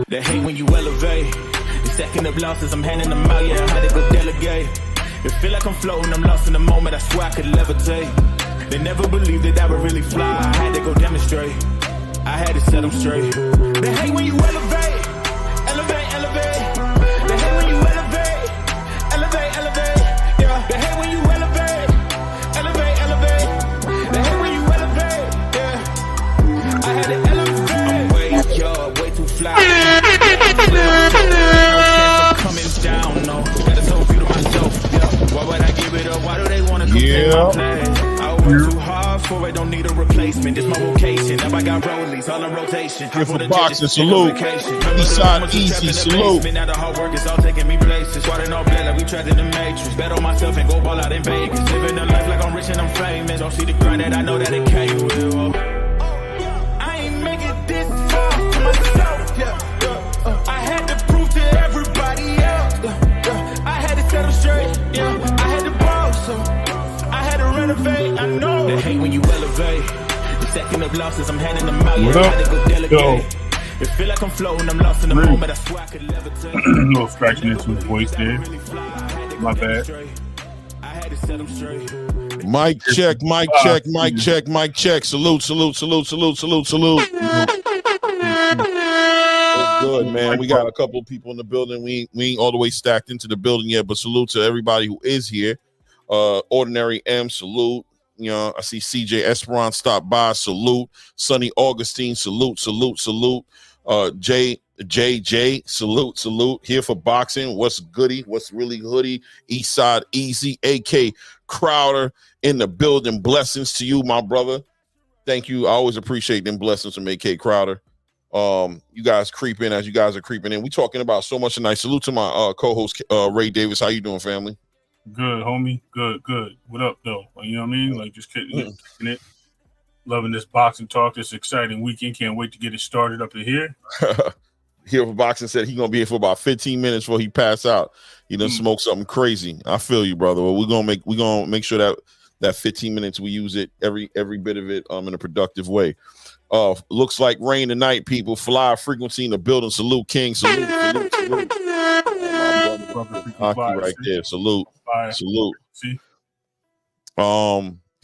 They hate when you elevate. They stacking up losses, I'm handing them out, yeah, I had to go delegate. It feel like I'm floating, I'm lost in the moment, I swear I could levitate. They never believed that I would really fly, I had to go demonstrate. I had to set them straight. They hate when you elevate, elevate, elevate. They hate when you elevate, elevate, elevate. Yeah, they hate when you elevate, elevate, elevate. They hate when you elevate, yeah. I had to elevate. I'm way up, way too fly. I'm coming down, no. Gotta so view to myself, yeah. Why would I give it up? Why do they wanna come take my place? I work too hard for it, don't need a replacement. This my vocation. Now I got rollies all in rotation. Here for boxing, salute. Eastside Easy, salute. Now the hard work is all taking me places. Water all blood like we trapped in the matrix. Bet on myself and go ball out in Vegas. Living a life like I'm rich and I'm famous. Don't see the grind that I know that it came with. I ain't make it this far for myself, yeah. I had to prove to everybody else, I had to set them straight, yeah. I had to ball, so I had to renovate. I know they hate when you elevate. The second of losses, I'm handing them out, yeah. I had to go delegate. It feel like I'm floating, I'm lost in the moment. I swear I could levitate. A little scratching into his voice there. My bad. I had to set them straight. Mic check, mic check, mic check, mic check. Salute, salute, salute, salute, salute, salute. Good, man. We got a couple of people in the building. We ain't all the way stacked into the building yet, but salute to everybody who is here. Ordinary M, salute. You know, I see CJ Esperon stop by, salute. Sonny Augustine, salute, salute, salute. JJ, salute, salute. Here for boxing. What's goody? What's really hoodie? Eastside Easy, AK Crowder in the building. Blessings to you, my brother. Thank you. I always appreciate them blessings from AK Crowder. You guys creep in as you guys are creeping in. We talking about so much tonight. Salute to my co-host Ray Davis. How you doing, family? Good, homie. Good, good. What up, though? You know what I mean? Like, just kicking it. Loving this boxing talk. This exciting weekend. Can't wait to get it started up in here. Here for boxing said he gonna be here for about 15 minutes before he pass out. He done smoke something crazy. I feel you, brother. Well, we're gonna make sure that 15 minutes we use it every bit of it in a productive way. Looks like rain tonight, people. Fly frequency in the building. Salute, King. Salute, salute, salute. Right there. Salute. Salute. See?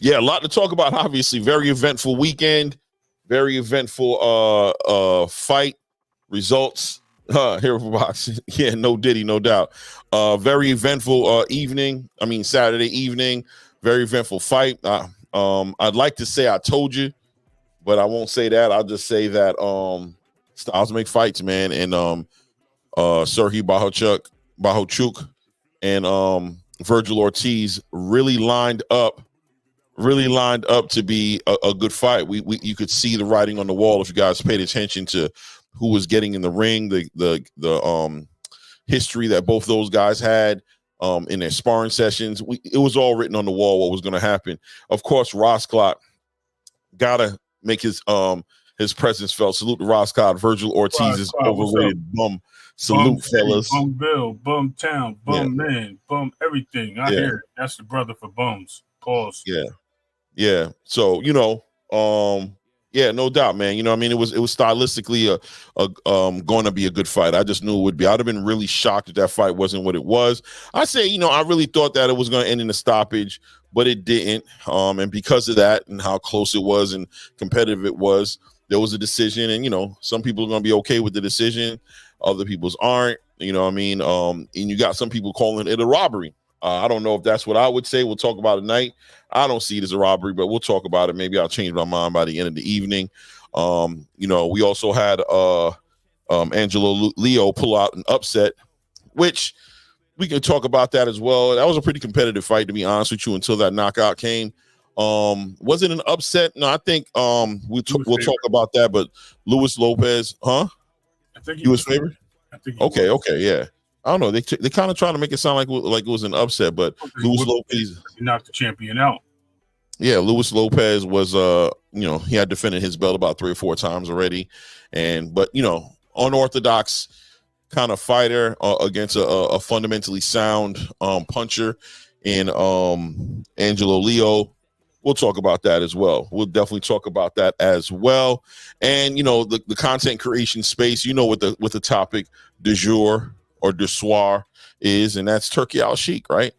Yeah, a lot to talk about. Obviously, very eventful weekend, very eventful fight results here for boxing. Yeah, no Diddy, no doubt. Very eventful evening. I mean, Saturday evening. Very eventful fight. I'd like to say I told you, but I won't say that. I'll just say that styles make fights, man. And Serhii Bohachuk and Vergil Ortiz really lined up to be a good fight. You could see the writing on the wall if you guys paid attention to who was getting in the ring, the history that both those guys had in their sparring sessions. It was all written on the wall what was going to happen. Of course, Rosclot gotta make his presence felt. Salute to Rosclot. Vergil Ortiz is overrated bum. Salute, bum fellas. Bum Bill, Bum Town, Bum Man, Bum Everything. I hear it. That's the brother for bums. Pause. Yeah. So, yeah, no doubt, man. You know what I mean? It was stylistically going to be a good fight. I just knew it would be. I'd have been really shocked if that fight wasn't what it was. I say, I really thought that it was going to end in a stoppage, but it didn't. And because of that and how close it was and competitive it was, there was a decision. And, some people are going to be okay with the decision. Other people's aren't. You know what I mean? And you got some people calling it a robbery. I don't know if that's what I would say. We'll talk about it tonight. I don't see it as a robbery, but we'll talk about it. Maybe I'll change my mind by the end of the evening. We also had Angelo Leo pull out an upset, which we can talk about that as well. That was a pretty competitive fight, to be honest with you, until that knockout came. Was it an upset? No, I think we'll talk about that. But Luis Lopez, I think he was favored. Okay, yeah. I don't know. They kind of try to make it sound like it was an upset, but Luis Lopez knocked the champion out. Yeah, Luis Lopez was he had defended his belt about 3 or 4 times already, but unorthodox kind of fighter against a fundamentally sound puncher in Angelo Leo. We'll talk about that as well. We'll definitely talk about that as well. And the content creation space, what the topic du jour or du soir is, and that's Turki Al-Sheikh, right?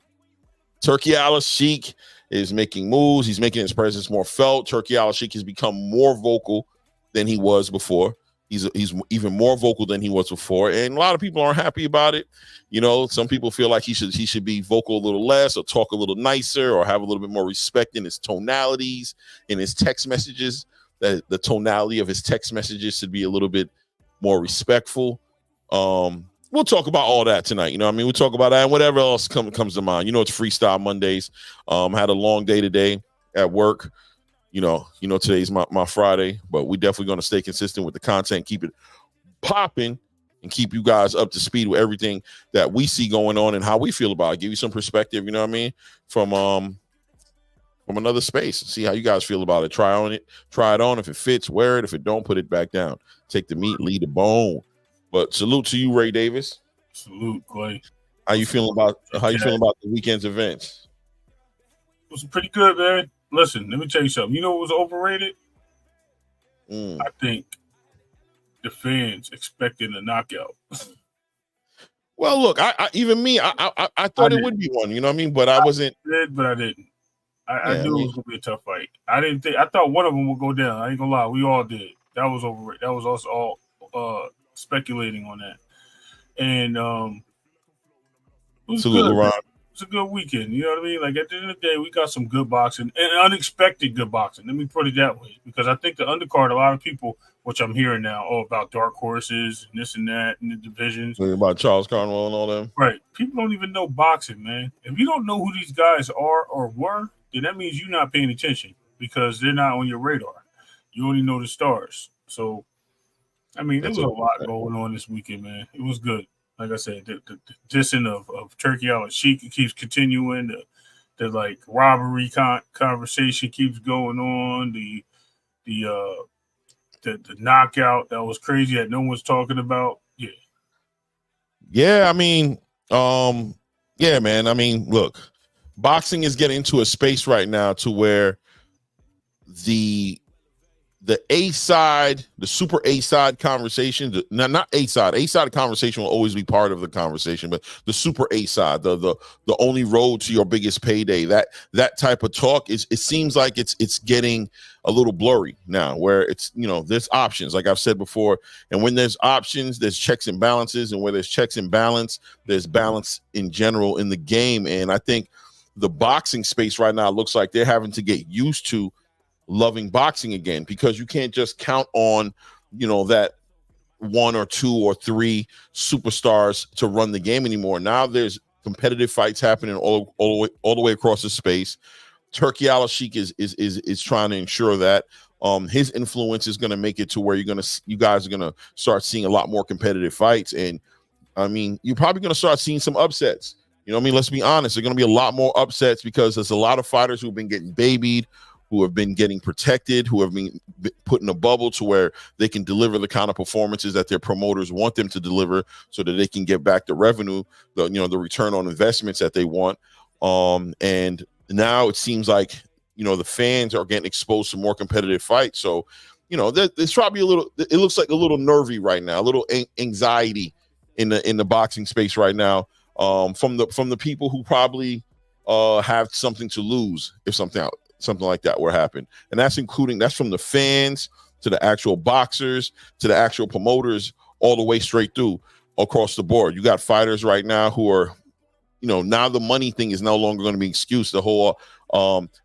Turki Al-Sheikh is making moves. He's making his presence more felt. Turki Al-Sheikh has become more vocal than he was before. He's even more vocal than he was before, and a lot of people aren't happy about it. Some people feel like he should be vocal a little less, or talk a little nicer, or have a little bit more respect in his tonalities, in his text messages. That the tonality of his text messages should be a little bit more respectful. We'll talk about all that tonight. We'll talk about that and whatever else comes to mind. It's Freestyle Mondays. Had a long day today at work. Today's my Friday, but we definitely going to stay consistent with the content, keep it popping, and keep you guys up to speed with everything that we see going on and how we feel about it. Give you some perspective, from another space. See how you guys feel about it. Try it on. If it fits, wear it. If it don't, put it back down. Take the meat, leave the bone. But salute to you, Ray Davis. Salute, Clay. How you feeling about the weekend's events? It was pretty good, man. Listen, let me tell you something. You know what was overrated? I think the fans expected a knockout. Well, look, I thought it would be one, but I wasn't. But I didn't. I knew it was gonna be a tough fight. I thought one of them would go down. I ain't gonna lie, we all did. That was overrated. That was us all speculating on that. And it was good. It's a good weekend. You know what I mean? Like, at the end of the day, we got some good boxing and unexpected good boxing. Let me put it that way, because I think the undercard, a lot of people, which I'm hearing now, about dark horses and this and that and the divisions. About Charles Cornwell and all them. Right. People don't even know boxing, man. If you don't know who these guys are or were, then that means you're not paying attention, because they're not on your radar. You only know the stars. So, there was a lot going on this weekend, man. It was good. Like I said, the dissing of Turki Al-Sheikh keeps continuing. The robbery conversation keeps going on. The knockout that was crazy that no one's talking about. Yeah. Yeah, man. Look, boxing is getting into a space right now to where the A side, the super A side conversation, not A side conversation will always be part of the conversation, but the super A side, the only road to your biggest payday, that type of talk it seems like it's getting a little blurry now, where it's, there's options, like I've said before, and when there's options, there's checks and balances, and where there's checks and balance, there's balance in general in the game. And I think the boxing space right now looks like they're having to get used to loving boxing again, because you can't just count on that one or two or three superstars to run the game anymore. Now there's competitive fights happening all the way across the space. Turki Al-Sheikh is trying to ensure that his influence is going to make it to where you guys are going to start seeing a lot more competitive fights. And you're probably going to start seeing some upsets. Let's be honest, there's going to be a lot more upsets, because there's a lot of fighters who've been getting babied, who have been getting protected, who have been put in a bubble to where they can deliver the kind of performances that their promoters want them to deliver, so that they can get back the revenue, the return on investments that they want. And now it seems like, the fans are getting exposed to more competitive fights. So, there's probably it looks like a little nervy right now, a little anxiety in the boxing space right now, from the people who probably have something to lose if something like that were happen. And that's from the fans to the actual boxers to the actual promoters, all the way straight through across the board. You got fighters right now who are, now the money thing is no longer going to be an excuse. The whole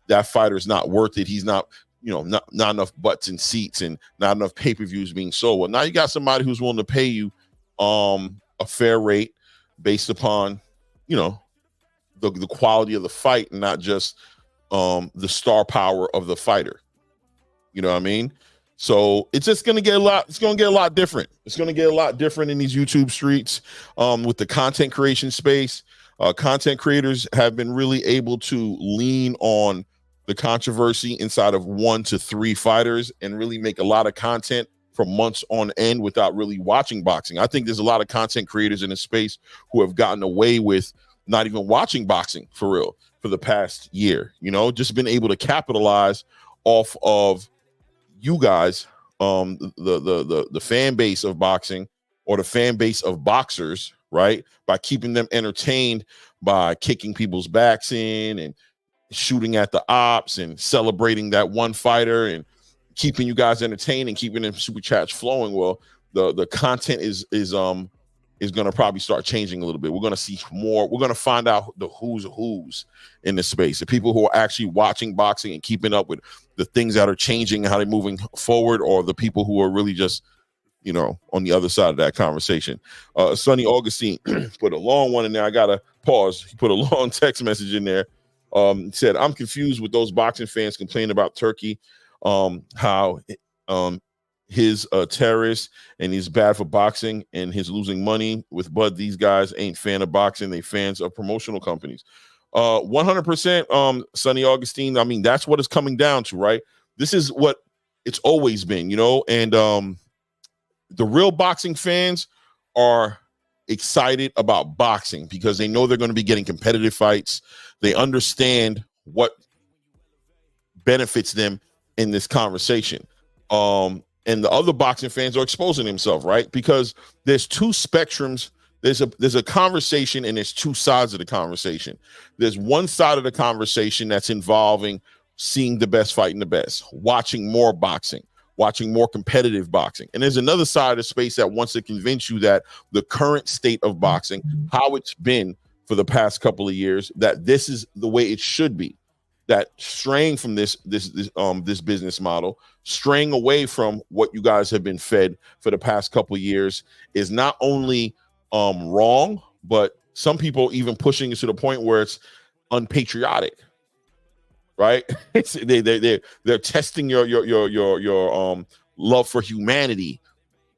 that fighter is not worth it. He's not, not enough butts and seats and not enough pay-per-views being sold. Well, now you got somebody who's willing to pay you a fair rate based upon, the quality of the fight, and not just the star power of the fighter. You know what I mean? So it's just going to get a lot. It's going to get a lot different. It's going to get a lot different in these YouTube streets, with the content creation space. Content creators have been really able to lean on the controversy inside of 1 to 3 fighters and really make a lot of content for months on end without really watching boxing. I think there's a lot of content creators in this space who have gotten away with not even watching boxing for real for the past year, just been able to capitalize off of you guys, the fan base of boxing or the fan base of boxers, right? By keeping them entertained, by kicking people's backs in and shooting at the ops and celebrating that one fighter and keeping you guys entertained and keeping them super chats flowing. Well, the content is going to probably start changing a little bit. We're going to see more. We're going to find out the who's in this space, the people who are actually watching boxing and keeping up with the things that are changing and how they're moving forward, or the people who are really just, on the other side of that conversation. Sonny Augustine put a long one in there. I got to pause. He put a long text message in there. Said, I'm confused with those boxing fans complaining about Turkey, how his terrorist and he's bad for boxing and he's losing money with Bud. These guys ain't fan of boxing. They fans of promotional companies. 100%, Sonny Augustine. I mean, that's what it's coming down to, right? This is what it's always been, and the real boxing fans are excited about boxing because they know they're going to be getting competitive fights. They understand what benefits them in this conversation. And the other boxing fans are exposing themselves, right? Because there's two spectrums. There's a conversation and there's two sides of the conversation. There's one side of the conversation that's involving seeing the best fighting the best, watching more boxing, watching more competitive boxing. And there's another side of the space that wants to convince you that the current state of boxing, how it's been for the past couple of years, that this is the way it should be. That straying from this business model, straying away from what you guys have been fed for the past couple of years is not only wrong, but some people even pushing it to the point where it's unpatriotic, right? They're testing your love for humanity,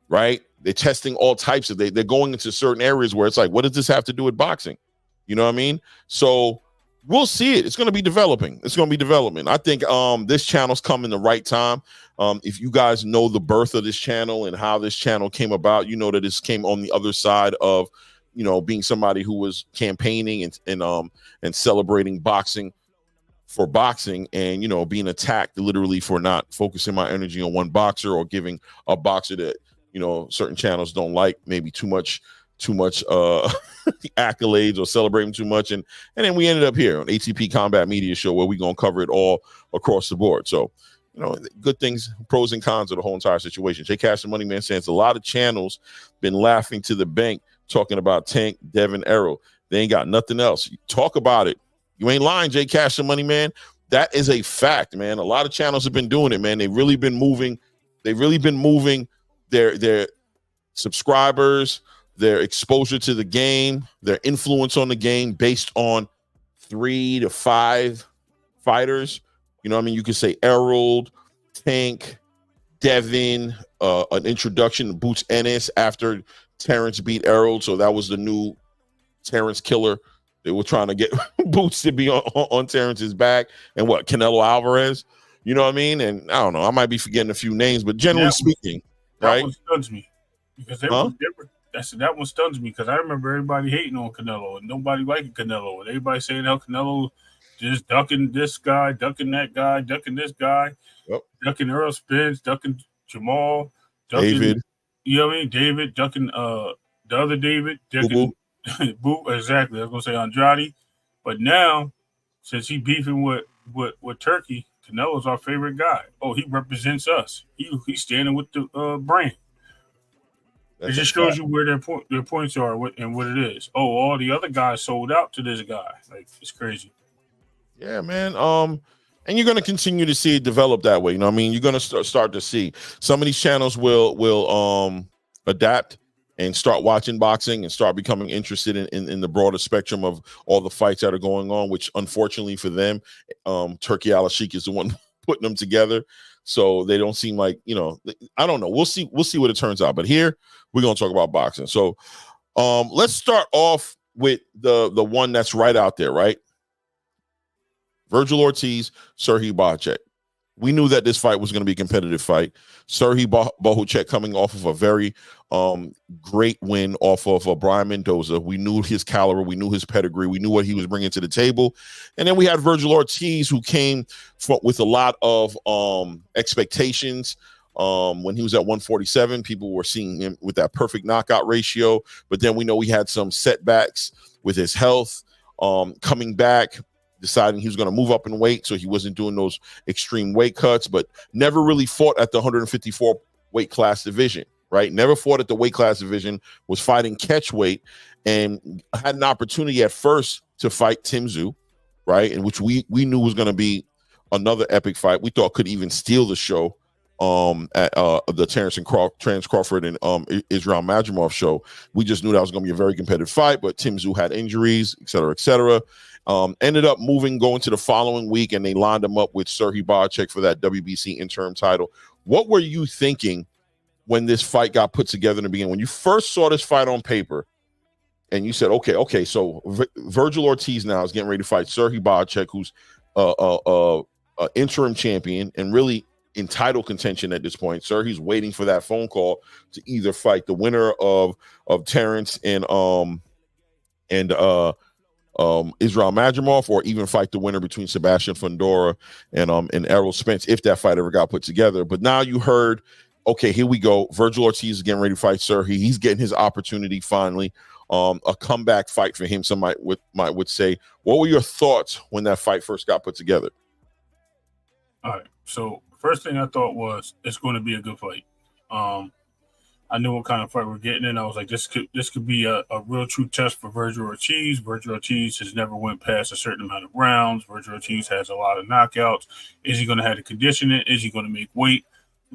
right? They're testing all types of. They're going into certain areas where it's like, what does this have to do with boxing? You know what I mean? So we'll see it. It's going to be developing. It's going to be development. I think this channel's come in the right time. If you guys know the birth of this channel and how this channel came about, you know that this came on the other side of, being somebody who was campaigning and celebrating boxing for boxing and, being attacked literally for not focusing my energy on one boxer or giving a boxer that, certain channels don't like, maybe too much accolades or celebrating too much, and then we ended up here on ATP Combat Media Show where we're gonna cover it all across the board. So good things, pros and cons of the whole entire situation. Jay Cash the Money Man says a lot of channels been laughing to the bank talking about Tank, Devin, Errol. They ain't got nothing else. You talk about it. You ain't lying, Jay Cash the Money Man. That is a fact, man. A lot of channels have been doing it, man. They've really been moving their subscribers, their exposure to the game, their influence on the game based on 3 to 5 fighters. You could say Errol, Tank, Devin, an introduction to Boots Ennis after Terrence beat Errol. So that was the new Terrence killer. They were trying to get Boots to be on Terrence's back. And Canelo Alvarez, you know what I mean? And I don't know, I might be forgetting a few names, but generally speaking, that right? One stuns me because they were different. That one stuns me because I remember everybody hating on Canelo and nobody liking Canelo and everybody saying how Canelo just ducking this guy, ducking that guy, ducking this guy, ducking Earl Spence, ducking Jamal, ducking David. You know what I mean? David, ducking the other David, ducking Boo. Exactly. I was gonna say Andrade. But now, since he beefing with Turkey, Canelo's our favorite guy. Oh, he represents us. He's standing with the brand. It just shows you where their points are and what it is. Oh, all the other guys sold out to this guy. Like, it's crazy. Yeah, man. And you're going to continue to see it develop that way. You're going to start to see some of these channels will adapt and start watching boxing and start becoming interested in the broader spectrum of all the fights that are going on, which unfortunately for them, Turki Al-Sheikh is the one putting them together. So they don't seem like, I don't know. We'll see what it turns out. But here we're going to talk about boxing. So let's start off with the one that's right out there, right? Vergil Ortiz, Serhiy Bacek. We knew that this fight was going to be a competitive fight. Serhii Bohacek coming off of a very great win off of Brian Mendoza. We knew his caliber. We knew his pedigree. We knew what he was bringing to the table. And then we had Vergil Ortiz, who came with a lot of expectations. When he was at 147, people were seeing him with that perfect knockout ratio. But then we know he had some setbacks with his health, coming back, deciding he was going to move up in weight, so he wasn't doing those extreme weight cuts, but never really fought at the 154 weight class division, right? Never fought at the weight class division, was fighting catch weight, and had an opportunity at first to fight Tim Tszyu, right? And which we knew was going to be another epic fight. We thought could even steal the show at the Terence Crawford and Israel Madrimov show. We just knew that was going to be a very competitive fight, but Tim Tszyu had injuries, et cetera, et cetera. Ended up going to the following week, and they lined him up with Serhii Bohacek for that WBC interim title. What were you thinking when this fight got put together in the beginning? When you first saw this fight on paper, and you said, okay, so Vergil Ortiz now is getting ready to fight Serhii Bohacek, who's interim champion and really in title contention at this point. Serhii's waiting for that phone call to either fight the winner of Terence and Israel Madrimov, or even fight the winner between Sebastian Fundora and Errol Spence, if that fight ever got put together. But now you heard, okay, here we go. Vergil Ortiz is getting ready to fight Serhii. He's getting his opportunity finally. A comeback fight for him, some would say. What were your thoughts when that fight first got put together? All right. So first thing I thought was it's going to be a good fight. I knew what kind of fight we're getting in. I was like, this could be a real true test for Vergil Ortiz. Vergil Ortiz has never went past a certain amount of rounds. Vergil Ortiz has a lot of knockouts. Is he going to have to condition it? Is he going to make weight?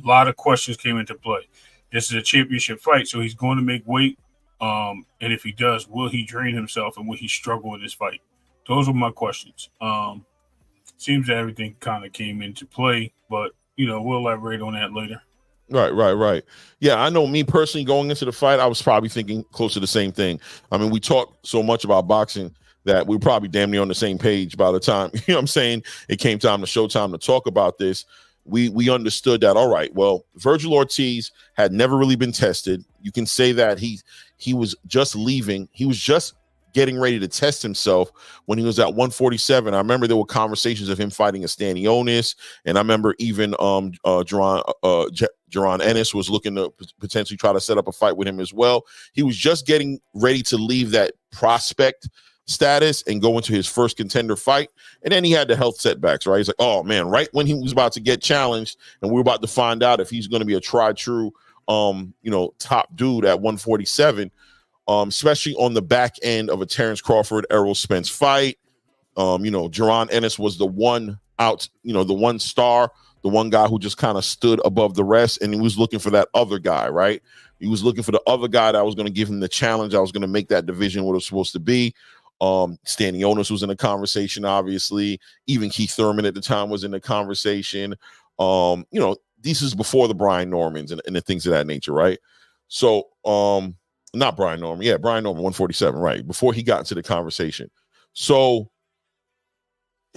A lot of questions came into play. This is a championship fight, so he's going to make weight. And if he does, will he drain himself, and will he struggle in this fight? Those were my questions. Seems that everything kind of came into play, but, we'll elaborate on that later. Right. Yeah, I know me personally going into the fight, I was probably thinking close to the same thing. I mean, we talk so much about boxing that we were probably damn near on the same page by the time, what I'm saying, it came time to showtime to talk about this. We understood that, all right, well, Vergil Ortiz had never really been tested. You can say that he was just leaving. He was just getting ready to test himself when he was at 147. I remember there were conversations of him fighting a Stanionis, and I remember even Jaron Ennis was looking to potentially try to set up a fight with him as well. He was just getting ready to leave that prospect status and go into his first contender fight, and then he had the health setbacks, right? He's like, oh man, right when he was about to get challenged and we were about to find out if he's going to be a true top dude at 147, especially on the back end of a Terence Crawford Errol Spence fight. Jaron Ennis was the one out, the one star, the one guy who just kind of stood above the rest, and he was looking for that other guy, right? He was looking for the other guy that was going to give him the challenge. I was going to make that division what it was supposed to be. Stanionis was in the conversation, obviously. Even Keith Thurman at the time was in the conversation. This is before the Brian Normans and the things of that nature, right? So, not Brian Norman. Yeah, Brian Norman, 147, right? Before he got into the conversation. So,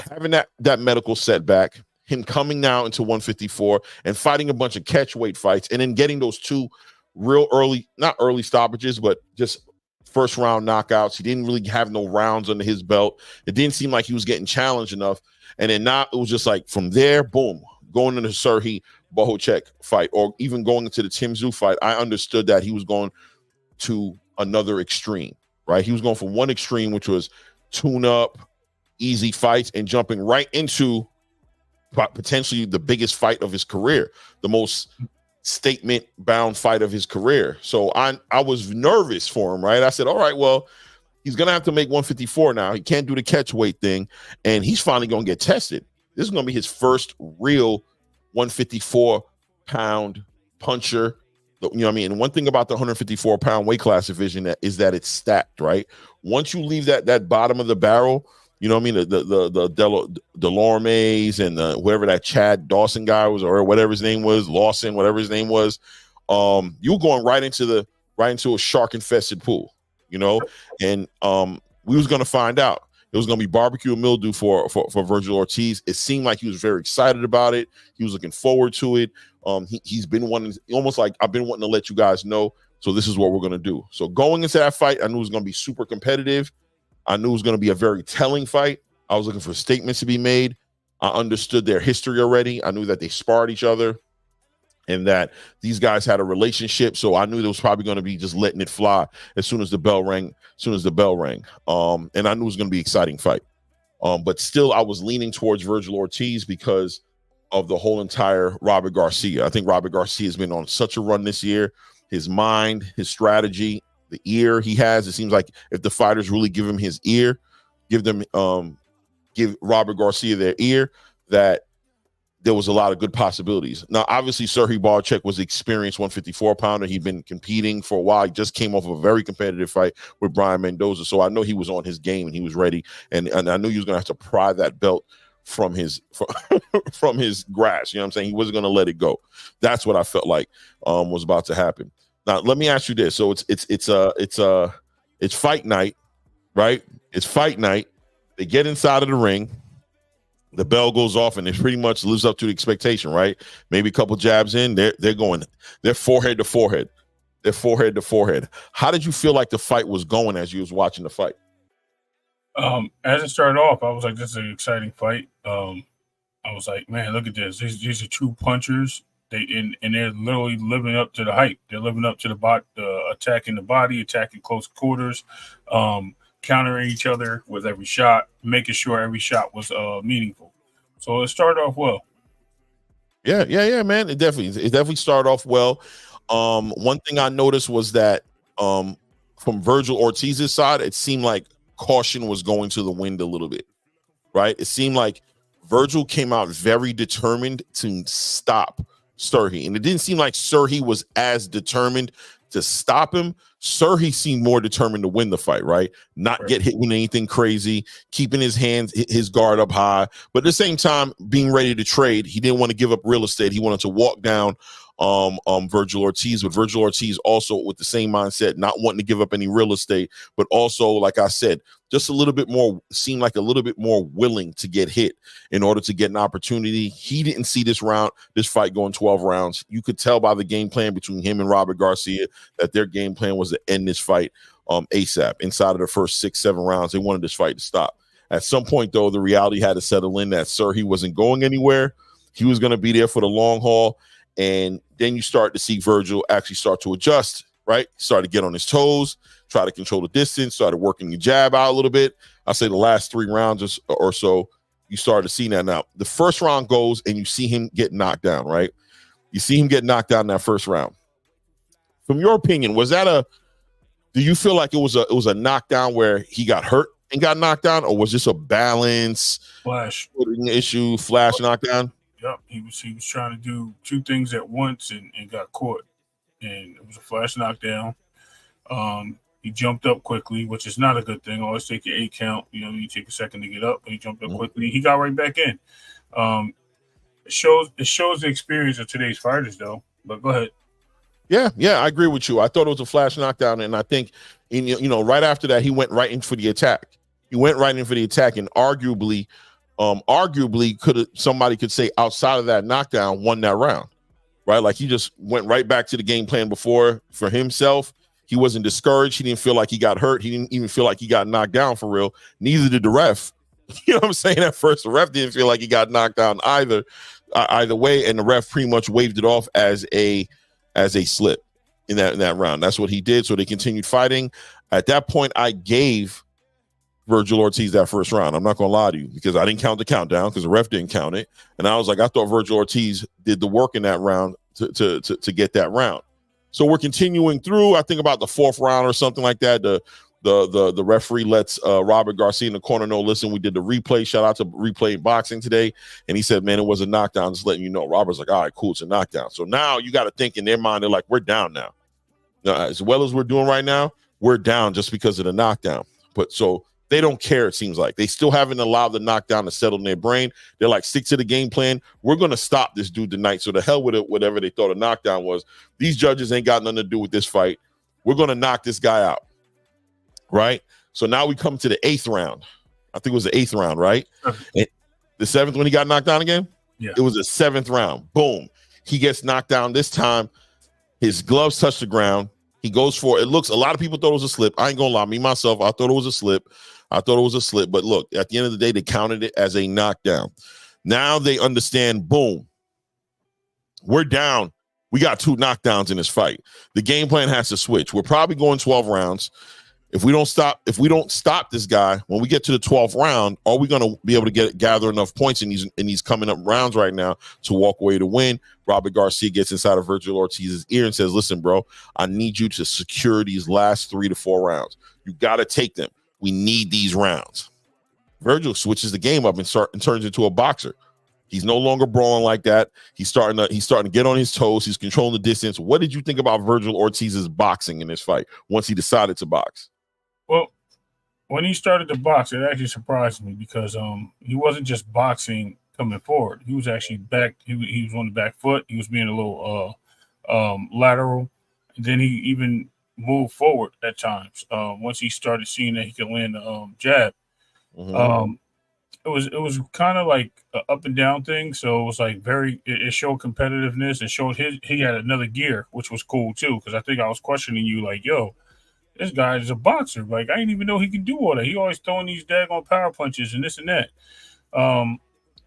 having that medical setback, him coming now into 154 and fighting a bunch of catch weight fights, and then getting those two real early, not early stoppages, but just first round knockouts. He didn't really have no rounds under his belt. It didn't seem like he was getting challenged enough. And then now it was just like from there, boom, going into the Serhii Bohacek fight, or even going into the Tim Tszyu fight, I understood that he was going to another extreme, right? He was going from one extreme, which was tune up, easy fights, and jumping right into potentially the biggest fight of his career, the most statement-bound fight of his career. So I was nervous for him, right? I said, all right, well, he's going to have to make 154 now. He can't do the catch weight thing, and he's finally going to get tested. This is going to be his first real 154-pound puncher. You know what I mean? And one thing about the 154-pound weight class division is that it's stacked, right? Once you leave that bottom of the barrel, you know what I mean? The Delormes and whoever that Chad Dawson guy was, or whatever his name was, Lawson, whatever his name was, you were going right into a shark infested pool, and we was going to find out. it was going to be barbecue and mildew for Vergil Ortiz. It seemed like he was very excited about it. He was looking forward to it. He's been wanting, almost like I've been wanting to let you guys know. So this is what we're going to do. So going into that fight, I knew it was going to be super competitive. I knew it was going to be a very telling fight. I was looking for statements to be made. I understood their history already. I knew that they sparred each other and that these guys had a relationship. So I knew there was probably going to be just letting it fly as soon as the bell rang. And I knew it was going to be an exciting fight. But still, I was leaning towards Vergil Ortiz because of the whole entire Robert Garcia. I think Robert Garcia has been on such a run this year. His mind, his strategy, the ear he has. It seems like if the fighters really give him his ear, give Robert Garcia their ear, that there was a lot of good possibilities. Now, obviously, Serhii Barchek was an experienced 154-pounder. He'd been competing for a while. He just came off of a very competitive fight with Brian Mendoza. So I know he was on his game and he was ready. And I knew he was going to have to pry that belt from his from his grasp. You know what I'm saying? He wasn't going to let it go. That's what I felt like was about to happen. Now, let me ask you this. So it's fight night, right? It's fight night. They get inside of the ring. The bell goes off and it pretty much lives up to the expectation, right? Maybe a couple jabs in, they're forehead to forehead. They're forehead to forehead. How did you feel like the fight was going as you was watching the fight? As it started off, I was like, this is an exciting fight. I was like, man, look at this. These are true punchers. And they're literally living up to the hype. They're living up to the attacking the body, attacking close quarters, countering each other with every shot, making sure every shot was meaningful. So it started off well. Yeah, man. It definitely started off well. One thing I noticed was that from Vergil Ortiz's side, it seemed like caution was going to the wind a little bit, right? It seemed like Vergil came out very determined to stop Serhii, and it didn't seem like Serhii was as determined to stop him. Serhii seemed more determined to win the fight, right? Not get hit with anything crazy, keeping his guard up high, but at the same time being ready to trade. He didn't want to give up real estate. He wanted to walk down Vergil Ortiz, but Vergil Ortiz also with the same mindset, not wanting to give up any real estate, but also, like I said, just seemed like a little bit more willing to get hit in order to get an opportunity. He didn't see this fight going 12 rounds. You could tell by the game plan between him and Robert Garcia that their game plan was to end this fight ASAP. Inside of the first 6-7 rounds, they wanted this fight to stop. At some point, though, the reality had to settle in that Serhii wasn't going anywhere. He was going to be there for the long haul. And then you start to see Vergil actually start to adjust, right? Start to get on his toes, try to control the distance, started working the jab out a little bit. I say the last 3 rounds or so, you started to see that. Now, the first round goes and you see him get knocked down, right? You see him get knocked down in that first round. From your opinion, do you feel like it was a knockdown where he got hurt and got knocked down, or was this a balance flash issue, flash knockdown? Yep, he was trying to do 2 things at once and got caught. And it was a flash knockdown. He jumped up quickly, which is not a good thing. Always take your 8 count. You take a second to get up, but he jumped up quickly. He got right back in. It shows the experience of today's fighters, though. But go ahead. Yeah, I agree with you. I thought it was a flash knockdown, and I think, right after that, he went right in for the attack. And arguably somebody could say outside of that knockdown won that round, right? Like he just went right back to the game plan before for himself. He wasn't discouraged. He didn't feel like he got hurt. He didn't even feel like he got knocked down for real. Neither did the ref. You know what I'm saying? At first, the ref didn't feel like he got knocked down either way, and the ref pretty much waved it off as a slip in that round. That's what he did. So they continued fighting. At that point, I gave Vergil Ortiz that first round. I'm not gonna lie to you, because I didn't count the countdown because the ref didn't count it, and I was like, I thought Vergil Ortiz did the work in that round to get that round. So we're continuing through. I think about the 4th round or something like that. The referee lets Robert Garcia in the corner know, listen, we did the replay. Shout out to Replay Boxing today, and he said, man, it was a knockdown. Just letting you know. Robert's like, all right, cool, it's a knockdown. So now you got to think in their mind, they're like, we're down now. As well as we're doing right now, we're down just because of the knockdown. But so they don't care, it seems like. They still haven't allowed the knockdown to settle in their brain. They're like, stick to the game plan. We're going to stop this dude tonight. So the hell with it, whatever they thought a knockdown was. These judges ain't got nothing to do with this fight. We're going to knock this guy out, right? So now we come to the 8th round. I think it was the 8th round, right? And the 7th when he got knocked down again? Yeah. It was the 7th round. Boom. He gets knocked down this time. His gloves touch the ground. He goes for it. Looks, a lot of people thought it was a slip. I ain't gonna lie, me myself, I thought it was a slip. But look, at the end of the day, they counted it as a knockdown. Now they understand, boom, we're down. We got 2 knockdowns in this fight. The game plan has to switch. We're probably going 12 rounds. If we don't stop this guy when we get to the 12th round, are we going to be able to gather enough points in these coming up rounds right now to walk away to win? Robert Garcia gets inside of Vergil Ortiz's ear and says, listen, bro, I need you to secure these last 3 to 4 rounds. You got to take them. We need these rounds. Vergil switches the game up and turns into a boxer. He's no longer brawling like that. He's starting to get on his toes. He's controlling the distance. What did you think about Vergil Ortiz's boxing in this fight once he decided to box? Well, when he started to box, it actually surprised me because he wasn't just boxing coming forward. He was actually back. He was on the back foot. He was being a little lateral. And then he even moved forward at times. Once he started seeing that he could land a jab, it was kind of like an up and down thing. So it was like it showed competitiveness. It showed he had another gear, which was cool too. Because I think I was questioning you like, yo, this guy is a boxer. Like, I didn't even know he could do all that. He always throwing these daggone power punches and this and that.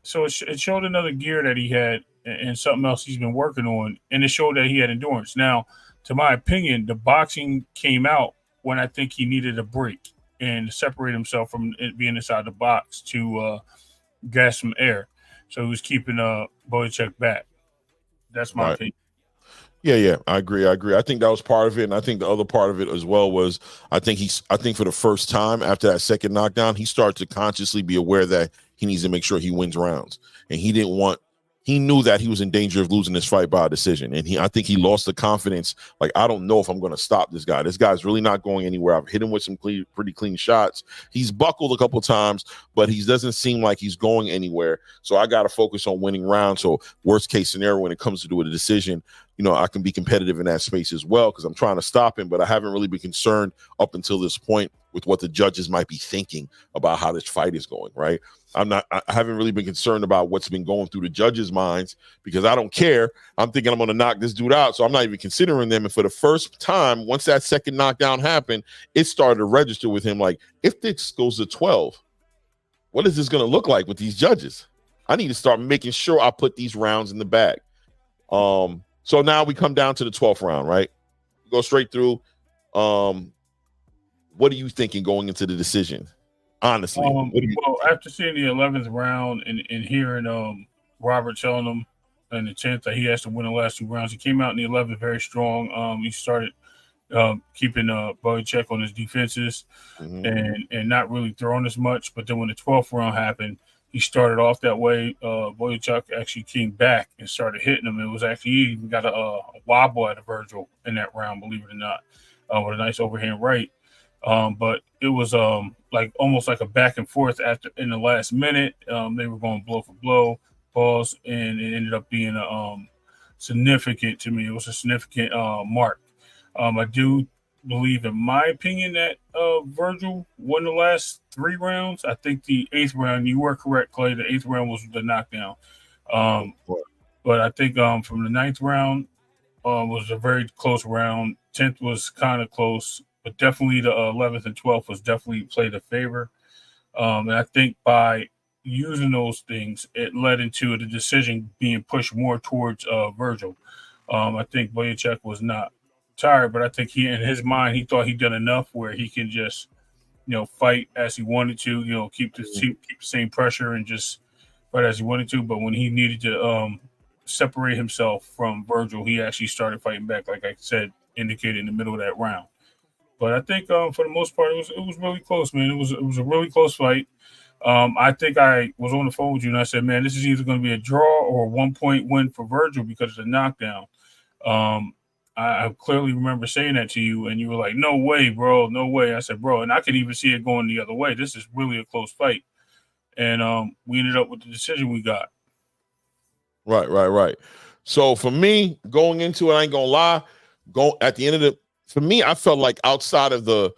So it showed another gear that he had and something else he's been working on. And it showed that he had endurance. Now, to my opinion, the boxing came out when I think he needed a break and separate himself from it being inside the box to gas some air. So he was keeping Boychuk back. That's my opinion. Yeah, I agree. I think that was part of it, and I think the other part of it as well was I think for the first time after that second knockdown, he started to consciously be aware that he needs to make sure he wins rounds, and he knew that he was in danger of losing this fight by a decision, and I think he lost the confidence. Like, I don't know if I'm going to stop this guy. This guy's really not going anywhere. I've hit him with some pretty clean shots. He's buckled a couple times, but he doesn't seem like he's going anywhere. So I got to focus on winning rounds. So worst case scenario, when it comes to do a decision, I can be competitive in that space as well because I'm trying to stop him, but I haven't really been concerned up until this point with what the judges might be thinking about how this fight is going, right? I haven't really been concerned about what's been going through the judges' minds because I don't care. I'm thinking I'm going to knock this dude out, so I'm not even considering them. And for the first time, once that second knockdown happened, it started to register with him like, if this goes to 12, what is this going to look like with these judges? I need to start making sure I put these rounds in the bag. So now we come down to the 12th round, right? Go straight through. What are you thinking going into the decision? Honestly. After seeing the 11th round and hearing Robert telling him in the 10th that he has to win the last 2 rounds, he came out in the 11th very strong. He started keeping Boychuk on his defenses and not really throwing as much. But then when the 12th round happened, he started off that way. Boychuk actually came back and started hitting him. It was actually, he even got a wobble out of Vergil in that round, believe it or not, with a nice overhand right. But it was like almost like a back and forth in the last minute. They were going blow for blow, pause, and it ended up being significant to me. It was a significant mark. I do believe, in my opinion, that Vergil won the last 3 rounds. I think the 8th round, you were correct, Clay. The 8th round was the knockdown. But I think from the 9th round was a very close round. 10th was kind of close, but definitely the 11th and 12th was definitely played a favor. And I think by using those things, it led into the decision being pushed more towards Vergil. I think Boychuk was not tired, but I think in his mind, he thought he'd done enough where he can just, fight as he wanted to, keep the same pressure and just fight as he wanted to. But when he needed to separate himself from Vergil, he actually started fighting back, like I said, indicated in the middle of that round. But I think for the most part, it was really close, man. It was a really close fight. I think I was on the phone with you and I said, man, this is either going to be a draw or a 1-point win for Vergil because of the knockdown. I clearly remember saying that to you, and you were like, no way, bro, no way. I said, bro, and I could even see it going the other way. This is really a close fight. And we ended up with the decision we got. Right. So for me, going into it, I ain't going to lie, at the end of for me, I felt like outside of the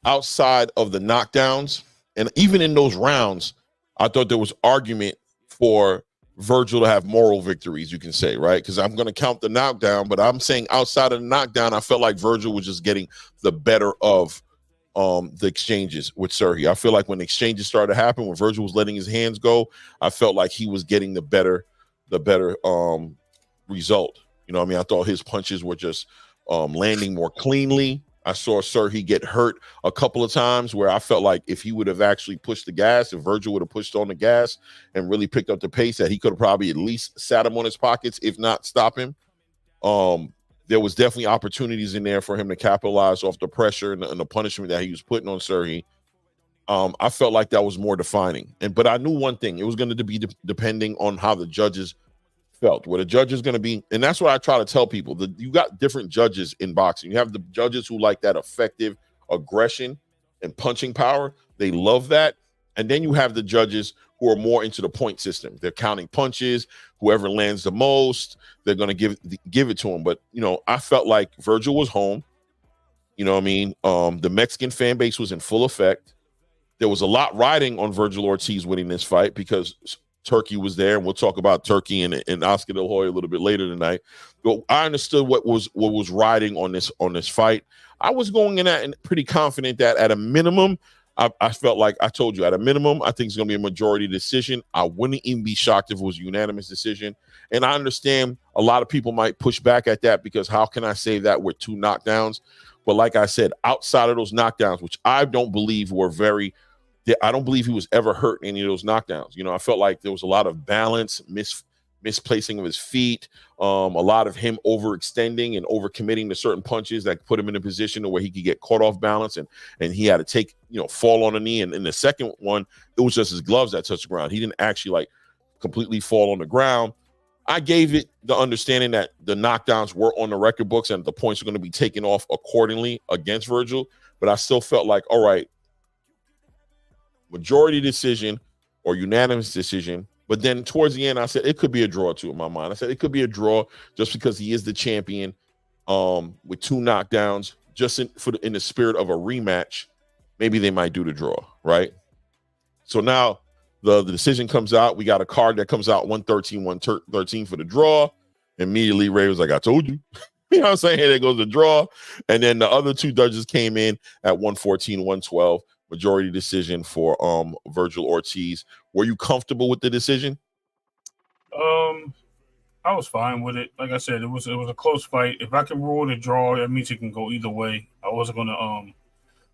knockdowns And even in those rounds, I thought there was argument for Vergil to have moral victories, you can say, right? Because I'm going to count the knockdown, but I'm saying outside of the knockdown, I felt like Vergil was just getting the better of the exchanges with Serhi. I feel like when the exchanges started to happen, when Vergil was letting his hands go, I felt like he was getting the better result. You know what I mean? I thought his punches were just landing more cleanly. I saw Serhi get hurt a couple of times where I felt like if he would have actually pushed the gas, if Vergil would have pushed on the gas and really picked up the pace, that he could have probably at least sat him on his pockets, if not stop him. There was definitely opportunities in there for him to capitalize off the pressure and the punishment that he was putting on Serhi. I felt like that was more defining. But I knew one thing. It was going to be depending on how the judges felt. Where the judge is going to be, and that's what I try to tell people. That you got different judges in boxing. You have the judges who like that effective aggression and punching power. They love that. And then you have the judges who are more into the point system. They're counting punches. Whoever lands the most, they're going to give it to him. But, you know, I felt like Vergil was home. You know what I mean? The Mexican fan base was in full effect. There was a lot riding on Vergil Ortiz winning this fight because Turki was there, and we'll talk about Turki and Oscar De La Hoya a little bit later tonight. But I understood what was riding on this fight. I was going in that and pretty confident that at a minimum, I felt like I told you at a minimum, I think it's going to be a majority decision. I wouldn't even be shocked if it was a unanimous decision. And I understand a lot of people might push back at that because how can I say that with 2 knockdowns? But like I said, outside of those knockdowns, which I don't believe were I don't believe he was ever hurt in any of those knockdowns. You know, I felt like there was a lot of balance, misplacing of his feet, a lot of him overextending and overcommitting to certain punches that put him in a position where he could get caught off balance and he had to fall on a knee. And in the second one, it was just his gloves that touched the ground. He didn't actually completely fall on the ground. I gave it the understanding that the knockdowns were on the record books and the points are going to be taken off accordingly against Vergil. But I still felt like, all right, majority decision or unanimous decision. But then towards the end, I said it could be a draw too in my mind. I said it could be a draw just because he is the champion with 2 knockdowns, just in the spirit of a rematch. Maybe they might do the draw, right? So now the decision comes out. We got a card that comes out 113 for the draw. Immediately, Ray was like, I told you. You know what I'm saying? Here there goes the draw. And then the other 2 judges came in at 114, 112. Majority decision for Vergil Ortiz. Were you comfortable with the decision? I was fine with it. Like I said, it was a close fight. If I can rule the draw, that means it can go either way. I wasn't gonna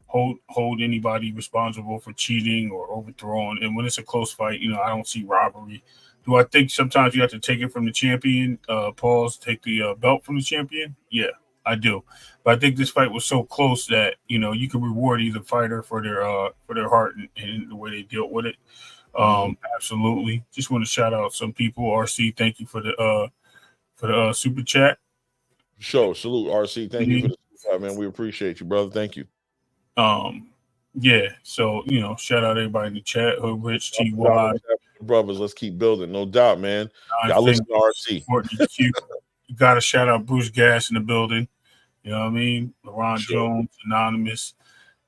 hold anybody responsible for cheating or overthrowing. And when it's a close fight, I don't see robbery. Do I think sometimes you have to take it from the champion? Take the belt from the champion? Yeah, I do. But I think this fight was so close that, you can reward either fighter for their heart and the way they dealt with it. Absolutely. Just want to shout out some people. RC, thank you for the super chat. Sure. Salute, RC. Thank you for the super chat, man. We appreciate you, brother. Thank you. Yeah. So, shout out everybody in the chat. Hood Rich, TY. Brothers, let's keep building. No doubt, man. Y'all listen to RC. You got to shout out Bruce Gas in the building. You know what I mean? LeBron Jones, Anonymous.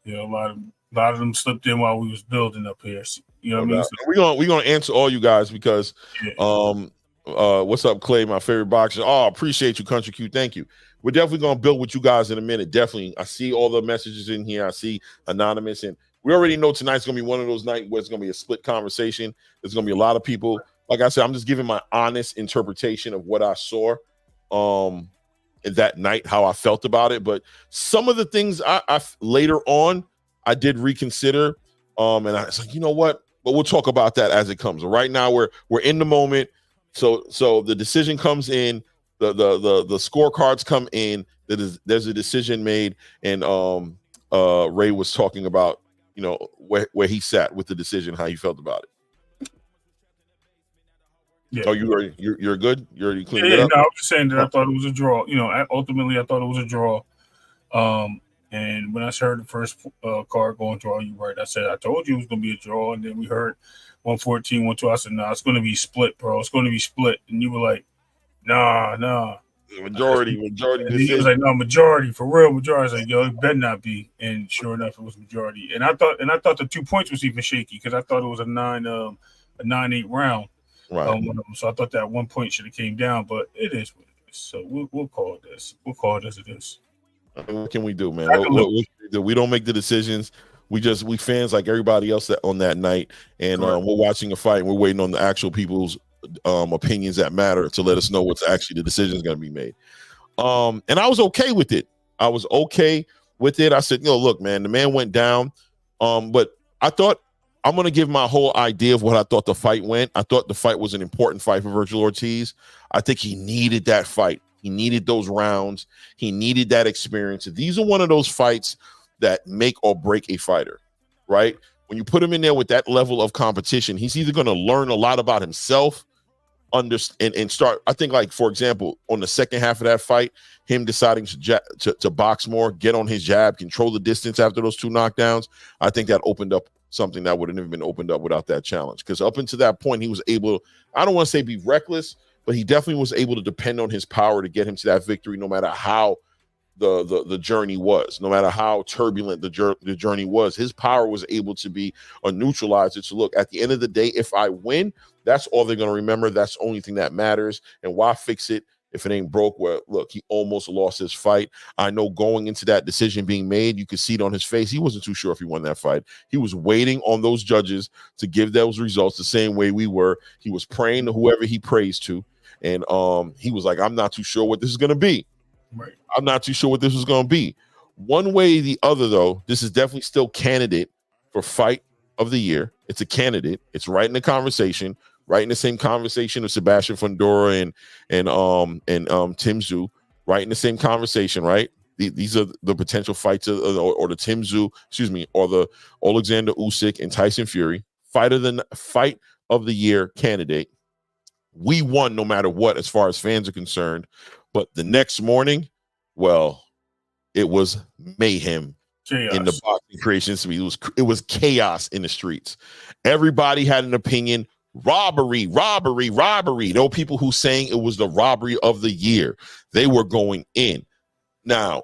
A lot of them slipped in while we was building up here. You know what I mean? So, we're gonna answer all you guys because what's up, Clay, my favorite boxer. Oh, appreciate you, Country Q. Thank you. We're definitely gonna build with you guys in a minute. Definitely. I see all the messages in here. I see Anonymous, and we already know tonight's gonna be one of those nights where it's gonna be a split conversation. There's gonna be a lot of people. Like I said, I'm just giving my honest interpretation of what I saw that night, how I felt about it. But some of the things I later on I did reconsider. And I was like, you know what? But we'll talk about that as it comes. Right now we're in the moment. So the decision comes in, the scorecards come in, there's a decision made, and Ray was talking about, where he sat with the decision, how he felt about it. Yeah. Oh, you're good? You already cleaned it up? No, I was just saying that I thought it was a draw. Ultimately I thought it was a draw. And when I heard the first card going draw, you right. I said, I told you it was going to be a draw. And then we heard 114, 112. I said, nah, it's going to be split, bro. It's going to be split. And you were like, nah. Majority And he was decision. like, no, majority, for real, majority. I was like, yo, it better not be. And sure enough, it was majority. And I thought the 2 points was even shaky because I thought it was a 9-8 round. Right. So I thought that 1 point should have came down, but it is what it is. So we'll call it this. We'll call it as it is. I mean, what can we do, man? What can we do? We don't make the decisions. We fans like everybody else on that night, and we're watching a fight. And we're waiting on the actual people's opinions that matter to let us know what's actually the decision is going to be made. And I was okay with it. I said, look, man, the man went down. But I thought I'm going to give my whole idea of what I thought the fight went. I thought the fight was an important fight for Vergil Ortiz. I think he needed that fight. He needed those rounds. He needed that experience. These are one of those fights that make or break a fighter, right? When you put him in there with that level of competition, he's either going to learn a lot about himself, and start. I think, like, for example, on the second half of that fight, him deciding to box more, get on his jab, control the distance after those 2 knockdowns. I think that opened up something that would have never been opened up without that challenge. Because up until that point, he was able, I don't want to say be reckless, but he definitely was able to depend on his power to get him to that victory, no matter how the journey was, no matter how turbulent the journey was. His power was able to be a neutralizer to look at the end of the day. If I win, that's all they're going to remember. That's the only thing that matters. And why fix it if it ain't broke? Well, look, he almost lost his fight. I know going into that decision being made, you could see it on his face. He wasn't too sure if he won that fight. He was waiting on those judges to give those results the same way we were. He was praying to whoever he prays to. And he was like, I'm not too sure what this is going to be. Right. I'm not too sure what this was going to be. One way or the other, though, this is definitely still candidate for fight of the year. It's a candidate. It's right in the conversation, right in the same conversation of Sebastian Fundora and Tim Tszyu, right in the same conversation, right? These are the potential fights or the Tim Tszyu, or the Alexander Usyk and Tyson Fury fight of the year candidate. We won no matter what, as far as fans are concerned. But the next morning, well, it was mayhem in the boxing creation. It was chaos in the streets. Everybody had an opinion. Robbery. There were people who saying it was the robbery of the year. They were going in. Now,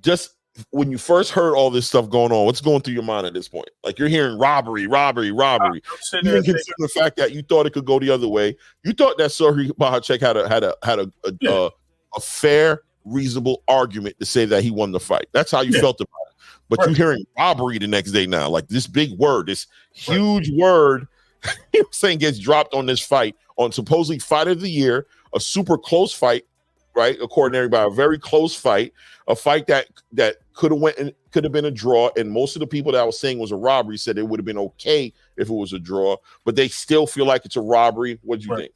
just when you first heard all this stuff going on, what's going through your mind at this point? Like, you're hearing robbery. You didn't consider the fact that you thought it could go the other way. You thought that Sergey Bohacek had a fair, reasonable argument to say that he won the fight. That's how you felt about it. But you're hearing robbery the next day now, like this big word, this huge word, saying gets dropped on this fight, on supposedly fight of the year, a super close fight, right? According to everybody, a very close fight, a fight that could have been a draw. And most of the people that was saying was a robbery said it would have been okay if it was a draw, but they still feel like it's a robbery. What do you think?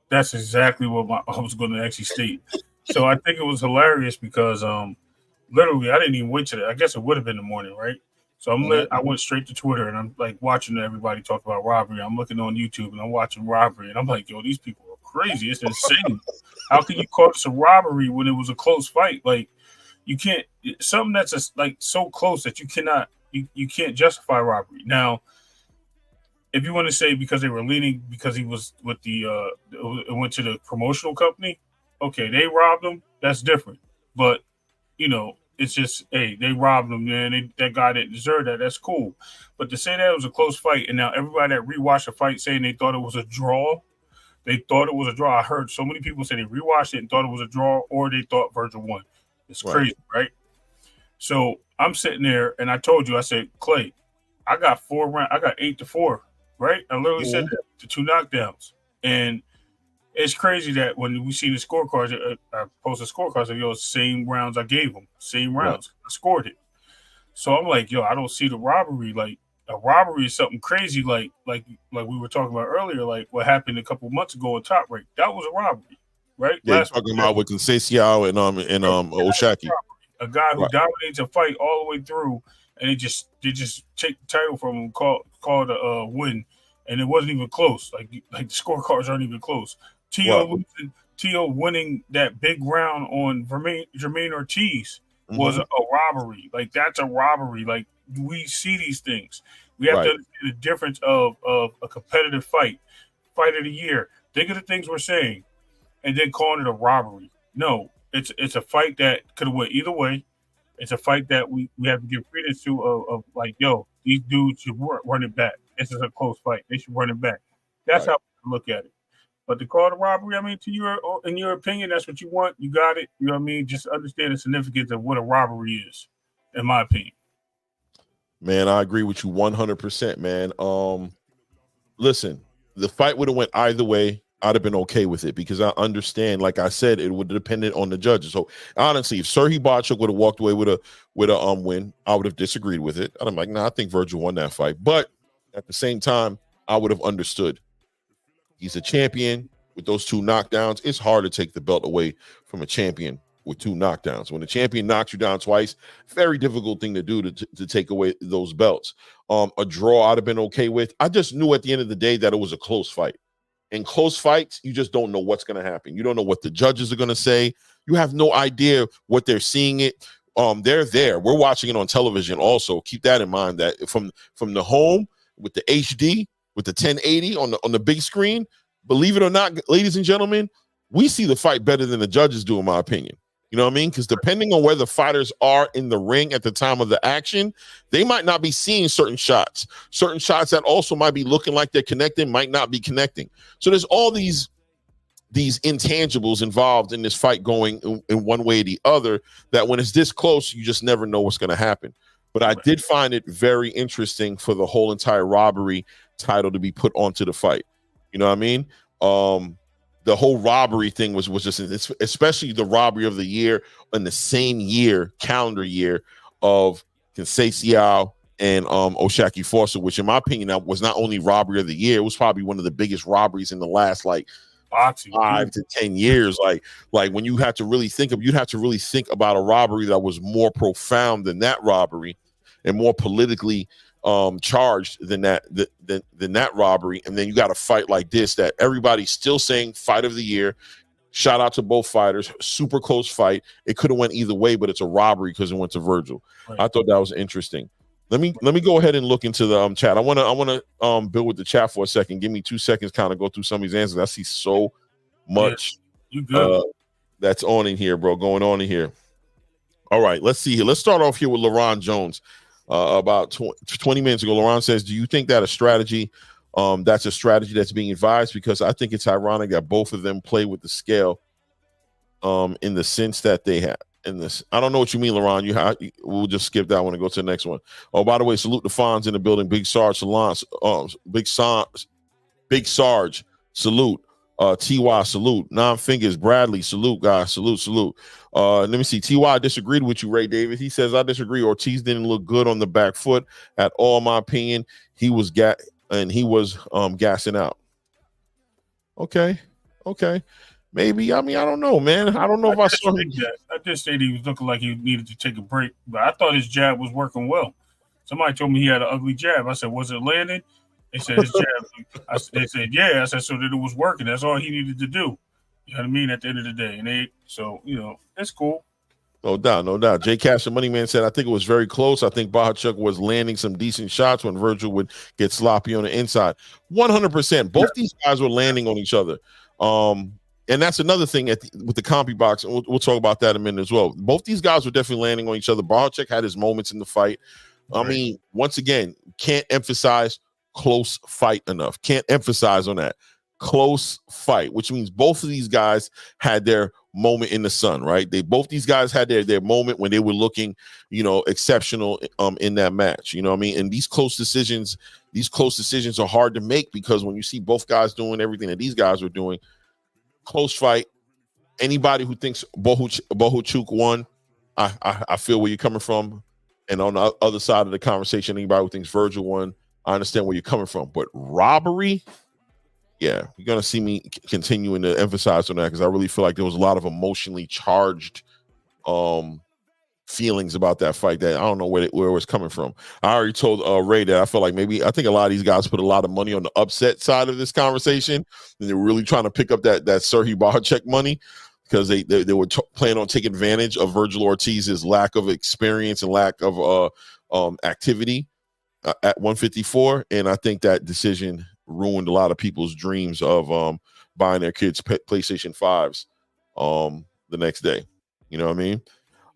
That's exactly what I was going to actually state. So I think it was hilarious because literally I didn't even wait till I guess it would have been the morning, right? So I went straight to Twitter and I'm like watching everybody talk about robbery. I'm looking on YouTube and I'm watching robbery and I'm like, yo, these people are crazy. It's insane. How can you call this a robbery when it was a close fight? Like, you can't, something that's just like so close that you cannot, you can't justify robbery. Now, if you want to say because they were leaning, because he was with it went to the promotional company, okay, they robbed him. That's different. But, it's just, hey, they robbed him, man. That guy didn't deserve that. That's cool. But to say that it was a close fight, and now everybody that rewatched the fight saying they thought it was a draw, I heard so many people say they rewatched it and thought it was a draw, or they thought Vergil won. It's crazy, right? So I'm sitting there, and I told you, I said, Clay, I got 4 rounds. I got 8-4, right? I literally said that, the 2 knockdowns. And it's crazy that when we see the scorecards, I posted scorecards, like, same rounds I gave them, same rounds. I scored it. So I'm like, I don't see the robbery. Like, a robbery is something crazy, like we were talking about earlier, like what happened a couple months ago in Top Rank. That was a robbery, right? Yeah, you're talking about with Conceição and Oshaki. A guy who dominates a fight all the way through, and they just take the title from him, call it a win, and it wasn't even close. Like the scorecards aren't even close. Tio winning that big round on Jermaine Ortiz was a robbery. Like, that's a robbery. Like, we see these things. We have to understand the difference of a competitive fight of the year. Think of the things we're saying, and then calling it a robbery. No, it's a fight that could have went either way. It's a fight that we have to give credence to of like, yo, these dudes should run it back. This is a close fight. They should run it back. That's Right. how I look at it. But the call to robbery, I mean, in your opinion, that's what you want. You got it. You know what I mean? Just understand the significance of what a robbery is, in my opinion. Man, I agree with you 100%, man. Listen, the fight would have went either way. I'd have been okay with it because I understand, like I said, it would have depended on the judges. So honestly, if Serhii Barchuk would have walked away with a win, I would have disagreed with it. I'm like, nah, I think Vergil won that fight. But at the same time, I would have understood. He's a champion with those 2 knockdowns. It's hard to take the belt away from a champion with 2 knockdowns. When the champion knocks you down twice, very difficult thing to do to take away those belts. A draw I'd have been okay with. I just knew at the end of the day that it was a close fight. In close fights, you just don't know what's going to happen. You don't know what the judges are going to say. You have no idea what they're seeing it. They're there. We're watching it on television also. Keep that in mind that from the home with the HD, with the 1080 on the big screen, believe it or not, ladies and gentlemen, we see the fight better than the judges do, in my opinion. You know what I mean? Because depending on where the fighters are in the ring at the time of the action, they might not be seeing certain shots. Certain shots that also might be looking like they're connecting might not be connecting. So there's all these intangibles involved in this fight going in one way or the other that when it's this close, you just never know what's going to happen. But I did find it very interesting for the whole entire robbery title to be put onto the fight. You know what I mean? The whole robbery thing was just, especially the robbery of the year in the same year, calendar year of Conceição and Oshaki Foster, which in my opinion that was not only robbery of the year, it was probably one of the biggest robberies in the last like boxing 5 to 10 years. Like when you have to really think about a robbery that was more profound than that robbery and more politically charged than that robbery, and then you got a fight like this that everybody's still saying fight of the year. Shout out to both fighters, super close fight. It could have went either way, but it's a robbery because it went to Vergil. Right. I thought that was interesting. Let me go ahead and look into the chat. I want to build with the chat for a second. Give me 2 seconds, kind of go through some of these answers. I see so much that's on in here, bro. Going on in here. All right, let's see here. Let's start off here with LaRon Jones. About 20 minutes ago, Laurent says, do you think that that's a strategy that's being advised? Because I think it's ironic that both of them play with the scale in the sense that they have in this. I don't know what you mean, Laurent. We'll just skip that one and go to the next one. Oh, by the way, salute the Fonz in the building. Big Sarge, Big Sarge, salute. TY, salute. 9 Fingers, Bradley, salute, guys. Salute. Let me see. TY disagreed with you, Ray David. He says, I disagree. Ortiz didn't look good on the back foot at all, in my opinion. He was gassing out. Okay. Maybe. I mean, I don't know, man. I don't know if I saw him. I just said he was looking like he needed to take a break, but I thought his jab was working well. Somebody told me he had an ugly jab. I said, was it landing? They said his jab. They said, yeah. I said, so that it was working. That's all he needed to do. You know what I mean? At the end of the day. And it's cool. No doubt. Jay Cash, the Money Man, said, I think it was very close. I think Barchuk was landing some decent shots when Vergil would get sloppy on the inside. 100%. Both these guys were landing on each other. And that's another thing with the compy box. And we'll talk about that in a minute as well. Both these guys were definitely landing on each other. Barchuk had his moments in the fight. I mean, once again, can't emphasize close fight enough. Can't emphasize on that. Close fight, which means both of these guys had their moment in the sun, right? Both these guys had their moment when they were looking, exceptional in that match. You know what I mean? And these close decisions are hard to make because when you see both guys doing everything that these guys were doing, close fight. Anybody who thinks Bohuchuk won, I feel where you're coming from. And on the other side of the conversation, anybody who thinks Vergil won, I understand where you're coming from. But robbery, yeah, you're going to see me continuing to emphasize on that because I really feel like there was a lot of emotionally charged feelings about that fight that I don't know where it was coming from. I already told Ray that I feel like I think a lot of these guys put a lot of money on the upset side of this conversation, and they were really trying to pick up that Serhii Barchuk money because they were planning on taking advantage of Vergil Ortiz's lack of experience and lack of activity at 154, and I think that decision ruined a lot of people's dreams of buying their kids PlayStation 5s the next day. You know what I mean?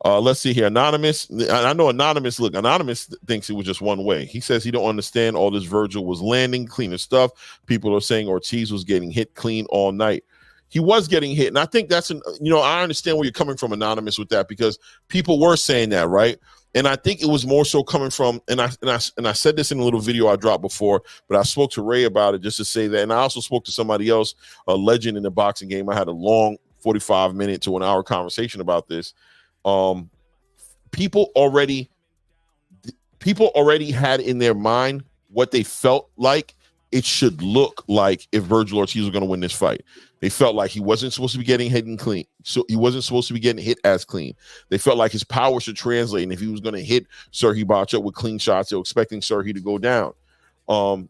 Let's see here. Anonymous. I know Anonymous. Look, Anonymous thinks it was just one way. He says he don't understand all this Vergil was landing clean and stuff. People are saying Ortiz was getting hit clean all night. He was getting hit. And I think that's, I understand where you're coming from, Anonymous, with that, because people were saying that, right? And I think it was more so coming from, and I said this in a little video I dropped before, but I spoke to Ray about it just to say that. And I also spoke to somebody else, a legend in the boxing game. I had a long 45-minute to an hour conversation about this. People already had in their mind what they felt like it should look like if Vergil Ortiz was going to win this fight. They felt like he wasn't supposed to be getting hit and clean. So he wasn't supposed to be getting hit as clean. They felt like his power should translate. And if he was going to hit Serhii Barcha with clean shots, they were expecting Serhii to go down.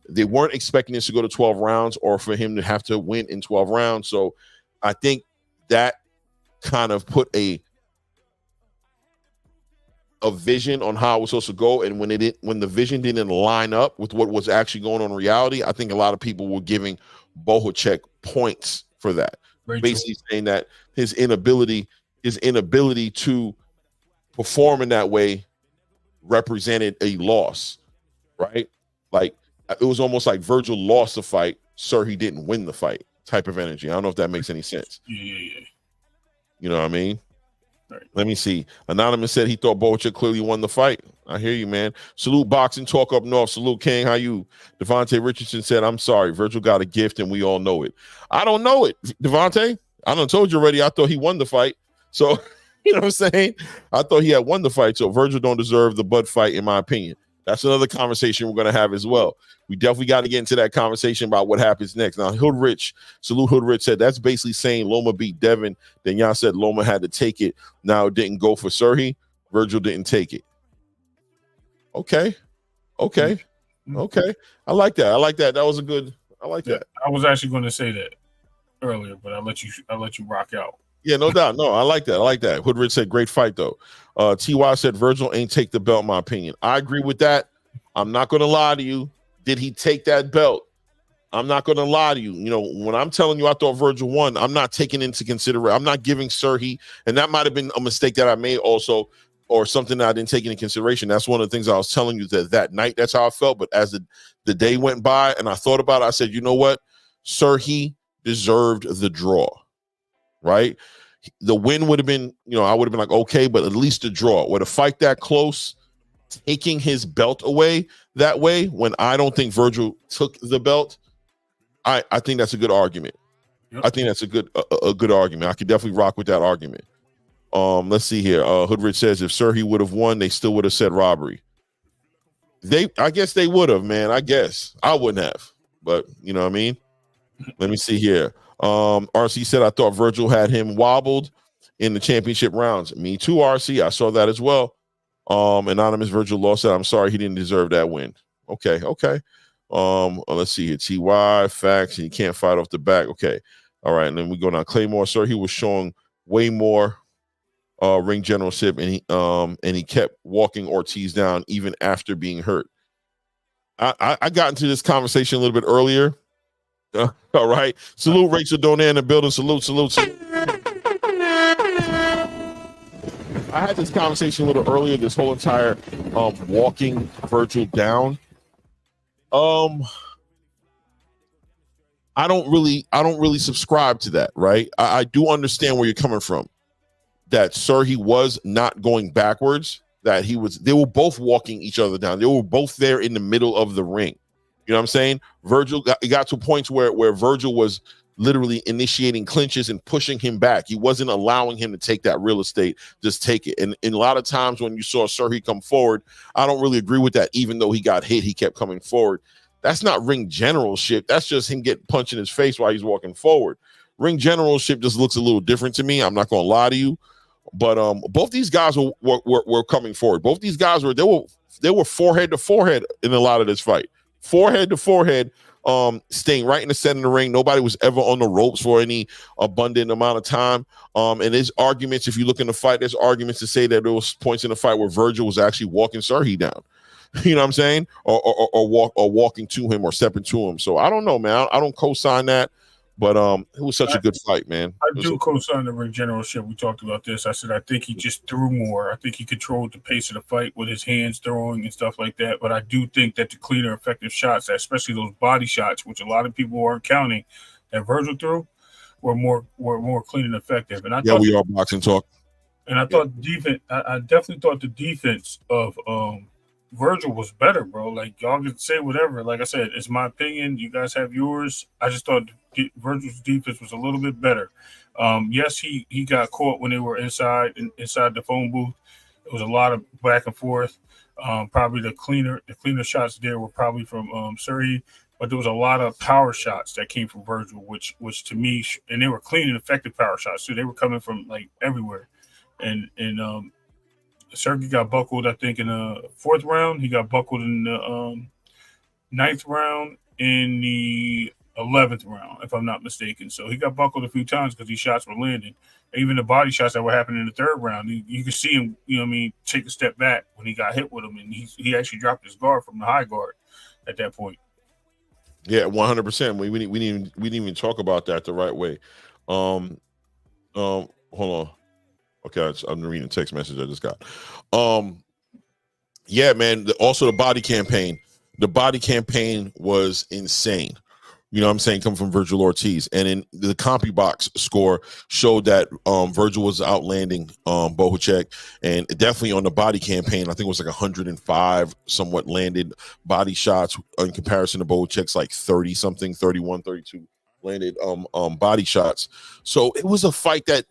They weren't expecting this to go to 12 rounds or for him to have to win in 12 rounds. So I think that kind of put a vision on how it was supposed to go, and when the vision didn't line up with what was actually going on in reality, I think a lot of people were giving Bohacek points for that, basically saying that his inability to perform in that way represented a loss, right? Like it was almost like Vergil lost the fight, Serhii didn't win the fight type of energy. I don't know if that makes any sense. Yeah. You know what I mean? Right. Let me see. Anonymous said he thought Bohacek clearly won the fight. I hear you, man. Salute Boxing Talk up north. Salute King. How you? Devontae Richardson said, I'm sorry. Vergil got a gift and we all know it. I don't know it, Devontae. I done told you already. I thought he won the fight. So, you know what I'm saying? I thought he had won the fight. So Vergil don't deserve the Bud fight, in my opinion. That's another conversation we're going to have as well. We definitely got to get into that conversation about what happens next. Now, Hoodrich, Salute Hoodrich said that's basically saying Loma beat Devin. Then y'all said Loma had to take it. Now it didn't go for Serhii. Vergil didn't take it. Okay. I like that. That was a good. I like that. I was actually going to say that earlier, but I'll let you rock out. Yeah, no doubt. No, I like that. Hoodrich said great fight though. TY said Vergil ain't take the belt, in my opinion. I agree with that. I'm not going to lie to you. Did he take that belt? I'm not going to lie to you. You know, when I'm telling you I thought Vergil won, I'm not taking into consideration. I'm not giving Serhii, and that might have been a mistake that I made also, or something that I didn't take into consideration. That's one of the things I was telling you that night. That's how I felt. But as the day went by and I thought about it, I said, you know what? Serhii deserved the draw, right? The win would have been, I would have been like, okay, but at least the draw. With a fight that close, taking his belt away that way, when I don't think Vergil took the belt, I think that's a good argument. Yep. I think that's a good argument. I could definitely rock with that argument. Let's see here. Hoodrich says if Serhii would have won, they still would have said robbery. I guess they would have, man. I guess I wouldn't have, but you know what I mean? Let me see here. RC said, I thought Vergil had him wobbled in the championship rounds. Me too, RC. I saw that as well. Anonymous Vergil lost that. I'm sorry, he didn't deserve that win. Okay. Let's see here. TY facts, and you can't fight off the back. Okay. All right. And then we go down. Claymore, sir, he was showing way more ring generalship, and he kept walking Ortiz down even after being hurt. I got into this conversation a little bit earlier. All right. Salute Rachel Donan in the building. Salute. I had this converation a little earlier, this whole entire walking Vergil down. I don't really subscribe to that, right? I do understand where you're coming from. That Serhii was not going backwards, that they were both walking each other down. They were both there in the middle of the ring. You know what I'm saying? Vergil got to points where Vergil was literally initiating clinches and pushing him back. He wasn't allowing him to take that real estate, just take it. And a lot of times when you saw Serhii come forward, I don't really agree with that. Even though he got hit, he kept coming forward. That's not ring generalship. That's just him getting punched in his face while he's walking forward. Ring generalship just looks a little different to me. I'm not going to lie to you. But both these guys were coming forward. Both these guys they were forehead to forehead in a lot of this fight. Forehead to forehead, staying right in the center of the ring. Nobody was ever on the ropes for any abundant amount of time. And there's arguments, if you look in the fight, there's arguments to say that there was points in the fight where Vergil was actually walking Serhii down. You know what I'm saying? Or walking to him or stepping to him. So I don't know, man. I don't co-sign that. But it was such a good fight, man. I do co-sign the ring generalship. We talked about this. I said I think he just threw more. I think he controlled the pace of the fight with his hands throwing and stuff like that. But I do think that the cleaner, effective shots, especially those body shots, which a lot of people aren't counting, that Vergil threw, were more clean and effective. And I thought we are boxing talk. And I thought defense. I definitely thought the defense of Vergil was better, bro. Like y'all can say whatever. Like I said, it's my opinion. You guys have yours. I just thought Vergil's defense was a little bit better. Yes, he got caught when they were inside the phone booth. It was a lot of back and forth. Probably the cleaner shots there were probably from Surrey, but there was a lot of power shots that came from Vergil, which to me, and they were clean and effective power shots. So they were coming from like everywhere. And Sergey got buckled, I think, in the 4th round. He got buckled in the 9th round, in the 11th round, if I'm not mistaken. So he got buckled a few times because these shots were landing. Even the body shots that were happening in the 3rd round, you could see him, take a step back when he got hit with them, and he actually dropped his guard from the high guard at that point. Yeah, 100%. We didn't even talk about that the right way. Hold on. Okay, I'm reading a text message I just got. Yeah, man. Also, the body campaign. The body campaign was insane. You know what I'm saying? Coming from Vergil Ortiz. And in the CompuBox score showed that Vergil was outlanding Bohacek. And definitely on the body campaign, I think it was like 105 somewhat landed body shots in comparison to Bohacek's like 30-something, 31, 32 landed body shots. So it was a fight that,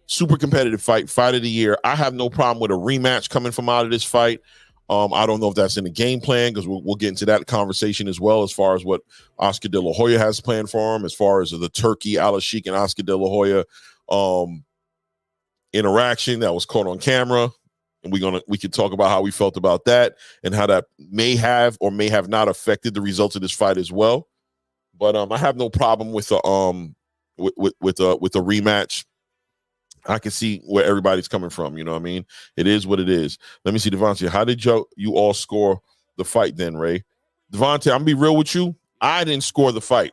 super competitive fight of the year. I have no problem with a rematch coming from out of this fight. I don't know if that's in the game plan because we'll get into that conversation as well as far as what Oscar De La Hoya has planned for him, as far as the Turki, Alashik, and Oscar De La Hoya interaction that was caught on camera. And we can talk about how we felt about that and how that may have or may have not affected the results of this fight as well. But I have no problem with a rematch. I can see where everybody's coming from. You know what I mean? It is what it is. Let me see, Devontae. How did you all score the fight then, Ray? Devontae, I'm going to be real with you. I didn't score the fight.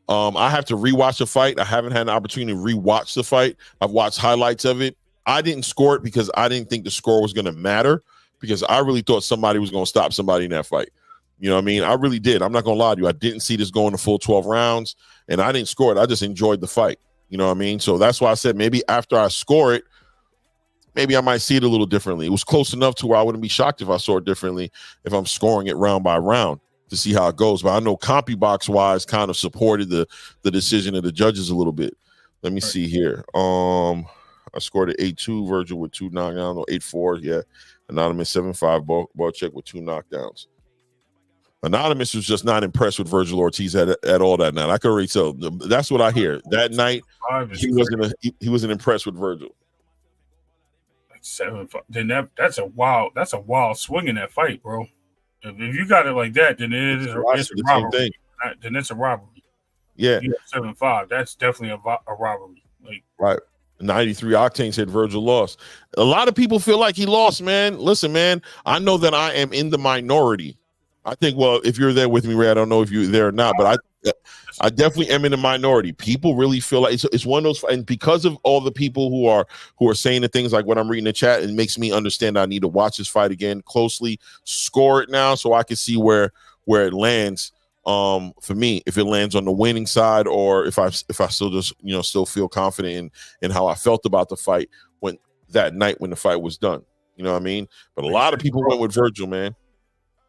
I have to rewatch the fight. I haven't had an opportunity to rewatch the fight. I've watched highlights of it. I didn't score it because I didn't think the score was going to matter, because I really thought somebody was going to stop somebody in that fight. You know what I mean? I really did. I'm not going to lie to you. I didn't see this going the full 12 rounds, and I didn't score it. I just enjoyed the fight. You know what I mean? So that's why I said maybe after I score it, maybe I might see it a little differently. It was close enough to where I wouldn't be shocked if I saw it differently if I'm scoring it round by round to see how it goes. But I know CompuBox-wise kind of supported the decision of the judges a little bit. Let me see here. I scored at 8-2, Vergil with 2 knockdowns, or 8-4, yeah. Anonymous 7-5, Bohacek with 2 knockdowns. Anonymous was just not impressed with Vergil Ortiz at all that night. I could already tell. That's what I hear. That night, he wasn't impressed with Vergil. Like 7-5. Then that's a wild swing in that fight, bro. If you got it like that, then it's a robbery. Then it's a robbery. Yeah, 7-5. That's definitely a robbery. Like, right. 93 Octane said Vergil lost. A lot of people feel like he lost, man. Listen, man, I know that I am in the minority. I think, well, if you're there with me, Ray, I don't know if you're there or not, but I definitely am in the minority. People really feel like it's one of those, and because of all the people who are saying the things like what I'm reading in the chat, it makes me understand I need to watch this fight again closely, score it now so I can see where it lands. For me, if it lands on the winning side, or if I still just still feel confident in how I felt about the fight when that night when the fight was done. You know what I mean? But a lot of people went with Vergil, man.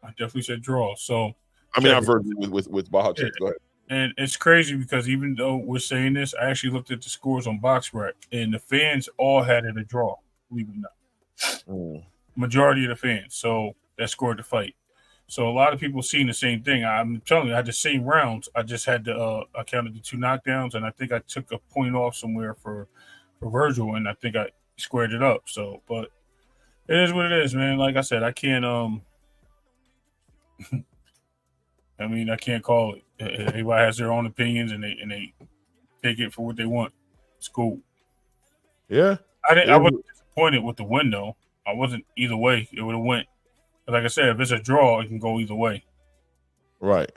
I definitely said draw. So I've Vergil with Bohacek. Yeah. Go ahead. And it's crazy because even though we're saying this, I actually looked at the scores on BoxRec, and the fans all had it a draw. Believe it or not, majority of the fans. So that scored the fight. So a lot of people seen the same thing. I'm telling you, I had the same rounds. I just had to I counted the 2 knockdowns, and I think I took a point off somewhere for Vergil, and I think I squared it up. So, but it is what it is, man. Like I said, I can't I mean, I can't call it. Everybody has their own opinions, and they take it for what they want. It's cool. Yeah, I wasn't disappointed with the win, though. I wasn't either way. It would have went. Like I said, if it's a draw, it can go either way. Right.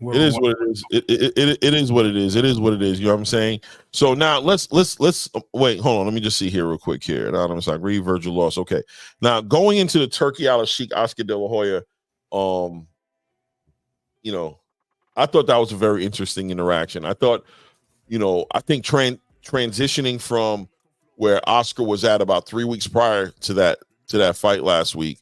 It is what it is. It is what it is. It is what it is. You know what I'm saying? So now let's wait. Hold on. Let me just see here real quick here. Anonymous, I agree. Vergil lost. Okay. Now going into the Turki Al Sheikh Oscar De La Hoya, you know, I thought that was a very interesting interaction. I thought, you know, I think transitioning from where Oscar was at about 3 weeks prior to that fight last week,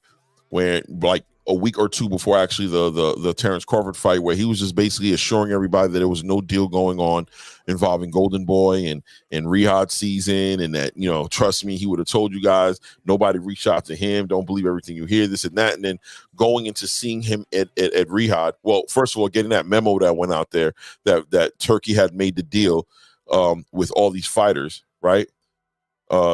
where like a week or two before actually the Terrence Crawford fight, where he was just basically assuring everybody that there was no deal going on involving Golden Boy and Riyadh season, and that, you know, trust me, he would have told you guys, nobody reached out to him, don't believe everything you hear, this and that. And then going into seeing him at Riyadh, well, first of all, getting that memo that went out there that Turkey had made the deal with all these fighters, right?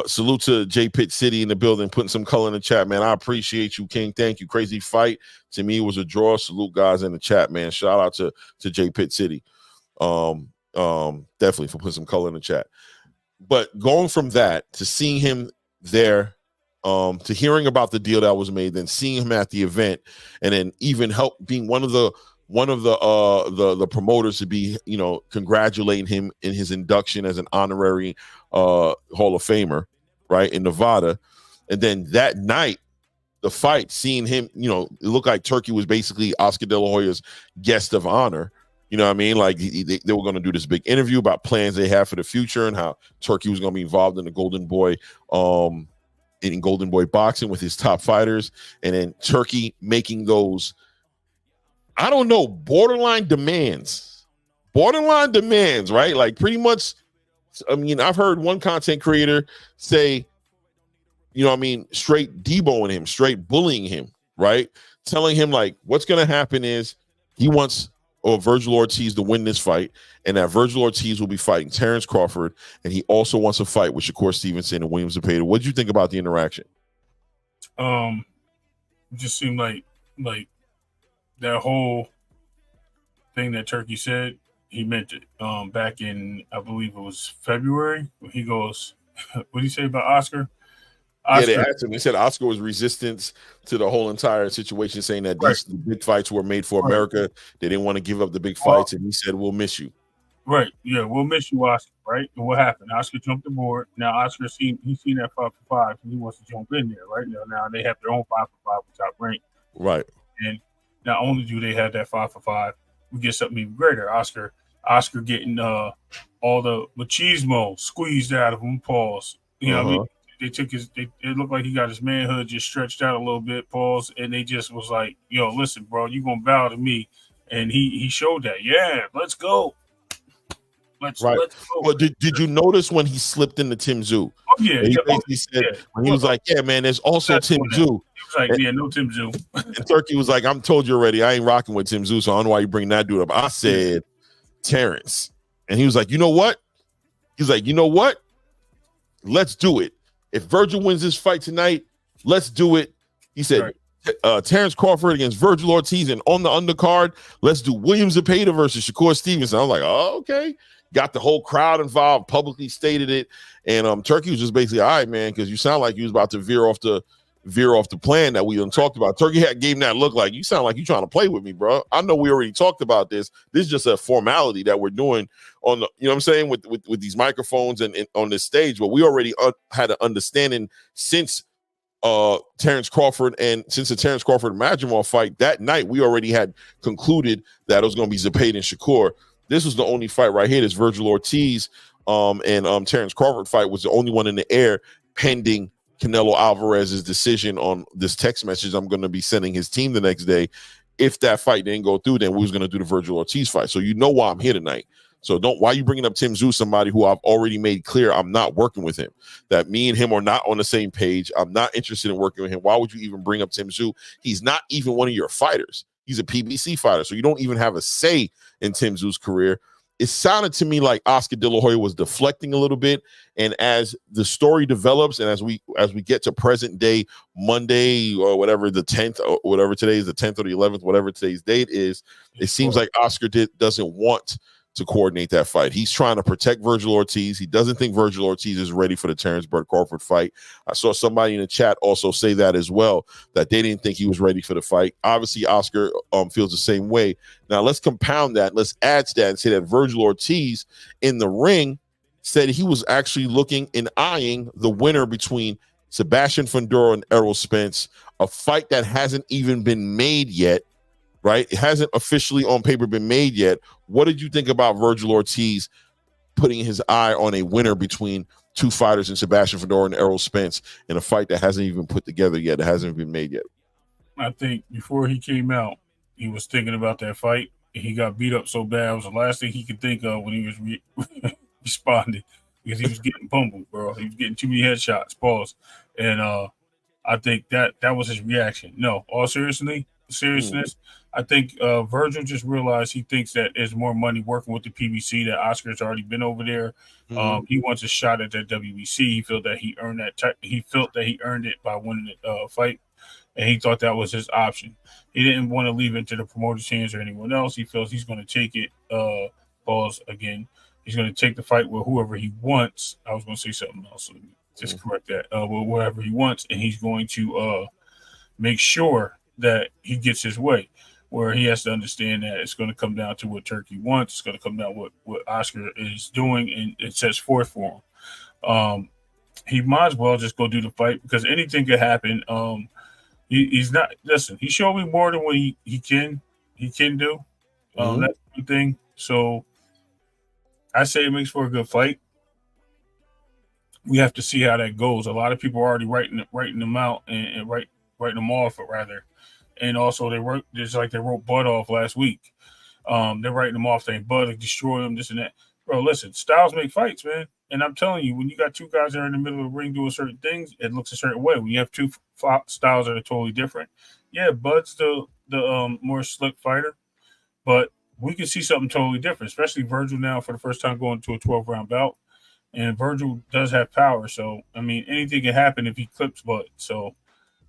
Salute to J Pitt City in the building, putting some color in the chat, man. I appreciate you, King. Thank you. Crazy fight. To me, it was a draw. Salute guys in the chat, man. Shout out to J Pitt City. Definitely for putting some color in the chat. But going from that to seeing him there, to hearing about the deal that was made, then seeing him at the event, and then even help being one of the promoters to be, you know, congratulating him in his induction as an honorary Hall of Famer, right, in Nevada. And then that night, the fight, seeing him, you know, it looked like Turkey was basically Oscar De La Hoya's guest of honor. You know what I mean? Like they were going to do this big interview about plans they have for the future and how Turkey was going to be involved in the Golden Boy, in Golden Boy boxing with his top fighters, and then Turkey making those, I don't know, borderline demands, right? Like pretty much, I mean, I've heard one content creator say, you know what I mean, straight deboing him, straight bullying him, right? Telling him like what's going to happen is he wants Vergil Ortiz to win this fight, and that Vergil Ortiz will be fighting Terrence Crawford, and he also wants a fight with Shakur Stevenson and William Zepeda. What did you think about the interaction? It just seemed like that whole thing that Turkey said, he meant it. Back in, I believe it was February, when he goes, what did he say about Oscar? Yeah, they asked him. He said Oscar was resistance to the whole entire situation, saying that these big fights were made for America. They didn't want to give up the big fights, and he said, "We'll miss you." Right. Yeah, we'll miss you, Oscar. Right. And what happened? Oscar jumped aboard. Now Oscar seen that 5 for 5, and he wants to jump in there. Right now they have their own 5 for 5 with Top Rank. Right. And not only do they have that 5 for 5, we get something even greater. Oscar getting all the machismo squeezed out of him. Pause. You know what I mean? They took it looked like he got his manhood just stretched out a little bit, pause, and they just was like, yo, listen, bro, you gonna bow to me. And he showed that. Yeah, let's go. Let's go. Well, did you notice when he slipped into Tim Tszyu? Oh, yeah. He basically said, when he was like, yeah, man, there's also Tim Tszyu. He was like, yeah, no Tim Tszyu. And Turkey was like, I'm told you already, I ain't rocking with Tim Tszyu, so I don't know why you bring that dude up. I said, Terrence. And he was like, you know what? He's like, you know what? Let's do it. If Vergil wins this fight tonight, let's do it. He said, Terrence Crawford against Vergil Ortiz, and on the undercard, let's do William Zepeda versus Shakur Stevenson. I was like, oh, okay. Got the whole crowd involved, publicly stated it. And Turkey was just basically, all right, man, because you sound like you was about to veer off the plan that we done talked about. Turkey gave him that look like, you sound like you trying to play with me, bro. I know we already talked about this. This is just a formality that we're doing on the, you know what I'm saying, with these microphones and on this stage, but we already had an understanding since Terrence Crawford and since the Terrence Crawford Madrimov fight that night, we already had concluded that it was going to be Zepeda and Shakur. This was the only fight right here. This Vergil Ortiz and Terrence Crawford fight was the only one in the air pending Canelo Alvarez's decision on this text message I'm going to be sending his team the next day. If that fight didn't go through, then we was going to do the Vergil Ortiz fight. So you know why I'm here tonight. So why are you bringing up Tim Tszyu, somebody who I've already made clear I'm not working with him, that me and him are not on the same page. I'm not interested in working with him. Why would you even bring up Tim Tszyu? He's not even one of your fighters. He's a PBC fighter, so you don't even have a say in Tim Tszyu's career. It sounded to me like Oscar De La Hoya was deflecting a little bit, and as the story develops, and as we get to present day Monday or whatever the 10th or whatever today is, the 10th or the 11th, whatever today's date is, it seems like Oscar doesn't want to coordinate that fight. He's trying to protect Vergil Ortiz. He doesn't think Vergil Ortiz is ready for the Terrence Bud Crawford fight. I saw somebody in the chat also say that as well, that they didn't think he was ready for the fight. Obviously, Oscar feels the same way. Now, let's compound that. Let's add to that and say that Vergil Ortiz in the ring said he was actually looking and eyeing the winner between Sebastian Fundora and Errol Spence, a fight that hasn't even been made yet, right? It hasn't officially on paper been made yet. What did you think about Vergil Ortiz putting his eye on a winner between two fighters in Sebastian Fundora and Errol Spence in a fight that hasn't even put together yet, that hasn't been made yet? I think before he came out, he was thinking about that fight. He got beat up so bad. It was the last thing he could think of when he was responding, because he was getting pummeled, bro. He was getting too many headshots, pause. And I think that was his reaction. No, all seriousness, I think Vergil just realized he thinks that there's more money working with the PBC, that Oscar's already been over there. He wants a shot at that WBC. He felt that he earned that. He felt that he earned it by winning the fight, and he thought that was his option. He didn't want to leave it to the promoter's hands or anyone else. He feels he's going to take it. Pause again. He's going to take the fight with whoever he wants. I was going to say something else. So let me just correct that. With whoever he wants, and he's going to make sure that he gets his way. Where he has to understand that it's going to come down to what Turki wants. It's going to come down to what Oscar is doing, and it sets forth for him. He might as well just go do the fight, because anything could happen. He's not. Listen, he showed me more than what he can do. That's the thing. So I say it makes for a good fight. We have to see how that goes. A lot of people are already writing them out and writing them off, rather. And also they wrote Bud off last week. They're writing them off, saying Bud will destroy him, this and that. Bro, listen, styles make fights, man. And I'm telling you, when you got two guys that are in the middle of the ring doing certain things, it looks a certain way. When you have two styles that are totally different, yeah, Bud's the more slick fighter, but we can see something totally different, especially Vergil now for the first time going to a 12-round bout. And Vergil does have power. So, I mean, anything can happen if he clips Bud. So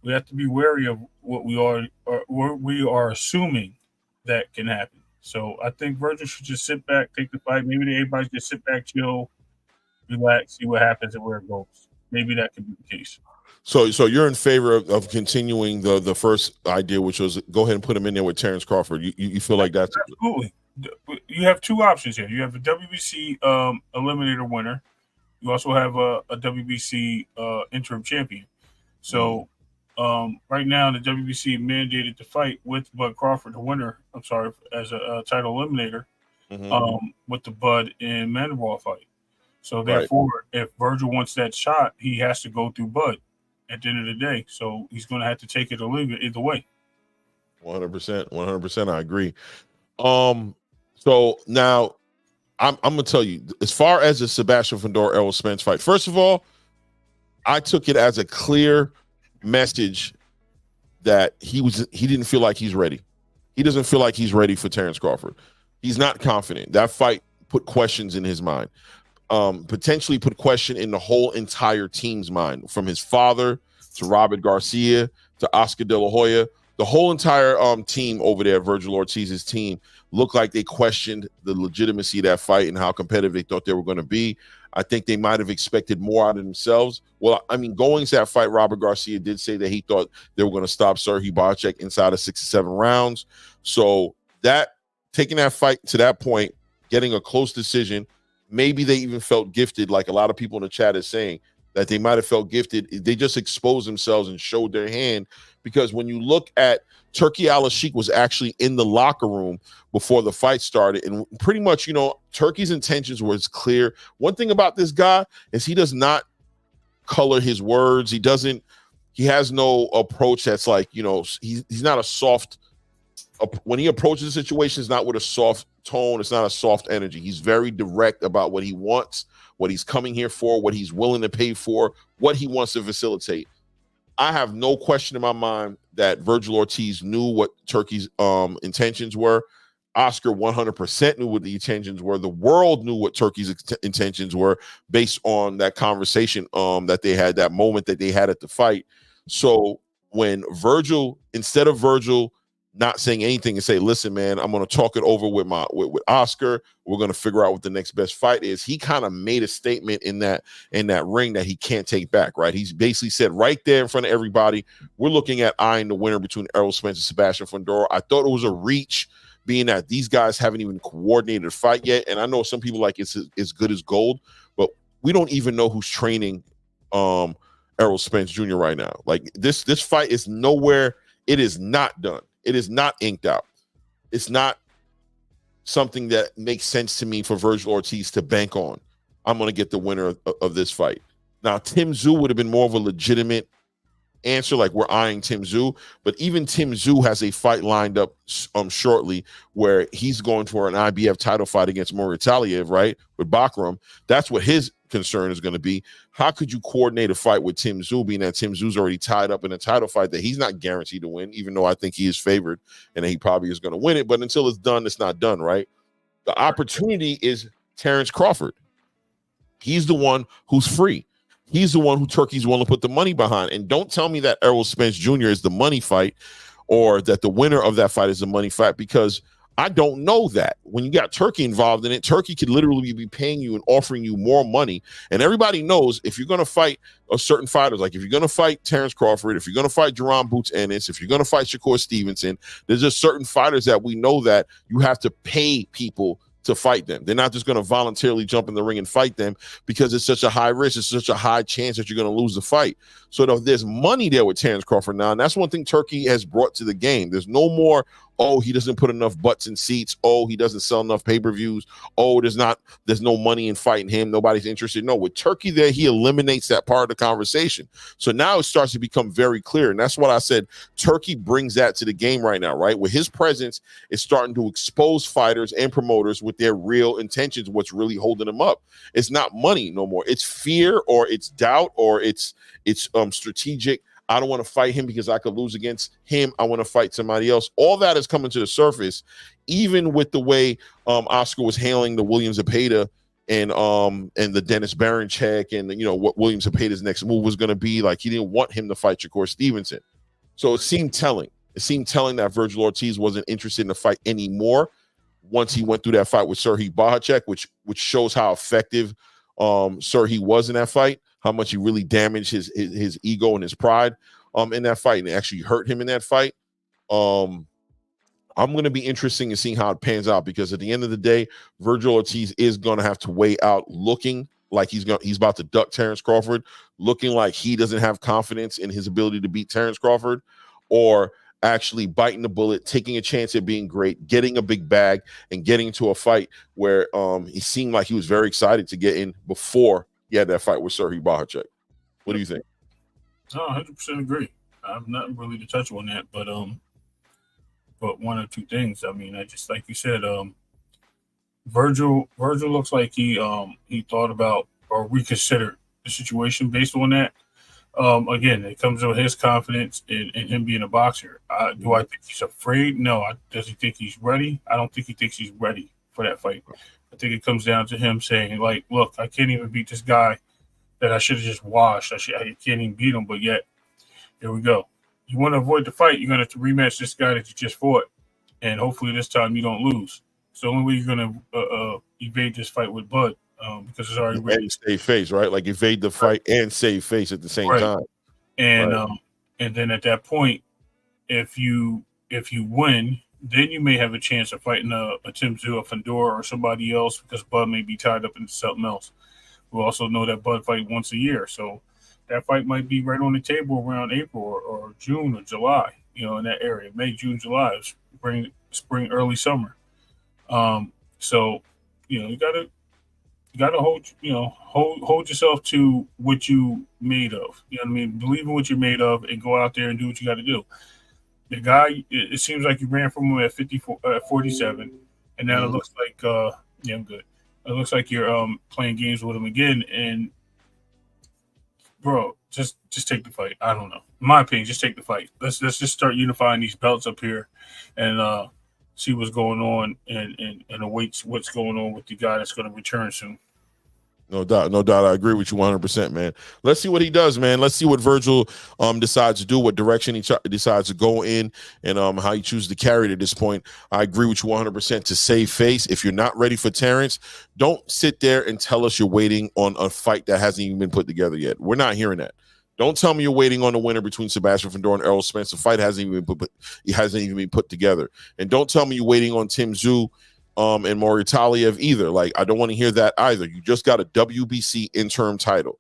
we have to be wary of what we are assuming that can happen. So I think Vergil should just sit back, take the fight. Maybe everybody just sit back, chill, relax, see what happens and where it goes. Maybe that could be the case. So you're in favor of continuing the first idea, which was go ahead and put him in there with Terrence Crawford. You feel like that's absolutely. You have two options here. You have a WBC eliminator winner. You also have a WBC interim champion. So right now the WBC mandated to fight with Bud Crawford, the winner. I'm sorry, as a title eliminator with the Bud and Mandelbrot fight. So therefore, if Vergil wants that shot, he has to go through Bud at the end of the day. So he's going to have to take it or leave it either way. 100%. I agree. So now I'm going to tell you, as far as the Sebastian Fundora Errol Spence fight, first of all, I took it as a clear message that he didn't feel like he's ready. He doesn't feel like he's ready for Terrence Crawford. He's not confident. That fight put questions in his mind. Potentially put question in the whole entire team's mind, from his father to Robert Garcia to Oscar De La Hoya. The whole entire team over there, Vergil Ortiz's team, looked like they questioned the legitimacy of that fight and how competitive they thought they were going to be. I think they might have expected more out of themselves. Well, I mean, going to that fight, Robert Garcia did say that he thought they were going to stop Serhii Barcek inside of 6 or 7 rounds. So that, taking that fight to that point, getting a close decision, maybe they even felt gifted, like a lot of people in the chat is saying, that they might have felt gifted. They just exposed themselves and showed their hand, because when you look at Turki Al-Sheikh was actually in the locker room before the fight started, and pretty much, you know, Turki's intentions were clear. One thing about this guy is he does not color his words. He has no approach that's like, you know, he's not a soft, when he approaches the situation, it's not with a soft tone. It's not a soft energy. He's very direct about what he wants, what he's coming here for, what he's willing to pay for, what he wants to facilitate. I have no question in my mind that Vergil Ortiz knew what Turki's intentions were. Oscar 100% knew what the intentions were. The world knew what Turki's intentions were based on that conversation that they had, that moment that they had at the fight. So when Vergil, instead of Vergil not saying anything and say, listen, man, I'm going to talk it over with with Oscar. We're going to figure out what the next best fight is. He kind of made a statement in that ring that he can't take back, right? He's basically said right there in front of everybody, we're looking at eyeing the winner between Errol Spence and Sebastian Fundora. I thought it was a reach, being that these guys haven't even coordinated a fight yet. And I know some people like it's as good as gold, but we don't even know who's training Errol Spence Jr. right now. Like this fight is nowhere. It is not done. It is not inked out. It's not something that makes sense to me for Vergil Ortiz to bank on. I'm going to get the winner of this fight. Now, Tim Tszyu would have been more of a legitimate answer, like we're eyeing Tim Tszyu, but even Tim Tszyu has a fight lined up shortly where he's going for an IBF title fight against Murtaliev, right, with Bakram. That's what his concern is going to be. How could you coordinate a fight with Tim Tszyu, being that Tim Tszyu's already tied up in a title fight that he's not guaranteed to win, even though I think he is favored and he probably is going to win it. But until it's done, it's not done, right? The opportunity is Terrence Crawford. He's the one who's free. He's the one who Turkey's willing to put the money behind. And don't tell me that Errol Spence Jr. is the money fight or that the winner of that fight is the money fight, because I don't know that. When you got Turkey involved in it, Turkey could literally be paying you and offering you more money. And everybody knows if you're going to fight a certain fighters, like if you're going to fight Terrence Crawford, if you're going to fight Jerome Boots Ennis, if you're going to fight Shakur Stevenson, there's just certain fighters that we know that you have to pay people to fight them. They're not just going to voluntarily jump in the ring and fight them because it's such a high risk. It's such a high chance that you're going to lose the fight. So there's money there with Terrence Crawford now. And that's one thing Turkey has brought to the game. There's no more, oh, he doesn't put enough butts in seats. Oh, he doesn't sell enough pay-per-views. Oh, there's no money in fighting him. Nobody's interested. No, with Turkey there, he eliminates that part of the conversation. So now it starts to become very clear. And that's what I said. Turkey brings that to the game right now, right? With his presence, it's starting to expose fighters and promoters with their real intentions, what's really holding them up. It's not money no more. It's fear, or it's doubt, or it's strategic. I don't want to fight him because I could lose against him. I want to fight somebody else. All that is coming to the surface, even with the way Oscar was handling the William Zepeda and the Dennis Barron check, and what William Zepeda's next move was going to be. Like, he didn't want him to fight Shakur Stevenson. So it seemed telling. It seemed telling that Vergil Ortiz wasn't interested in the fight anymore once he went through that fight with Serhii Bohacek, which shows how effective Serhii was in that fight, how much he really damaged his ego and his pride in that fight, and it actually hurt him in that fight. I'm going to be interesting in seeing how it pans out, because at the end of the day, Vergil Ortiz is going to have to weigh out looking like he's about to duck Terrence Crawford, looking like he doesn't have confidence in his ability to beat Terrence Crawford, or actually biting the bullet, taking a chance at being great, getting a big bag, and getting into a fight where he seemed like he was very excited to get in before he had that fight with Serhii Bohacek. What do you think? No, 100% agree. I have nothing really to touch on that, but one or two things. I mean, I just, like you said, Vergil looks like he thought about or reconsidered the situation based on that. Again, it comes with his confidence in him being a boxer. Do I think he's afraid? No. Does he think he's ready? I don't think he thinks he's ready for that fight. I think it comes down to him saying, like, look, I can't even beat this guy that I should have just washed. I can't even beat him, but yet, here we go. You want to avoid the fight, you're going to have to rematch this guy that you just fought, and hopefully this time you don't lose. So the only way you're going to evade this fight with Bud, because it's already ready. And save face, right? Like, evade the fight and save face at the same time. And and then at that point, if you win, then you may have a chance of fighting a Tim Tszyu, a Fundora, or somebody else, because Bud may be tied up into something else. We also know that Bud fight once a year, so that fight might be right on the table around April or June or July, in that area. May, June, July, spring, early summer. So, you gotta hold yourself to what you made of. You know what I mean? Believe in what you're made of and go out there and do what you got to do. The guy, it seems like you ran from him at 47, and now it looks like, I'm good. It looks like you're playing games with him again. And bro, just take the fight. I don't know. In my opinion, just take the fight. Let's just start unifying these belts up here, and see what's going on, and await what's going on with the guy that's going to return soon. No doubt, no doubt. I agree with you 100%, man. Let's see what he does, man. Let's see what Vergil decides to do, what direction he decides to go in, and how he chooses to carry it at this point. I agree with you 100% to save face. If you're not ready for Terrence, don't sit there and tell us you're waiting on a fight that hasn't even been put together yet. We're not hearing that. Don't tell me you're waiting on the winner between Sebastian Fundora and Errol Spence. The fight hasn't even been put together. And don't tell me you're waiting on Tim Tszyu and Mauritaliyev either. Like, I don't want to hear that either. You just got a WBC interim title.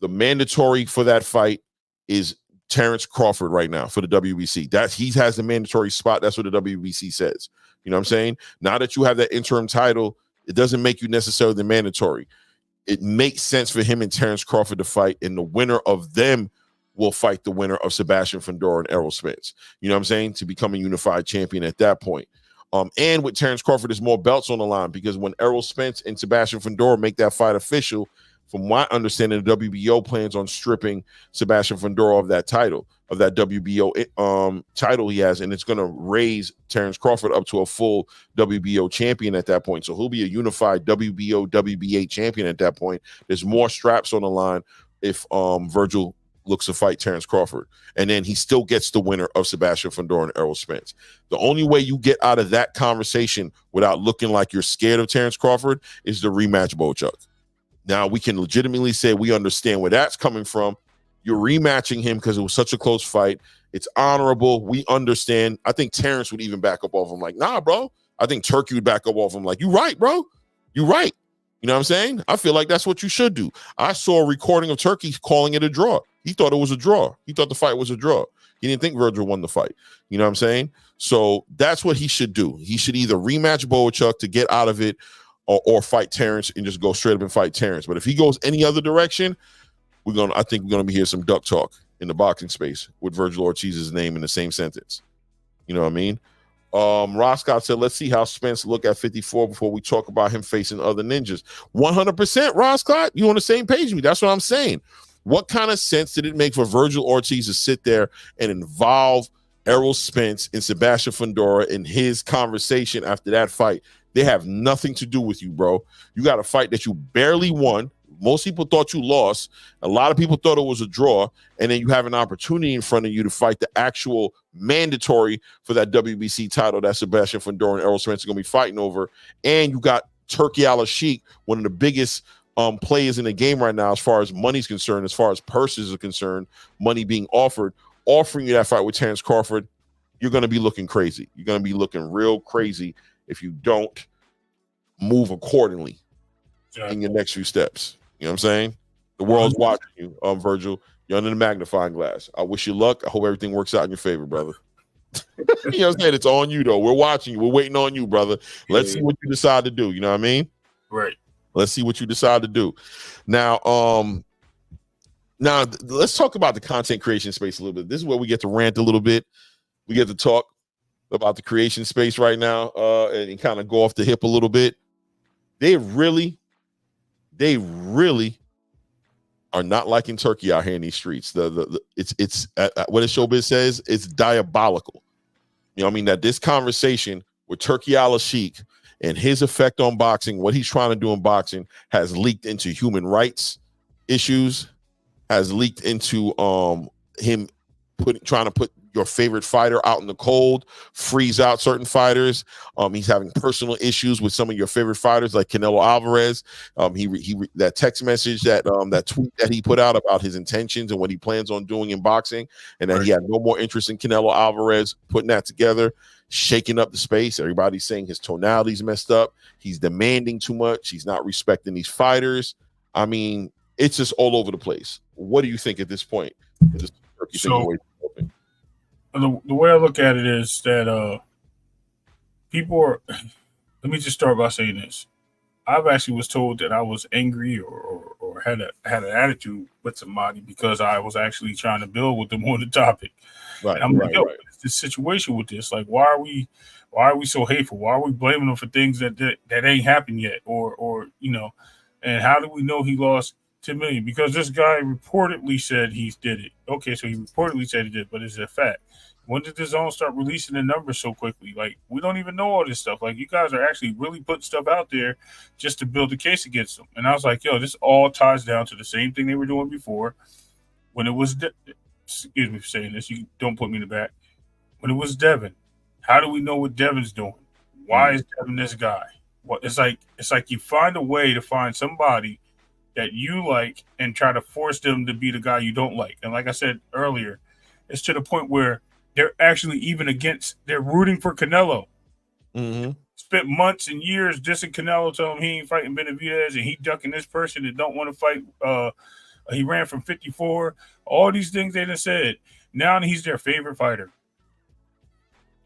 The mandatory for that fight is Terrence Crawford right now for the WBC. That he has the mandatory spot. That's what the WBC says. You know what I'm saying? Now that you have that interim title, it doesn't make you necessarily the mandatory. It makes sense for him and Terrence Crawford to fight, and the winner of them will fight the winner of Sebastian Fundora and Errol Spence. You know what I'm saying? To become a unified champion at that point. And with Terrence Crawford, there's more belts on the line, because when Errol Spence and Sebastian Fundora make that fight official, from my understanding, the WBO plans on stripping Sebastian Fundora of that title, of that WBO title he has, and it's going to raise Terrence Crawford up to a full WBO champion at that point. So he'll be a unified WBO, WBA champion at that point. There's more straps on the line if Vergil looks to fight Terrence Crawford, and then he still gets the winner of Sebastian Fundora and Errol Spence. The only way you get out of that conversation without looking like you're scared of Terrence Crawford is the rematch, Bochuk. Now we can legitimately say we understand where that's coming from. You're rematching him because it was such a close fight. It's honorable. We understand. I think Terrence would even back up off him like, nah, bro. I think Turki would back up off him like, you right, bro. You right. You know what I'm saying? I feel like that's what you should do. I saw a recording of Turki calling it a draw. He thought it was a draw. He thought the fight was a draw. He didn't think Vergil won the fight. You know what I'm saying? So that's what he should do. He should either rematch Bochuk to get out of it, or fight Terrence and just go straight up and fight Terrence. But if he goes any other direction, I think we're gonna be hearing some duck talk in the boxing space with Vergil Ortiz's name in the same sentence. You know what I mean? Ross Scott said, let's see how Spence look at 54 before we talk about him facing other ninjas. 100%, Ross Scott. You on the same page with me? That's what I'm saying. What kind of sense did it make for Vergil Ortiz to sit there and involve Errol Spence and Sebastian Fundora in his conversation after that fight? They have nothing to do with you, bro. You got a fight that you barely won. Most people thought you lost. A lot of people thought it was a draw. And then you have an opportunity in front of you to fight the actual mandatory for that WBC title that Sebastian Fundora and Errol Spence are going to be fighting over. And you got Turki Al-Sheikh, one of the biggest players in the game right now as far as money's concerned, as far as purses are concerned, money being offering you that fight with Terrence Crawford. You're going to be looking crazy. You're going to be looking real crazy if you don't move accordingly in your next few steps. You know what I'm saying? The world's watching you, Vergil. You're under the magnifying glass. I wish you luck. I hope everything works out in your favor, brother. You know what I'm saying? It's on you, though. We're watching you. We're waiting on you, brother. Let's see what you decide to do. You know what I mean? Right. Let's see what you decide to do. Now, let's talk about the content creation space a little bit. This is where we get to rant a little bit. We get to talk about the creation space right now, and kind of go off the hip a little bit. They really are not liking Turki out here in these streets. It's what the showbiz says, it's diabolical. You know what I mean? That this conversation with Turki Al-Sheikh and his effect on boxing, what he's trying to do in boxing, has leaked into human rights issues, has leaked into him trying to put your favorite fighter out in the cold, freeze out certain fighters. He's having personal issues with some of your favorite fighters like Canelo Alvarez. He that text message, that tweet that he put out about his intentions and what he plans on doing in boxing, and that he had no more interest in Canelo Alvarez, putting that together, shaking up the space. Everybody's saying his tonality's messed up. He's demanding too much. He's not respecting these fighters. I mean, it's just all over the place. What do you think at this point? The way I look at it is that people are. Let me just start by saying this. I've actually was told that I was angry or had an attitude with somebody because I was actually trying to build with them on the topic. Right. And I'm like, yo, what's the situation with this? Like, why are we so hateful? Why are we blaming them for things that ain't happened yet? Or and how do we know he lost 10 million? Because this guy reportedly said he did it. Okay, so he reportedly said he did, but it's a fact. When did the zone start releasing the numbers so quickly? Like, we don't even know all this stuff. Like, you guys are actually really putting stuff out there just to build a case against them. And I was like, yo, this all ties down to the same thing they were doing before. When it was, excuse me for saying this, you don't put me in the back. When it was Devin, how do we know what Devin's doing? Why is Devin this guy? Well, it's like you find a way to find somebody that you like and try to force them to be the guy you don't like. And like I said earlier, it's to the point where they're actually they're rooting for Canelo. Mm-hmm. Spent months and years dissing Canelo, telling him he ain't fighting Benavidez and he ducking this person that don't want to fight. He ran from 54. All these things they done said. Now he's their favorite fighter.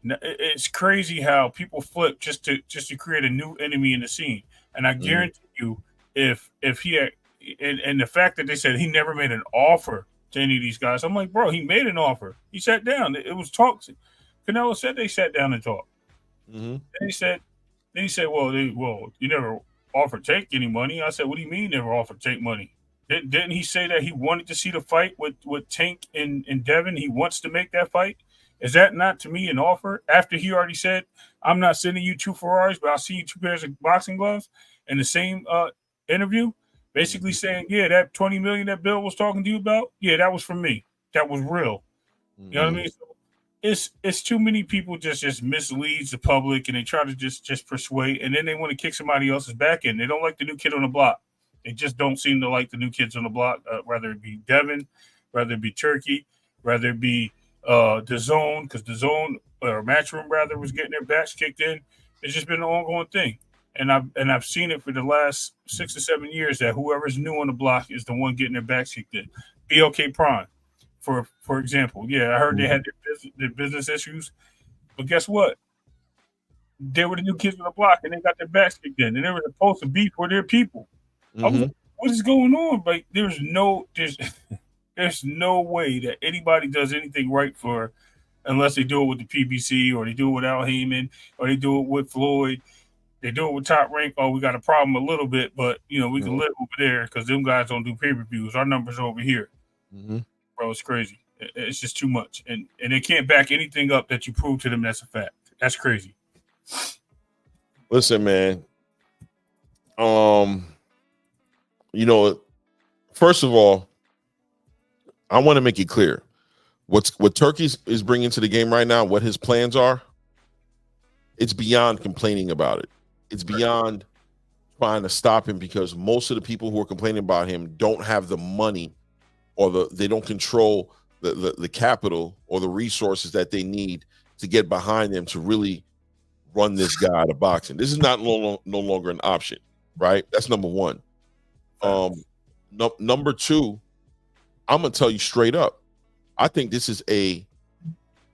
It's crazy how people flip just to create a new enemy in the scene. And I guarantee you, if he had, and the fact that they said he never made an offer to any of these guys, I'm like, bro, he made an offer. He sat down. It was talks. Canelo said they sat down and talked. Mm-hmm. Then he said, well, you never offered to take any money. I said, what do you mean never offered to take money? Didn't he say that he wanted to see the fight with Tank and Devin? He wants to make that fight. Is that not, to me, an offer? After he already said, I'm not sending you 2 Ferraris, but I'll see you 2 pairs of boxing gloves in the same interview, basically saying, yeah, that $20 million that Bill was talking to you about, yeah, that was from me. That was real. You know what I mean? So it's too many people just misleads the public, and they try to just persuade, and then they want to kick somebody else's back in. They don't like the new kid on the block. They just don't seem to like the new kids on the block, whether it be Devin, whether it be Turkey, whether it be the zone, because the zone or Matchroom rather was getting their backs kicked in. It's just been an ongoing thing, and I've seen it for the last 6 or 7 years that whoever's new on the block is the one getting their backs kicked in. BLK Prime, for example, yeah, I heard they had their business issues, but guess what? They were the new kids on the block, and they got their backs kicked in, and they were supposed to be for their people. I was like, what is going on? Like, there's no way that anybody does anything right unless they do it with the PBC or they do it with Al Heyman or they do it with Floyd. They do it with Top Rank. Oh, we got a problem a little bit, but we can live over there because them guys don't do pay-per-views. Our numbers are over here. Mm-hmm. Bro, it's crazy. It's just too much. And they can't back anything up that you prove to them that's a fact. That's crazy. Listen, man. First of all, I want to make it clear what Turkey is bringing to the game right now, what his plans are. It's beyond complaining about it. It's beyond trying to stop him, because most of the people who are complaining about him don't have the money or they don't control the capital or the resources that they need to get behind them to really run this guy out of boxing. This is no longer an option, right? That's number one. Number two, I'm gonna tell you straight up, I think this is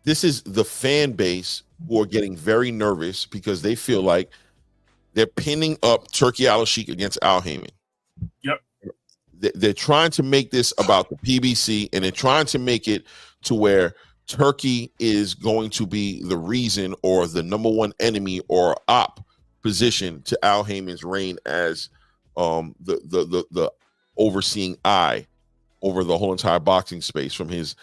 the fan base who are getting very nervous because they feel like they're pinning up Turki Al-Sheikh against Al Heyman. Yep. They're trying to make this about the PBC, and they're trying to make it to where Turkey is going to be the reason or the number one enemy or opposition to Al Heyman's reign as the overseeing eye over the whole entire boxing space, from his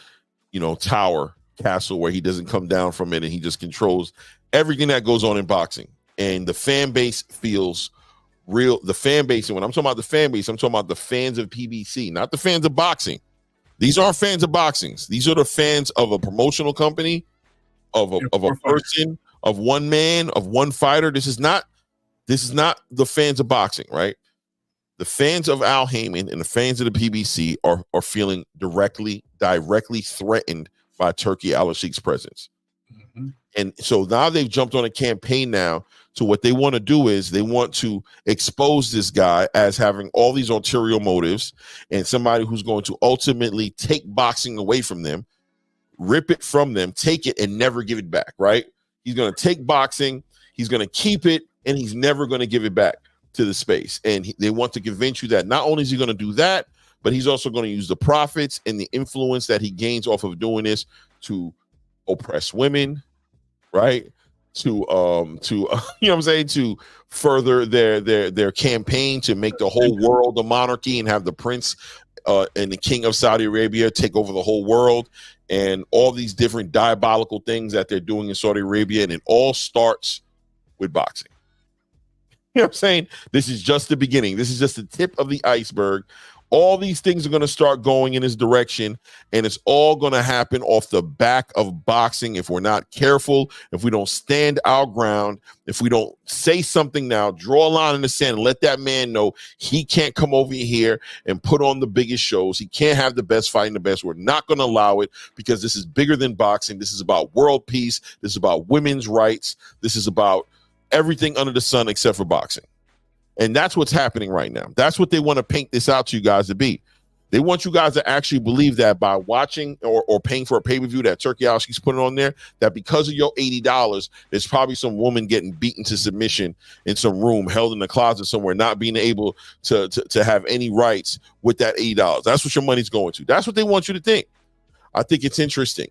tower castle where he doesn't come down from it and he just controls everything that goes on in boxing. And the fan base feels real. The fan base, and when I'm talking about the fan base, I'm talking about the fans of PBC, not the fans of boxing. These aren't fans of boxing. These are the fans of a promotional company, of a person, of one man, of one fighter. This is not the fans of boxing, right? The fans of Al Heyman and the fans of the PBC are feeling directly threatened by Turki Al-Sheikh's presence. Mm-hmm. And so now they've jumped on a campaign now to what they want to do is they want to expose this guy as having all these ulterior motives and somebody who's going to ultimately take boxing away from them, rip it from them, take it and never give it back, right? He's going to take boxing, he's going to keep it, and he's never going to give it back to the space. And they want to convince you that not only is he going to do that, but he's also going to use the profits and the influence that he gains off of doing this to oppress women, right? To you know what I'm saying, to further their campaign to make the whole world a monarchy and have the prince the king of Saudi Arabia take over the whole world, and all these different diabolical things that they're doing in Saudi Arabia, and it all starts with boxing. You know what I'm saying? This is just the beginning. This is just the tip of the iceberg. All these things are going to start going in this direction, and it's all going to happen off the back of boxing if we're not careful, if we don't stand our ground, if we don't say something now, draw a line in the sand, and let that man know he can't come over here and put on the biggest shows. He can't have the best fight and the best. We're not going to allow it, because this is bigger than boxing. This is about world peace. This is about women's rights. This is about everything under the sun except for boxing. And that's what's happening right now. That's what they want to paint this out to you guys to be. They want you guys to actually believe that by watching or paying for a pay-per-view that Turki Alski's putting on there, that because of your $80, there's probably some woman getting beaten to submission in some room, held in the closet somewhere, not being able to have any rights with that $80. That's what your money's going to. That's what they want you to think. I think it's interesting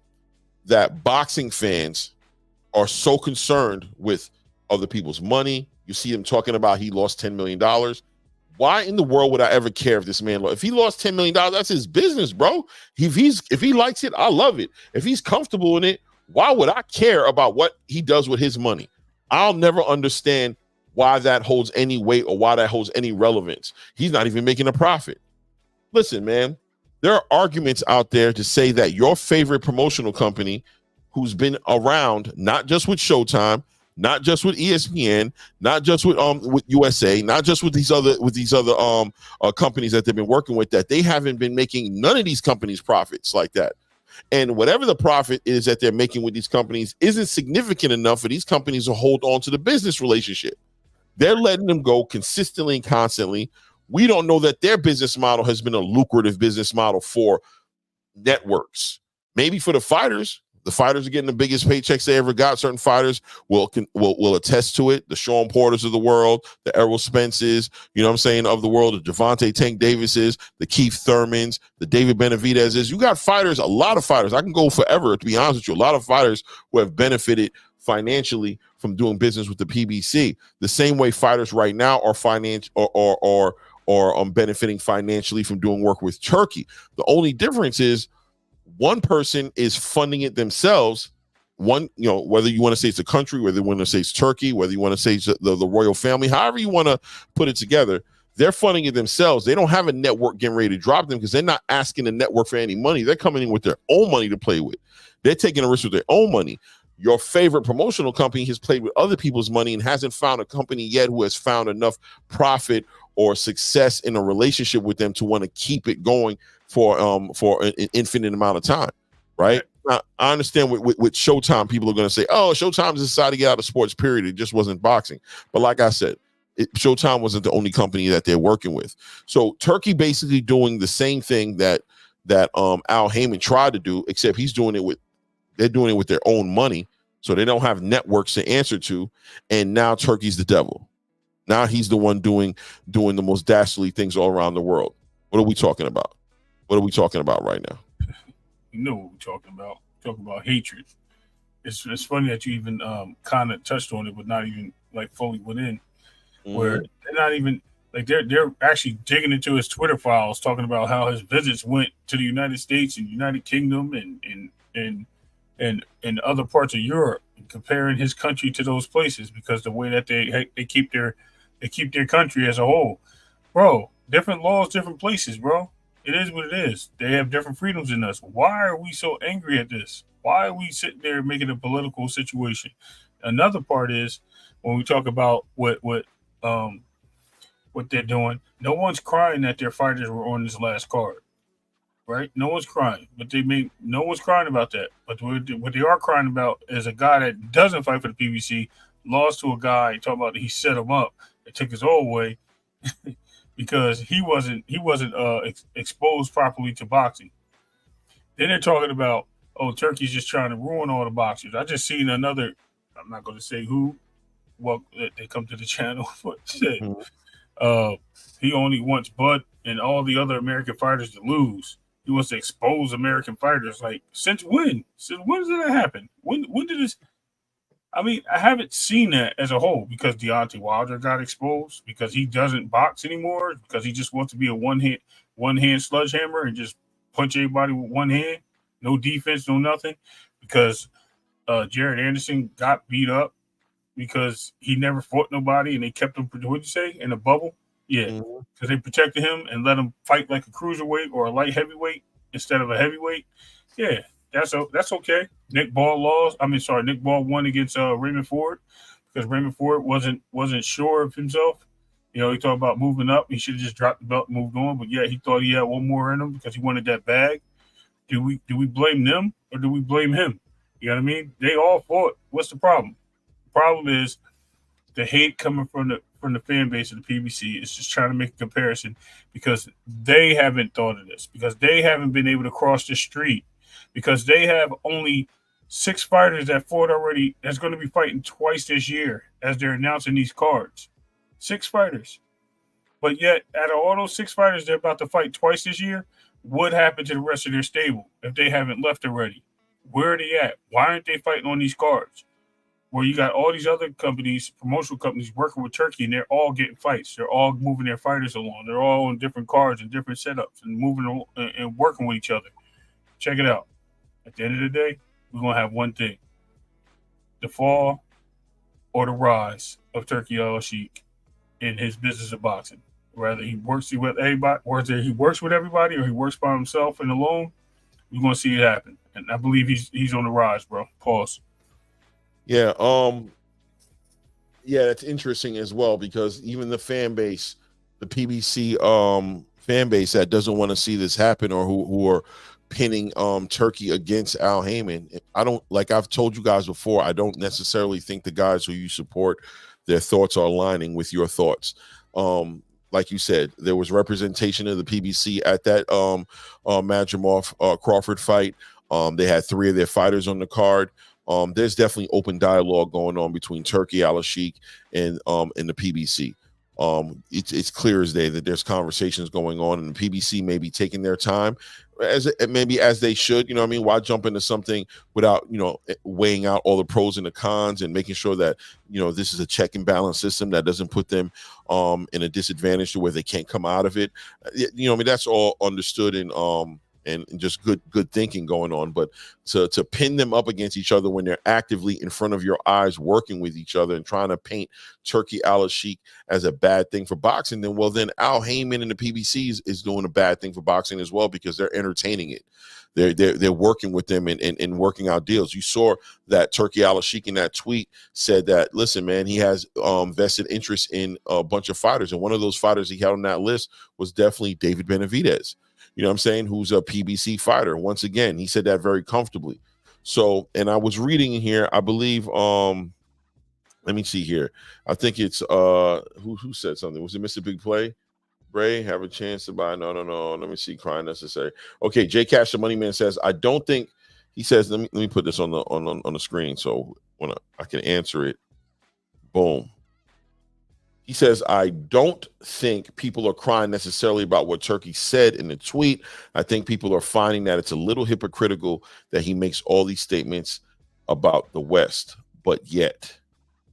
that boxing fans are so concerned with other people's money. You see him talking about he lost $10 million. Why in the world would I ever care if this man lost? If he lost $10 million, that's his business, bro. If he likes it, I love it. If he's comfortable in it, why would I care about what he does with his money? I'll never understand why that holds any weight or why that holds any relevance. He's not even making a profit. Listen, man, there are arguments out there to say that your favorite promotional company, who's been around, not just with Showtime, not just with ESPN, not just with USA, not just with these other companies that they've been working with, that they haven't been making none of these companies profits like that. And whatever the profit is that they're making with these companies isn't significant enough for these companies to hold on to the business relationship. They're letting them go consistently and constantly. We don't know that their business model has been a lucrative business model for networks. Maybe for the fighters. The fighters are getting the biggest paychecks they ever got. Certain fighters will attest to it. The Sean Porters of the world, the Errol Spences, you know what I'm saying, of the world, the Javante Tank Davises, the Keith Thurmans, the David Benavidezes. You got fighters, a lot of fighters. I can go forever, to be honest with you. A lot of fighters who have benefited financially from doing business with the PBC. The same way fighters right now are benefiting financially from doing work with Turki. The only difference is one person is funding it themselves. One, you know, whether you want to say it's a country, whether you want to say it's Turkey, whether you want to say it's the royal family, however you want to put it together, they're funding it themselves. They don't have a network getting ready to drop them because they're not asking the network for any money. They're coming in with their own money to play with. They're taking a risk with their own money. Your favorite promotional company has played with other people's money and hasn't found a company yet who has found enough profit or success in a relationship with them to want to keep it going for an infinite amount of time, right? Now, I understand with Showtime, people are going to say, oh, Showtime decided to get out of sports, period. It just wasn't boxing. But like I said, Showtime wasn't the only company that they're working with. So Turkey basically doing the same thing that Al Heyman tried to do, except they're doing it with their own money. So they don't have networks to answer to. And now Turkey's the devil. Now he's the one doing the most dastardly things all around the world. What are we talking about? What are we talking about right now? You know what we're talking about. We're talking about hatred. It's funny that you even kind of touched on it, but not even like fully went in. Where they're not even like they're actually digging into his Twitter files, talking about how his visits went to the United States and United Kingdom and other parts of Europe, and comparing his country to those places because the way that they keep their country as a whole, bro. Different laws, different places, bro. It is what it is. They have different freedoms than us. Why are we so angry at this? Why are we sitting there making a political situation? Another part is when we talk about what they're doing. No one's crying that their fighters were on this last card, right? No one's crying, but no one's crying about that. But what they are crying about is a guy that doesn't fight for the PBC lost to a guy talking about he set him up and took his old way. Because he wasn't exposed properly to boxing. Then they're talking about, oh, Turkey's just trying to ruin all the boxers. I just seen another, I'm not going to say who, well, they come to the channel, but said, he only wants Bud and all the other American fighters to lose. He wants to expose American fighters. Like, since when? Since when did that happen? When did this? I mean, I haven't seen that as a whole because Deontay Wilder got exposed, because he doesn't box anymore, because he just wants to be a one-hit one hand sledgehammer and just punch everybody with one hand, no defense, no nothing, because Jared Anderson got beat up because he never fought nobody and they kept him. What'd you say, in a bubble? Yeah, because they protected him and let him fight like a cruiserweight or a light heavyweight instead of a heavyweight. Yeah, that's okay. Nick Ball won against Raymond Ford because Raymond Ford wasn't sure of himself. You know, he talked about moving up. He should have just dropped the belt and moved on. But yeah, he thought he had one more in him because he wanted that bag. Do we blame them or do we blame him? You know what I mean? They all fought. What's the problem? The problem is the hate coming from the fan base of the PBC is just trying to make a comparison because they haven't thought of this, because they haven't been able to cross the street, because they have only 6 fighters that fought already that's going to be fighting twice this year as they're announcing these cards. 6 fighters. But yet, out of all those 6 fighters they're about to fight twice this year, what happened to the rest of their stable if they haven't left already? Where are they at? Why aren't they fighting on these cards? Where you got all these other companies, promotional companies, working with Turkey, and they're all getting fights. They're all moving their fighters along. They're all on different cards and different setups and moving and working with each other. Check it out. At the end of the day, we're going to have one thing: the fall or the rise of Turkey Al-Sheikh in his business of boxing. Whether he works with everybody, or he works with everybody, or he works by himself and alone, we're going to see it happen. And I believe he's on the rise, bro. Pause. Yeah, that's interesting as well, because even the fan base, the PBC fan base that doesn't want to see this happen, or who are pinning Turkey against Al Haymon. I don't, like I've told you guys before, I don't necessarily think the guys who you support, their thoughts are aligning with your thoughts. Like you said, there was representation of the PBC at that Madrimov Crawford fight. They had 3 of their fighters on the card. There's definitely open dialogue going on between Turkey Al-Sheikh and the PBC. It's clear as day that there's conversations going on, and the PBC may be taking their time, as they should. You know what I mean? Why jump into something without, weighing out all the pros and the cons and making sure that, this is a check and balance system that doesn't put them in a disadvantage to where they can't come out of it. That's all understood and just good thinking going on. But to pin them up against each other when they're actively in front of your eyes working with each other and trying to paint Turkey Al-Sheikh as a bad thing for boxing, then Al Haymon and the PBC is doing a bad thing for boxing as well, because they're entertaining it. They're working with them and working out deals. You saw that Turkey Al-Sheikh in that tweet said that, listen, man, he has vested interest in a bunch of fighters, and one of those fighters he had on that list was definitely David Benavidez. You know what I'm saying? Who's a PBC fighter. Once again, he said that very comfortably. So, and I was reading in here, I believe, let me see here. I think it's, who said something? Was it Mr. Big Play? Bray, have a chance to buy? No. Let me see. Crying necessary. Okay, J Cash, the Money Man, says, I don't think, he says, let me put this on the screen so when I can answer it. Boom. He says, I don't think people are crying necessarily about what Turkey said in the tweet. I think people are finding that it's a little hypocritical that he makes all these statements about the West, but yet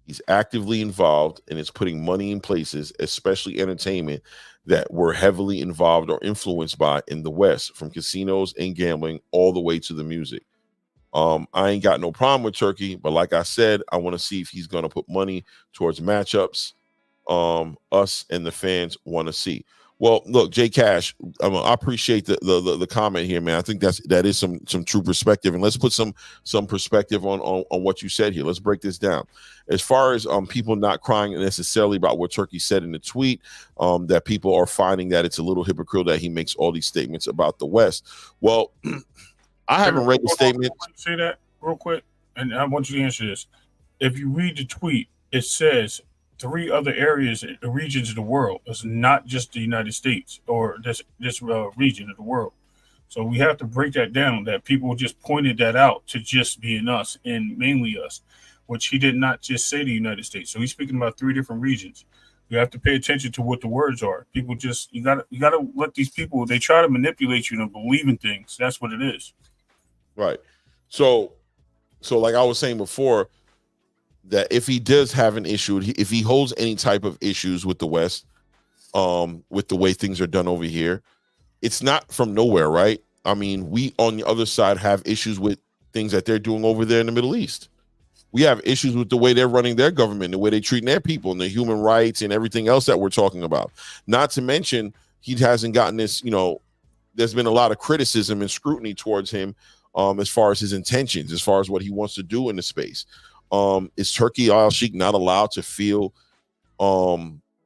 he's actively involved and is putting money in places, especially entertainment, that we're heavily involved or influenced by in the West, from casinos and gambling all the way to the music. I ain't got no problem with Turkey, but like I said, I want to see if he's going to put money towards matchups us and the fans want to see. Well, look, Jay Cash, I appreciate the comment here, man. I think that is some true perspective, and let's put some perspective on what you said here. Let's break this down. As far as people not crying necessarily about what Turkey said in the tweet, that people are finding that it's a little hypocritical that he makes all these statements about the West. Well, I haven't read the statement. Say that real quick, and I want you to answer this. If you read the tweet, it says 3 other areas, regions of the world. It's not just the United States or this region of the world. So we have to break that down, that people just pointed that out to just being us and mainly us, which he did not just say the United States. So he's speaking about 3 different regions. You have to pay attention to what the words are. People just, you gotta let these people, they try to manipulate you to believe in things. That's what it is. Right. So like I was saying before, that if he does have an issue, if he holds any type of issues with the West, with the way things are done over here, it's not from nowhere, right? I mean, we on the other side have issues with things that they're doing over there in the Middle East. We have issues with the way they're running their government, the way they're treating their people, and the human rights and everything else that we're talking about. Not to mention, he hasn't gotten this, there's been a lot of criticism and scrutiny towards him as far as his intentions, as far as what he wants to do in the space. Is Turki al-Sheikh not allowed to feel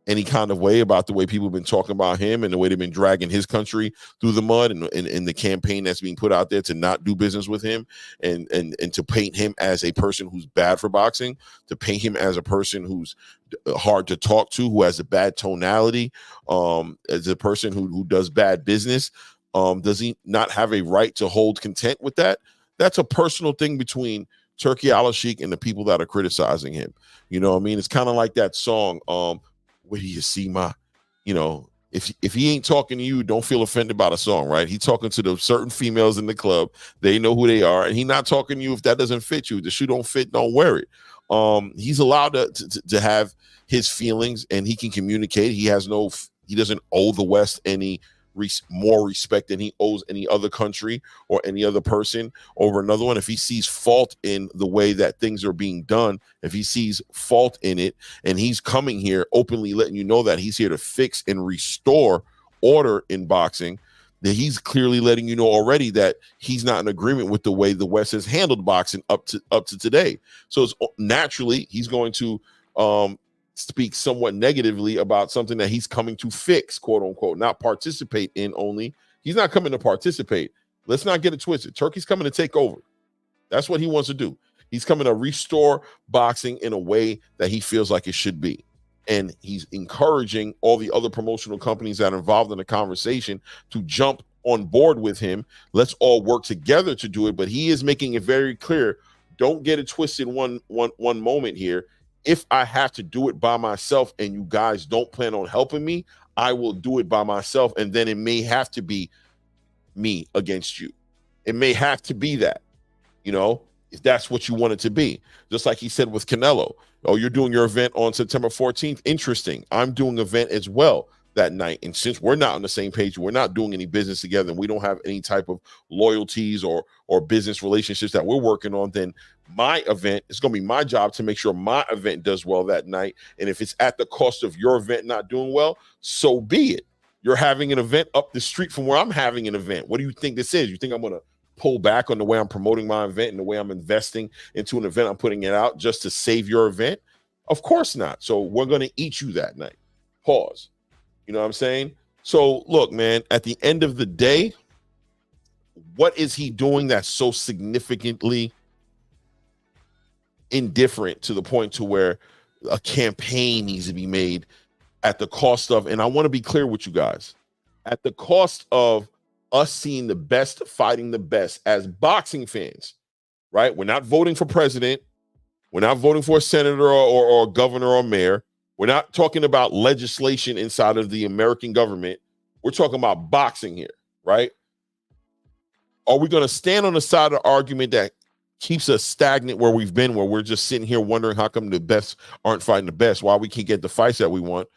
any kind of way about the way people have been talking about him and the way they've been dragging his country through the mud and the campaign that's being put out there to not do business with him and to paint him as a person who's bad for boxing, to paint him as a person who's hard to talk to, who has a bad tonality, as a person who does bad business? Does he not have a right to hold content with that? That's a personal thing between Turki al-Sheikh and the people that are criticizing him. You know what I mean? It's kind of like that song, where do you see my, if he ain't talking to you, don't feel offended about a song, right? He's talking to the certain females in the club. They know who they are. And he's not talking to you if that doesn't fit you. The shoe don't fit, don't wear it. He's allowed to have his feelings, and he can communicate. He doesn't owe the West any more respect than he owes any other country or any other person over another one. If he sees fault in the way that things are being done, if he sees fault in it, and he's coming here openly letting you know that he's here to fix and restore order in boxing, that he's clearly letting you know already that he's not in agreement with the way the West has handled boxing up to today. So it's naturally he's going to speak somewhat negatively about something that he's coming to fix, quote unquote, not participate in only. He's not coming to participate. Let's not get it twisted. Turki's coming to take over. That's what he wants to do. He's coming to restore boxing in a way that he feels like it should be. And he's encouraging all the other promotional companies that are involved in the conversation to jump on board with him. Let's all work together to do it. But he is making it very clear. Don't get it twisted one moment here. If I have to do it by myself and you guys don't plan on helping me, I will do it by myself. And then it may have to be me against you. It may have to be that, if that's what you want it to be. Just like he said with Canelo. Oh, you're doing your event on September 14th. Interesting. I'm doing an event as well that night. And since we're not on the same page, we're not doing any business together, and we don't have any type of loyalties or business relationships that we're working on, then my event, it's going to be my job to make sure my event does well that night. And if it's at the cost of your event not doing well, so be it. You're having an event up the street from where I'm having an event. What do you think this is? You think I'm going to pull back on the way I'm promoting my event and the way I'm investing into an event, I'm putting it out just to save your event? Of course not. So we're going to eat you that night. Pause. You know what I'm saying? So look, man, at the end of the day, what is he doing that's so significantly indifferent to the point to where a campaign needs to be made at the cost of, and I want to be clear with you guys, at the cost of us seeing the best fighting the best as boxing fans, right? We're not voting for president. We're not voting for a senator or governor or mayor. We're not talking about legislation inside of the American government. We're talking about boxing here, right? Are we going to stand on the side of the argument that keeps us stagnant where we've been, where we're just sitting here wondering how come the best aren't fighting the best, why we can't get the fights that we want?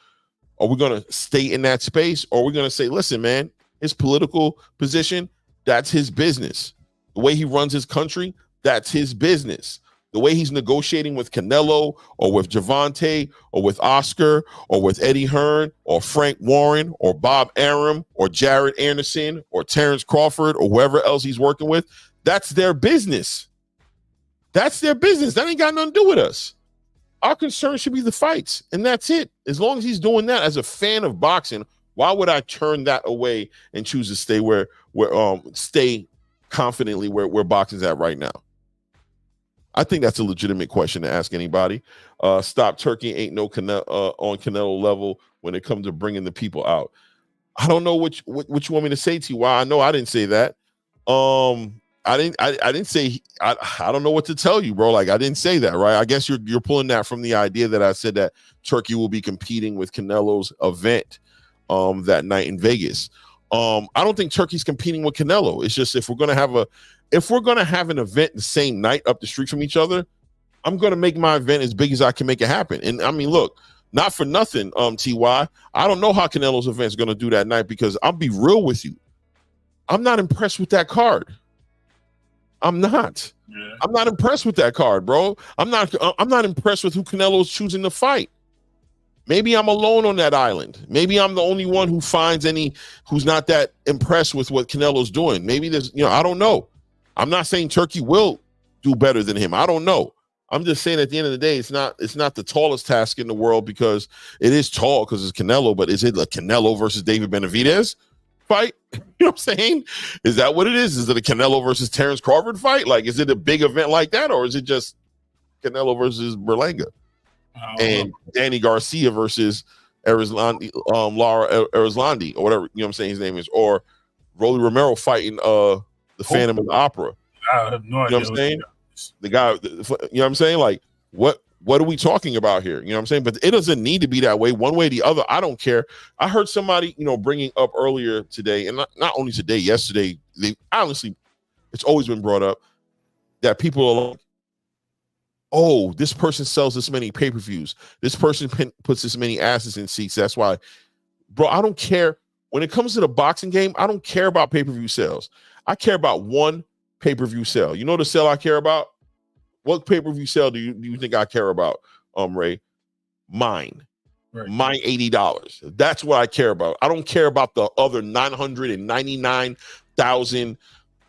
Are we going to stay in that space? Or are we going to say, listen, man, his political position, that's his business. The way he runs his country, that's his business. The way he's negotiating with Canelo or with Javante or with Oscar or with Eddie Hearn or Frank Warren or Bob Arum or Jared Anderson or Terrence Crawford or whoever else he's working with, that's their business. That's their business. That ain't got nothing to do with us. Our concern should be the fights, and that's it. As long as he's doing that, as a fan of boxing, why would I turn that away and choose to stay stay confidently where boxing's at right now? I think that's a legitimate question to ask anybody. Stop Turkey ain't no on Canelo level when it comes to bringing the people out. I don't know what you want me to say to you. Why? I know I didn't say that. I didn't say. I don't know what to tell you, bro. Like, I didn't say that, right? I guess you're pulling that from the idea that I said that Turkey will be competing with Canelo's event that night in Vegas. I don't think Turkey's competing with Canelo. It's just if we're gonna have an event the same night up the street from each other, I'm gonna make my event as big as I can make it happen. And I mean, look, not for nothing, TY, I don't know how Canelo's event is gonna do that night, because I'll be real with you. I'm not impressed with that card. I'm not. Yeah. I'm not impressed with that card, bro. I'm not impressed with who Canelo's choosing to fight. Maybe I'm alone on that island. Maybe I'm the only one who's not that impressed with what Canelo's doing. Maybe there's, I don't know. I'm not saying Turki will do better than him. I don't know. I'm just saying at the end of the day, it's not the tallest task in the world, because it is tall because it's Canelo, but is it a Canelo versus David Benavidez fight? You know what I'm saying? Is that what it is? Is it a Canelo versus Terrence Crawford fight? Like, is it a big event like that, or is it just Canelo versus Berlanga and Danny Garcia versus Lara Arislandi, or whatever, you know what I'm saying his name is, or Rolly Romero fighting the Phantom of the Opera? I have no idea. You know what I'm saying? The guy, you know what I'm saying? Like, what are we talking about here? You know what I'm saying? But it doesn't need to be that way, one way or the other. I don't care. I heard somebody, bringing up earlier today, and not only today, yesterday, it's always been brought up that people are like, oh, this person sells this many pay-per-views. This person puts this many asses in seats. That's why, bro, I don't care. When it comes to the boxing game, I don't care about pay-per-view sales. I care about one pay-per-view sale. You know the sale I care about? What pay-per-view sale do you think I care about, Ray? Mine. Right. Mine $80. That's what I care about. I don't care about the other 999,000,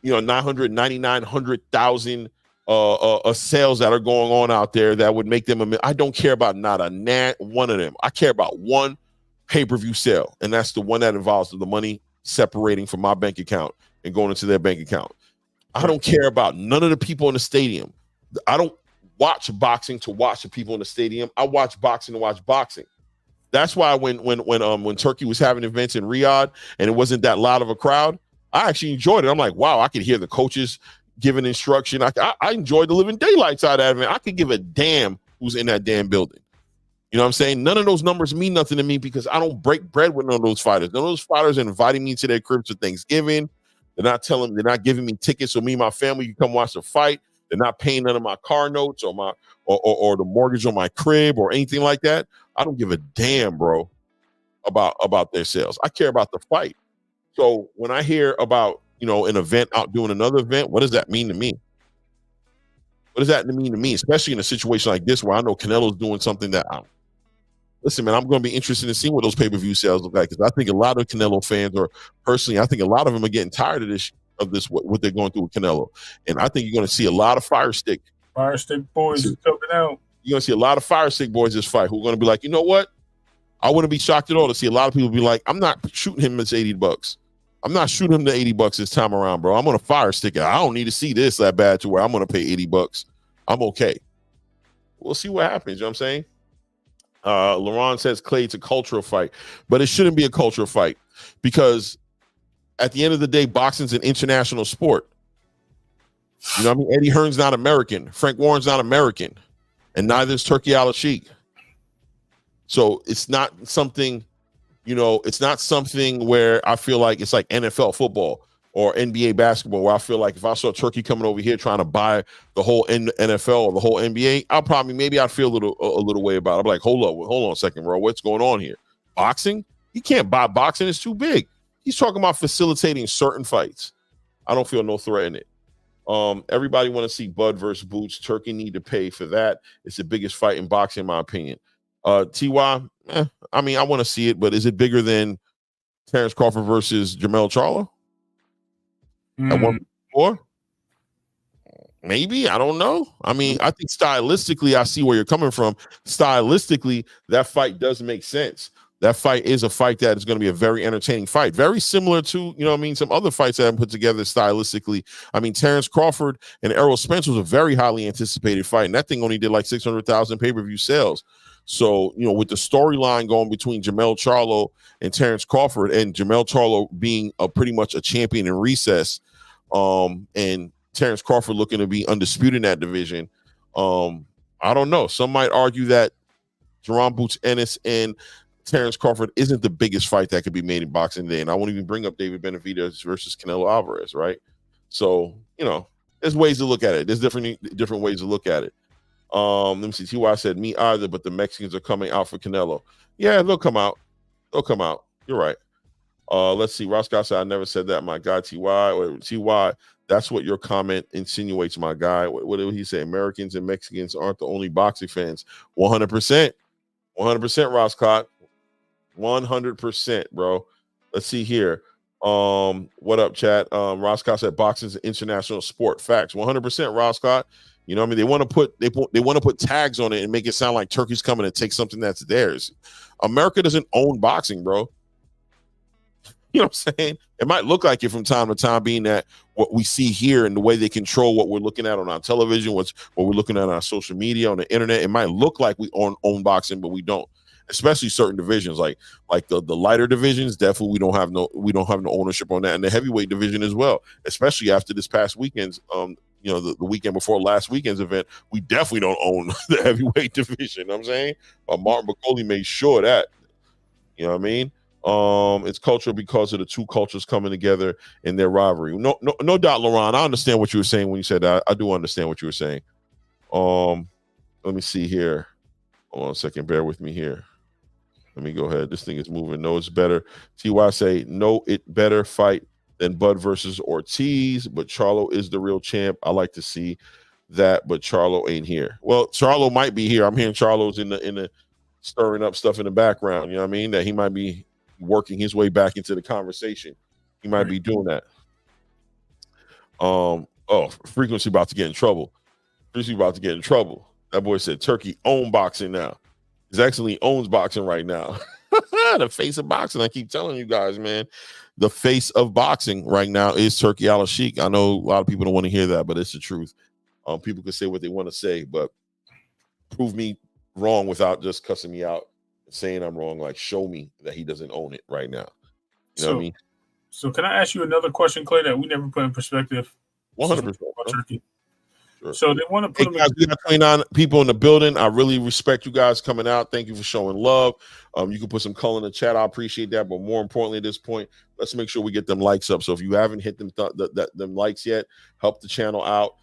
999,000 sales that are going on out there that would make them I don't care about not one of them. I care about one pay-per-view sale, and that's the one that involves the money separating from my bank account and going into their bank account. I don't care about none of the people in the stadium. I don't watch boxing to watch the people in the stadium. I watch boxing to watch boxing. That's why when Turki was having events in Riyadh and it wasn't that loud of a crowd, I actually enjoyed it. I'm like, wow, I could hear the coaches giving instruction. I enjoyed the living daylights out of it. I could give a damn who's in that damn building. You know what I'm saying? None of those numbers mean nothing to me because I don't break bread with none of those fighters. None of those fighters are inviting me to their cribs for Thanksgiving. They're not giving me tickets so me and my family can come watch the fight. They're not paying none of my car notes or the mortgage on my crib or anything like that. I don't give a damn, bro, about their sales. I care about the fight. So when I hear about, an event out doing another event, what does that mean to me? What does that mean to me? Especially in a situation like this where I know Canelo's doing something that listen, man, I'm going to be interested in seeing what those pay-per-view sales look like, because I think a lot of Canelo fans, or personally, I think a lot of them are getting tired of this what they're going through with Canelo. And I think you're going to see a lot of fire stick boys coming out. You're going to see a lot of fire stick boys this fight who are going to be like, you know what? I wouldn't be shocked at all to see a lot of people be like, I'm not shooting him this $80. I'm not shooting him the $80 this time around, bro. I'm going to fire stick it. I don't need to see this that bad to where I'm going to pay $80. I'm okay. We'll see what happens. You know what I'm saying? LaRon says Clay, it's a cultural fight, but it shouldn't be a cultural fight because at the end of the day, boxing's an international sport. You know what I mean? Eddie Hearn's not American. Frank Warren's not American. And neither is Turki Al-Sheikh. So it's not something, it's not something where I feel like it's like NFL football or NBA basketball, where I feel like if I saw Turki coming over here trying to buy the whole NFL or the whole NBA, I'd feel a little way about it. I'm like, hold on a second, bro. What's going on here? Boxing? He can't buy boxing. It's too big. He's talking about facilitating certain fights. I don't feel no threat in it. Everybody want to see Bud versus Boots. Turki need to pay for that. It's the biggest fight in boxing, in my opinion. Ty, I want to see it, but is it bigger than Terrence Crawford versus Jermell Charlo? At 154? Maybe. I don't know. I think stylistically, I see where you're coming from. Stylistically, that fight does make sense. That fight is a fight that is going to be a very entertaining fight. Very similar to, some other fights that I've put together stylistically. Terrence Crawford and Errol Spence was a very highly anticipated fight, and that thing only did like 600,000 pay-per-view sales. So, with the storyline going between Jermell Charlo and Terrence Crawford, and Jermell Charlo being pretty much a champion in recess, and Terrence Crawford looking to be undisputed in that division, I don't know. Some might argue that Jerome Boots Ennis and Terrence Crawford isn't the biggest fight that could be made in boxing today. And I won't even bring up David Benavidez versus Canelo Alvarez, right? So, there's ways to look at it. There's different ways to look at it. Let me see. TY said, me either, but the Mexicans are coming out for Canelo. Yeah, they'll come out. You're right. Let's see. Ross Scott said, I never said that, my guy. TY, that's what your comment insinuates, my guy. What did he say? Americans and Mexicans aren't the only boxing fans. 100%. 100%, Ross Scott. 100%, bro. Let's see here. What up, chat? Ross Scott said boxing is an international sport. Facts. 100%, Ross Scott. You know what I mean? They want to put tags on it and make it sound like Turkey's coming to take something that's theirs. America doesn't own boxing, bro. You know what I'm saying? It might look like it from time to time, being that what we see here and the way they control what we're looking at on our television, what we're looking at on our social media, on the internet. It might look like we own boxing, but we don't. Especially certain divisions, like the lighter divisions, definitely we don't have no ownership on that, and the heavyweight division as well. Especially after this past weekend's, the weekend before last weekend's event, we definitely don't own the heavyweight division. You know what I'm saying? Martin Bacoli made sure of that. You know what I mean? It's cultural because of the two cultures coming together in their rivalry. No doubt, Laurent. I understand what you were saying when you said that. I do understand what you were saying. Let me see here. Hold on a second. Bear with me here. Let me go ahead. This thing is moving. No, it's better. TY say, no, it better fight than Bud versus Ortiz, but Charlo is the real champ. I like to see that, but Charlo ain't here. Well, Charlo might be here. I'm hearing Charlo's in the stirring up stuff in the background. You know what I mean? That he might be working his way back into the conversation. He might be doing that. Frequency about to get in trouble. That boy said Turkey own boxing now. He actually owns boxing right now. The face of boxing. I keep telling you guys, man. The face of boxing right now is Turki Al-Sheikh. I know a lot of people don't want to hear that, but it's the truth. People can say what they want to say, but prove me wrong without just cussing me out and saying I'm wrong. Like, show me that he doesn't own it right now. You know what I mean? So can I ask you another question, Clay, that we never put in perspective? 100%. About Turkey. Sure. So they want to put guys, we got 29 people in the building. I really respect you guys coming out. Thank you for showing love. You can put some color in the chat. I appreciate that. But more importantly, at this point, let's make sure we get them likes up. So if you haven't hit them likes yet, help the channel out.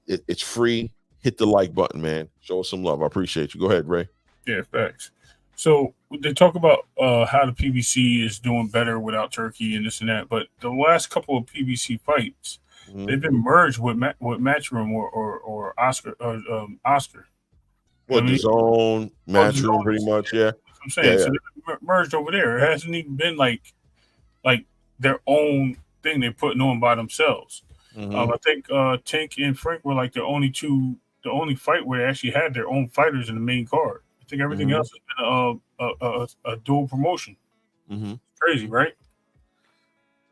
It's free. Hit the like button, man. Show us some love. I appreciate you. Go ahead, Ray. Yeah, facts. So they talk about how the PBC is doing better without Turkey and this and that. But the last couple of PBC fights, they've been merged with Matchroom or Oscar. Well, the Zone, Matchroom, pretty much, yeah. That's what I'm saying. Yeah. So they're merged over there. It hasn't even been like their own thing they're putting on by themselves. I think Tank and Frank were like the only fight where they actually had their own fighters in the main card. I think everything else has been a dual promotion. Crazy, right?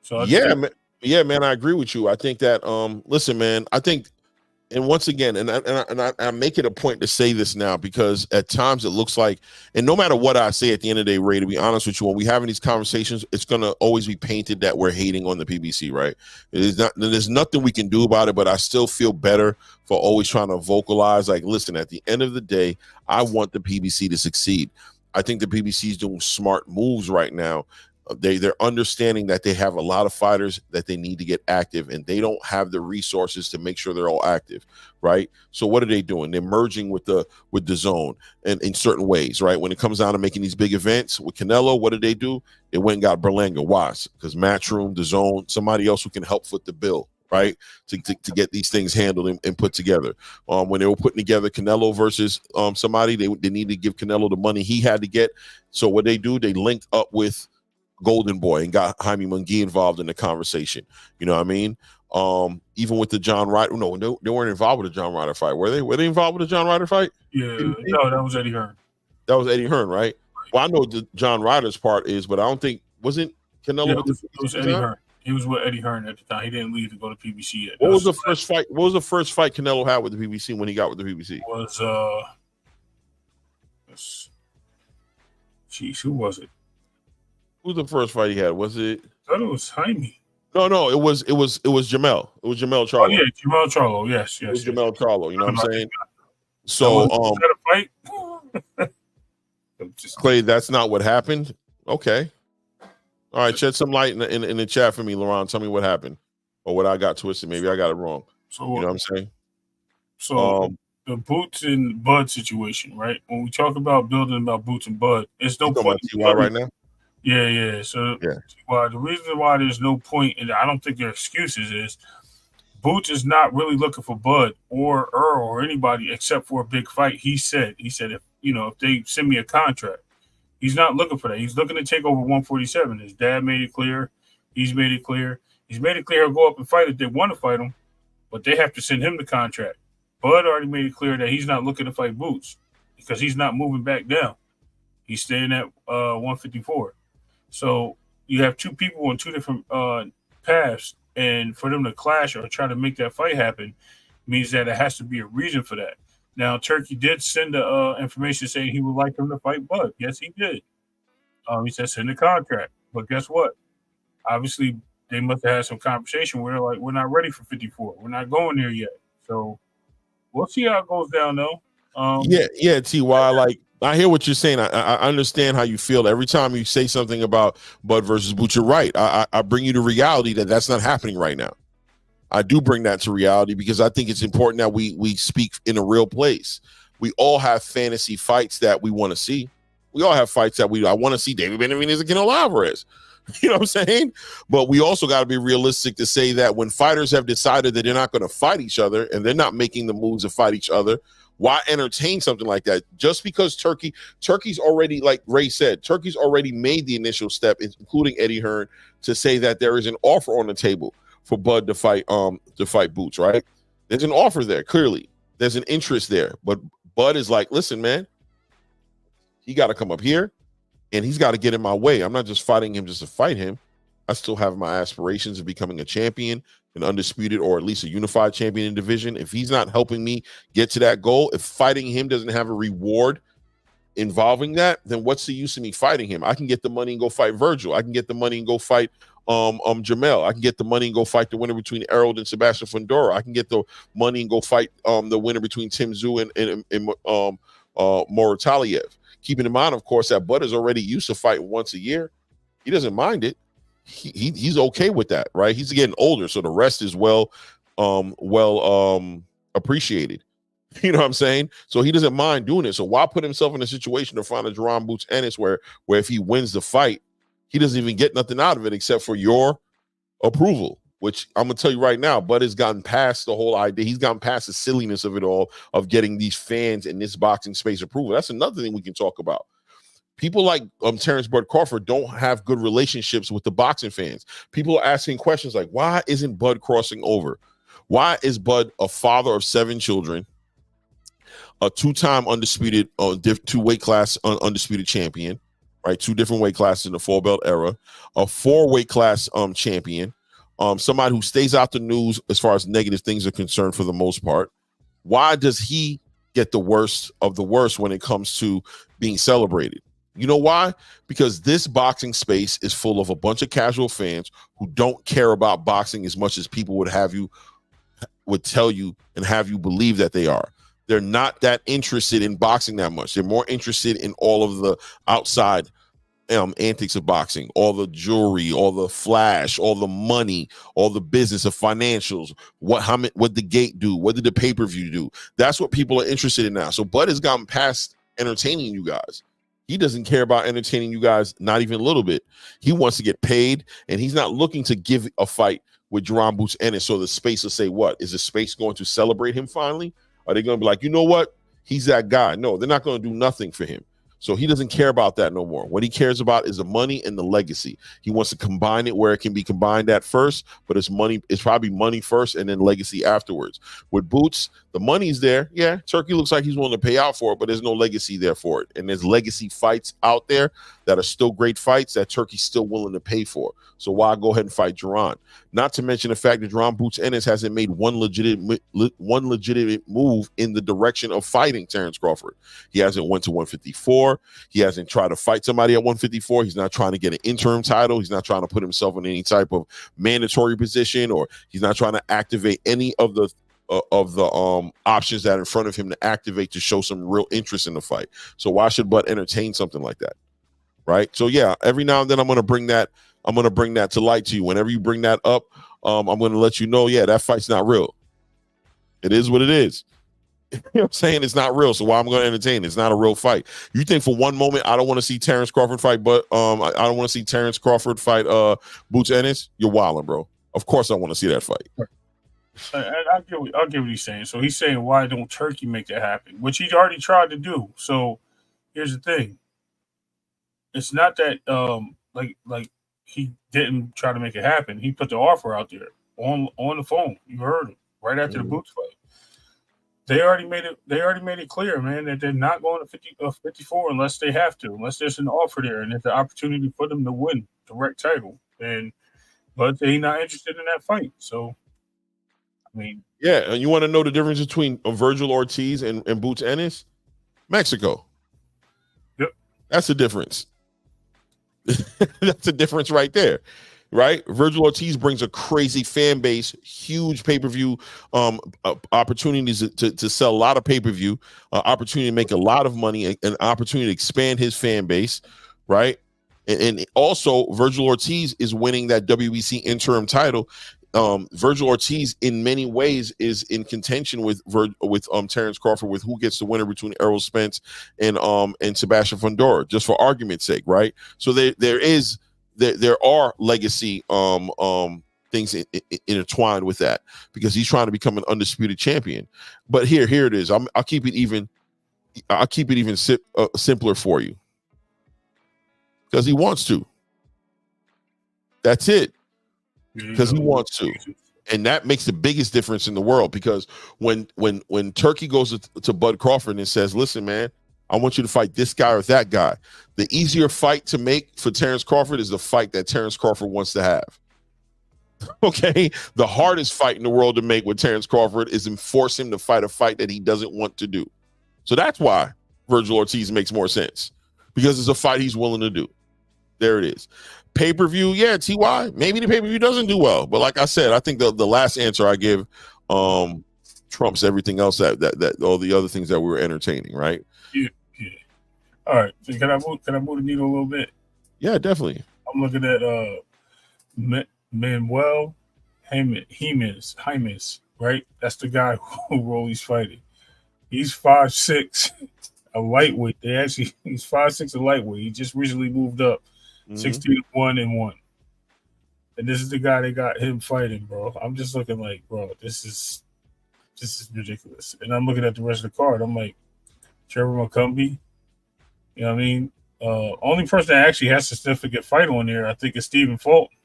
So yeah, man, I agree with you. I think that listen, man, I think, and once again, and I make it a point to say this now, because at times it looks like, and no matter what I say at the end of the day, Ray, to be honest with you, when we having these conversations, it's gonna always be painted that we're hating on the PBC, right? There's nothing we can do about it, but I still feel better for always trying to vocalize, like, listen, at the end of the day, I want the PBC to succeed. I think the PBC is doing smart moves right now. They're understanding that they have a lot of fighters that they need to get active, and they don't have the resources to make sure they're all active, right? So what are they doing? They're merging with the Zone and in certain ways, right? When it comes down to making these big events with Canelo, what did they do? They went and got Berlanga. Why? Because Matchroom, the Zone, somebody else who can help foot the bill, right? To get these things handled and put together. When they were putting together Canelo versus somebody, they needed to give Canelo the money he had to get. So what they do, they linked up with Golden Boy and got Jaime Munguia involved in the conversation. You know what I mean? Even with the John Ryder, no, they weren't involved with the John Ryder fight. Were they? Were they involved with the John Ryder fight? Yeah, no, that was Eddie Hearn. That was Eddie Hearn, right? Well, I know the John Ryder's part is, but I don't think, wasn't Canelo? Yeah, it was Eddie Hearn. He was with Eddie Hearn at the time. He didn't leave to go to PBC yet. What was the first fight? What was the first fight Canelo had with the PBC when he got with the PBC? Who was it? Who's the first fight he had? Was it? I thought it was Jaime. No, it was Jamel. It was Jamel Charlo. Oh yeah, Jamel Charlo. Yes. It was Jamel Charlo. You know what I'm saying? So, was that a fight? Clay, that's not what happened. Okay. All right, shed some light in the chat for me, Laurent. Tell me what happened or what I got twisted. Maybe I got it wrong. So you know what I'm saying? So the Boots and Bud situation, right? When we talk about building about Boots and Bud, it's no point TY right now. Yeah. So, well, the reason why there's no point, and I don't think their excuses is Boots is not really looking for Bud or Earl or anybody except for a big fight. He said if they send me a contract, he's not looking for that. He's looking to take over 147. His dad made it clear. He's made it clear. He's made it clear he'll go up and fight if they want to fight him, but they have to send him the contract. Bud already made it clear that he's not looking to fight Boots because he's not moving back down. He's staying at 154. So you have two people on two different paths, and for them to clash or try to make that fight happen means that it has to be a reason for that. Now, Turkey did send the information saying he would like him to fight Bud. Yes, he did. He said send the contract. But guess what? Obviously, they must have had some conversation where they're like, we're not ready for 54. We're not going there yet. So we'll see how it goes down, though. Ty, like, I hear what you're saying. I understand how you feel. Every time you say something about Bud versus Boots, you're right. I bring you to reality that that's not happening right now. I do bring that to reality because I think it's important that we speak in a real place. We all have fantasy fights that we want to see. We all have fights that I want to see David Benavidez and Canelo Alvarez. You know what I'm saying? But we also got to be realistic to say that when fighters have decided that they're not going to fight each other and they're not making the moves to fight each other, why entertain something like that? Just because Turkey's already, like Ray said, Turkey's already made the initial step, including Eddie Hearn, to say that there is an offer on the table for Bud to fight Boots, right? There's an offer there, clearly. There's an interest there. But Bud is like, listen, man, he got to come up here and he's got to get in my way. I'm not just fighting him just to fight him. I still have my aspirations of becoming a champion, an undisputed or at least a unified champion in division. If he's not helping me get to that goal, if fighting him doesn't have a reward involving that, then what's the use of me fighting him? I can get the money and go fight Vergil. I can get the money and go fight Jamel. I can get the money and go fight the winner between Errol and Sebastian Fundora. I can get the money and go fight the winner between Tim Tszyu and Morataliev. Keeping in mind, of course, that Bud is already used to fighting once a year. He doesn't mind it. He's okay with that, right? He's getting older, so the rest is well appreciated. You know what I'm saying? So he doesn't mind doing it. So why put himself in a situation to find a Jerron Boots Ennis where if he wins the fight, he doesn't even get nothing out of it except for your approval, which I'm going to tell you right now, Bud has gotten past the whole idea. He's gotten past the silliness of it all, of getting these fans in this boxing space approval. That's another thing we can talk about. People like Terrence Bud Crawford don't have good relationships with the boxing fans. People are asking questions like, why isn't Bud crossing over? Why is Bud a father of 7 children, a 2-time undisputed, 2-weight class undisputed champion, right? 2 different weight classes in the 4-belt era, a 4-weight class champion, somebody who stays out the news as far as negative things are concerned for the most part. Why does he get the worst of the worst when it comes to being celebrated? You know why? Because this boxing space is full of a bunch of casual fans who don't care about boxing as much as people would tell you and have you believe that they are. They're not that interested in boxing that much. They're more interested in all of the outside antics of boxing, all the jewelry, all the flash, all the money, all the business of financials, what the gate do, what did the pay-per-view do? That's what people are interested in now. So Bud has gotten past entertaining you guys. He doesn't care about entertaining you guys, not even a little bit. He wants to get paid, and he's not looking to give a fight with Jerron Boots Ennis. So the space will say, what? Is the space going to celebrate him finally? Are they going to be like, you know what? He's that guy. No, they're not going to do nothing for him. So he doesn't care about that no more. What he cares about is the money and the legacy. He wants to combine it where it can be combined at first, but it's probably money first and then legacy afterwards. With Boots, the money's there. Yeah, Turkey looks like he's willing to pay out for it, but there's no legacy there for it. And there's legacy fights out there that are still great fights that Turkey's still willing to pay for. So why go ahead and fight Jerron? Not to mention the fact that Jerron Boots Ennis hasn't made one legitimate move in the direction of fighting Terrence Crawford. He hasn't went to 154. He hasn't tried to fight somebody at 154. He's not trying to get an interim title. He's not trying to put himself in any type of mandatory position, or he's not trying to activate any of the options that are in front of him to activate to show some real interest in the fight. So why should Bud entertain something like that? Right? So yeah, every now and then I'm going to bring that to light to you. Whenever you bring that up, I'm going to let you know, yeah, that fight's not real. It is what it is. You know what I'm saying? It's not real. So why I'm going to entertain it? It's not a real fight. You think for one moment I don't want to see Terrence Crawford fight, but I don't want to see Terrence Crawford fight Boots Ennis? You're wilding, bro. Of course I want to see that fight. I'll get what he's saying. So he's saying, why don't Turkey make that happen? Which he already tried to do. So here's the thing. It's not that like he didn't try to make it happen. He put the offer out there on the phone. You heard him right after the Boots fight. They already made it clear, man, that they're not going to 54 unless they have to, unless there's an offer there and there's an opportunity for them to win direct title. But they're not interested in that fight. So, I mean, yeah, and you want to know the difference between Vergil Ortiz and Boots Ennis? Mexico. Yep, that's the difference. That's a difference right there. Right, Vergil Ortiz brings a crazy fan base, huge pay-per-view opportunities to sell a lot of pay-per-view, opportunity to make a lot of money, an opportunity to expand his fan base, right? And also Vergil Ortiz is winning that WBC interim title. Vergil Ortiz, in many ways, is in contention with Terrence Crawford with who gets the winner between Errol Spence and Sebastian Fundora, just for argument's sake, right? So there are legacy things intertwined with that because he's trying to become an undisputed champion. But here it is. I'll keep it even. I'll keep it even simpler for you because he wants to. That's it. Because he wants to, and that makes the biggest difference in the world. Because when Turkey goes to Bud Crawford and says, "Listen, man, I want you to fight this guy or that guy," the easier fight to make for Terrence Crawford is the fight that Terrence Crawford wants to have. Okay, the hardest fight in the world to make with Terrence Crawford is force him to fight a fight that he doesn't want to do. So that's why Vergil Ortiz makes more sense, because it's a fight he's willing to do. There it is. Pay-per-view, yeah, TY, maybe the pay-per-view doesn't do well. But like I said, I think the last answer I give trumps everything else that all the other things that we were entertaining, right? Yeah. All right. So can I move the needle a little bit? Yeah, definitely. I'm looking at Manuel Jimenez, right? That's the guy who Rolly's fighting. He's 5'6", a lightweight. He's 5'6", a lightweight. He just recently moved up, 16-1-1. And this is the guy they got him fighting, bro. I'm just looking like, bro, this is ridiculous. And I'm looking at the rest of the card. I'm like, Trevor McCumbee. You know what I mean? Only person that actually has a significant fight on there, I think, is Stephen Fulton.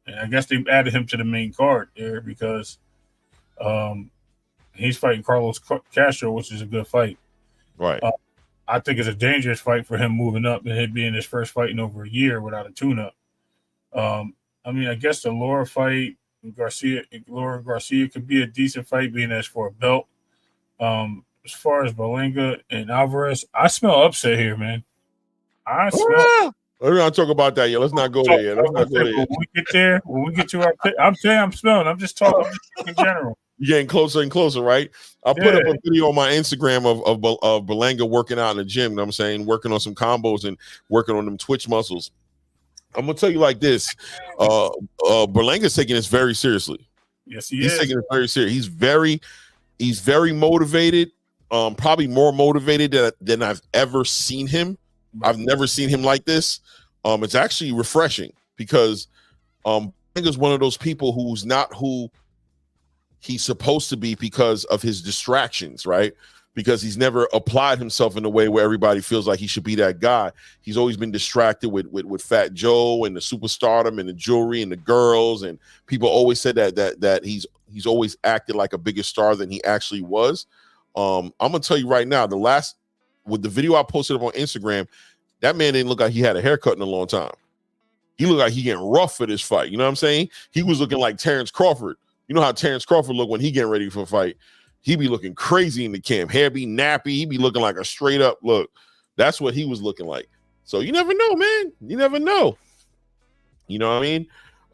And I guess they added him to the main card there because he's fighting Carlos Castro, which is a good fight. Right. I think it's a dangerous fight for him moving up and it being his first fight in over a year without a tune-up. I mean, I guess the Laura Garcia could be a decent fight, being as for a belt. As far as Berlanga and Alvarez, I smell upset here, man. We're not talk about that yet. Let's not go there yet. When we get to our pick, I'm saying I'm smelling. I'm just talking in general. You're getting closer and closer, right? I put up a video on my Instagram of Berlanga working out in the gym. You know what I'm saying, working on some combos and working on them twitch muscles. I'm gonna tell you like this: Berlanga's taking this very seriously. Yes, he is. He's taking it very serious. He's very motivated. Probably more motivated than I've ever seen him. I've never seen him like this. It's actually refreshing because Berlanga's one of those people who's not who he's supposed to be because of his distractions, right? Because he's never applied himself in a way where everybody feels like he should be that guy. He's always been distracted with Fat Joe and the superstardom and the jewelry and the girls, and people always said that he's always acted like a bigger star than he actually was. I'm gonna tell you right now, with the video I posted up on Instagram, that man didn't look like he had a haircut in a long time. He looked like he getting rough for this fight. You know what I'm saying? He was looking like Terrence Crawford. You know how Terrence Crawford looked when he getting ready for a fight? He be looking crazy in the camp. Hair be nappy. He be looking like a straight up look. That's what he was looking like. So you never know, man. You never know. You know what I mean?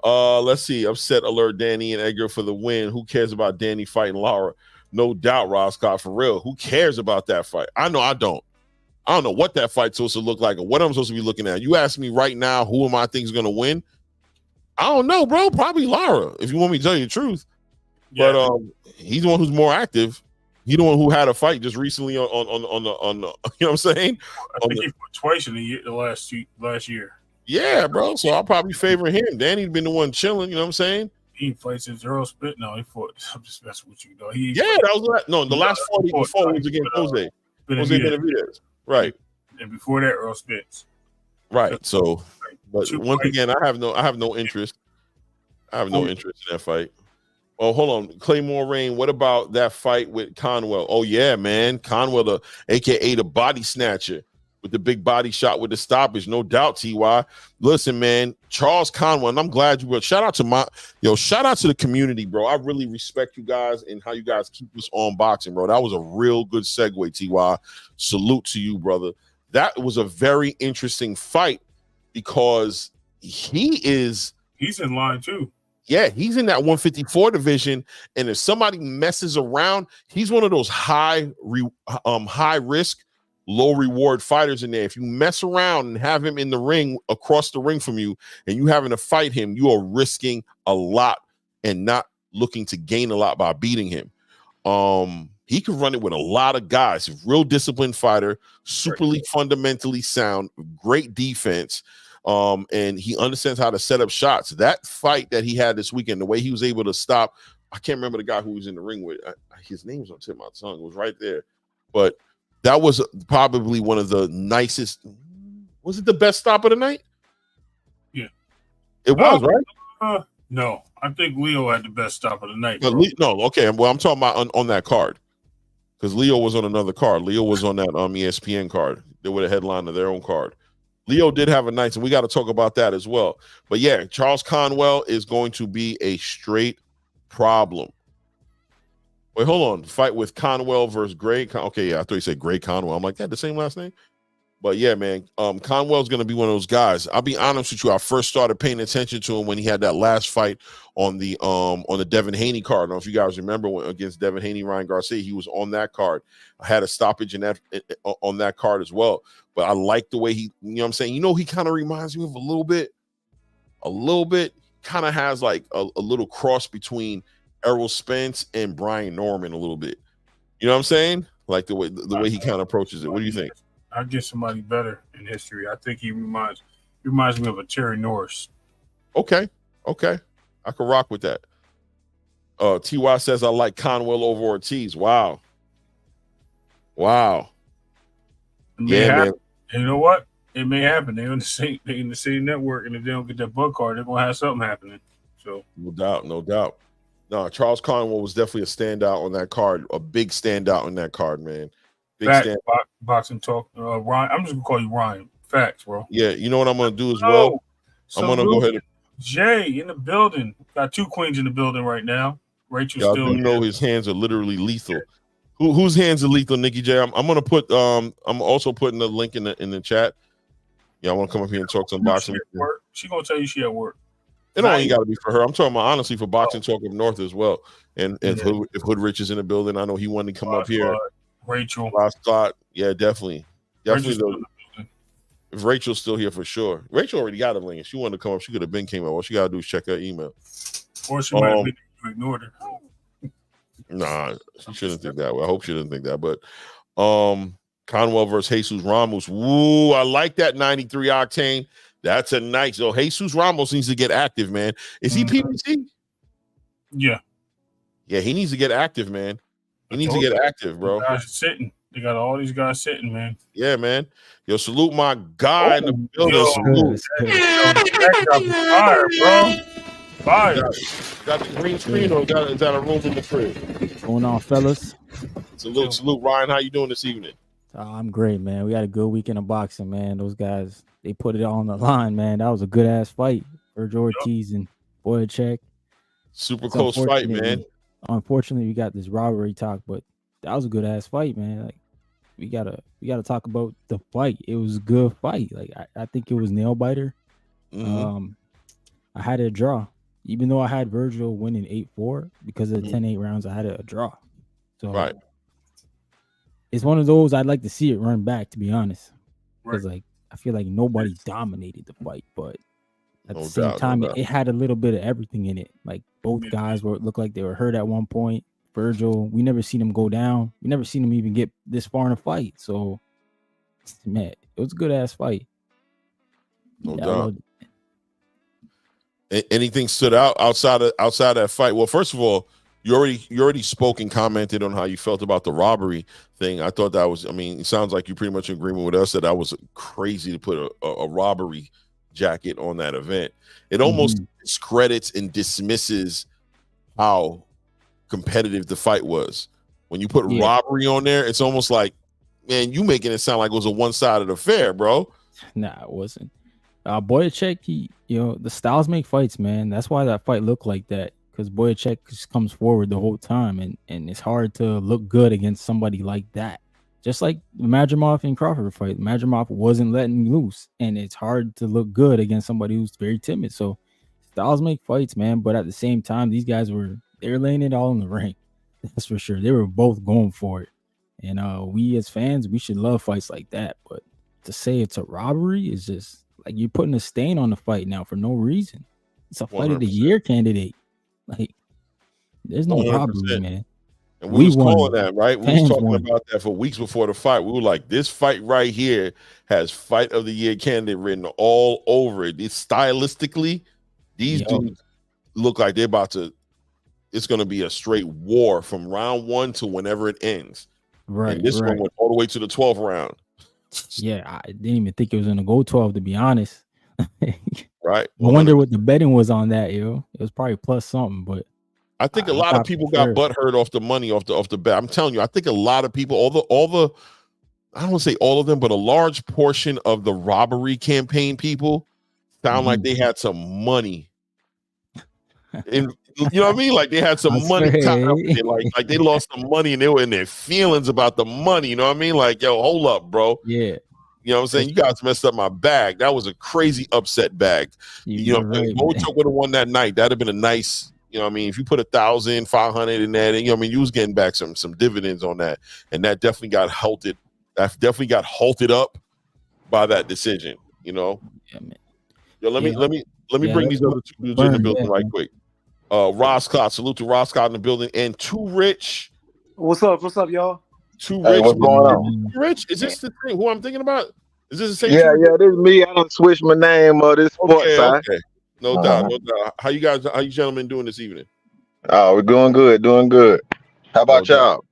Let's see. Upset alert Danny and Edgar for the win. Who cares about Danny fighting Lara? No doubt, Roscott, for real. Who cares about that fight? I know I don't. I don't know what that fight's supposed to look like or what I'm supposed to be looking at. You ask me right now, who am I think is going to win? I don't know, bro. Probably Lara, if you want me to tell you the truth. Yeah. But he's the one who's more active. He the one who had a fight just recently on the you know what I'm saying? I think he fought twice in the last year. Yeah, bro. So I'll probably favor him. Danny's been the one chilling, you know what I'm saying? He fights since Earl Spit. No, he fought. I'm just messing with you, though. The last fight he fought was against Jose Benavidez. Right. And before that, Earl Spitz. Right. So, but once again, I have no interest. I have no interest in that fight. Oh, hold on. Claymore Rain, what about that fight with Conwell? Oh, yeah, man. Conwell, aka the body snatcher with the big body shot with the stoppage. No doubt, TY. Listen, man, Charles Conwell, and I'm glad you were. Shout out to the community, bro. I really respect you guys and how you guys keep us on boxing, bro. That was a real good segue, TY. Salute to you, brother. That was a very interesting fight because he's in line too. Yeah, he's in that 154 division, and if somebody messes around, he's one of those high risk, low reward fighters in there. If you mess around and have him in the ring, across the ring from you, and you having to fight him, you are risking a lot and not looking to gain a lot by beating him. He can run it with a lot of guys. Real disciplined fighter, superly fundamentally sound, great defense. And he understands how to set up shots. That fight that he had this weekend, the way he was able to stop, I can't remember the guy who was in the ring with. His name was on the tip of my tongue. It was right there. But that was probably one of the nicest. Was it the best stop of the night? Yeah. It was, right? No. I think Leo had the best stop of the night. No, okay. Well, I'm talking about on that card. Because Leo was on another card. Leo was on that ESPN card. They were the headline of their own card. Leo did have a nice, and we got to talk about that as well. But yeah, Charles Conwell is going to be a straight problem. Wait, hold on. Fight with Conwell versus Gray. Okay, yeah, I thought you said Gray Conwell. I'm like, that the same last name? But yeah, man, Conwell's going to be one of those guys. I'll be honest with you. I first started paying attention to him when he had that last fight on the Devin Haney card. I don't know if you guys remember against Devin Haney, Ryan Garcia. He was on that card. I had a stoppage on that card as well. But I like the way he, you know what I'm saying? You know, he kind of reminds me of a little bit, kind of has like a little cross between Errol Spence and Brian Norman a little bit. You know what I'm saying? Like the way he kind of approaches it. What do you think? I'd get somebody better in history. I think he reminds me of a Terry Norris. Okay. I can rock with that. TY says I like Conwell over Ortiz. Wow. Man. And you know what? It may happen. They're in the same network, and if they don't get that bug card, they're gonna have something happening. So no doubt. No, Charles Conwell was definitely a standout on that card, a big standout on that card, man. Boxing talk, Ryan. I'm just gonna call you Ryan. Facts, bro. Yeah, you know what I'm gonna do as well. I'm gonna go ahead. Jay in the building. Got two queens in the building right now. Rachel's still. You know his hands are literally lethal. Whose hands are lethal, Nikki J? I'm gonna put. I'm also putting the link in the chat. Yeah, I want to come up here and talk some boxing. She gonna tell you she at work. It only got to be for her. I'm talking about honestly for Boxing Talk Up North as well. And if Hood Rich is in the building, I know he wanted to come up here. Rachel. Scott. Yeah, definitely. If Rachel's still here for sure. Rachel already got a link. If she wanted to come up, she could have been came up. All she got to do is check her email. Or she might have ignored her. Nah, she shouldn't think that way. I hope she didn't think that. But Conwell versus Jesus Ramos. Woo, I like that 93 octane. That's a nice. So Jesus Ramos needs to get active, man. Is he PBC? Yeah. Yeah, he needs to get active, man. He needs to get active, bro. Guys sitting. They got all these guys sitting, man. Yeah, man. Yo, salute my guy in the building. Fire, bro. Fire. Got the green screen or is that a room in the crib? What's going on, fellas? Salute, Ryan. How you doing this evening? I'm great, man. We had a good weekend of boxing, man. Those guys, they put it on the line, man. That was a good ass fight. Vergil Ortiz and Boyacek. Super close fight, man. Unfortunately, we got this robbery talk, but that was a good ass fight, man. Like we gotta talk about the fight. It was a good fight. Like I think it was nail biter. Mm-hmm. I had a draw, even though I had Vergil winning 8-4 because of the 10-8 rounds. I had a draw. So right. It's one of those I'd like to see it run back, to be honest, because like I feel like nobody dominated the fight, but at the same time, it had a little bit of everything in it. Like both guys looked like they were hurt at one point. Vergil. We never seen him go down. We never seen him even get this far in a fight. So, man, it was a good ass fight. No doubt. Anything stood out outside that fight? Well, first of all, you already spoke and commented on how you felt about the robbery thing. I thought that was, I mean, it sounds like you're pretty much in agreement with us that was crazy to put a robbery jacket on that event. It almost discredits and dismisses how competitive the fight was. When you put robbery on there, it's almost like, man, you making it sound like it was a one-sided affair, bro. Nah, it wasn't. Boyacek, the styles make fights, man. That's why that fight looked like that, because Boyacek just comes forward the whole time, and it's hard to look good against somebody like that. Just like the Madrimov and Crawford fight, Madrimov wasn't letting loose, and it's hard to look good against somebody who's very timid. So styles make fights, man. But at the same time, these guys they're laying it all in the ring. That's for sure. They were both going for it, and we as fans, we should love fights like that. But to say it's a robbery is just like you're putting a stain on the fight now for no reason. It's a fight 100%. Of the year candidate. Like, there's no 100%. Robbery, man. And we was calling that, right? We was talking about that for weeks before the fight. We were like, this fight right here has fight of the year candidate written all over it. It's stylistically, these dudes look like they're it's going to be a straight war from round 1 to whenever it ends. Right. And this one went all the way to the 12th round. Yeah, I didn't even think it was going to go 12, to be honest. Right. I wonder what the betting was on that, yo. It was probably plus something, but I think a lot of people got butthurt off the money off the bet. I'm telling you, I think a lot of people, all the I don't want to say all of them, but a large portion of the robbery campaign people sound like they had some money. And you know what I mean? Like they had some money tied up there. Like they lost some money and they were in their feelings about the money. You know what I mean? Like, yo, hold up, bro. Yeah. You know what I'm saying? You guys messed up my bag. That was a crazy upset bag. You know, right, Bochuk would have won that night. That'd have been a nice. You know what I mean? If you put 1,500 in that, and, you know what I mean, you was getting back some dividends on that. And that definitely got halted. That definitely got halted up by that decision, you know? Yeah, man. Yo, let me bring these other two dudes in the building right quick. Ross Scott, salute to Ross Scott in the building. And Too Rich. What's up, y'all? Too Rich. Hey, what's going on? Too Rich? Is this the thing? Who I'm thinking about? Is this the same? Yeah, this is me. I don't switch my name this sports side. Okay. No doubt, no doubt. How you gentlemen doing this evening? Oh, we're doing good. How about y'all?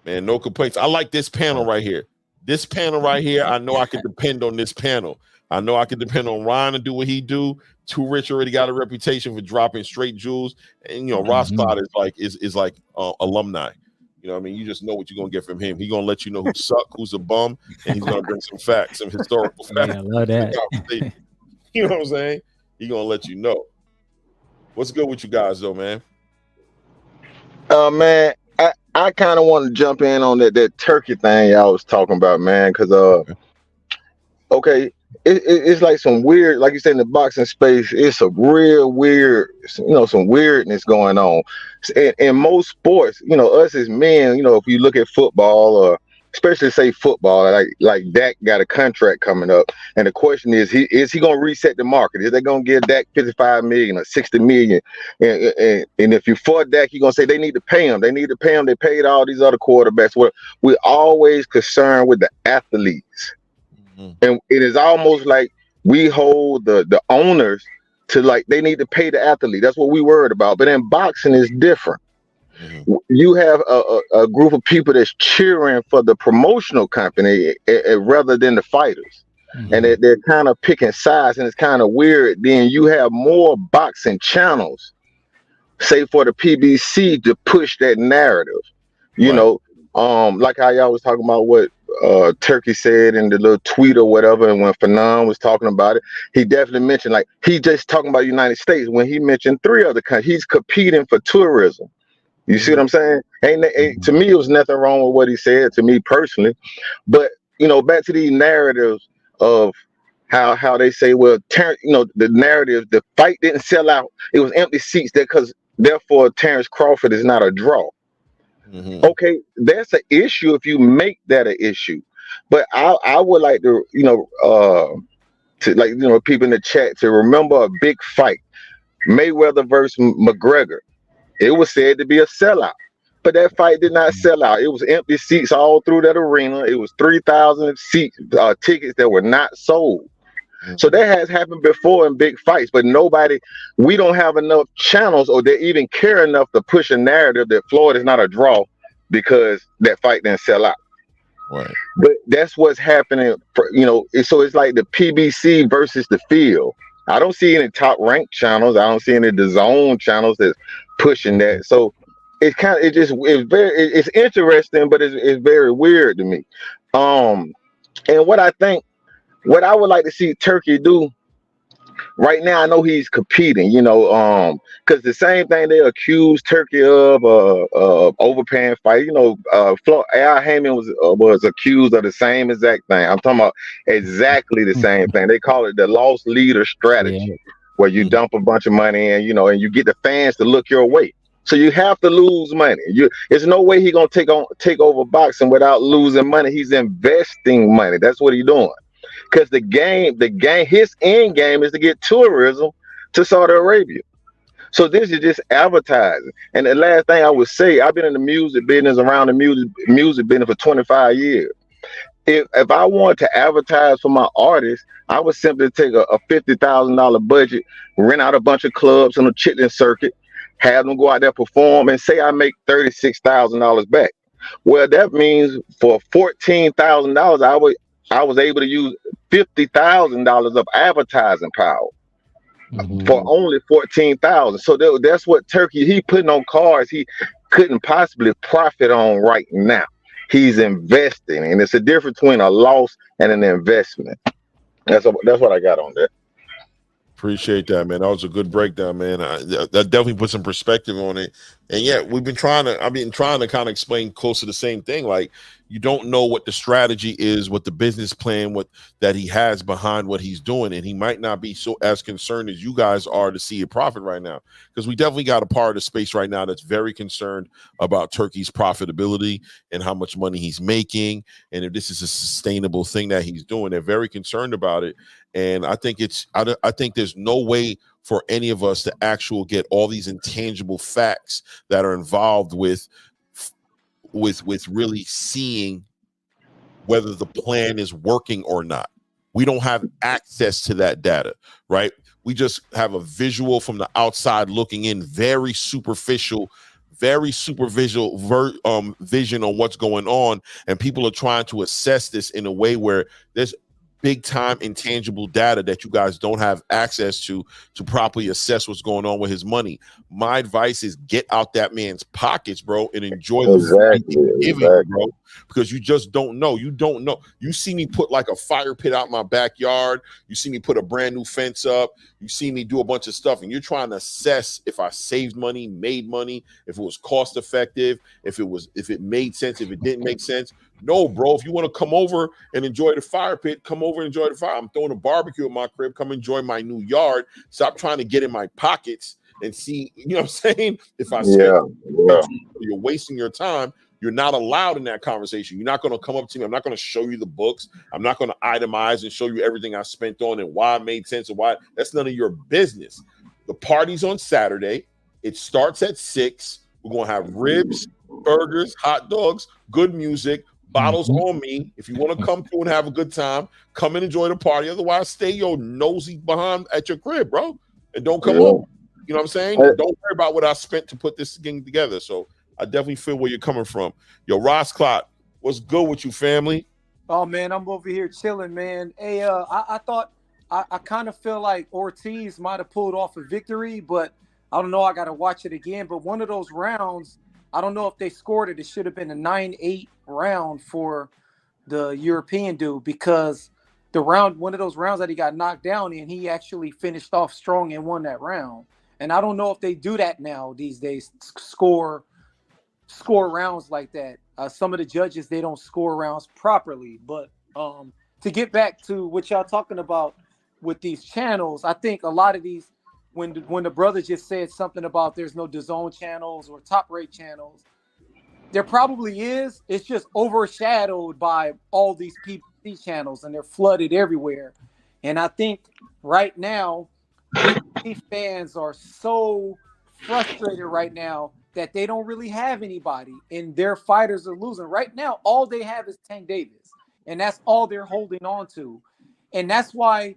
Man, no complaints. I like this panel right here. This panel right here, I know I can depend on this panel. I know I can depend on Ryan to do what he do. Too Rich already got a reputation for dropping straight jewels. And, you know, Ross Scott is like alumni. You know what I mean? You just know what you're going to get from him. He's going to let you know who suck, who's a bum, and he's going to bring some facts, some historical facts. Yeah, I love that. You know what I'm saying? He's going to let you know. What's good with you guys, though, man? Man, I kind of want to jump in on that Turkey thing y'all was talking about, man, because, it's like some weird, like you said, in the boxing space, it's a real weird, some weirdness going on. In most sports, us as men, if you look at football or especially say football, like Dak got a contract coming up, and the question is he going to reset the market? Is they going to give Dak 55 million or 60 million? And if you for Dak, you're going to say they need to pay him. They need to pay him. They paid all these other quarterbacks. We're always concerned with the athletes, and it is almost like we hold the owners to like they need to pay the athlete. That's what we worried about. But in boxing, it's different. You have a group of people that's cheering for the promotional company rather than the fighters. And they're kind of picking sides, and it's kind of weird. Then you have more boxing channels, say for the PBC, to push that narrative. You know, like how y'all was talking about what Turkey said in the little tweet or whatever, and when Fanon was talking about it, he definitely mentioned, like, he just talking about the United States when he mentioned 3 other countries. He's competing for tourism. You see what I'm saying? To me, it was nothing wrong with what he said, to me personally. But, back to these narratives of how they say, well, the narrative, the fight didn't sell out. It was empty seats therefore Terrence Crawford is not a draw. Okay, that's an issue if you make that an issue. But I would like to, people in the chat to remember a big fight, Mayweather versus McGregor. It was said to be a sellout. but that fight did not sell out. It was empty seats all through that arena. It was 3,000 seats, tickets that were not sold. So that has happened before in big fights, but we don't have enough channels or they even care enough to push a narrative that Floyd is not a draw because that fight didn't sell out. Right. But that's what's happening, so it's like the PBC versus the field. I don't see any top ranked channels. I don't see any DAZN channels that's pushing that. So it's interesting, but it's very weird to me. And what I would like to see Turkey do right now, I know he's competing, because the same thing they accused Turkey of overpaying fight. Al Heyman was accused of the same exact thing. I'm talking about exactly the same thing. They call it the lost leader strategy, where you dump a bunch of money in, and you get the fans to look your way. So you have to lose money. There's no way he's gonna take over boxing without losing money. He's investing money. That's what he's doing. Because his end game is to get tourism to Saudi Arabia. So this is just advertising. And the last thing I would say, I've been in the music business, around the music business for 25 years. If I wanted to advertise for my artists, I would simply take a $50,000 budget, rent out a bunch of clubs on the chitlin circuit, have them go out there perform, and say I make $36,000 back. Well, that means for $14,000, I was able to use $50,000 of advertising power for only $14,000. So that's what Turkey he putting on cards he couldn't possibly profit on right now. He's investing, and it's a difference between a loss and an investment. That's what I got on that. Appreciate that, man. That was a good breakdown, man. That definitely put some perspective on it. And yeah, I've been trying to kind of explain close to the same thing. Like, you don't know what the strategy is, what the business plan, that he has behind what he's doing. And he might not be so as concerned as you guys are to see a profit right now. Because we definitely got a part of the space right now that's very concerned about Turkey's profitability and how much money he's making. And if this is a sustainable thing that he's doing, they're very concerned about it. And I think I think there's no way for any of us to actually get all these intangible facts that are involved with really seeing whether the plan is working or not. We don't have access to that data, right? We just have a visual from the outside looking in, very superficial vision on what's going on, and people are trying to assess this in a way where there's big time intangible data that you guys don't have access to properly assess what's going on with his money. My advice is get out that man's pockets, bro, and enjoy the bro, because you just don't know. You don't know. You see me put like a fire pit out my backyard. You see me put a brand new fence up. You see me do a bunch of stuff, and you're trying to assess if I saved money, made money, if it was cost effective, if it made sense, if it didn't make sense. No, bro, if you want to come over and enjoy the fire pit, come over and enjoy the fire. I'm throwing a barbecue at my crib. Come enjoy my new yard. Stop trying to get in my pockets and see, you know what I'm saying? If I say you're wasting your time, you're not allowed in that conversation. You're not going to come up to me. I'm not going to show you the books. I'm not going to itemize and show you everything I spent on and why it made sense and why. That's none of your business. The party's on Saturday. It starts at 6. We're going to have ribs, burgers, hot dogs, good music, bottles on me. If you want to come through and have a good time, come and enjoy the party. Otherwise, stay your nosy behind at your crib, bro, and don't come over. You know what I'm saying? Don't worry about what I spent to put this thing together. So I definitely feel where you're coming from. Yo, Ross Clot, what's good with you, family? Oh, man, I'm over here chilling, man. Hey, I thought I kind of feel like Ortiz might have pulled off a victory, but I don't know. I got to watch it again. But one of those rounds, I don't know if they scored it. It should have been a 9-8 round for the European dude, because one of those rounds that he got knocked down in, he actually finished off strong and won that round. And I don't know if they do that now these days, score rounds like that. Some of the judges, they don't score rounds properly. But to get back to what y'all talking about with these channels, I think a lot of these, when the brother just said something about there's no DAZN channels or top rate channels, there probably is. It's just overshadowed by all these PPC channels, and they're flooded everywhere. And I think right now, these fans are so frustrated right now that they don't really have anybody, and their fighters are losing. Right now, all they have is Tank Davis, and that's all they're holding on to. And that's why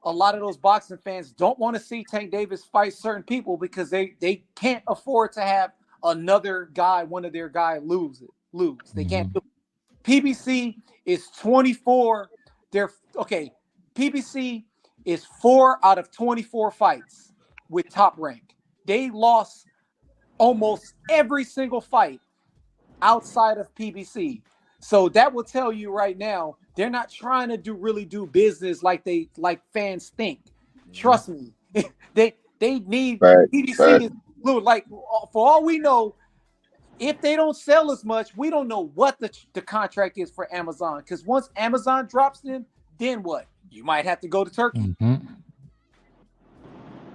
a lot of those boxing fans don't want to see Tank Davis fight certain people, because they can't afford to have another guy, one of their guys lose. They can't do it. PBC is 24. PBC is 4 out of 24 fights with Top Rank. They lost almost every single fight outside of PBC. So that will tell you right now, they're not trying to really do business like fans think. Trust me. they need PBC. Like, for all we know, if they don't sell as much, we don't know what the contract is for Amazon. Because once Amazon drops them, then what? You might have to go to Turkey. Mm-hmm.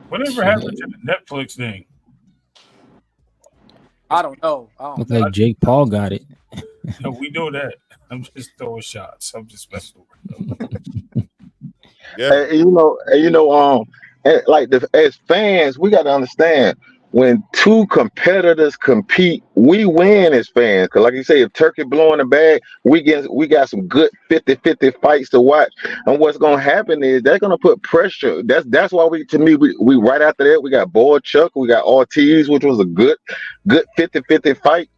Whatever happened to the Netflix thing? I don't know. Look like Jake Paul got it. No, we know that. I'm just throwing shots. I'm just messing with Yeah. As fans, we got to understand, when two competitors compete, we win as fans. Because like you say, if Turkey blowing the bag, we got some good 50-50 fights to watch. And what's going to happen is they're going to put pressure. That's why we right after that, we got Chuck, we got Ortiz, which was a good 50-50 fight.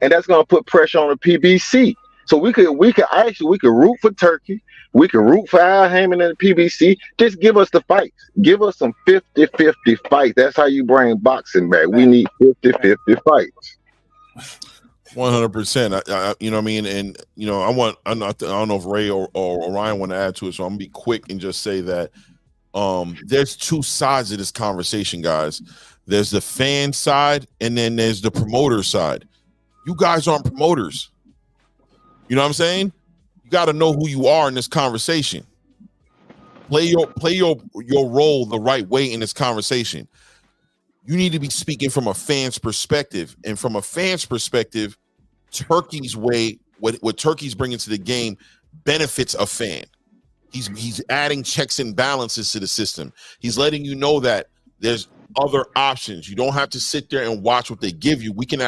And that's going to put pressure on the PBC. So we could root for Turkey. We could root for Al Heyman and the PBC. Just give us the fights. Give us some 50-50 fights. That's how you bring boxing back. We need 50-50 fights. 100%. You know what I mean? And, you know, I don't know if Ray or Ryan want to add to it, so I'm going to be quick and just say that there's two sides of this conversation, guys. There's the fan side, and then there's the promoter side. You guys aren't promoters. You know what I'm saying? You got to know who you are in this conversation. Play your role the right way in this conversation. You need to be speaking from a fan's perspective, and from a fan's perspective, Turkey's way, what Turkey's bringing to the game, benefits a fan. He's adding checks and balances to the system. He's letting you know that there's other options. You don't have to sit there and watch what they give you. You can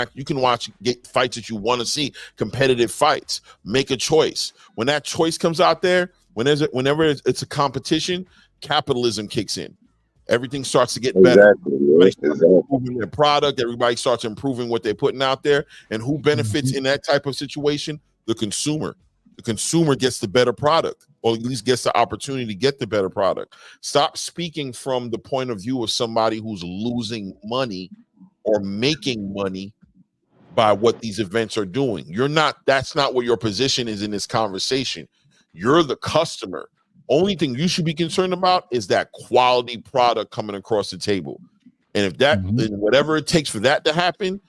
get fights that you want to see, competitive fights. Make a choice. When that choice comes out there, whenever it's a competition, capitalism kicks in. Everything starts to get better. Exactly. Improving their product. Everybody starts improving what they're putting out there. And who benefits in that type of situation? The consumer. The consumer gets the better product, or at least gets the opportunity to get the better product. Stop speaking from the point of view of somebody who's losing money or making money by what these events are doing. That's not what your position is in this conversation. You're the customer. Only thing you should be concerned about is that quality product coming across the table. And if that, and whatever it takes for that to happen,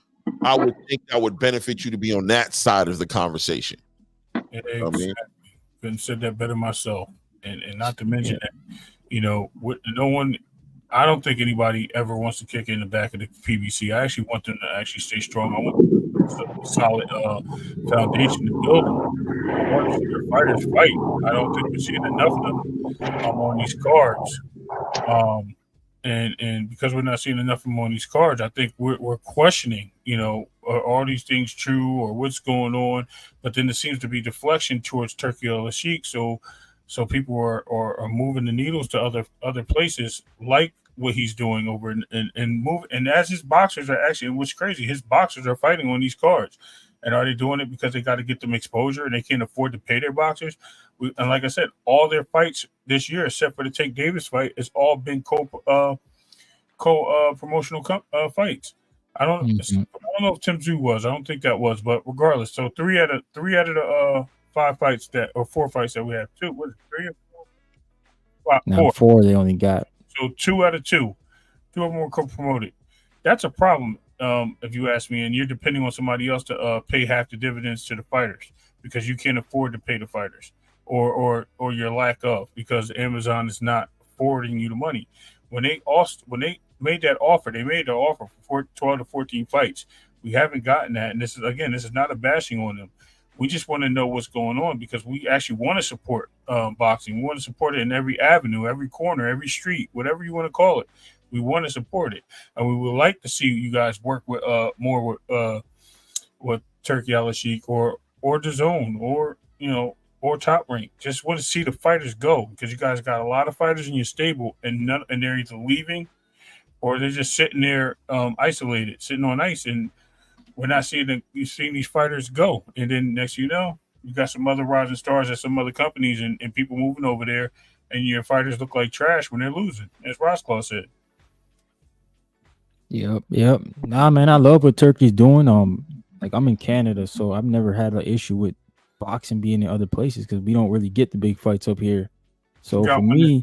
I would think that would benefit you to be on that side of the conversation. Exactly. Couldn't said that better myself. And not to mention that, you know, I don't think anybody ever wants to kick in the back of the PBC. I actually want them to actually stay strong. I want a solid foundation to build on. I want to see their fighters fight. I don't think we're seeing enough of them on these cards. And because we're not seeing enough of them on these cards, I think we're questioning, you know, are all these things true or what's going on? But then there seems to be deflection towards Turki Al-Sheikh. So people are moving the needles to other places, like what he's doing over and move. And as his boxers are actually, what's crazy, his boxers are fighting on these cards. And are they doing it because they got to get them exposure and they can't afford to pay their boxers? And like I said, all their fights this year, except for the Tank Davis fight, it's all been promotional fights. I don't know if Tim Tszyu was. I don't think that was, but regardless. So three out of the 5 fights or 4 fights that we have. 2, what is it, 3 or 4? Now 4 they only got. So 2 out of 2. 2 of them were co-promoted. That's a problem, if you ask me, and you're depending on somebody else to pay half the dividends to the fighters because you can't afford to pay the fighters or your lack of, because Amazon is not forwarding you the money. When they made that offer, they made the offer for 12 to 14 fights. We haven't gotten that, and this is not a bashing on them. We just want to know what's going on because we actually want to support boxing. We want to support it in every avenue, every corner, every street, whatever you want to call it. We want to support it, and we would like to see you guys work with more with Turkey Al Sheikh or the Zone or or Top Rank. Just want to see the fighters go because you guys got a lot of fighters in your stable, and they're either leaving or they're just sitting there isolated, sitting on ice, and we're not seeing these fighters go. And then next you know, you got some other rising stars at some other companies and people moving over there, and your fighters look like trash when they're losing, as Rosclaw said. Yep. Nah, man, I love what Turkey's doing. Like I'm in Canada, so I've never had an issue with boxing being in other places because we don't really get the big fights up here. So for me,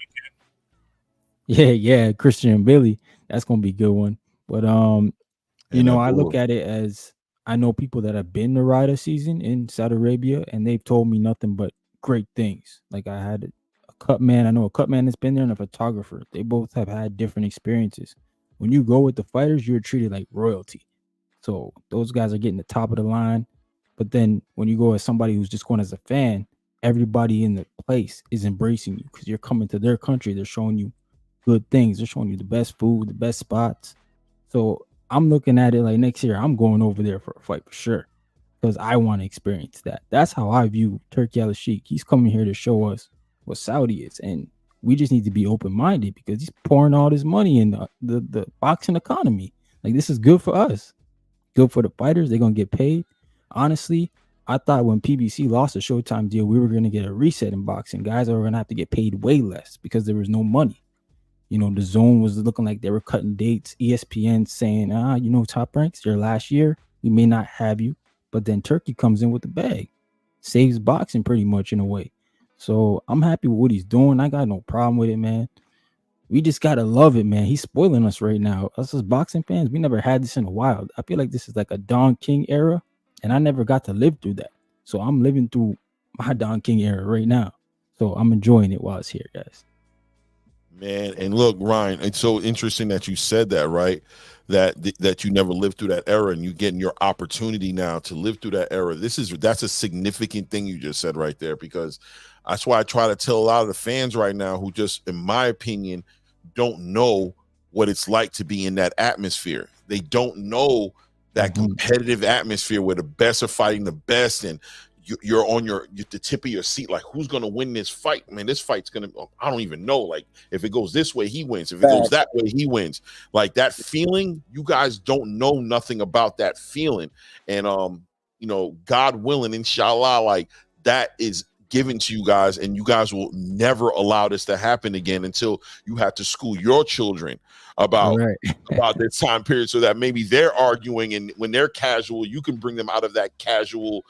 yeah, Christian and Billy, that's gonna be a good one. But I look at it as I know people that have been to Rida season in Saudi Arabia, and they've told me nothing but great things. Like I had a cut man, I know a cut man that's been there, and a photographer. They both have had different experiences. When you go with the fighters, you're treated like royalty. So those guys are getting the top of the line. But then when you go as somebody who's just going as a fan, everybody in the place is embracing you because you're coming to their country. They're showing you good things. They're showing you the best food, the best spots. So I'm looking at it like next year, I'm going over there for a fight for sure because I want to experience that. That's how I view Turki Al Sheikh. He's coming here to show us what Saudi is. And we just need to be open-minded because he's pouring all this money in the boxing economy. Like this is good for us. Good for the fighters. They're going to get paid. Honestly, I thought when PBC lost the Showtime deal, we were going to get a reset in boxing. Guys are going to have to get paid way less because there was no money. The Zone was looking like they were cutting dates. ESPN saying, Top Ranks, your last year, we may not have you. But then Turkey comes in with the bag. Saves boxing pretty much in a way. So I'm happy with what he's doing. I got no problem with it, man. We just got to love it, man. He's spoiling us right now. Us as boxing fans, we never had this in a while. I feel like this is like a Don King era. And I never got to live through that. So I'm living through my Don King era right now. So I'm enjoying it while it's here, guys. Man, and look, Ryan, it's so interesting that you said that, right? That you never lived through that era and you're getting your opportunity now to live through that era. That's a significant thing you just said right there, because that's why I try to tell a lot of the fans right now who just, in my opinion, don't know what it's like to be in that atmosphere. They don't know that competitive atmosphere where the best are fighting the best and you're on the tip of your seat, like who's going to win this fight? Man, this fight's going to, I don't even know. Like if it goes this way, he wins. If it goes that way, he wins. Like that feeling, you guys don't know nothing about that feeling. And, God willing, inshallah, like that is given to you guys, and you guys will never allow this to happen again until you have to school your children about this time period, so that maybe they're arguing, and when they're casual, you can bring them out of that casual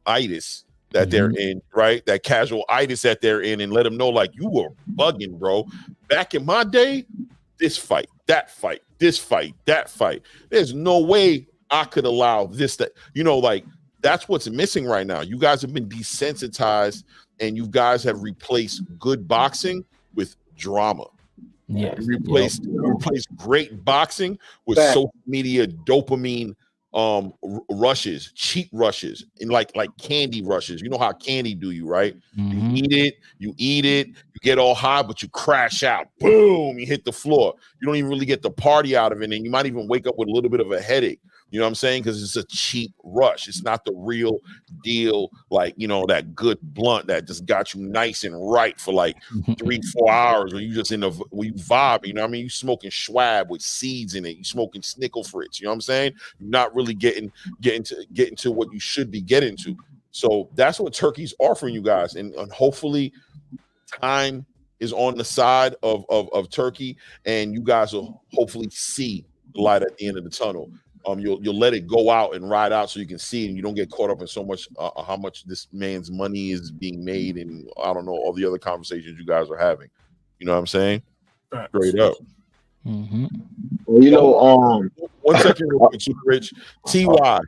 itis that they're in, right? That casual itis that they're in, and let them know, like, you were bugging, bro. Back in my day, this fight, that fight, this fight, that fight. There's no way I could allow this, that, like, that's what's missing right now. You guys have been desensitized, and you guys have replaced good boxing with drama. Yeah, replaced great boxing with social media dopamine rushes, cheap rushes, and like candy rushes. You know how candy do you, right? You eat it, you get all high, but you crash out. Boom, you hit the floor. You don't even really get the party out of it, and you might even wake up with a little bit of a headache. You know what I'm saying? Because it's a cheap rush. It's not the real deal, like, that good blunt that just got you nice and right for like 3-4 hours, or you just we vibe, you smoking Schwab with seeds in it. You smoking Snickle Fritz, you know what I'm saying? You're not really getting to what you should be getting to. So that's what Turkey's offering you guys. And hopefully time is on the side of Turkey, and you guys will hopefully see the light at the end of the tunnel. You'll let it go out and ride out so you can see it, and you don't get caught up in so much how much this man's money is being made, and I don't know, all the other conversations you guys are having. You know what I'm saying? Straight up. One second, real quick, Super Rich. TY,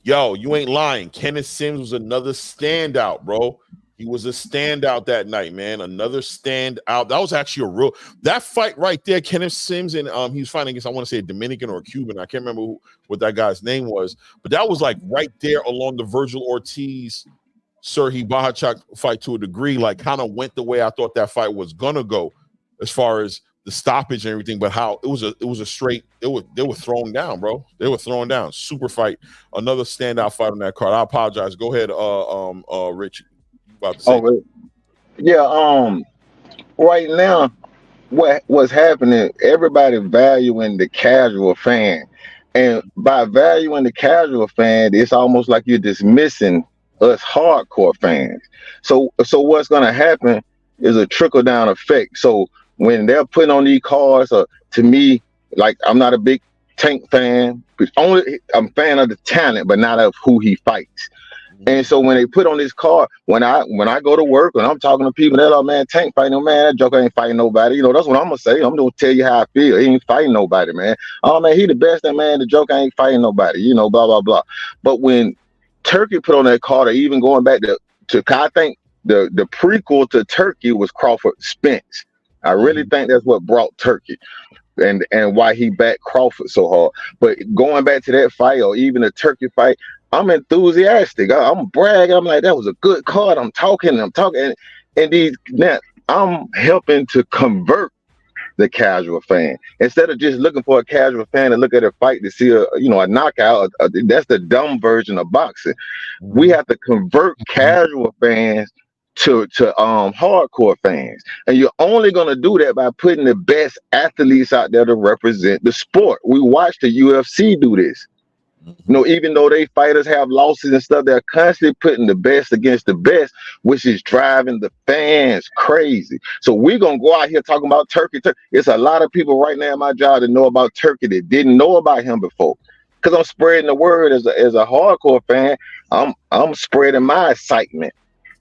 yo, you ain't lying. Kenneth Sims was another standout, bro. He was a standout that night, man. Another standout. That was actually that fight right there. Kenneth Sims, and he was fighting against, I want to say, a Dominican or a Cuban. I can't remember what that guy's name was, but that was like right there along the Vergil Ortiz, Serhii Bahachak fight to a degree. Like kind of went the way I thought that fight was gonna go, as far as stoppage and everything, but how it was a straight. They were throwing down, bro. They were throwing down. Super fight. Another standout fight on that card. I apologize. Go ahead, Rich. You about to say? Oh, yeah. Right now, what's happening? Everybody valuing the casual fan, and by valuing the casual fan, it's almost like you're dismissing us hardcore fans. So what's gonna happen is a trickle down effect. So when they're putting on these cards, to me, like I'm not a big Tank fan. I'm a fan of the talent, but not of who he fights. And so when they put on this card, when I go to work and I'm talking to people, they're like, man, Tank fighting, no man, that joker ain't fighting nobody. You know, that's what I'm gonna say. I'm gonna tell you how I feel. He ain't fighting nobody, man. Oh man, he the best, that man, the joker ain't fighting nobody, you know, blah, blah, blah. But when Turkey put on that card, or even going back to I think the prequel to Turkey was Crawford Spence. I really think that's what brought Turkey and why he backed Crawford so hard. But going back to that fight, or even the Turkey fight, I'm enthusiastic. I'm bragging. I'm like, that was a good card. I'm talking, and now I'm helping to convert the casual fan instead of just looking for a casual fan to look at a fight to see a knockout. That's the dumb version of boxing. We have to convert casual fans to hardcore fans, and you're only going to do that by putting the best athletes out there to represent the sport. We watch the UFC do this. You know, even though they fighters have losses and stuff, they're constantly putting the best against the best, which is driving the fans crazy. So we're going to go out here talking about Turkey. It's a lot of people right now in my job that know about Turkey that didn't know about him before. Because I'm spreading the word as a hardcore fan. I'm spreading my excitement.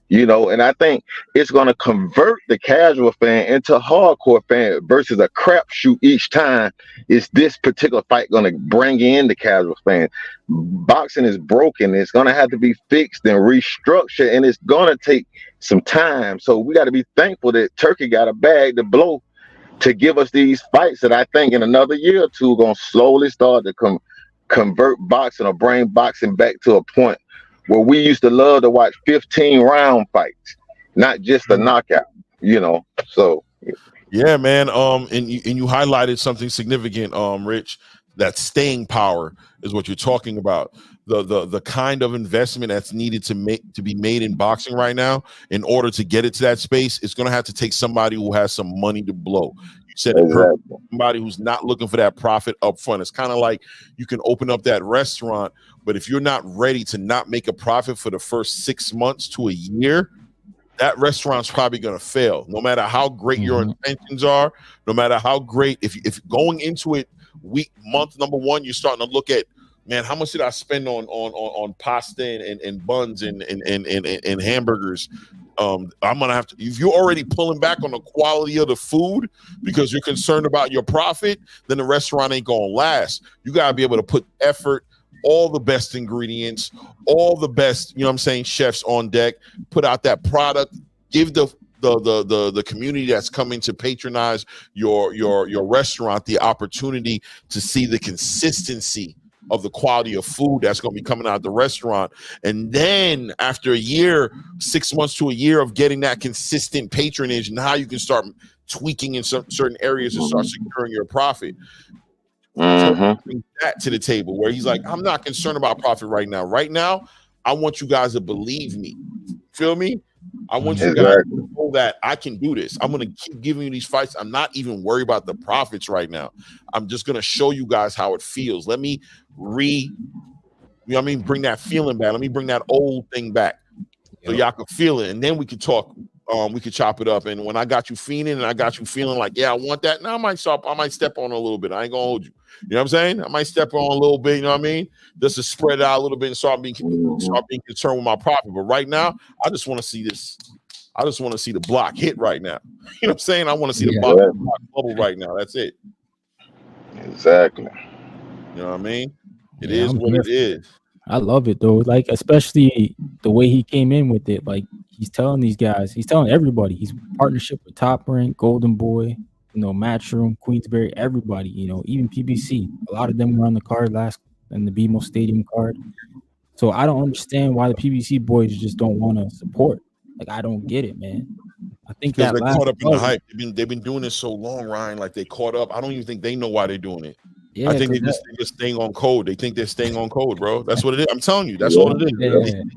You know, and I think it's going to convert the casual fan into a hardcore fan versus a crapshoot each time. Is this particular fight going to bring in the casual fan? Boxing is broken. It's going to have to be fixed and restructured, and it's going to take some time. So we got to be thankful that Turkey got a bag to blow to give us these fights that I think in another year or two are going to slowly start to convert boxing or bring boxing back to a point where we used to love to watch 15-round fights, not just a knockout, you know. So yeah, man. And you highlighted something significant, Rich. That staying power is what you're talking about. The kind of investment that's needed to be made in boxing right now in order to get it to that space. It's going to have to take somebody who has some money to blow. You said it, somebody who's not looking for that profit up front. It's kind of like you can open up that restaurant, but if you're not ready to not make a profit for the first 6 months to a year, that restaurant's probably going to fail. No matter how great your intentions are, no matter how great, if going into it month number one, you're starting to look at, man, how much did I spend on pasta and buns and hamburgers? I'm gonna have to. If you're already pulling back on the quality of the food because you're concerned about your profit, then the restaurant ain't gonna last. You gotta be able to put effort, all the best ingredients, all the best, you know what I'm saying, chefs on deck, put out that product, give the community that's coming to patronize your restaurant the opportunity to see the consistency of the quality of food that's going to be coming out of the restaurant. And then after a year, 6 months to a year of getting that consistent patronage, now you can start tweaking in certain areas to start securing your profit. Bring that to the table where he's like, I'm not concerned about profit right now. Right now, I want you guys to believe me. Feel me? I want you guys to know that I can do this. I'm going to keep giving you these fights. I'm not even worried about the profits right now. I'm just going to show you guys how it feels. Let me bring that feeling back. Let me bring that old thing back so y'all can feel it. And then we can talk. We could chop it up. And when I got you fiending and I got you feeling like, yeah, I want that. Now I might step on a little bit. I ain't gonna hold you. You know what I'm saying? I might step on a little bit, you know what I mean? Just to spread it out a little bit and start being concerned with my profit. But right now, I just want to see this. I just want to see the block hit right now. You know what I'm saying? I want to see the block bubble right now. That's it. Exactly. You know what I mean? It is what it is. I love it though. Like, especially the way he came in with it. Like, he's telling these guys, he's telling everybody, he's in partnership with Top Rank, Golden Boy, Matchroom, Queensberry, everybody, even PBC. A lot of them were on the card last in the BMO Stadium card. So I don't understand why the PBC boys just don't want to support. Like, I don't get it, man. I think because that they're caught up in the hype. They've been doing this so long, Ryan. Like they caught up. I don't even think they know why they're doing it. Yeah, I think they're just staying on code. They think they're staying on code, bro. That's what it is. I'm telling you, that's all it is. Yeah.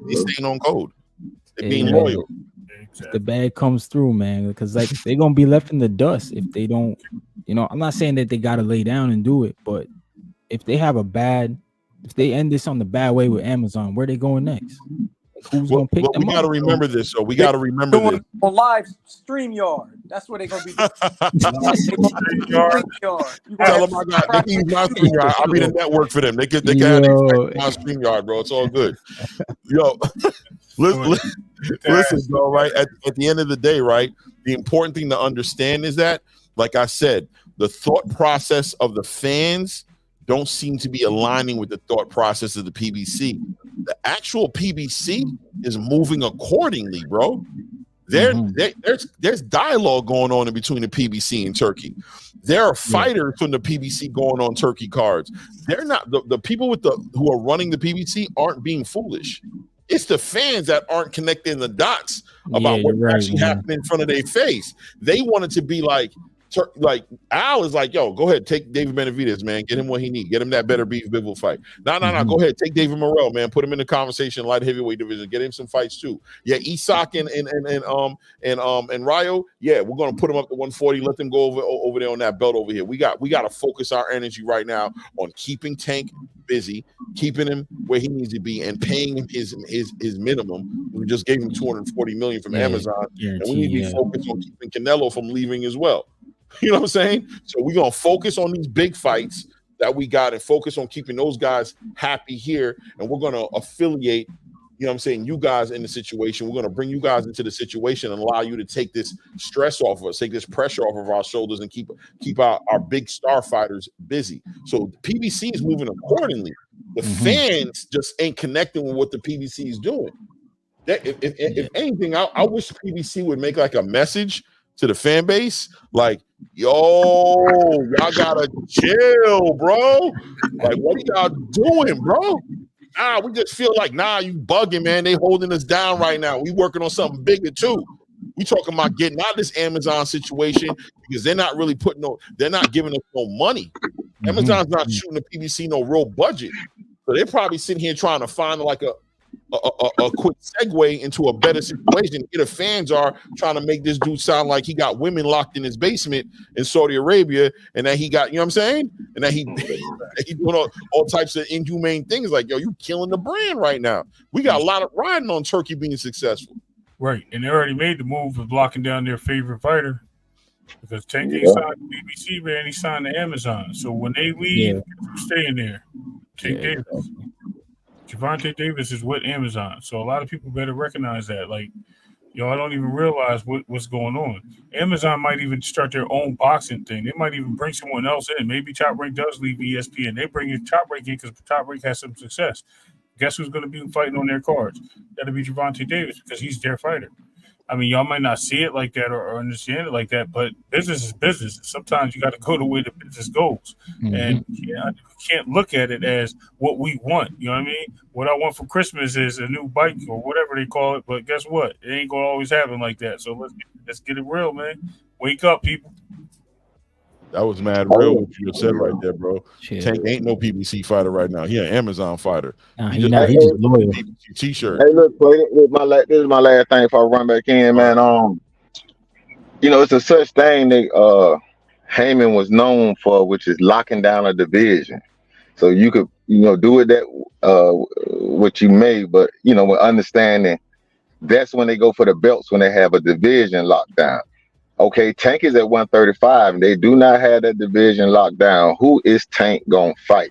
They're staying on code. They're being loyal. If the bag comes through, man, because like they're gonna be left in the dust if they don't. You know, I'm not saying that they gotta lay down and do it, but if they end this on the bad way with Amazon, where they going next? Who's gonna pick them up? We gotta remember this. So we gotta remember this. On live StreamYard. That's where they're gonna be. Tell them I got. They can use my StreamYard. I'll be the network for them. They can have my StreamYard, bro. It's all good. Yo, listen, bro. Right at the end of the day, right. The important thing to understand is that, like I said, the thought process of the fans don't seem to be aligning with the thought process of the PBC. The actual PBC is moving accordingly, bro. There's dialogue going on in between the PBC and Turkey. There are fighters from the PBC going on Turkey cards. They're not the people who are running the PBC aren't being foolish. It's the fans that aren't connecting the dots about what's actually happening in front of their face. They want it to be like Al is like, yo, go ahead, take David Benavidez, man. Get him what he needs. Get him that better beef Bivol fight. No. Go ahead, take David Morrell, man. Put him in the conversation, light heavyweight division. Get him some fights too. Yeah, Isak and Rayo. Yeah, we're gonna put him up to 140. Let them go over there on that belt over here. We got to focus our energy right now on keeping Tank busy, keeping him where he needs to be, and paying him his minimum. We just gave him $240 million from Amazon, and we need to be focused on keeping Canelo from leaving as well. You know what I'm saying? So we're going to focus on these big fights that we got and focus on keeping those guys happy here. And we're going to affiliate, you know what I'm saying, you guys in the situation. We're going to bring you guys into the situation and allow you to take this stress off of us, take this pressure off of our shoulders, and keep our big star fighters busy. So the PBC is moving accordingly. The fans just ain't connecting with what the PBC is doing. If anything, I wish PBC would make like a message to the fan base, like, yo, y'all gotta chill, bro. Like, what are y'all doing, bro? Nah, we just feel like, you bugging, man. They holding us down right now. We working on something bigger too. We talking about getting out of this Amazon situation because they're not really they're not giving us no money. Amazon's not shooting the PBC no real budget. So they're probably sitting here trying to find like a quick segue into a better situation. The fans are trying to make this dude sound like he got women locked in his basement in Saudi Arabia, and that he got, you know what I'm saying? And that he doing all types of inhumane things like, yo, you killing the brand right now. We got a lot of riding on Turkey being successful. Right, and they already made the move of locking down their favorite fighter because Tank ain't signed to BBC, man. He signed to Amazon. So when they leave, who's staying there? Tank Davis. Gervonta Davis is with Amazon, so a lot of people better recognize that. Like, I don't even realize what's going on. Amazon might even start their own boxing thing. They might even bring someone else in. Maybe Top Rank does leave ESPN. They bring in Top Rank in because Top Rank has some success. Guess who's going to be fighting on their cards? That'll be Gervonta Davis because he's their fighter. I mean, y'all might not see it like that or understand it like that, but business is business. Sometimes you got to go the way the business goes. And you can't look at it as what we want. You know what I mean? What I want for Christmas is a new bike or whatever they call it. But guess what? It ain't going to always happen like that. So let's get it real, man. Wake up, people. That was mad real what you just said right there, bro. Shit. Tank ain't no PBC fighter right now. He an Amazon fighter. He just loyal. T-shirt. Hey, look, this is my last thing before I run back in, man. It's a such thing that Heyman was known for, which is locking down a division. So you could, do it that what you may, but with understanding that's when they go for the belts when they have a division locked down. Okay, Tank is at 135, and they do not have that division locked down. Who is Tank gonna fight?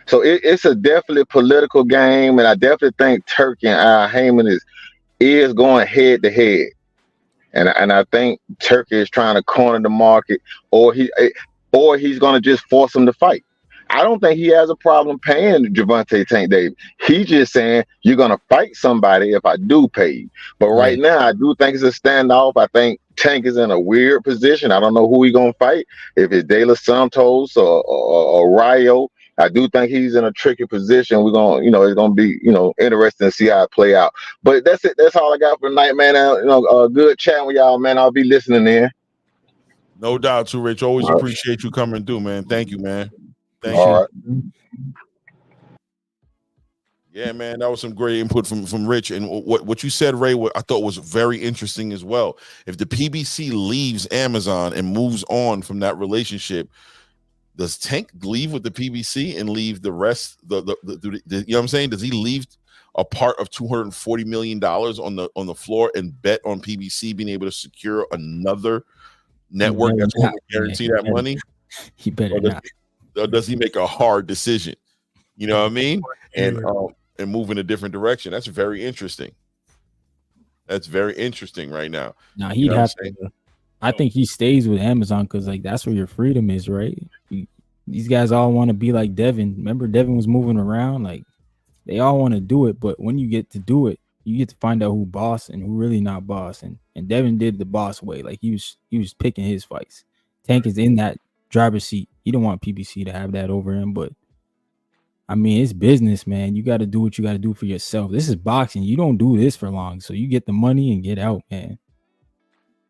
So it's a definitely political game, and I definitely think Turkey and Al Heyman is going head to head, and I think Turkey is trying to corner the market, or he's gonna just force him to fight. I don't think he has a problem paying Gervonta Tank Davis. He's just saying you're gonna fight somebody if I do pay you. But right now, I do think it's a standoff. I think Tank is in a weird position. I don't know who he's gonna fight. If it's De Los Santos or Rayo, I do think he's in a tricky position. We're gonna, it's gonna be, interesting to see how it play out. But that's it. That's all I got for tonight, man. Good chatting with y'all, man. I'll be listening in. No doubt, too, Rich. Always All right. appreciate you coming through, man. Thank you, man. Thank All you. right. Yeah, man, that was some great input from Rich. And what you said, Ray, what I thought was very interesting as well. If the PBC leaves Amazon and moves on from that relationship, does Tank leave with the PBC and leave the rest? You know what I'm saying? Does he leave a part of $240 million on the floor and bet on PBC being able to secure another network that's going to guarantee that money? He better not. Or does he make a hard decision? You know what I mean? And move in a different direction. That's very interesting. That's very interesting right now. Now he'd have to. I think he stays with Amazon because that's where your freedom is, right? These guys all want to be like Devin. Remember, Devin was moving around. They all want to do it, but when you get to do it, you get to find out who boss and who really not boss. And Devin did the boss way. He was picking his fights. Tank is in that driver's seat. He don't want PBC to have that over him, but I mean, it's business, man. You got to do what you got to do for yourself. This is boxing. You don't do this for long. So you get the money and get out, man.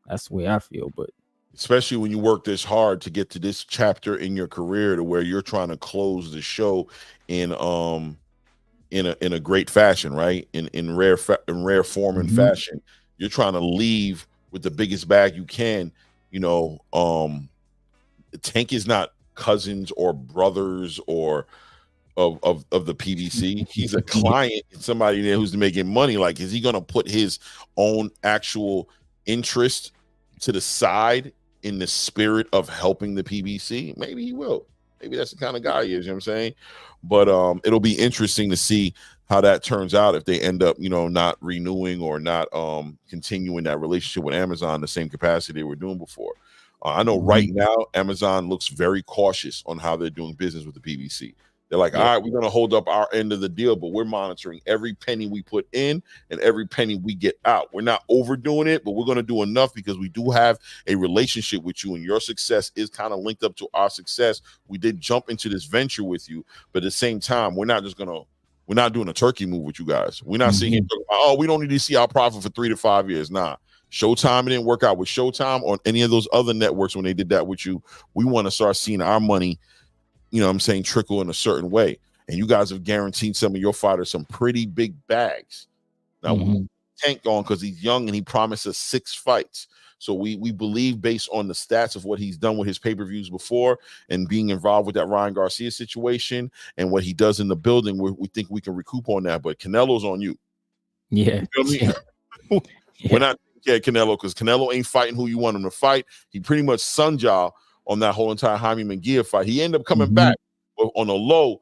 That's the way I feel. But especially when you work this hard to get to this chapter in your career to where you're trying to close the show in a great fashion, right? In rare form and fashion. You're trying to leave with the biggest bag you can. Tank is not cousins or brothers or of the PBC. He's a client and somebody there who's making money. Is he going to put his own actual interest to the side in the spirit of helping the PBC? Maybe he will. Maybe that's the kind of guy he is, you know what I'm saying? But it'll be interesting to see how that turns out if they end up, not renewing or not continuing that relationship with Amazon the same capacity they were doing before. I know right now Amazon looks very cautious on how they're doing business with the PBC. They're like, all right, we're going to hold up our end of the deal, but we're monitoring every penny we put in and every penny we get out. We're not overdoing it, but we're going to do enough because we do have a relationship with you and your success is kind of linked up to our success. We did jump into this venture with you, but at the same time, we're not doing a turkey move with you guys. We're not sitting here talking about, we don't need to see our profit for 3 to 5 years. Nah. Showtime, it didn't work out with Showtime or any of those other networks when they did that with you. We want to start seeing our money, trickle in a certain way. And you guys have guaranteed some of your fighters some pretty big bags. Now, Tank on because he's young and he promised us 6 fights. So we believe based on the stats of what he's done with his pay-per-views before and being involved with that Ryan Garcia situation and what he does in the building, we think we can recoup on that. But Canelo's on you. Yeah. You know what I mean? We're not Canelo because Canelo ain't fighting who you want him to fight. He pretty much sunned y'all on that whole entire Jaime Munguia fight. He ended up coming back, but on the low,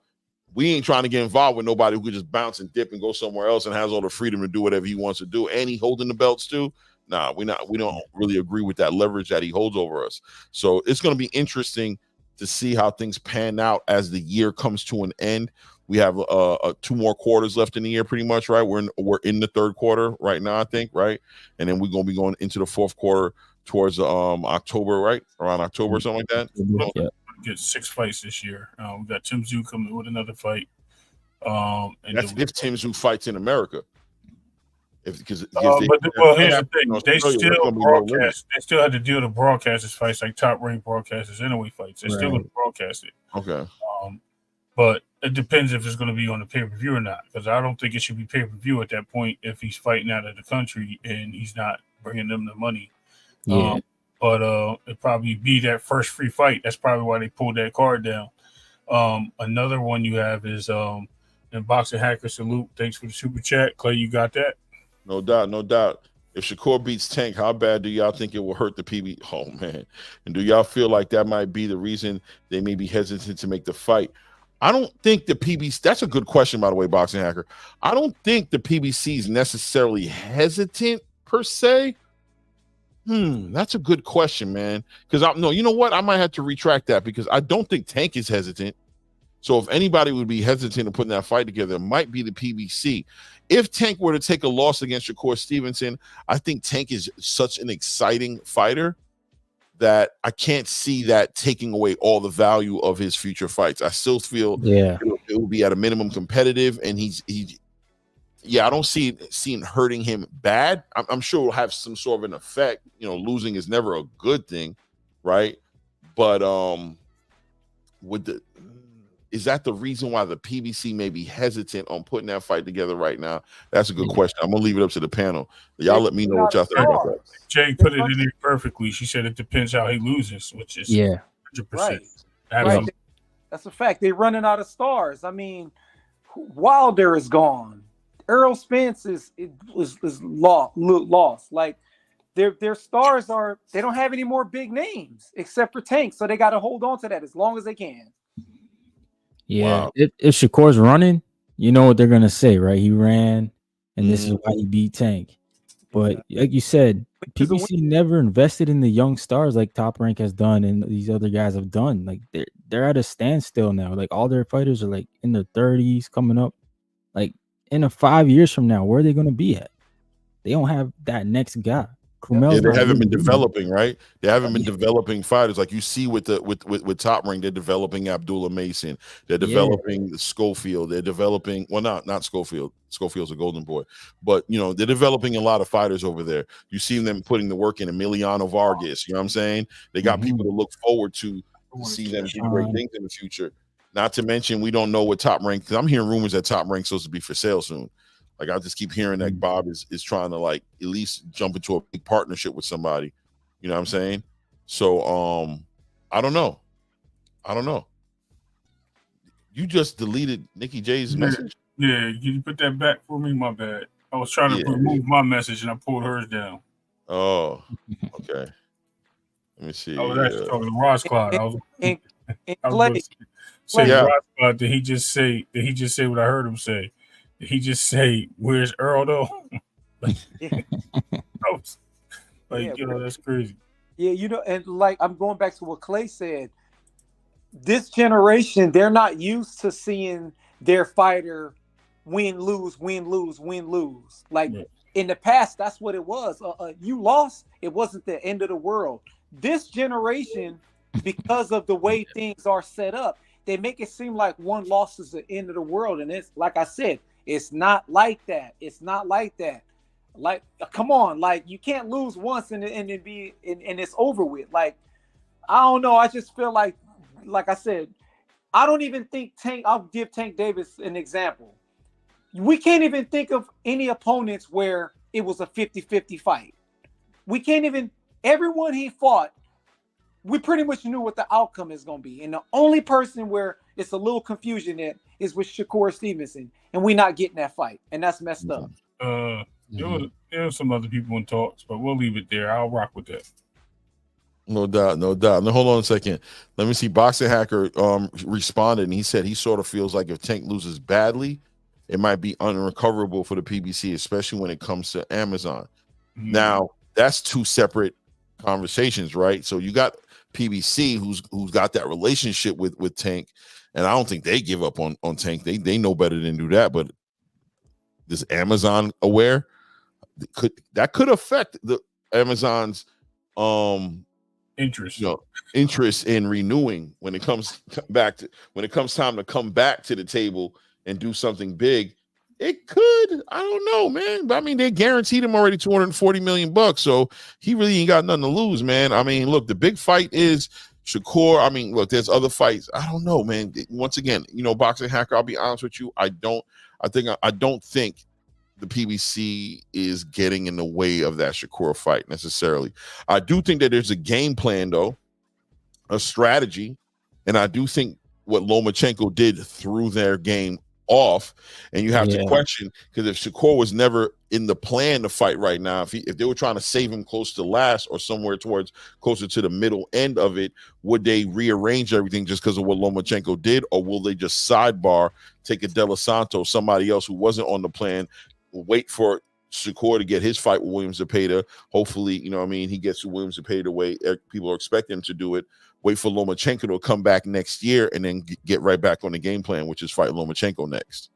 we ain't trying to get involved with nobody who could just bounce and dip and go somewhere else and has all the freedom to do whatever he wants to do. And he holding the belts too. Nah, we don't really agree with that leverage that he holds over us. So it's going to be interesting to see how things pan out as the year comes to an end. We have 2 more quarters left in the year, pretty much, right? We're in the 3rd quarter right now, I think, right? And then we're gonna be going into the 4th quarter towards October, right? Around October or something like that. Yeah. Get 6 fights this year. We got Tim Tszyu coming with another fight. And that's if Tim Tszyu fights in America. Here's the thing: they still broadcast. They still had to deal to broadcast his fights like top ranked broadcasters anyway fights. They still going to broadcast it. Okay. But it depends if it's going to be on the pay-per-view or not, because I don't think it should be pay-per-view at that point if he's fighting out of the country and he's not bringing them the money. Yeah. But it'd probably be that first free fight. That's probably why they pulled that card down. Another one you have is in Boxing Hacker Salute. Thanks for the super chat. Clay, you got that? No doubt. If Shakur beats Tank, how bad do y'all think it will hurt the PB? Oh, man. And do y'all feel like that might be the reason they may be hesitant to make the fight? I don't think the PBC, that's a good question, by the way, Boxing Hacker. I don't think the PBC is necessarily hesitant per se. That's a good question, man. Because you know what? I might have to retract that because I don't think Tank is hesitant. So if anybody would be hesitant in putting that fight together, it might be the PBC. If Tank were to take a loss against Shakur Stevenson, I think Tank is such an exciting fighter that I can't see that taking away all the value of his future fights. I still feel it will be at a minimum competitive, and I don't see it hurting him bad. I'm sure it'll have some sort of an effect. Losing is never a good thing, right? But is that the reason why the PBC may be hesitant on putting that fight together right now? That's a good question. I'm gonna leave it up to the panel. Y'all let me know what y'all think about that. Jay put it in there perfectly. She said it depends how he loses, which is 100%. Right. That's a fact. They're running out of stars. I mean, Wilder is gone. Errol Spence is lost. Like their stars they don't have any more big names except for Tank, so they got to hold on to that as long as they can. Yeah, wow. If Shakur's running, you know what they're gonna say, right? He ran, and this is why he beat Tank. But like you said, PBC never invested in the young stars like Top Rank has done, and these other guys have done. Like they're at a standstill now. Like all their fighters are like in their 30s, coming up. Like in 5 years from now, where are they gonna be at? They don't have that next guy. They haven't been developing, right? They haven't been developing fighters like you see with Top Rank. They're developing Abdullah Mason. They're developing Schofield. They're developing not Schofield. Schofield's a golden boy, but they're developing a lot of fighters over there. You see them putting the work in. Emiliano Vargas. You know what I'm saying? They got people to look forward to see them do great things in the future. Not to mention, we don't know what Top Rank. Because I'm hearing rumors that Top Rank's supposed to be for sale soon. Like I just keep hearing that Bob is trying to like at least jump into a big partnership with somebody. You know what I'm saying? So I don't know. You just deleted Nikki J's message. Yeah, can you put that back for me? My bad. I was trying to remove my message and I pulled hers down. Oh, okay. Let me see. I was actually talking to Ross Clyde. I was say Ross Clyde, did he just say what I heard him say? Did he just say, "Where's Earl though?" That's crazy. Yeah, and like I'm going back to what Clay said. This generation, they're not used to seeing their fighter win, lose. Like in the past, that's what it was. You lost, it wasn't the end of the world. This generation, because of the way things are set up, they make it seem like one loss is the end of the world, and it's like I said. It's not like that. Like, come on, like you can't lose once and it's over with. Like, I don't know. I just feel like I said, I don't even think Tank. I'll give Tank Davis an example. We can't even think of any opponents where it was a 50-50 fight. We can't even. Everyone he fought, we pretty much knew what the outcome is going to be. And the only person where it's a little confusion in is with Shakur Stevenson, and we're not getting that fight, and that's messed up. There were some other people in talks, but we'll leave it there. I'll rock with that. No doubt. Now, hold on a second. Let me see. Boxing Hacker responded, and he said he sort of feels like if Tank loses badly, it might be unrecoverable for the PBC, especially when it comes to Amazon. Now, that's two separate conversations, right? So you got PBC who's got that relationship with Tank, and I don't think they give up on Tank. They know better than do that. But this Amazon aware could affect the Amazon's interest in renewing when it comes time to come back to the table and do something big. It could. I don't know, man. But I mean, they guaranteed him already $240 million, so he really ain't got nothing to lose, man. I mean, look, the big fight is Shakur. I mean, look, there's other fights. I don't know, man. Once again, Boxing Hacker, I'll be honest with you. I don't think the PBC is getting in the way of that Shakur fight necessarily. I do think that there's a game plan, though, a strategy, and I do think what Lomachenko did threw their game off, and you have to question, because if Shakur was never in the plan to fight right now, if they were trying to save him close to last or somewhere towards closer to the middle end of it, would they rearrange everything just because of what Lomachenko did, or will they just sidebar, take a De Los Santos, somebody else who wasn't on the plan, wait for Shakur to get his fight with Williams Zepeda? Hopefully, he gets to Williams Zepeda the way people are expecting him to do it. Wait for Lomachenko to come back next year and then get right back on the game plan, which is fight Lomachenko next.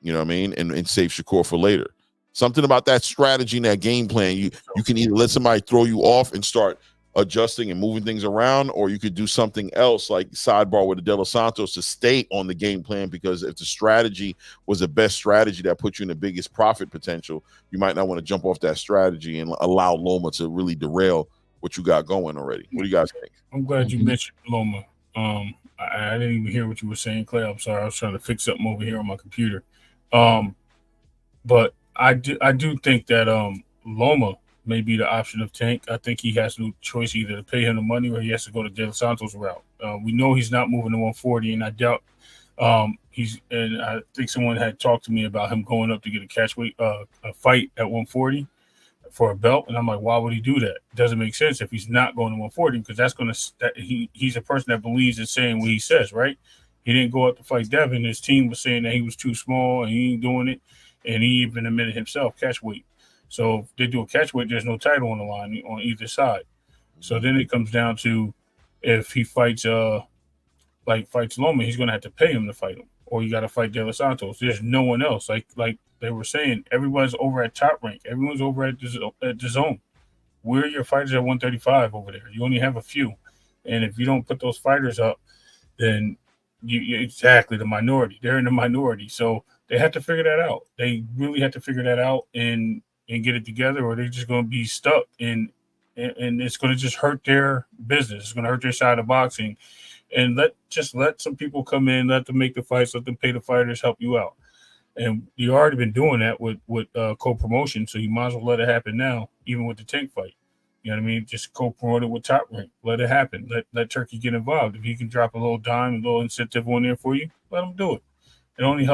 You know what I mean? And save Shakur for later. Something about that strategy and that game plan. You can either let somebody throw you off and start adjusting and moving things around, or you could do something else like sidebar with the De Los Santos to stay on the game plan, because if the strategy was the best strategy that put you in the biggest profit potential, you might not want to jump off that strategy and allow Loma to really derail what you got going already. What do you guys think? I'm glad you mentioned Loma. I didn't even hear what you were saying, Clay. I'm sorry. I was trying to fix something over here on my computer. But I do think that Loma may be the option of Tank. I think he has no choice either to pay him the money or he has to go to De Los Santos route. We know he's not moving to 140, and I doubt and I think someone had talked to me about him going up to get a fight at 140 for a belt, and I'm like, why would he do that? It doesn't make sense if he's not going to 140, because he's a person that believes in saying what he says, right? He didn't go up to fight Devin. His team was saying that he was too small and he ain't doing it, and he even admitted himself catch weight. So if they do a catch weight, there's no title on the line on either side. So then it comes down to if he fights fights Loma, he's going to have to pay him to fight him, or you got to fight De Los Santos. There's no one else. Like they were saying, everyone's over at Top Rank. Everyone's over at the Zone. Where are your fighters at 135 over there? You only have a few. And if you don't put those fighters up, then you exactly the minority. They're in the minority. So they have to figure that out. They really have to figure that out and get it together, or they're just going to be stuck. And it's going to just hurt their business. It's going to hurt their side of boxing. And let some people come in, let them make the fights, let them pay the fighters, help you out. And you already been doing that with co-promotion, so you might as well let it happen now, even with the Tank fight. You know what I mean? Just co-promote it with Top Rank. Let it happen. Let Turkey get involved. If he can drop a little dime, a little incentive on there for you, let him do it. It only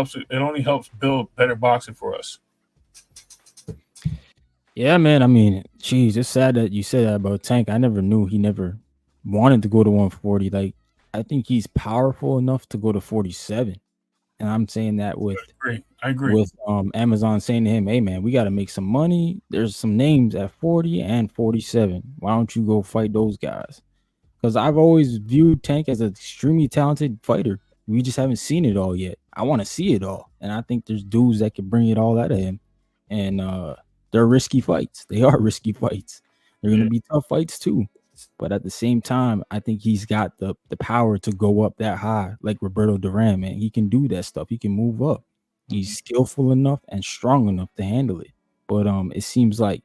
helps build better boxing for us. Yeah, man. I mean, geez, it's sad that you said that about Tank. I never knew he never wanted to go to 140. Like, I think he's powerful enough to go to 47. And I'm saying that with I agree. With Amazon saying to him, hey man, we got to make some money. There's some names at 40 and 47. Why don't you go fight those guys? Because I've always viewed Tank as an extremely talented fighter. We just haven't seen it all yet. I want to see it all. And I think there's dudes that can bring it all out of him. And they're risky fights. They are risky fights. They're going to be tough fights too. But at the same time, I think he's got the power to go up that high, like Roberto Duran, man. He can do that stuff. He can move up. He's skillful enough and strong enough to handle it. But it seems like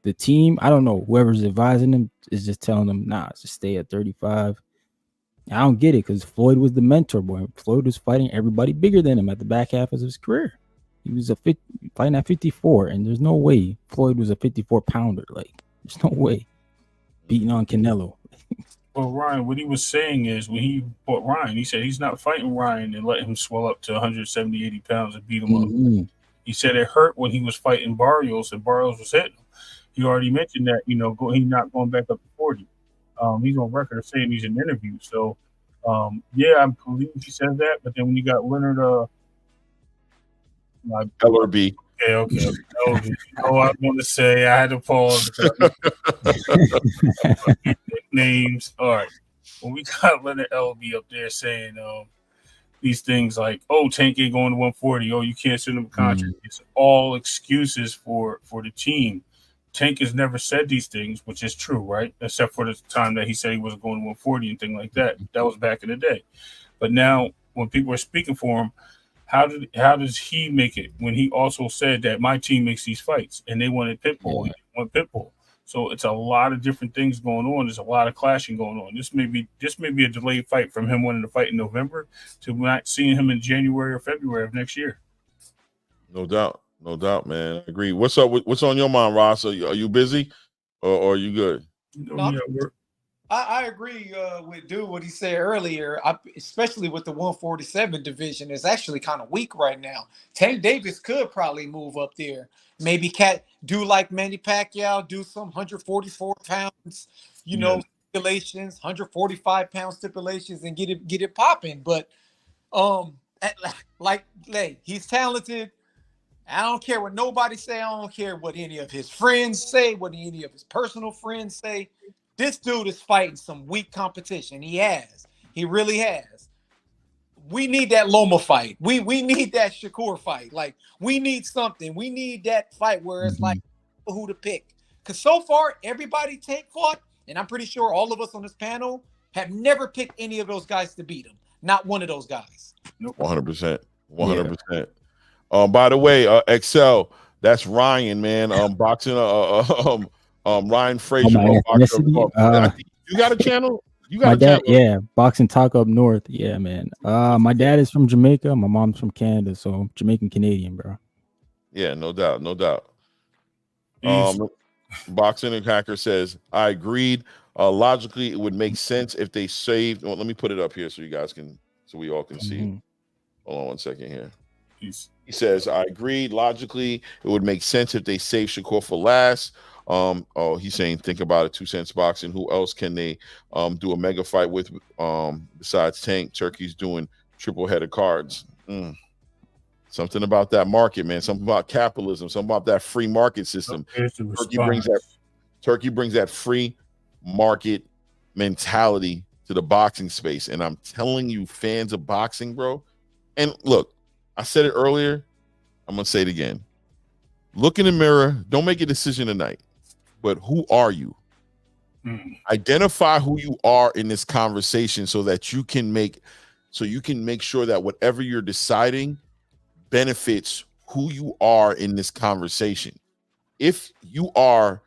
the team, I don't know, whoever's advising him is just telling him, nah, just stay at 35. I don't get it, because Floyd was the mentor, boy. Floyd was fighting everybody bigger than him at the back half of his career. He was fighting at 54, and there's no way Floyd was a 54-pounder. Like, there's no way. Beating on Canelo. Well, Ryan, what he was saying is when he fought Ryan, he said he's not fighting Ryan and letting him swell up to 170, 80 pounds and beat him up. He said it hurt when he was fighting Barrios and Barrios was hitting him. He already mentioned that, he's not going back up to 40. He's on record saying he's in interviews. So, I believe he said that. But then when you got Leonard LRB. Okay. I was going to say I had to pause. Names. All right. When we got Leonard LB up there saying these things like, "Oh, Tank ain't going to 140. Oh, you can't send him a contract." It's all excuses for the team. Tank has never said these things, which is true, right? Except for the time that he said he wasn't going to 140 and things like that. That was back in the day. But now, when people are speaking for him, how does he make it when he also said that my team makes these fights and they wanted Pitbull, and they want Pitbull? So it's a lot of different things going on. There's a lot of clashing going on. This may be a delayed fight from him wanting to fight in November to not seeing him in January or February of next year. No doubt, man. I agree. What's up? What's on your mind, Ross? Are you busy, or are you good? I agree with what he said earlier, especially with the 147 division. It's actually kind of weak right now. Tank Davis could probably move up there. Maybe do like Manny Pacquiao, do some 144 pounds, stipulations, 145-pound stipulations, and get it popping. But he's talented. I don't care what nobody say. I don't care what any of his friends say, what any of his personal friends say. This dude is fighting some weak competition. He really has. We need that Loma fight. We need that Shakur fight. Like, we need something. We need that fight where it's like who to pick. Because so far, everybody Tank fought, And I'm pretty sure all of us on this panel have never picked any of those guys to beat him. Not one of those guys. 100%. 100%. By the way, Excel, that's Ryan, man. Boxing. Ryan Frazier. You got a channel? You got my a dad, channel? yeah, Boxing Talk up north. Yeah, man. My dad is from Jamaica. My mom's from Canada, so I'm Jamaican Canadian, bro. Yeah, no doubt. Boxing and Hacker says, I agreed. Logically, it would make sense if they saved. Well, let me put it up here so you guys can, so we all can see it. Hold on 1 second here. He says, I agreed. Logically, it would make sense if they saved Shakur for last. He's saying, think about it. 2 cents boxing. Who else can they do a mega fight with besides Tank? Turkey's doing triple headed cards. Something about that market, man. Something about capitalism. Something about that free market system. Turkey brings that free market mentality to the boxing space. And I'm telling you, fans of boxing, bro. And look, I said it earlier. I'm gonna say it again. Look in the mirror. Don't make a decision tonight. But who are you? Identify who you are in this conversation so that you can make sure that whatever you're deciding benefits who you are in this conversation. If you are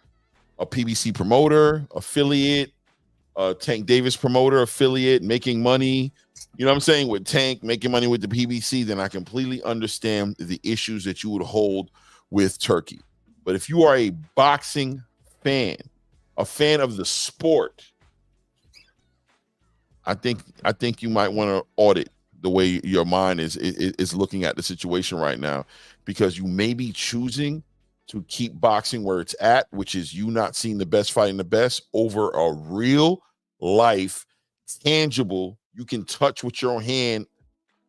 a PBC promoter, affiliate, Tank Davis promoter, affiliate, making money, you know what I'm saying, with Tank, making money with the PBC, then I completely understand the issues that you would hold with Turkey. But if you are a boxing fan, a fan of the sport, I think you might want to audit the way your mind is looking at the situation right now, because you may be choosing to keep boxing where it's at, which is you not seeing the best fighting the best, over a real life, tangible, you can touch with your hand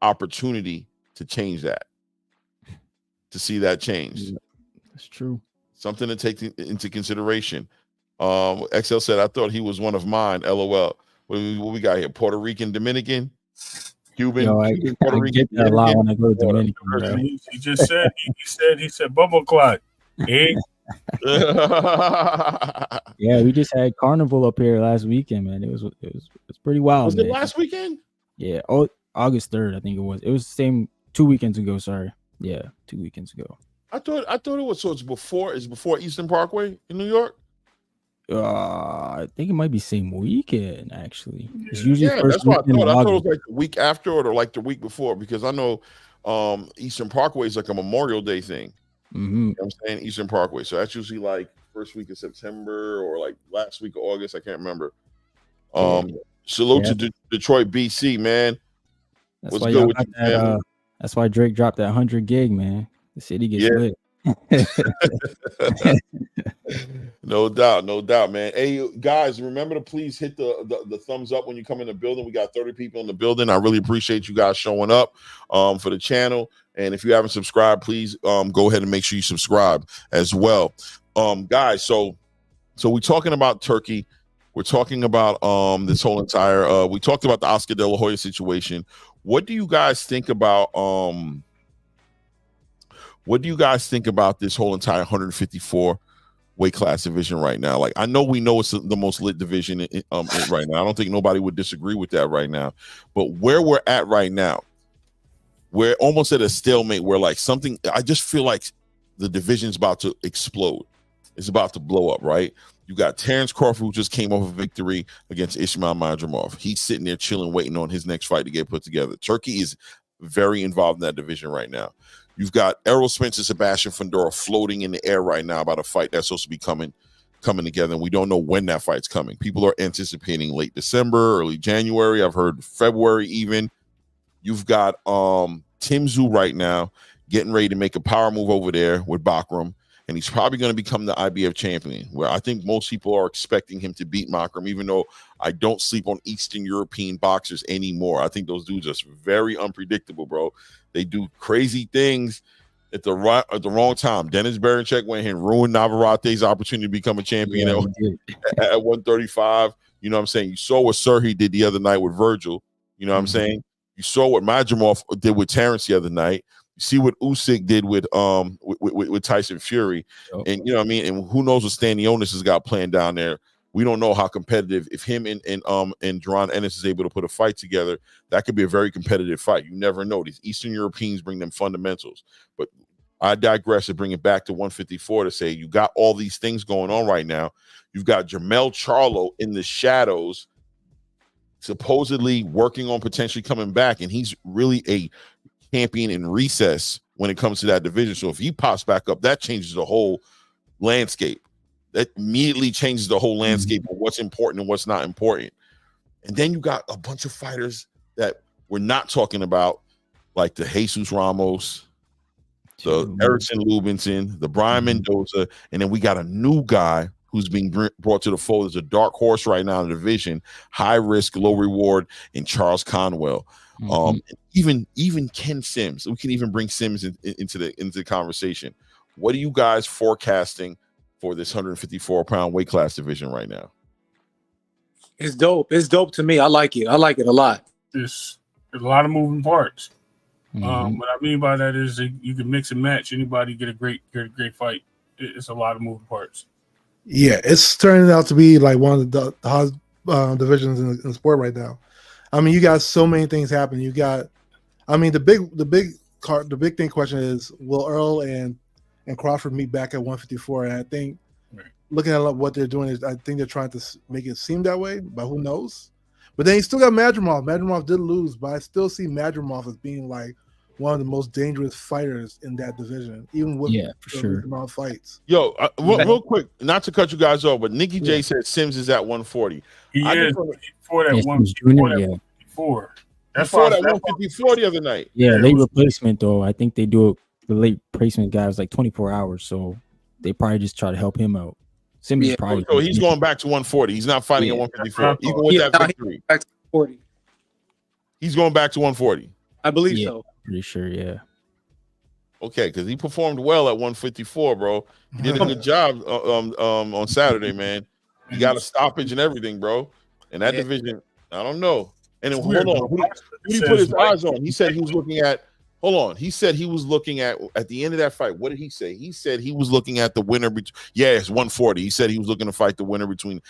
opportunity to change that, to see that change. That's true. Something to take into consideration. XL said, I thought he was one of mine. LOL. What we got here? Puerto Rican, Dominican, Cuban. Yo, I get that a lot when I go to Dominican. Bro. He just said he said bubble clot. Yeah, we just had Carnival up here last weekend, man. It was pretty wild. Was it last weekend? Yeah. Oh, August 3rd, I think it was. It was the same 2 weekends ago. Sorry. Yeah, 2 weekends ago. I thought it was, so it's before Eastern Parkway in New York. I think it might be same weekend actually. It's usually that's what I thought. I thought it was like the week after or like the week before, because I know Eastern Parkway is like a Memorial Day thing. You know what I'm saying? Eastern Parkway. So that's usually like first week of September or like last week of August. I can't remember. Salute to Detroit, BC, man. That's why good with you, that, that's why Drake dropped that 100 gig, man. The city gets lit. No doubt, man. Hey, guys, remember to please hit the thumbs up when you come in the building. We got 30 people in the building. I really appreciate you guys showing up for the channel. And if you haven't subscribed, please go ahead and make sure you subscribe as well. Guys, so we're talking about Turkey. We're talking about this whole entire we talked about the Oscar De La Hoya situation. What do you guys think about this whole entire 154 weight class division right now? Like, I know it's the most lit division right now. I don't think nobody would disagree with that right now. But where we're at right now, we're almost at a stalemate where I just feel like the division's about to explode. It's about to blow up, right? You got Terrence Crawford, who just came off a victory against Ismail Madrimov. He's sitting there chilling, waiting on his next fight to get put together. Turkey is very involved in that division right now. You've got Errol Spence and Sebastian Fundora floating in the air right now about a fight that's supposed to be coming together, and we don't know when that fight's coming. People are anticipating late December, early January. I've heard February even. You've got Tim Tszyu right now getting ready to make a power move over there with Bakram, and he's probably going to become the IBF champion, where I think most people are expecting him to beat Bakram, even though I don't sleep on Eastern European boxers anymore. I think those dudes are very unpredictable, bro. They do crazy things at the wrong time. Dennis Berinchyk went ahead and ruined Navarrete's opportunity to become a champion at 135. You know what I'm saying? You saw what Serhi did the other night with Vergil. You know what I'm saying? You saw what Madrimov did with Terrence the other night. You see what Usyk did with Tyson Fury. And you know what I mean? And who knows what Stanionis has got planned down there we don't know how competitive. If him and Deron Ennis is able to put a fight together, that could be a very competitive fight. You never know. These Eastern Europeans bring them fundamentals. But I digress to bring it back to 154 to say you got all these things going on right now. You've got Jermell Charlo in the shadows, supposedly working on potentially coming back, and he's really a champion in recess when it comes to that division. So if he pops back up, that changes the whole landscape. That immediately changes the whole landscape of what's important and what's not important. And then you got a bunch of fighters that we're not talking about, like the Jesus Ramos, the Erickson Lubinson, the Brian Mendoza, and then we got a new guy who's being brought to the fold as a dark horse right now in the division, high risk, low reward, in Charles Conwell. Even Ken Sims. We can even bring Sims into the conversation. What are you guys forecasting for this 154-pound weight class division right now? It's dope. It's dope to me. I like it. I like it a lot. There's a lot of moving parts. What I mean by that is that you can mix and match. Anybody get a great fight. It's a lot of moving parts. Yeah, it's turning out to be like one of the hottest divisions in the sport right now. I mean, you got so many things happening. You got, I mean, the big thing question is, will Earl and Crawford meet back at 154? And I think looking at what they're doing, I think they're trying to make it seem that way, but who knows? But then you still got Madrimov. Madrimov did lose, but I still see Madrimov as being like one of the most dangerous fighters in that division, even with for sure amount of fights. Yo, real quick, not to cut you guys off, but Nikki J said Sims is at 140. He is before that 154. That's before that 154 the other night. Yeah, late replacement though. I think they do it. The late replacement guy was like 24 hours, so they probably just try to help him out. Sims is probably so he's going back to 140. He's not fighting at 154, even with that victory. Back to 40. He's going back to 140. I believe so. Pretty sure, yeah. Okay, because he performed well at 154, bro. He did a good job on Saturday, man. He got a stoppage and everything, bro. And that division, I don't know. And then, hold on, who did he put his eyes on? He said he was looking at. Hold on. He said he was looking at the end of that fight. What did he say? He said he was looking at the winner. It's 140. He said he was looking to fight the winner between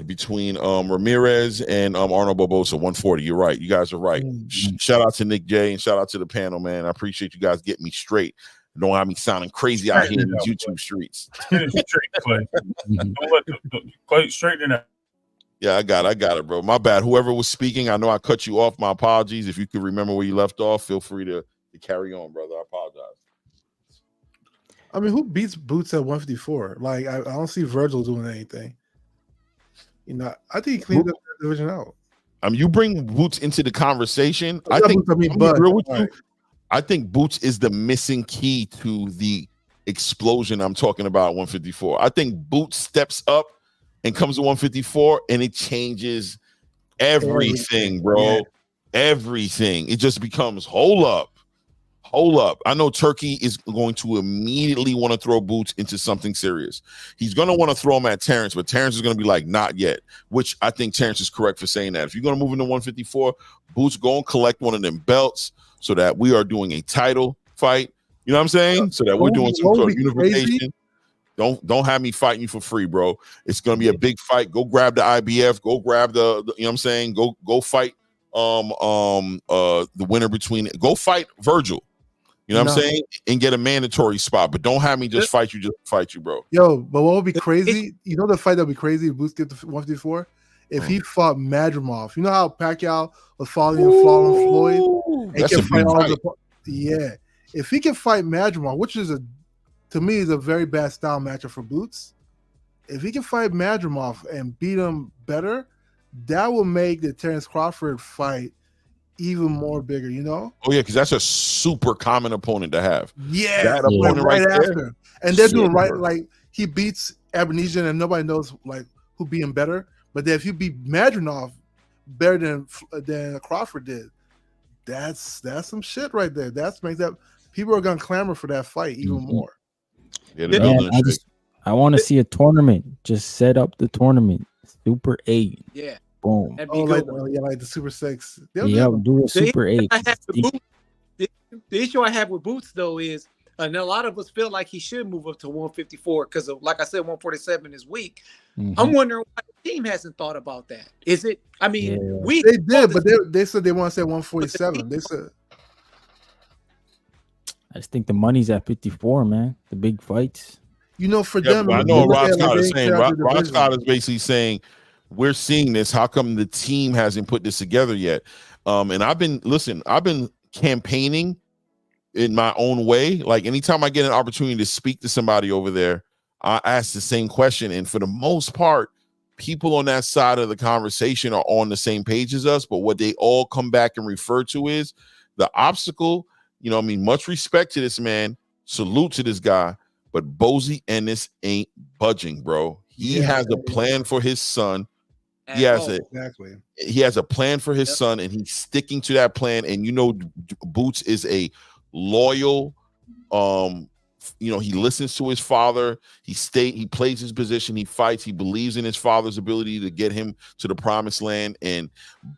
between Ramirez and Arnold Barbosa. 140. You're right. You guys are right. Shout out to Nick J and shout out to the panel, man. I appreciate you guys getting me straight. Don't have me sounding crazy out here in these YouTube streets. Straight, Clay. Don't let Clay straighten it out. Yeah, I got it, bro. My bad. Whoever was speaking, I know I cut you off. My apologies. If you could remember where you left off, feel free to carry on, brother. I apologize. I mean, who beats Boots at 154? Like, I don't see Vergil doing anything. You know, I think he cleaned up that division out. You bring Boots into the conversation. I think Boots is the missing key to the explosion I'm talking about at 154. I think Boots steps up and comes to 154 and it changes everything, bro. Yeah. Everything. It just becomes hold up. I know Turki is going to immediately want to throw Boots into something serious. He's going to want to throw him at Terrence, but Terrence is going to be like, not yet, which I think Terrence is correct for saying that. If you're going to move into 154, Boots, go and collect one of them belts so that we are doing a title fight. You know what I'm saying? So that we're doing some sort of unification. Don't have me fighting you for free, bro. It's going to be a big fight. Go grab the IBF. Go grab the you know what I'm saying? Go fight the winner between go fight Vergil. You know what I'm saying? And get a mandatory spot, but don't have me just fight you, bro. Yo, but what would be crazy? You know the fight that would be crazy if Boots get to 154? If he fought Madrimov. You know how Pacquiao was following Floyd? That's a big fight. Yeah. If he can fight Madrimov, which is to me is a very bad style matchup for Boots. If he can fight Madrimov and beat him better, that will make the Terrence Crawford fight even more bigger, you know? Oh yeah, because that's a super common opponent to have. Yeah, that opponent right after. There. And they're doing right, like he beats Abanesian and nobody knows like who beat him better. But then if you beat Madrimov better than Crawford did, that's some shit right there. That makes that people are gonna clamor for that fight even more. Yeah, I want to see a tournament. Just set up the tournament. Super 8. Yeah. Boom. Like the Super 6. Yeah, do a Super 8. The issue I have with Boots though is And a lot of us feel like he should move up to 154 because of, like I said, 147 is weak. I'm wondering why the team hasn't thought about that. Is it? I mean, they did, but they said they want to say 147. They said. I just think the money's at 54, man. The big fights. You know, for them, I know what Rod Scott is saying. Rod Scott is basically saying, we're seeing this. How come the team hasn't put this together yet? And I've been campaigning in my own way. Like anytime I get an opportunity to speak to somebody over there, I ask the same question. And for the most part, people on that side of the conversation are on the same page as us. But what they all come back and refer to is the obstacle. You know, I mean, much respect to this man. Salute to this guy. But Bozy Ennis ain't budging, bro. He has a plan for his son. He has a plan for his son, and he's sticking to that plan. And you know, Boots is a loyal, you know, he listens to his father. He plays his position. He fights. He believes in his father's ability to get him to the promised land. And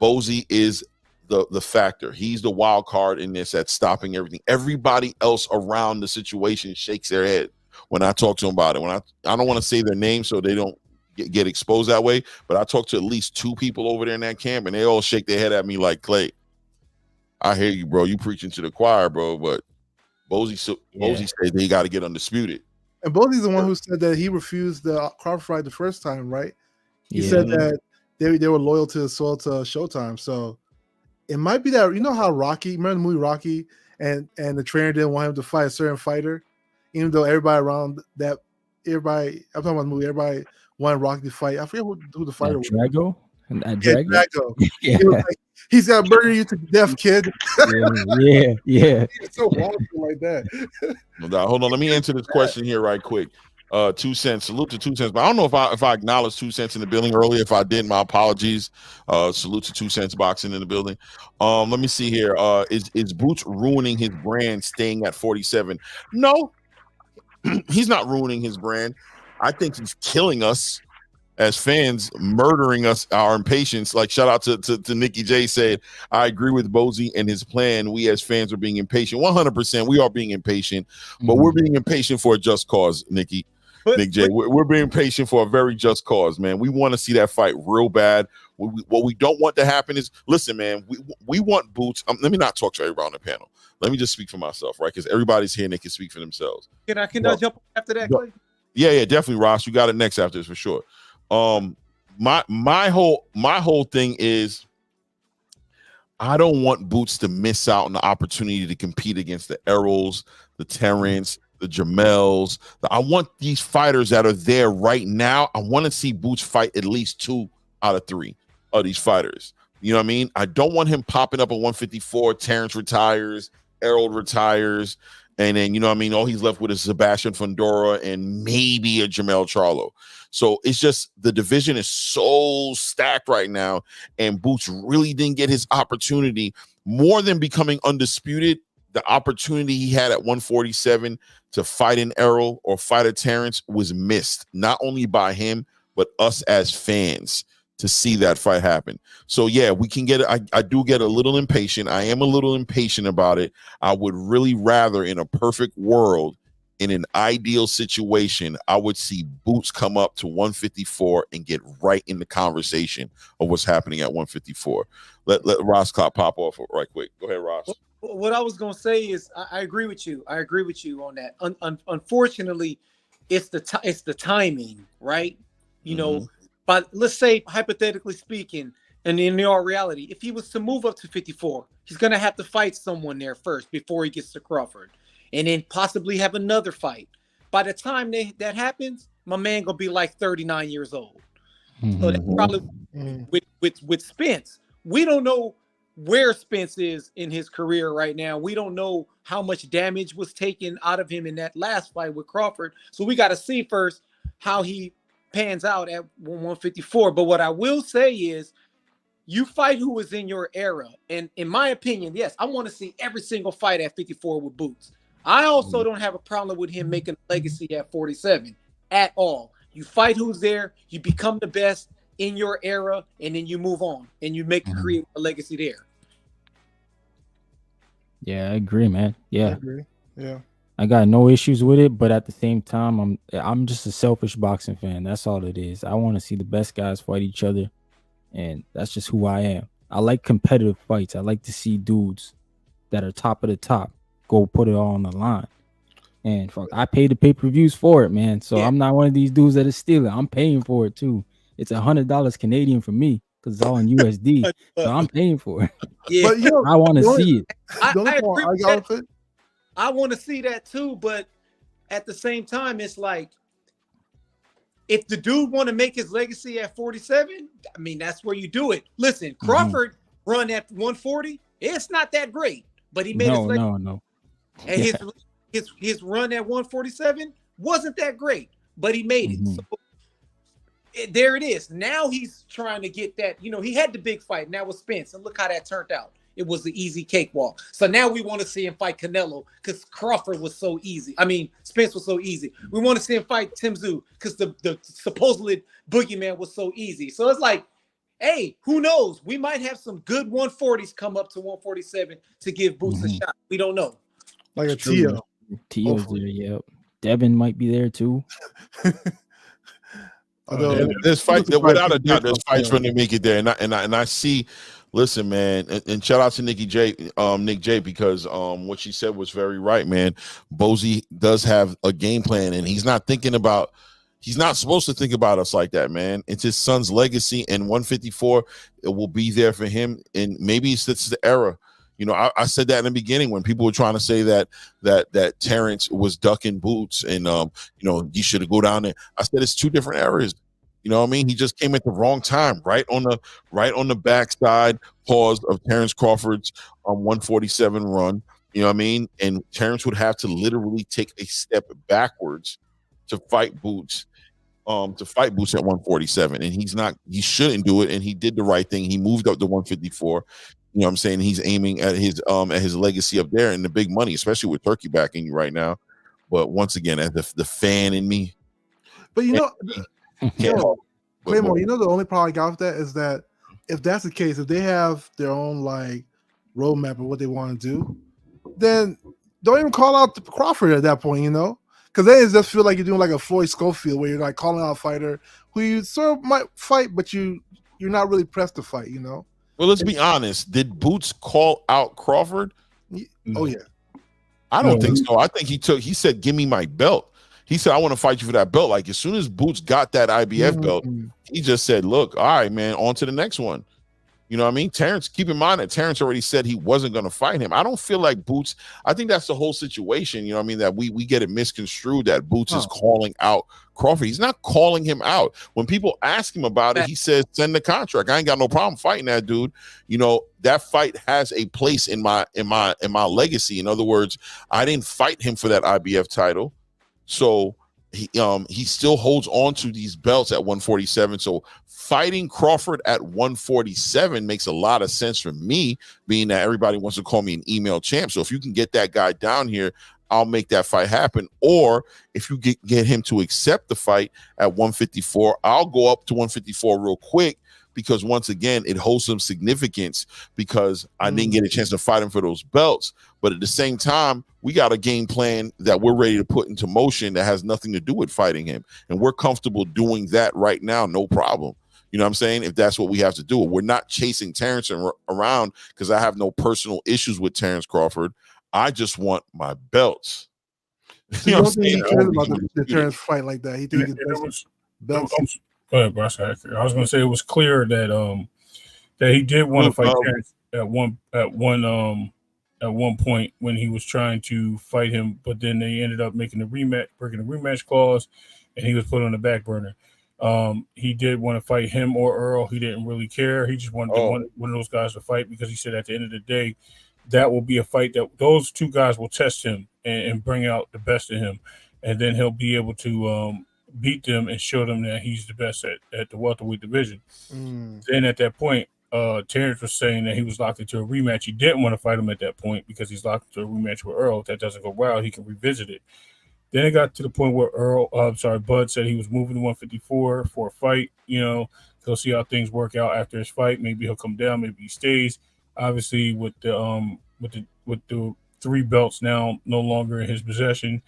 Bozy is the factor. He's the wild card in this at stopping everything. Everybody else around the situation shakes their head when I talk to them about it. When I don't want to say their name so they don't get exposed that way, but I talked to at least 2 people over there in that camp, and they all shake their head at me like, Clay, I hear you, bro. You preaching to the choir, bro. But Bozy said they got to get undisputed. And Bozy's the one who said that he refused the Crawford fight the first time, right? He said that they were loyal to Showtime. So it might be that, you know how Rocky, remember the movie Rocky, and the trainer didn't want him to fight a certain fighter, even though everybody around that, I'm talking about the movie, everybody wanted Rocky to fight. I forget who the fighter was. Drago? And Drago? He was like, he's got to murder you to death, kid. Yeah. It's so awesome like that. No, hold on. Let me answer this question here right quick. 2 cents. Salute to 2 cents. But I don't know if I acknowledged 2 cents in the building earlier. If I did, my apologies. Salute to 2 cents boxing in the building. Let me see here. Is Boots ruining his brand staying at 47? No, he's not ruining his brand. I think he's killing us as fans, murdering us, our impatience. Like, shout out to Nikki J said, I agree with Bozy and his plan. We as fans are being impatient. 100%. We are being impatient, but we're being impatient for a just cause, Nick J. We're being patient for a very just cause, man. We want to see that fight real bad. What we don't want to happen is, listen, man, we want Boots. Let me not talk to everybody on the panel. Let me just speak for myself, right? Because everybody's here and they can speak for themselves. Can I jump after that, Clay? Yeah, definitely, Ross. You got it next after this for sure. My whole thing is, I don't want Boots to miss out on the opportunity to compete against the Errols, the Terrence, the Jamels. I want these fighters that are there right now. I want to see Boots fight at least 2 out of 3 of these fighters. You know what I mean? I don't want him popping up at 154. Terrence retires, Errol retires, and then, you know what I mean, all he's left with is Sebastian Fundora and maybe a Jamel Charlo. So it's just, the division is so stacked right now, and Boots really didn't get his opportunity. More than becoming undisputed, the opportunity he had at 147 to fight an Errol or fight a Terrence was missed, not only by him, but us as fans, to see that fight happen. So yeah, we can get it. I do get a little impatient. I am a little impatient about it. I would really rather, in a perfect world, in an ideal situation, I would see Boots come up to 154 and get right in the conversation of what's happening at 154. Let Ross Clock pop off right quick. Go ahead, Ross. What I was going to say is, I agree with you. I agree with you on that. Unfortunately, it's the timing, right? You know, but let's say, hypothetically speaking, and in all reality, if he was to move up to 54, he's going to have to fight someone there first before he gets to Crawford, and then possibly have another fight. By the time that happens, my man going to be like 39 years old. So that's probably with Spence. We don't know where Spence is in his career right now. We don't know how much damage was taken out of him in that last fight with Crawford. So we got to see first how he pans out at 154. But what I will say is, you fight who was in your era. And in my opinion, yes, I want to see every single fight at 54 with Boots. I also don't have a problem with him making a legacy at 47 at all. You fight who's there, you become the best in your era, and then you move on and you create a legacy there. Yeah, I agree, man. Yeah. I agree. Yeah. I got no issues with it, but at the same time, I'm just a selfish boxing fan. That's all it is. I want to see the best guys fight each other, and that's just who I am. I like competitive fights. I like to see dudes that are top of the top go put it all on the line. And fuck, I pay the pay-per-views for it, man. So I'm not one of these dudes that is stealing. I'm paying for it too. It's $100 Canadian for me because it's all in USD. So I'm paying for it. Yeah, But you know, I want to see it. I the only agree part I with got that. with it, I want to see that too, but at the same time, it's like if the dude want to make his legacy at 47, I mean that's where you do it. Listen, Crawford run at 140, it's not that great, but he made his legacy. No. And his run at 147 wasn't that great, but he made it. So there it is. Now he's trying to get that. You know, he had the big fight. Now with Spence, and look how that turned out. It was the easy cakewalk. So now we want to see him fight Canelo because Crawford was so easy. I mean, Spence was so easy. We want to see him fight Tim Tszyu because the supposedly boogeyman was so easy. So it's like, hey, who knows? We might have some good 140s come up to 147 to give Boots a shot. We don't know. like a Tio. Tio's there, yep. Devin might be there too. Although there's fights without a doubt. There's fights for them to make it there, and I see. Listen, man, and shout out to Nick J, because what she said was very right, man. Bozy does have a game plan, and he's not supposed to think about us like that, man. It's his son's legacy, and 154 it will be there for him, and maybe it's the era. You know, I said that in the beginning when people were trying to say that Terrence was ducking Boots, and he should have go down there. I said it's two different eras. You know what I mean? He just came at the wrong time, right on the backside pause of Terrence Crawford's 147 run. You know what I mean? And Terrence would have to literally take a step backwards to fight Boots at 147. And he shouldn't do it. And he did the right thing. He moved up to 154. You know what I'm saying? He's aiming at his legacy up there and the big money, especially with Turkey backing you right now. But once again, as the fan in me. But Claymore, the only problem I got with that is that if that's the case, if they have their own like roadmap of what they want to do, then don't even call out Crawford at that point, because then it just feel like you're doing like a Floyd Schofield where you're like calling out a fighter who you sort of might fight, but you're not really pressed to fight, Well, let's be honest. Did Boots call out Crawford? Oh yeah. I don't think so. I think he said, "Give me my belt." He said, "I want to fight you for that belt." Like as soon as Boots got that IBF belt, he just said, "Look, all right, man, on to the next one." You know what I mean? Terrence, keep in mind that Terrence already said he wasn't going to fight him. I don't feel like Boots. I think that's the whole situation. You know what I mean? That we get it misconstrued that Boots is calling out Crawford. He's not calling him out. When people ask him about it, he says, "Send the contract. I ain't got no problem fighting that dude." That fight has a place in my legacy. In other words, I didn't fight him for that IBF title. So he still holds on to these belts at 147. So fighting Crawford at 147 makes a lot of sense for me, being that everybody wants to call me an email champ. So if you can get that guy down here, I'll make that fight happen. Or if you get him to accept the fight at 154, I'll go up to 154 real quick, because once again, it holds some significance because I didn't get a chance to fight him for those belts. But at the same time, we got a game plan that we're ready to put into motion that has nothing to do with fighting him. And we're comfortable doing that right now, no problem. You know what I'm saying? If that's what we have to do. We're not chasing Terrence around because I have no personal issues with Terrence Crawford. I just want my belts. So you don't think he cares about the Terrence fight like that? He thinks it's belts. Go ahead, bro. I was going to say it was clear that that he did want to fight Terrence at one point when he was trying to fight him, but then they ended up making breaking the rematch clause, and he was put on the back burner. He did want to fight him or Earl. He didn't really care. He just wanted one of those guys to fight because he said at the end of the day, that will be a fight that those two guys will test him and bring out the best in him, and then he'll be able to beat them and show them that he's the best at the welterweight division. Then at that point, Terrence was saying that he was locked into a rematch. He didn't want to fight him at that point because he's locked into a rematch with Earl. If that doesn't go well, he can revisit it. Then it got to the point where Bud said he was moving to 154 for a fight. He'll see how things work out after his fight. Maybe he'll come down. Maybe he stays. Obviously, with the 3 belts now no longer in his possession.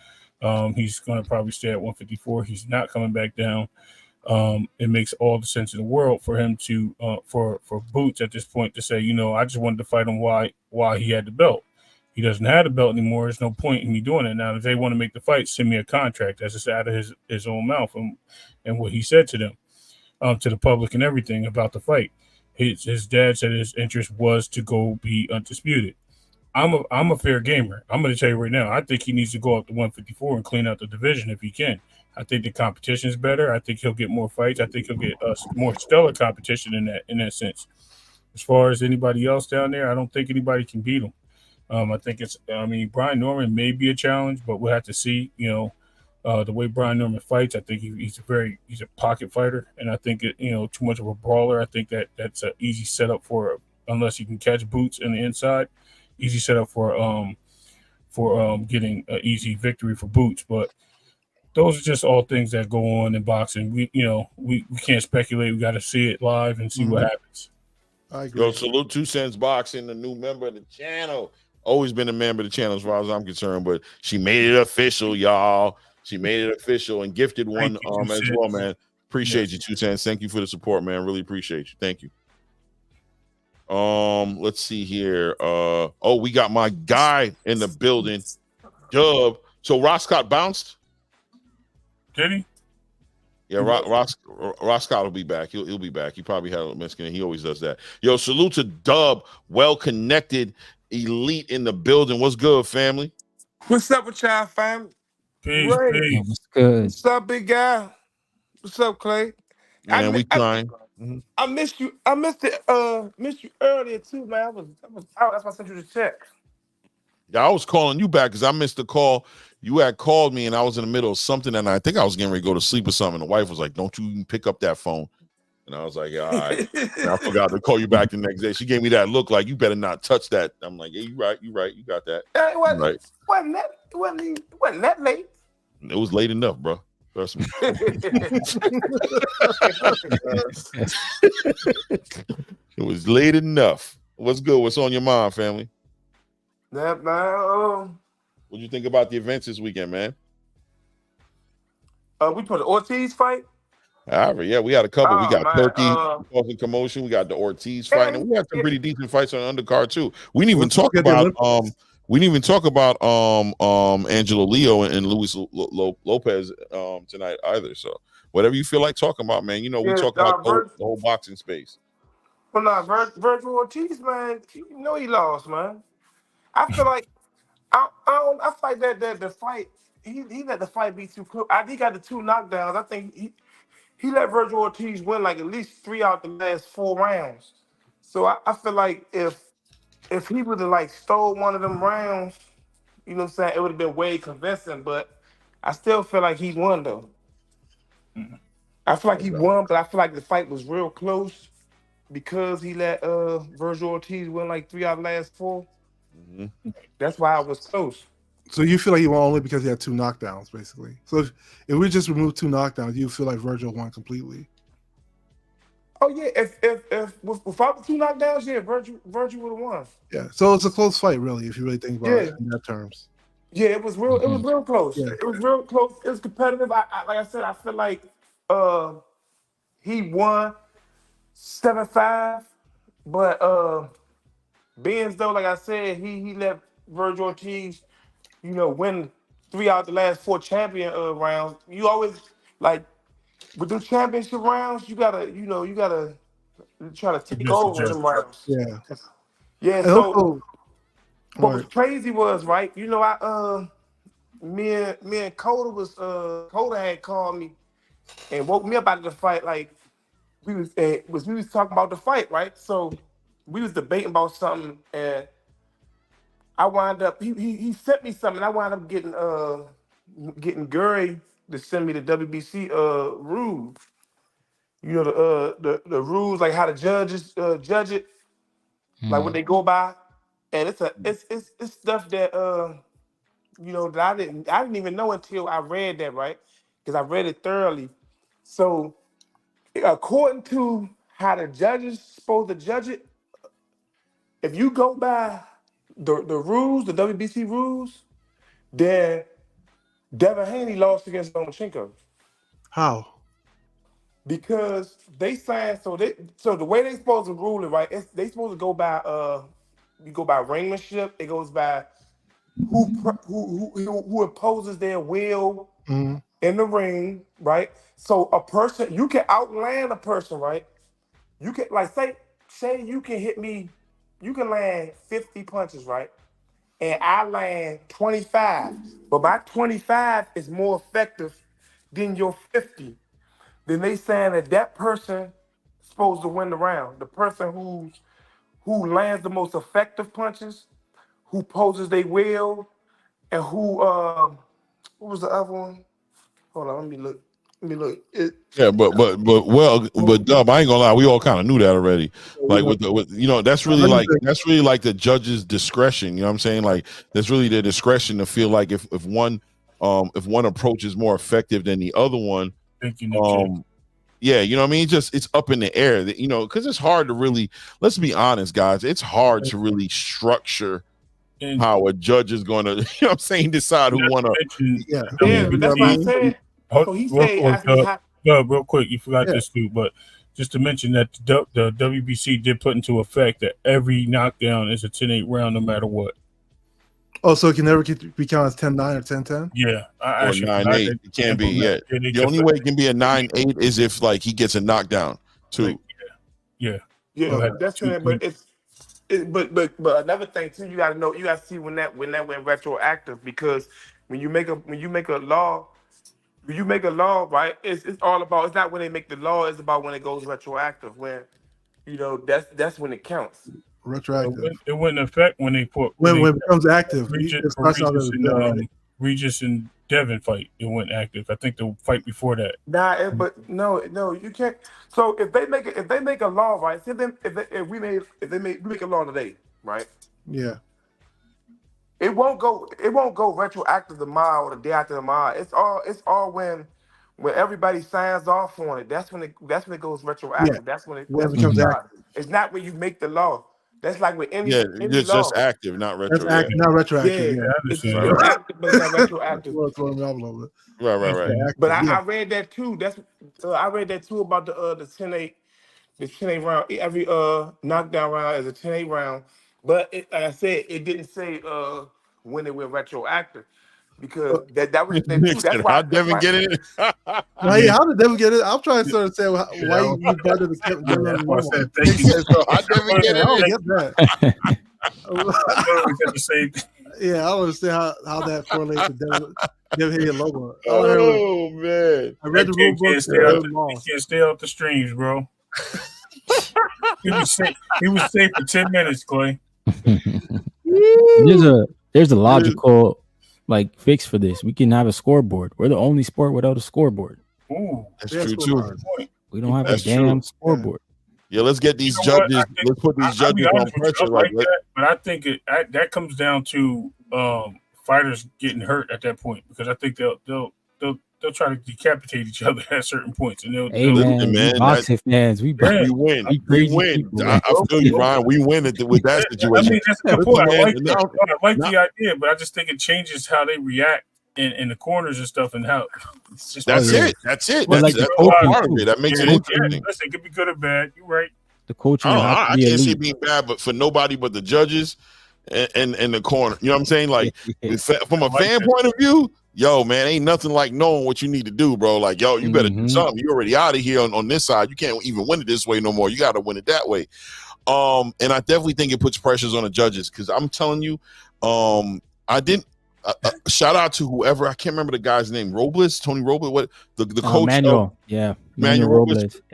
He's going to probably stay at 154. He's not coming back down. It makes all the sense in the world for him to for Boots at this point to say, I just wanted to fight him while he had the belt. He doesn't have the belt anymore. There's no point in me doing it now. If they want to make the fight, send me a contract. That's just out of his own mouth and what he said to them, to the public and everything about the fight. His dad said his interest was to go be undisputed. I'm a fair gamer. I'm going to tell you right now. I think he needs to go up to 154 and clean out the division if he can. I think the competition is better. I think he'll get more fights. I think he'll get more stellar competition in that sense. As far as anybody else down there, I don't think anybody can beat him. I think Brian Norman may be a challenge, but we'll have to see. The way Brian Norman fights, I think he's a pocket fighter, and I think too much of a brawler. I think that's an easy setup unless you can catch Boots in the inside. Easy setup for getting an easy victory for Boots, but those are just all things that go on in boxing. We can't speculate. We got to see it live and see what happens. I agree. Yo, salute 2 Cents Boxing, the new member of the channel. Always been a member of the channel as far as I'm concerned, but she made it official, y'all. She made it official and gifted one as well, man. Appreciate you, 2 Cents. Thank you for the support, man. Really appreciate you. Thank you. Let's see here. We got my guy in the building, Dub. So Roscott bounced. Did he? Yeah, Roscott will be back. He'll be back. He probably had a Mexican. He always does that. Yo, salute to Dub, well connected, elite in the building. What's good, family? What's up with y'all, fam? Peace. What's good? What's up, big guy? What's up, Clay? Man, we trying. I missed you. I missed you earlier too, man. I was out. That's why I sent you the text. Yeah, I was calling you back because I missed the call. You had called me and I was in the middle of something, and I think I was getting ready to go to sleep or something. The wife was like, "Don't you even pick up that phone?" And I was like, "Yeah, all right." And I forgot to call you back the next day. She gave me that look like, "You better not touch that." I'm like, "Yeah, you right, you got that." It wasn't, right. It wasn't that late. It was late enough, bro. Trust me. It was late enough. What's good? What's on your mind, family? What do you think about the events this weekend, man? We put the Ortiz fight. Yeah, we had a couple. We got Turkey causing commotion. We got the Ortiz fight, and we had some pretty decent fights on the undercard too. We didn't even talk about Angelo Leo and Luis Lopez tonight either. So whatever you feel like talking about, man. We talk about the whole boxing space. Well, Vergil Ortiz, man, he lost, man. I feel like I feel like that the fight he let the fight be too close. He got the 2 knockdowns. I think he let Vergil Ortiz win like at least 3 out the last 4 rounds. So I feel like if he would have like stole one of them rounds, you know what I'm saying, it would have been way convincing. But I still feel like he won though. I feel like he won, but I feel like the fight was real close because he let Vergil Ortiz win like 3 out of the last 4. That's why it was close. So you feel like he won only because he had 2 knockdowns, basically. So if we just remove 2 knockdowns, you feel like Vergil won completely. Oh yeah, if without the 2 knockdowns, yeah, Vergil would have won. Yeah, so it's a close fight, really, if you really think about it in that terms. Yeah, it was real. It was real close. Yeah. It was real close. It was competitive. Like I said, I feel like he won 7-5, but Benz though, like I said, he let Vergil Ortiz, win 3 out of the last 4 champion rounds. You always like with the championship rounds, you gotta try to take over them rounds. Yeah. Yeah. So what was crazy was right. Me and Coda had called me and woke me up out of the fight. Like we was talking about the fight, right? So we was debating about something, and I wound up he sent me something. I wound up getting Gary to send me the WBC rules. The rules, like how the judges judge it, like what they go by, and it's stuff that that I didn't even know until I read that, right? Because I read it thoroughly. So according to how the judges supposed to judge it, if you go by the rules, the WBC rules, then Devin Haney lost against Lomachenko. How? Because they signed, so the way they supposed to rule it, right? They supposed to go by you go by ringmanship. It goes by who imposes their will in the ring, right? So a person, you can outland a person, right? You can like say you can hit me, you can land 50 punches, right? And I land 25, but my 25 is more effective than your 50. Then they saying that person supposed to win the round. The person who lands the most effective punches, who poses their will, and who what was the other one? Hold on, let me look. Yeah, but Dub, I ain't gonna lie, we all kind of knew that already. Like with that's really like the judge's discretion. You know what I'm saying? Like that's really their discretion to feel like if one approach is more effective than the other one. Yeah, you know what I mean? It's up in the air, that, because it's hard to really, let's be honest, guys, it's hard to really structure how a judge is going to, what I'm saying, decide who won but that's what I said. So he said, real quick, you forgot this too, but just to mention that the WBC did put into effect that every knockdown is a 10-8 round, no matter what. Oh, so it can never be counted as 10-9 or 10-10? Yeah. Or 9-8. It can't be yet. The only way it can be a 9-8 is if like he gets a knockdown too. Yeah. That's it. But another thing too, you gotta know, you gotta see when that went retroactive, because when you make a law, right, it's all about, it's not when they make the law, it's about when it goes retroactive, when that's when it counts. Retroactive. It wouldn't affect when they put when it becomes active. Regis and Devin fight, it went active. I think the fight before that. But no, you can't. So if they make a law, right? If we make a law today, right? Yeah. It won't go retroactive tomorrow or the day after tomorrow. It's all when everybody signs off on it. That's when it goes retroactive. Yeah. That's when it becomes active. It's not when you make the law. That's like with any it's law. just active, not retroactive. That's active, not retroactive. Yeah. It's active, but it's not retroactive. Right. But I read that too. I read that too about the 10-8 round. Every knockdown round is a 10-8 round. But like I said, it didn't say when it went retroactive, because that was that's why. How Devin get it? How did Devin get it? I'm trying to sort of say why you brought it to Kevin. How Devin get it? I don't get that. Yeah, I don't understand how that correlates to Devin hitting logo. Oh man! I read the rule book. He can't stay off the streams, bro. He was safe for 10 minutes, Clay. There's a logical fix for this. We can have a scoreboard. We're the only sport without a scoreboard. Ooh, that's true too. We don't have a damn scoreboard. Yeah, let's get these judges. Let's put these judges on pressure like that. But I think that comes down to fighters getting hurt at that point, because I think they'll try to decapitate each other at certain points, and man, boxing fans, we win. I feel you, Ryan. We win with that situation. I mean, that's the point. I like the idea, but I just think it changes how they react in the corners and stuff, and how it's just That's it. That's well, that's part of it. That makes it interesting. Listen, it could be good or bad. You're right. The coaching. I can't see it being bad, but for nobody but the judges and the corner. You know what I'm saying? Like from a fan point of view. Yo, man, ain't nothing like knowing what you need to do, bro. Like, yo, you better do something. You're already out of here on this side. You can't even win it this way no more. You got to win it that way. And I definitely think it puts pressures on the judges, because I'm telling you, I didn't shout out to whoever, I can't remember the guy's name, Tony Robles, what the coach, Manuel Robles. Yeah.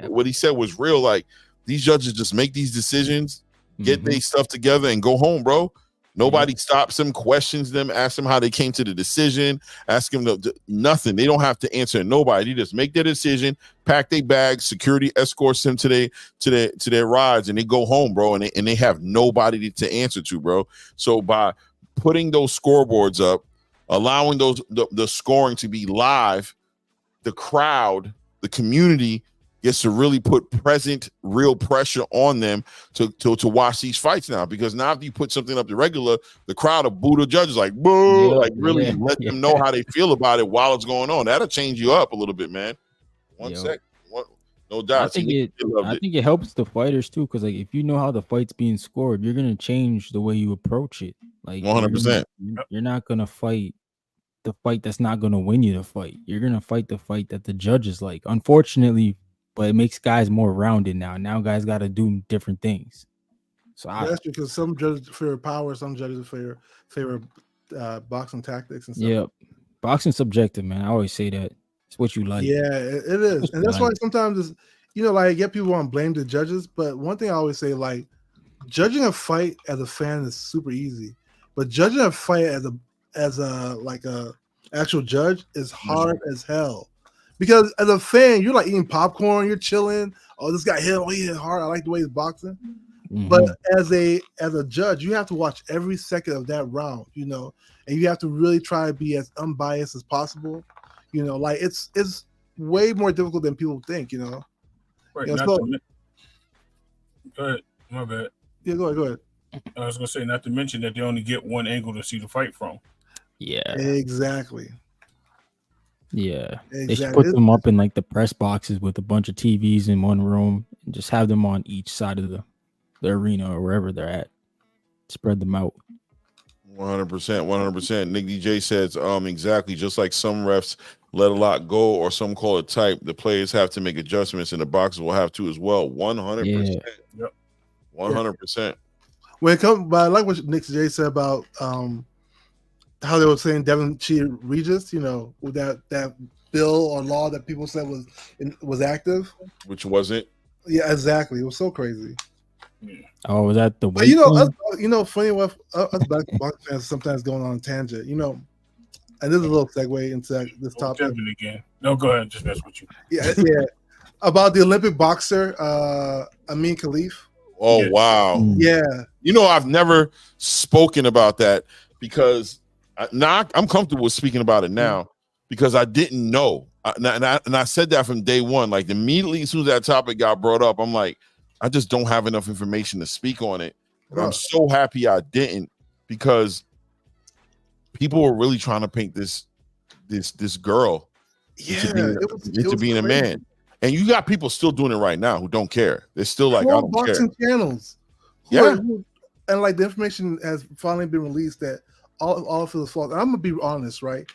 What he said was real. Like, these judges just make these decisions, get their stuff together, and go home, bro. Nobody stops them, questions them, asks them how they came to the decision, ask them nothing. They don't have to answer nobody. They just make their decision, pack their bags, security escorts them to their rides, and they go home, bro. And they have nobody to answer to, bro. So by putting those scoreboards up, allowing the scoring to be live, the crowd, the community gets to really put present real pressure on them to watch these fights now, because now if you put something up to regular, the crowd will boo the judges like boo, like really let them know how they feel about it while it's going on. That'll change you up a little bit, man. One sec. No doubt. I think it helps the fighters too, because like if you know how the fight's being scored, you're gonna change the way you approach it. Like 100%. You're not gonna fight the fight that's not gonna win you the fight. You're gonna fight the fight that the judges like. Unfortunately, but it makes guys more rounded now. Now guys got to do different things. So that's because some judges favor power, some judges favor boxing tactics and stuff. Yeah, boxing's subjective, man. I always say that. It's what you like. Yeah, it is. And that's why sometimes it's, like I get people want to blame the judges, but one thing I always say, like, judging a fight as a fan is super easy, but judging a fight as a actual judge is hard as hell. Because as a fan, you're like eating popcorn, you're chilling. Oh, this guy hit! Oh, he hit hard. I like the way he's boxing. Mm-hmm. But as a judge, you have to watch every second of that round, and you have to really try to be as unbiased as possible. Like it's way more difficult than people think. Right. Go ahead. My bad. Yeah, go ahead. I was gonna say, not to mention that they only get one angle to see the fight from. Yeah. Exactly. Yeah. They should put them up in like the press boxes with a bunch of TVs in one room and just have them on each side of the arena or wherever they're at. Spread them out. 100%. Nick DJ says, exactly. Just like some refs let a lot go, or some call it type, the players have to make adjustments, and the boxers will have to as well. 100%. Yep. 100%. When it comes, but I like what Nick DJ said about how they were saying Devin cheated Regis. With that bill or law that people said was active, which wasn't. Yeah, exactly. It was so crazy. Oh, was that the way? Funny enough, us black boxing fans sometimes going on a tangent. And this is a little segue into this topic. Again. No, go ahead. Just mess with you. Yeah. About the Olympic boxer, Amin Khalif. Oh, yeah. Wow. Yeah. I've never spoken about that because now I'm comfortable with speaking about it now because I didn't know. And I said that from day one. Like immediately as soon as that topic got brought up, I'm like, I just don't have enough information to speak on it. But I'm so happy I didn't, because people were really trying to paint this girl into being a man. And you got people still doing it right now who don't care. They're still like, I don't boxing care. Channels. And like the information has finally been released that all of his fault. And I'm gonna be honest, right?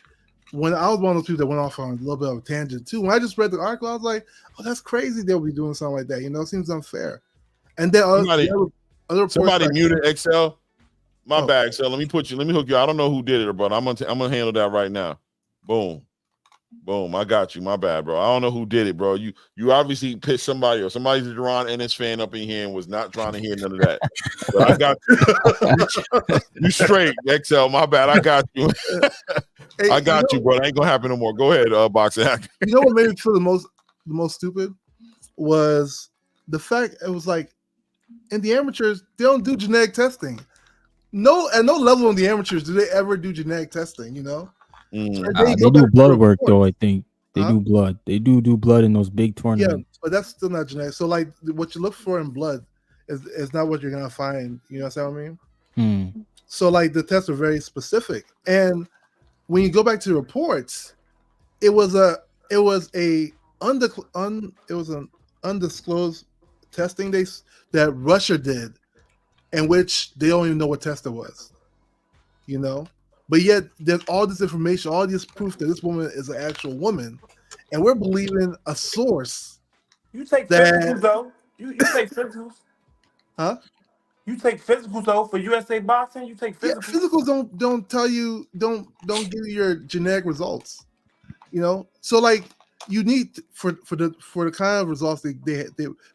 When I was one of those people that went off on a little bit of a tangent too, when I just read the article, I was like, "Oh, that's crazy! They'll be doing something like that." It seems unfair. And then somebody muted XL. My bad, XL. Let me hook you. I don't know who did it, but I'm gonna handle that right now. Boom. I got you. My bad, bro. I don't know who did it, bro. You obviously pissed somebody, or somebody's a Duran Ennis fan up in here and was not trying to hear none of that. But I got you straight, XL. My bad. I got you. Hey, I got you, bro. It ain't gonna happen no more. Go ahead, boxing. You know what made me feel the most stupid was the fact it was like in the amateurs they don't do genetic testing. No, at no level in the amateurs do they ever do genetic testing. They do blood work though. I think they do blood. They do blood in those big tournaments. Yeah, but that's still not genetic. So like what you look for in blood is not what you're gonna find. You know what I mean? So like the tests are very specific, and when you go back to the reports, it was an undisclosed testing that Russia did, in which they don't even know what test it was. But yet there's all this information, all this proof that this woman is an actual woman, and we're believing a source. You take physicals though. You take physicals. Huh? You take physicals though for USA boxing. You take physicals. Yeah, physicals don't tell you don't give you your genetic results. So like you need for the kind of results they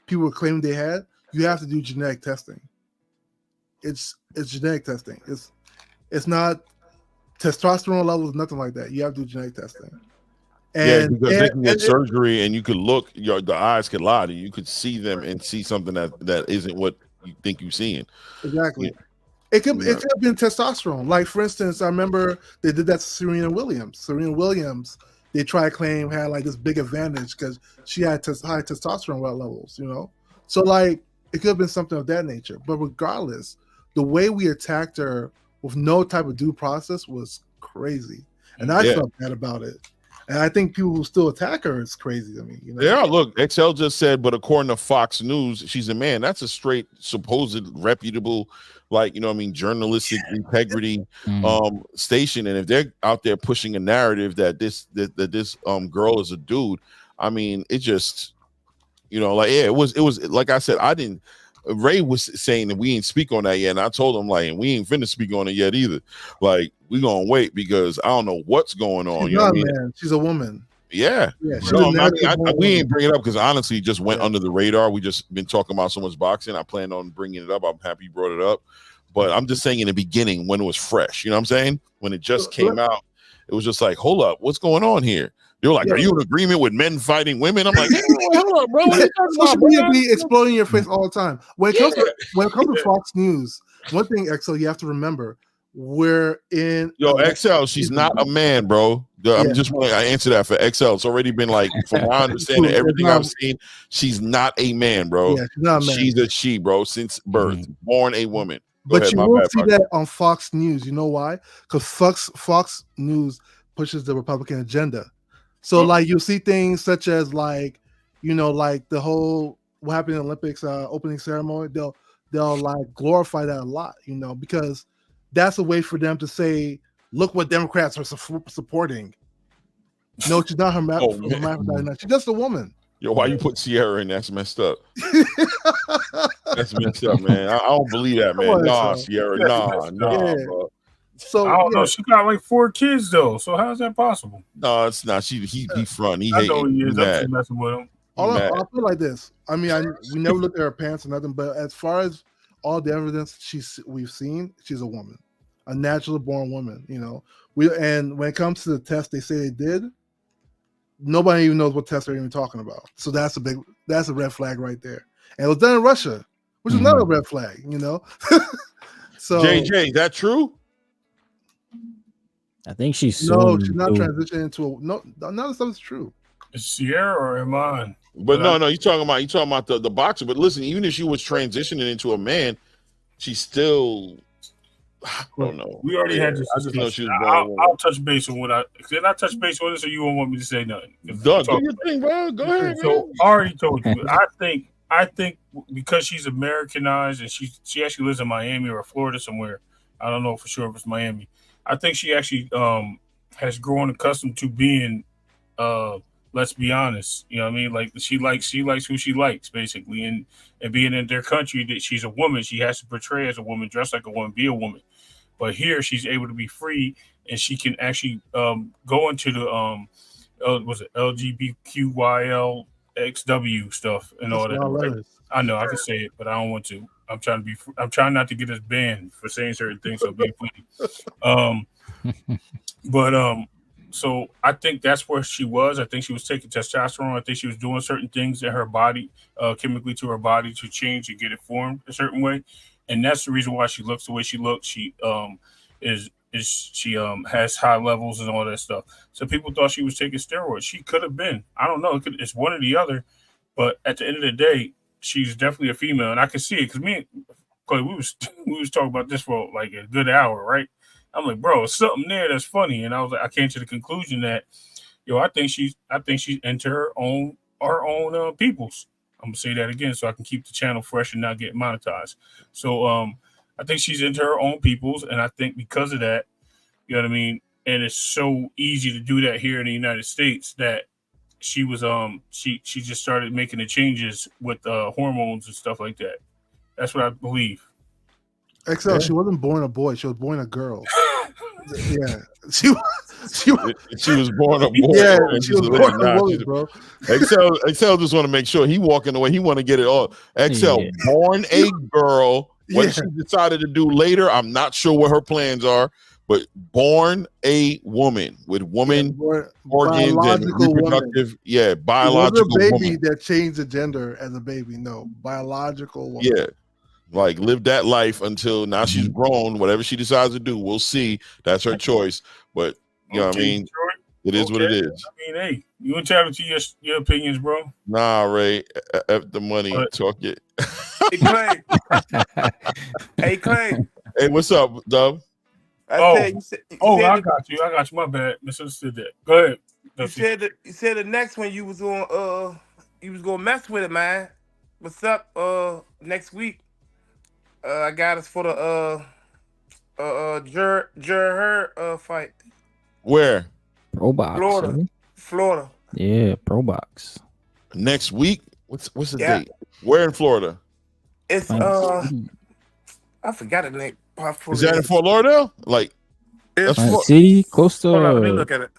people were claiming they had, you have to do genetic testing. It's genetic testing. It's not testosterone levels, nothing like that. You have to do genetic testing. Because they can get surgery, and you could look. The eyes could lie. You could see them and see something that isn't what you think you're seeing. Exactly. Yeah. It could have been testosterone. Like for instance, I remember they did that to Serena Williams. Serena Williams they try to claim had like this big advantage because she had high testosterone levels, So like it could have been something of that nature. But regardless, the way we attacked her with no type of due process was crazy, and I felt bad about it. And I think people who still attack her is crazy to me. Yeah, look, XL just said, but according to Fox News, she's a man. That's a straight, supposed, reputable, journalistic integrity station. And if they're out there pushing a narrative that this girl is a dude, I mean, it just, it was like I said, Ray was saying that we ain't speak on that yet, and I told him we ain't finna speak on it yet either. Like we gonna wait because I don't know what's going on. She's not, man. She's a woman. Yeah. We ain't bring it up because honestly, it just went under the radar. We just been talking about so much boxing. I plan on bringing it up. I'm happy you brought it up, but I'm just saying in the beginning when it was fresh. You know what I'm saying? When it just came out, it was just like, hold up, what's going on here? They're like, are you in agreement with men fighting women? I'm like, hold up, bro. Social media be exploding in your face all the time. When it comes to Fox News, one thing, XL, you have to remember, we're in. XL, she's not a man, bro. I'm just want to answer that for XL. It's already been from my understanding, everything I've seen, she's not a man, bro. Yeah, she's not a man. She's a she, bro, since birth, born a woman. But you won't see that on Fox News. You know why? Because Fox News pushes the Republican agenda. So you'll see things such as the whole what happened in the Olympics opening ceremony. They'll glorify that a lot, because that's a way for them to say, look what Democrats are supporting. No, she's not hermaphrodite. She's just a woman. Yo, why you put Sierra in? That's messed up. That's messed up, man. I don't believe that, man. Nah, Sierra, nah, bro. So I don't know. She got 4 kids though. So how's that possible? No, it's not. He front. I know he is. I'm just messing with him. I feel like this. I mean, we never looked at her pants or nothing, but as far as all the evidence we've seen, she's a woman, a naturally born woman. And when it comes to the test, they say they did. Nobody even knows what test they're even talking about. So that's a red flag right there. And it was done in Russia, which is another red flag. So JJ, is that true? I think she's she's not transitioning into none of the stuff is true. Is Sierra or Iman? But no, you're talking about the boxer. But listen, even if she was transitioning into a man, she's still, I don't know. We already had this. I just know she was I'll touch base on did I touch base on this, or you won't want me to say nothing? Do your thing, bro. Go ahead. So I already told you. I think because she's Americanized and she actually lives in Miami or Florida somewhere. I don't know for sure if it's Miami. I think she actually has grown accustomed to being, let's be honest, you know what I mean? She likes who she likes, basically. And being in their country, that she's a woman, she has to portray as a woman, dress like a woman, be a woman. But here she's able to be free, and she can actually go into the LGBTQYLXW stuff and all that. Right? I know I can say it, but I don't want to. I'm trying not to get us banned for saying certain things. So being funny. So I think that's where she was. I think she was taking testosterone. I think she was doing certain things in her body, chemically to her body, to change and get it formed a certain way. And that's the reason why she looks the way she looks. She has high levels and all that stuff. So people thought she was taking steroids. She could have been. I don't know. It's one or the other. But at the end of the day, she's definitely a female, and I can see it because we was talking about this for a good hour, right? I'm like, bro, it's something there that's funny, and I came to the conclusion that, I think she's into her own peoples. I'm gonna say that again so I can keep the channel fresh and not get monetized. So I think she's into her own peoples, and I think because of that, you know what I mean. And it's so easy to do that here in the United States that she was she just started making the changes with hormones and stuff like that. That's what I believe. XL, she wasn't born a boy; she was born a girl. Yeah, she was born a boy. Yeah, she was born a boy, bro. XL just want to make sure he walking away. He want to get it all. XL born a girl. What she decided to do later, I'm not sure what her plans are. But born a woman with organs and reproductive, biological woman. It was a baby woman that changed the gender as a baby. No, biological woman. Yeah, live that life until now she's grown. Whatever she decides to do, we'll see. That's her choice. But you know what I mean? It is what it is. I mean, hey, you entitled to your opinions, bro. Nah, Ray. F the money. Talk it. Hey, Clay. Hey, Clay. Hey, what's up, Dub? I got you. My bad. Misunderstood that. Go ahead. You said the next one you was gonna mess with it, man. What's up? Next week, I got us for the fight. Where? Pro box. Florida. Yeah, pro box. Next week. What's the date? Where in Florida? It's I forgot the name. Is that in Fort Lauderdale? Like, it's City, close to let me look at it.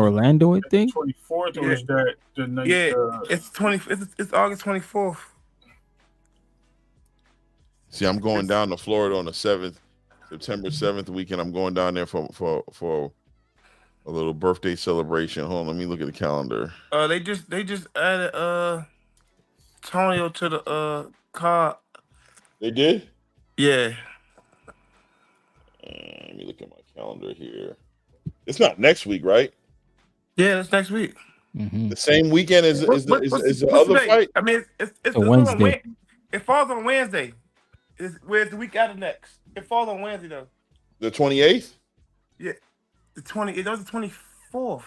Orlando, I think. 24th, or is that the night? Yeah, it's August 24th. See, I'm going down to Florida on the 7th, September 7th weekend. I'm going down there for a little birthday celebration. Hold on, let me look at the calendar. They just added Tonio to the card. They did? Yeah. Let me look at my calendar here. It's not next week, right? Yeah, it's next week. Mm-hmm. The same weekend as the other fight? I mean, it's a Wednesday. It falls on Wednesday. Where's the week after next? It falls on Wednesday though. The 28th? Yeah, the 20. It was the 24th.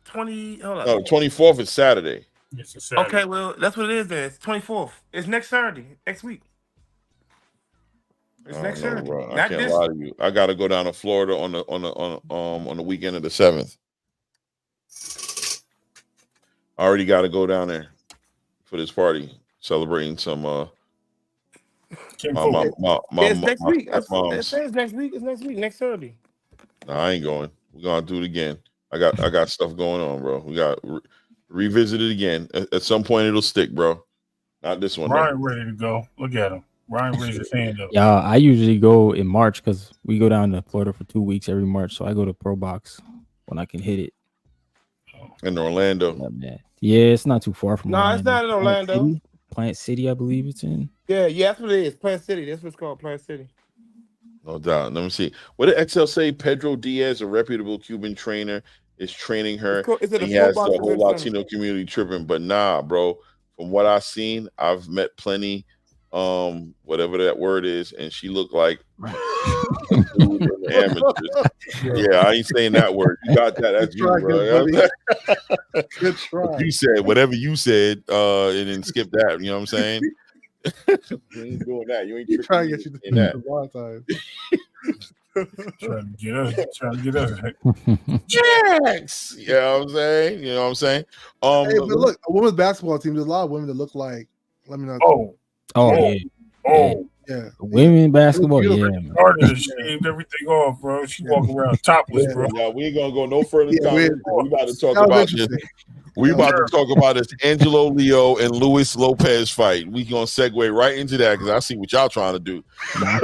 20. Hold on. No, 24th is Saturday. It's a Saturday. Okay, well that's what it is. Then it's 24th. It's next Saturday, next week. It's next Saturday. Bro. I can't lie to you. I got to go down to Florida on the weekend of the 7th. I already got to go down there for this party, celebrating some. It's next week. It says next week. It's next week. Next Saturday. No, I ain't going. We're gonna do it again. I got stuff going on, bro. We got revisit it again. At some point, it'll stick, bro. Not this one. Ryan ready to go. Look at him. Ryan raised his hand up. Yeah, I usually go in March because we go down to Florida for 2 weeks every March. So I go to Pro Box when I can hit it. In Orlando. Yeah, it's not too far from. It's not in Orlando. Plant City, I believe it's in. Yeah, that's what it is. Plant City. That's what's called Plant City. No doubt. Let me see. What did XL say? Pedro Diaz, a reputable Cuban trainer, is training her. He has the whole Latino community tripping. But nah, bro. From what I've seen, I've met plenty, whatever that word is, and she looked like amateurs. Yeah, I ain't saying that word. You got that. That's you, bro. Good try. You said whatever you said, and then skip that. You know what I'm saying? You ain't doing that. You ain't trying to get you in that. One time. Trying to get us. Yes. You know what I'm saying? You know what I'm saying? Hey, but look, a women's basketball team, there's a lot of women that look like, let me know. Yeah. Women basketball, yeah. Carter shaved everything off, bro. She walking around topless, bro. Yeah, we ain't gonna go no further. We about to talk about this. We about to talk about this Angelo Leo and Luis Lopez fight. We gonna segue right into that because I see what y'all trying to do. I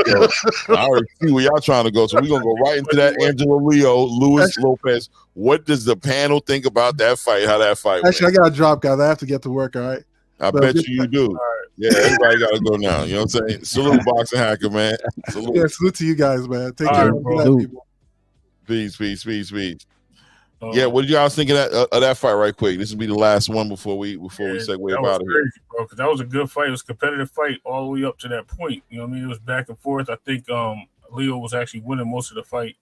already see where y'all trying to go, so we gonna go right into that Angelo Leo, Luis Lopez. What does the panel think about that fight? How that fight went? Actually, I gotta drop, guys. I have to get to work. All right. I bet you do. Yeah, everybody got to go now. You know what I'm saying? Salute, Boxing Hacker, man. Salute. Yeah, salute to you guys, man. Take care. Peace. Yeah, what did y'all think of that fight right quick? This will be the last one before we segue out of here. Bro, because that was a good fight. It was a competitive fight all the way up to that point. You know what I mean? It was back and forth. I think Leo was actually winning most of the fight.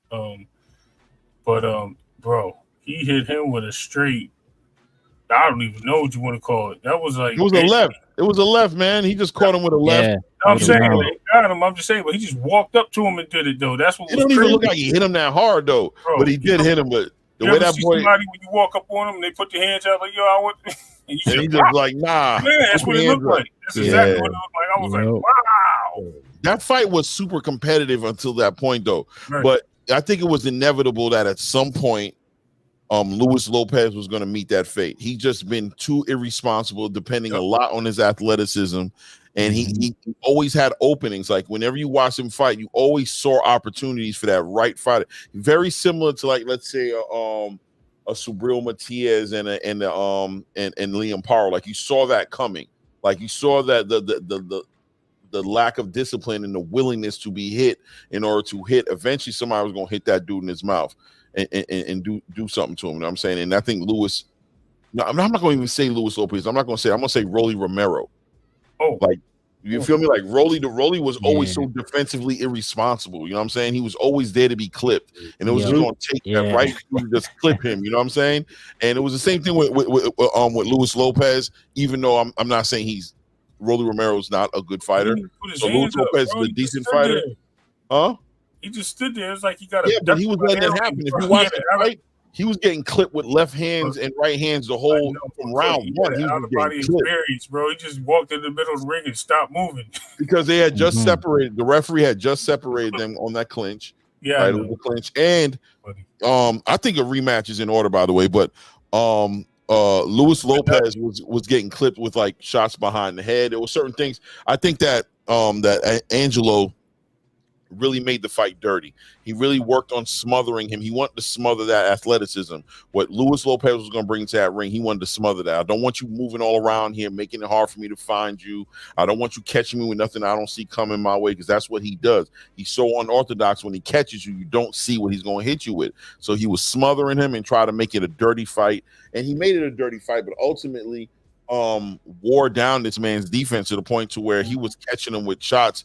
But bro, he hit him with a straight. I don't even know what you want to call it. That was like it was a left. It was a left, man. He just caught him with a left. Yeah, I'm saying they got him. I'm just saying, but he just walked up to him and did it though. That's what. It don't even look like he hit him that hard though, bro, but he did hit him. But the way that boy, somebody when you walk up on them, they put their hands out like, "Yo, I want," and he just like, "Nah." Man, that's what it looked like. That's exactly what it looked like. I was like, "Wow." That fight was super competitive until that point, though. Right. But I think it was inevitable that at some point, Luis Lopez was going to meet that fate. He just been too irresponsible, depending a lot on his athleticism, and he always had openings. Like whenever you watch him fight, you always saw opportunities for that right fighter. Very similar to like let's say a Subriel Matias and Liam Powell. Like you saw that coming. Like you saw that the lack of discipline and the willingness to be hit in order to hit. Eventually, somebody was going to hit that dude in his mouth. and do something to him. You know what I'm saying? And I think Lewis. No, I'm not going to even say Luis Lopez. I'm going to say Rolly Romero. Oh, like you feel me? Like Rolly was always so defensively irresponsible. You know what I'm saying? He was always there to be clipped, and it was just going to take that right to just clip him. You know what I'm saying? And it was the same thing with Luis Lopez. Even though I'm not saying Rolly Romero's not a good fighter, so Luis Lopez is a decent fighter. Huh? He just stood there. It's like he got a but he was letting it happen. If you watch the fight, he was getting clipped with left hands and right hands the whole from round one. He was out of body experience, bro. He just walked in the middle of the ring and stopped moving because they had just separated. The referee had just separated them on that clinch. Yeah, right, the clinch. And I think a rematch is in order, by the way. But Luis Lopez was getting clipped with like shots behind the head. There were certain things. I think that that Angelo really made the fight dirty. He really worked on smothering him. He wanted to smother that athleticism. What Luis Lopez was going to bring to that ring, he wanted to smother that. I don't want you moving all around here, making it hard for me to find you. I don't want you catching me with nothing I don't see coming my way, because that's what he does. He's so unorthodox. When he catches you, you don't see what he's going to hit you with. So he was smothering him and try to make it a dirty fight. And he made it a dirty fight, but ultimately wore down this man's defense to the point to where he was catching him with shots.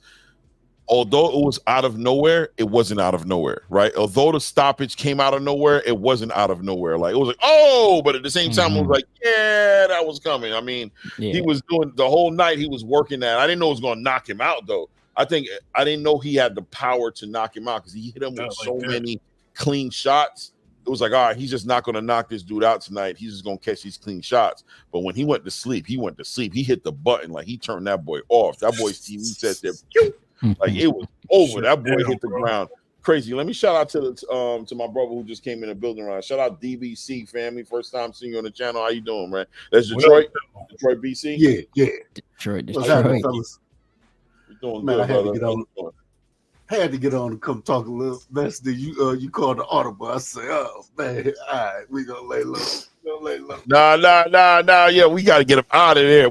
Although it was out of nowhere, it wasn't out of nowhere, right? Although the stoppage came out of nowhere, it wasn't out of nowhere. Like, it was like, oh, but at the same time, it was like, yeah, that was coming. I mean, he was doing the whole night. He was working that. I didn't know it was going to knock him out, though. I didn't know he had the power to knock him out, because he hit him with so many clean shots. It was like, all right, he's just not going to knock this dude out tonight. He's just going to catch these clean shots. But when he went to sleep, he hit the button. Like, he turned that boy off. That boy's TV set there. Like, it was over. That boy hit the ground. Crazy. Let me shout out to my brother who just came in the building right. Shout out DBC family. First time seeing you on the channel. How you doing, man? That's Detroit. Detroit BC? Yeah. Detroit. What's happening, fellas? You're doing man, good, I had brother. to get on. Had to get on and come talk a little. That's the you called the audible. I say, oh man, all right, we gonna lay low. Nah. Yeah, we gotta get him out of there.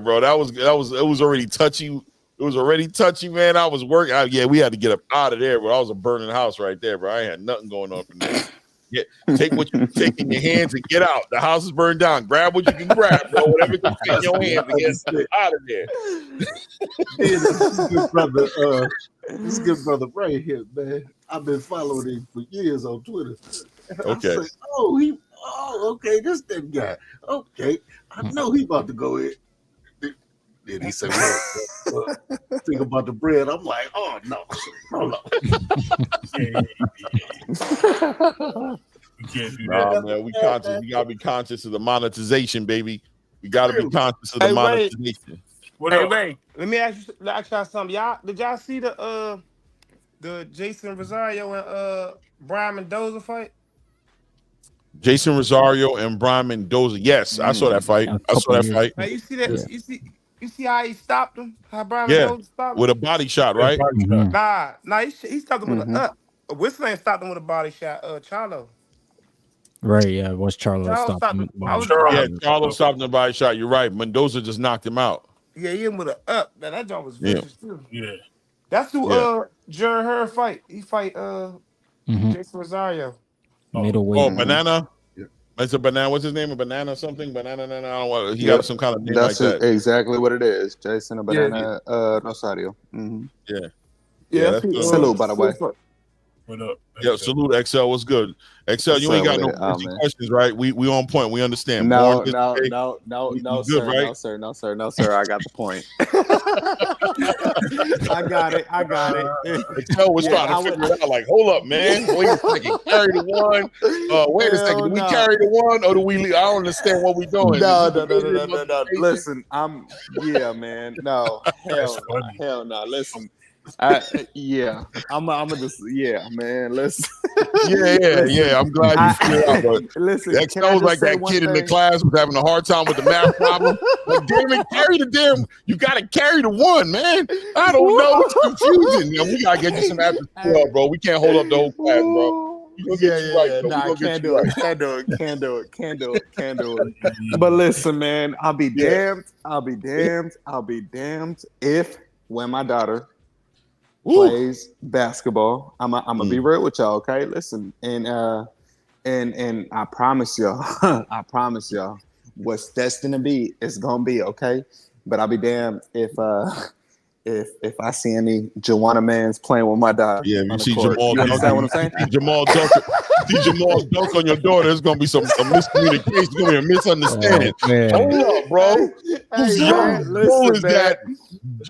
Bro. It was already touchy. It was already touchy, man. I was working. We had to get him out of there, bro. I was a burning house right there, bro. I ain't had nothing going on from there. Yeah, take what you take in your hands and get out. The house is burned down. Grab what you can grab, bro. Whatever can fit in your hands and get out of there. This good brother right here, man. I've been following him for years on Twitter. Okay. Say, okay, this that guy. Okay, I know he about to go in. Then he said, well, think about the bread. I'm like, oh, no. We can't do that. Man, we conscious. We gotta be conscious of the monetization, baby. We gotta be conscious of the monetization. Ray, let me ask y'all something. Did y'all see the Jason Rosario and Brian Mendoza fight? Jason Rosario and Brian Mendoza. Yes, I saw that fight. Now, you see that? Yeah. You see how he stopped him? How Brian Mendoza stopped him? With a body shot, right? Nah, he stopped him with an up. Whistler stopped him with a body shot. Charlo. Right, yeah, it was Charlo stopped him. Charlo stopped him with a body shot. You're right. Mendoza just knocked him out. Yeah, he hit him with an up. Man, that job was vicious too. Yeah. That's who Jared Hurd fight. He fight Jason Rosario. Middleweight. Banana. It's a banana. What's his name? A banana something? Banana. I don't know. He got some kind of name like that. Exactly what it is. Jason a banana Rosario. Mm-hmm. Yeah. Salute, by the way. What up? Yeah, salute XL. What's good? XL, you ain't got no questions, right? We on point. We understand. No, sir. Right? No, sir. I got the point. I got it. XL was trying to figure it out. Like, hold up, man. Wait a second. Carry the one. Wait a second. Do we carry the one or do we leave? I don't understand what we're doing. No. Listen, man. No, hell no. Listen. I'm just man. Listen. Yeah. I'm glad you figured out. But listen, XL was like that kid in the class was having a hard time with the math problem. Like, damn it, carry the damn. You gotta carry the one, man. I don't know. It's confusing. Man, we gotta get you some after school, bro. We can't hold up the whole class, bro. Can't do it. But listen, man, I'll be damned if when my daughter plays basketball. I'm gonna be real with y'all, okay? Listen, and I promise y'all, I promise y'all, what's destined to be is gonna be, okay? But I'll be damned if I see any Joanna mans playing with my daughter. Yeah, you see court. Jamal. You understand what I'm saying? See Jamal dunk on your daughter. There's gonna be some miscommunication. It's gonna be a misunderstanding. Hold up, bro. Whose young bull is that?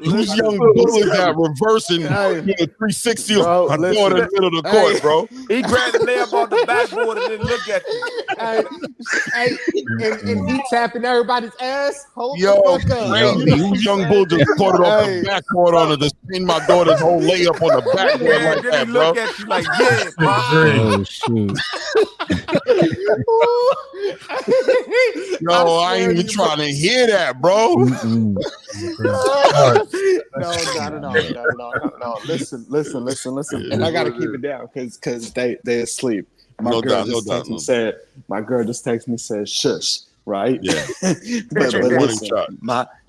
Whose young bull is that reversing with a 360 on her daughter in the middle of the court, bro? He grabbed the layup off the backboard and then look at you. And he tapping everybody's ass. Hold Yo, the fuck up. crazy. Whose young bull just caught it off the backboard on her to spin my daughter's whole layup on the backboard like then that, he bro? look at you like, yeah, Pop. Oh shoot! No, I ain't even trying to hear that, bro. No. Listen. And I gotta keep it down because they asleep. My girl just texted me said, shush. Right? Yeah. But your warning listen, shot.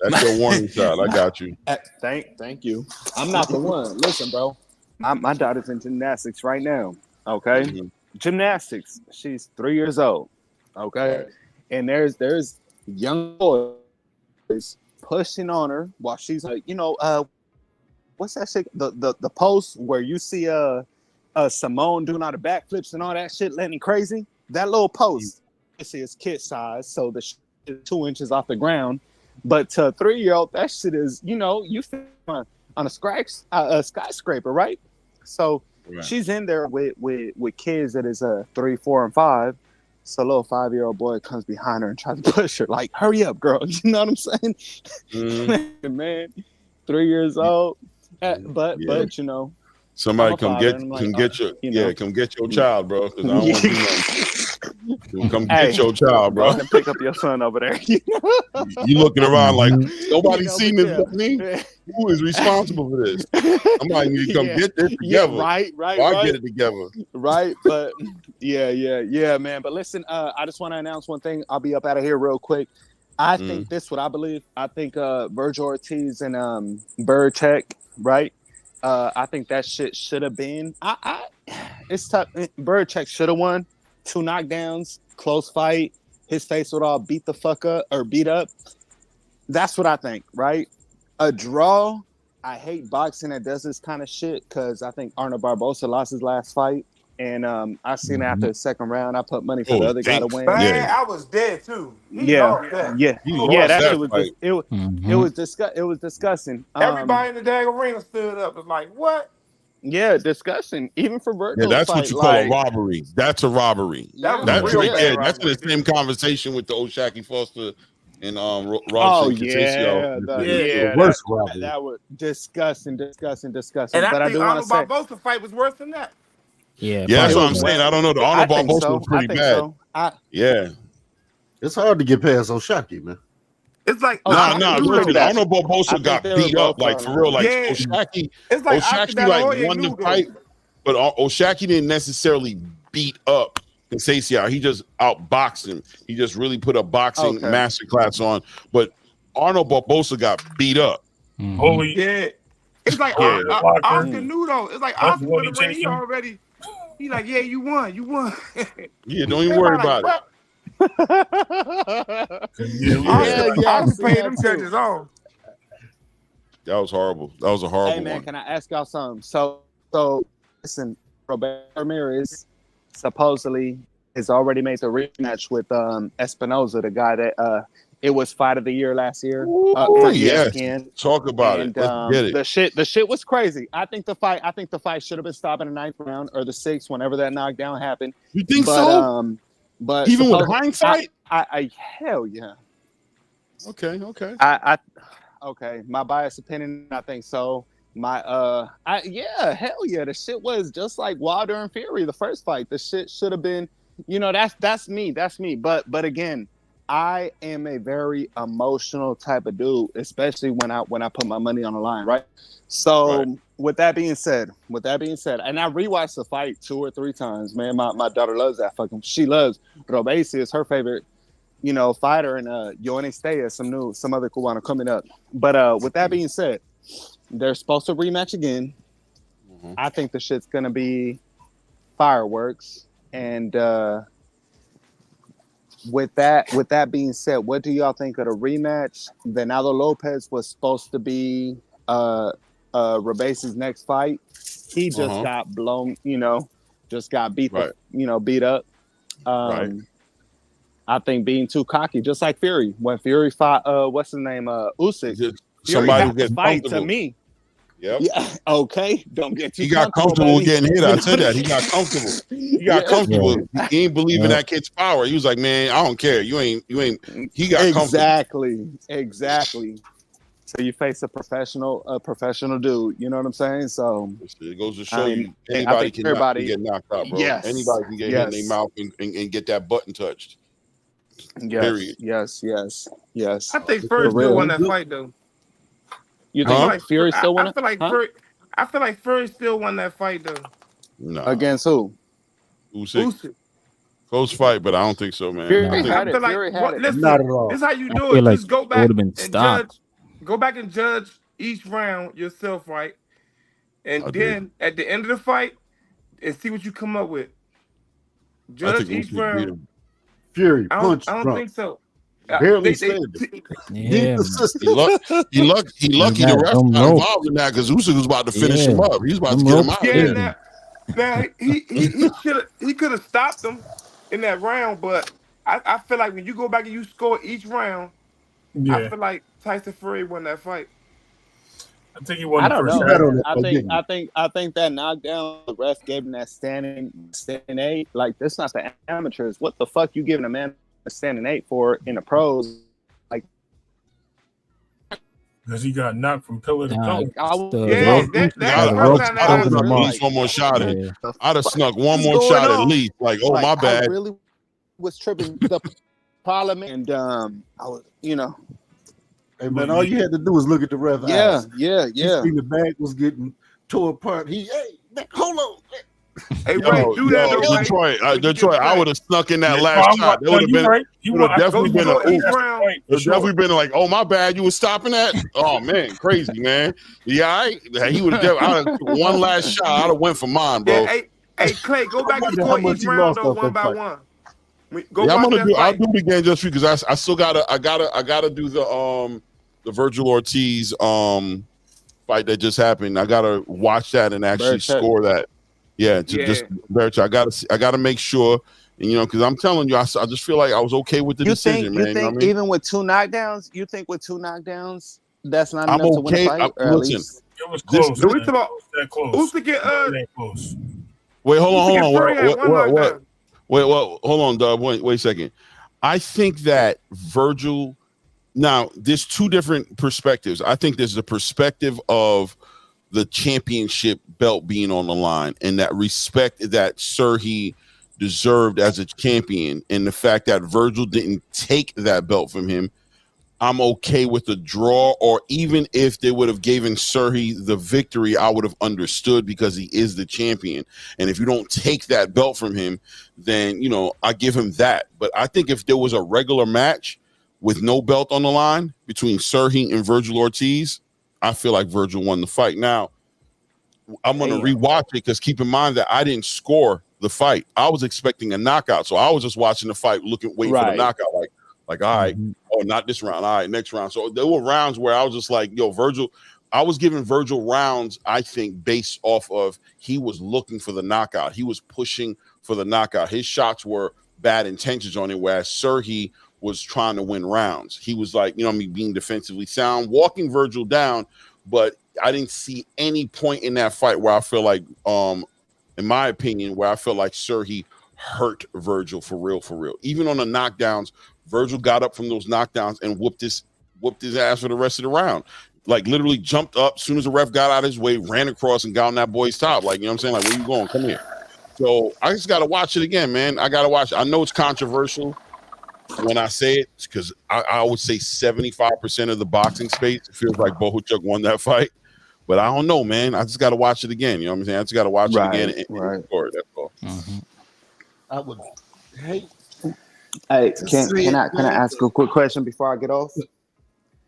That's your warning shot. I got you. Thank you. I'm not the one. Listen, bro. My daughter's in gymnastics right now. Okay. Mm-hmm. Gymnastics. She's 3 years old. Okay. And there's young boys pushing on her while she's like, what's that shit? The post where you see Simone doing all the backflips and all that shit, landing crazy. That little post. Is kid size, so the shit is 2 inches off the ground. But to a 3-year-old, that shit is, you feel on a skyscraper, right? So she's in there with kids that is 3, 4, and 5. So a little 5-year-old boy comes behind her and tries to push her, like, hurry up, girl. You know what I'm saying? Mm-hmm. Man, 3 years old. But somebody come get your child, bro. Because I don't want to do nothing. Come get your child, bro. And pick up your son over there. You looking around like nobody's seen this but me. Who is responsible for this? Somebody need to come get this together. Right. I'll get it together. Right, but yeah, man. But listen, I just want to announce one thing. I'll be up out of here real quick. I think this what I believe. I think Vergil Ortiz and Bird-Check, right? I think that shit should have been. It's tough. Bird-Check should have won. 2 knockdowns, close fight. His face would all beat up. That's what I think, right? A draw. I hate boxing that does this kind of shit because I think Arnold Barboza lost his last fight. And I seen after the second round, I put money for the other guy to win. Man, I was dead too. That shit was it was disgusting. Everybody in the dang arena stood up. It's like, what? Yeah, disgusting. Even for Vergil. Yeah, that's what you call a robbery. That's a robbery. That's right there. That's in the same conversation with the O'Shaquie Foster and Robson Catasio. The worst robbery. That was disgusting. And but I do want to say, Arnold Barboza fight was worse than that. Yeah, that's what I'm saying. I don't know. The Arnold Barboza was pretty bad. Yeah, it's hard to get past O'Shaquie, man. It's like Arnold Barboza got beat up like for real. Like O'Shaquie, it's like like won the fight, but O'Shaquie didn't necessarily beat up Catasio. He just outboxed him. He just really put a boxing masterclass on. But Arnold Barboza got beat up. Mm-hmm. Holy yeah! It's like Oscar knew though. It's like Oscar for the ring. He already. He like, yeah, you won. Yeah, don't even worry about it. I paid them judges on. That was horrible. That was a horrible one. Hey man, one. can I ask y'all something? So listen, Roberto Ramirez supposedly has already made the rematch with Espinoza, the guy that it was fight of the year last year. Talk about it. Let's get it. The shit was crazy. I think the fight should have been stopped in the 9th round or the 6th, whenever that knockdown happened. You think so? But even with hindsight, I hell yeah. Okay. Okay. My biased opinion, I think so. Hell yeah. The shit was just like Wilder and Fury, the first fight. The shit should have been, that's me. But again, I am a very emotional type of dude, especially when I put my money on the line, right? So with that being said, and I rewatched the fight 2 or 3 times, man. My daughter loves that she loves Robbery is her favorite, fighter, and Yoane Staya, some other Cubano coming up. But with that being said, they're supposed to rematch again. I think the shit's gonna be fireworks. And with that being said, what do y'all think of the rematch? Venado Lopez was supposed to be Rebase's next fight. He just got blown, just got beat beat up. I think being too cocky, just like Fury. When Fury fought what's his name? Usyk. Somebody who Fury gets fight comfortable. to me. Yep. Yeah. Okay. Don't get too He got comfortable with baby. getting hit. I said that. He got comfortable. He got comfortable. He ain't believe in that kid's power. He was like, man, I don't care. You ain't. He got comfortable. Exactly. So you face a professional dude. You know what I'm saying? So it goes to show you anybody can get knocked out, bro. Yes. Anybody can get hit in their mouth and get that button touched. Period. Yes. I think Fury still won that fight though. You think like Fury still won? I feel like Fury still won that fight though. No. Against who? Usyk. Close fight, but I don't think so, man. Fury had it. Listen, Not at all. this is how you do it. like Just go back and judge. Go back and judge each round yourself, right? And then at the end of the fight, and see what you come up with. Judge each round. Fury I punched don't drunk. think so. Barely standing. Yeah, He lucky the ref got involved in that because Usyk was about to finish him up. He was about to get him out. Yeah, now he could have stopped him in that round, but I feel like when you go back and you score each round, I feel like Tyson Fury won that fight. I think he won. I don't know. I think that knockdown, the ref gave him that standing 8. Like, that's not the amateurs. What the fuck you giving a man a standing 8 for in the pros? Like, because he got knocked from pillar to post. One more shot at. I'd have snuck one more shot at least. Like, oh, my bad. I really was tripping the parliament, and I was, Hey man, all you had to do was look at the ref. eyes. Yeah. The bag was getting tore apart. Hold on. Hey, Ray, do that though, Detroit. I would have snuck in that last shot. There would have been. Definitely been like, oh my bad, you were stopping that. Oh man, crazy man. Yeah, he would have. One last shot. I'd have went for mine, bro. Yeah, hey, Clay, go back and score each round though, one by one. I'll do it again just because I still gotta do the Vergil Ortiz fight that just happened. I gotta watch that and actually score that. Yeah, just I gotta make sure, and because I'm telling you, I just feel like I was okay with the decision, man. You think even with 2 knockdowns, that's not enough to win a fight? Listen, it was close. That close. Close. Wait, hold on. Wait, hold on, Dub. Wait a second. I think that Vergil. Now, there's 2 different perspectives. I think there's the perspective of the championship belt being on the line and that respect that Serhi deserved as a champion, and the fact that Vergil didn't take that belt from him. I'm okay with the draw, or even if they would have given Serhi the victory, I would have understood because he is the champion. And if you don't take that belt from him, then, I give him that. But I think if there was a regular match with no belt on the line between Serhi and Vergil Ortiz, I feel like Vergil won the fight. Now, I'm going to rewatch it because keep in mind that I didn't score the fight. I was expecting a knockout. So I was just watching the fight, waiting for the knockout. Like, all right, not this round. All right, next round. So there were rounds where I was just like, Vergil. I was giving Vergil rounds, I think, based off of he was looking for the knockout. He was pushing for the knockout. His shots were bad intentions on it, whereas Serhi was trying to win rounds. He was like, being defensively sound, walking Vergil down, but I didn't see any point in that fight where I feel like, in my opinion, where I feel like Serhi hurt Vergil for real. Even on the knockdowns, Vergil got up from those knockdowns and whooped his ass for the rest of the round. Like, literally jumped up as soon as the ref got out of his way, ran across and got on that boy's top. Like, you know what I'm saying? Like, where you going? Come here. So I just got to watch it again, man. I got to watch it. I know it's controversial when I say it, because I would say 75% of the boxing space, it feels like Bohuchuk won that fight. But I don't know, man. I just got to watch it again. You know what I'm saying? I just got to watch it again and record it. That's all. I would hate. Hey, can I ask a quick question before I get off?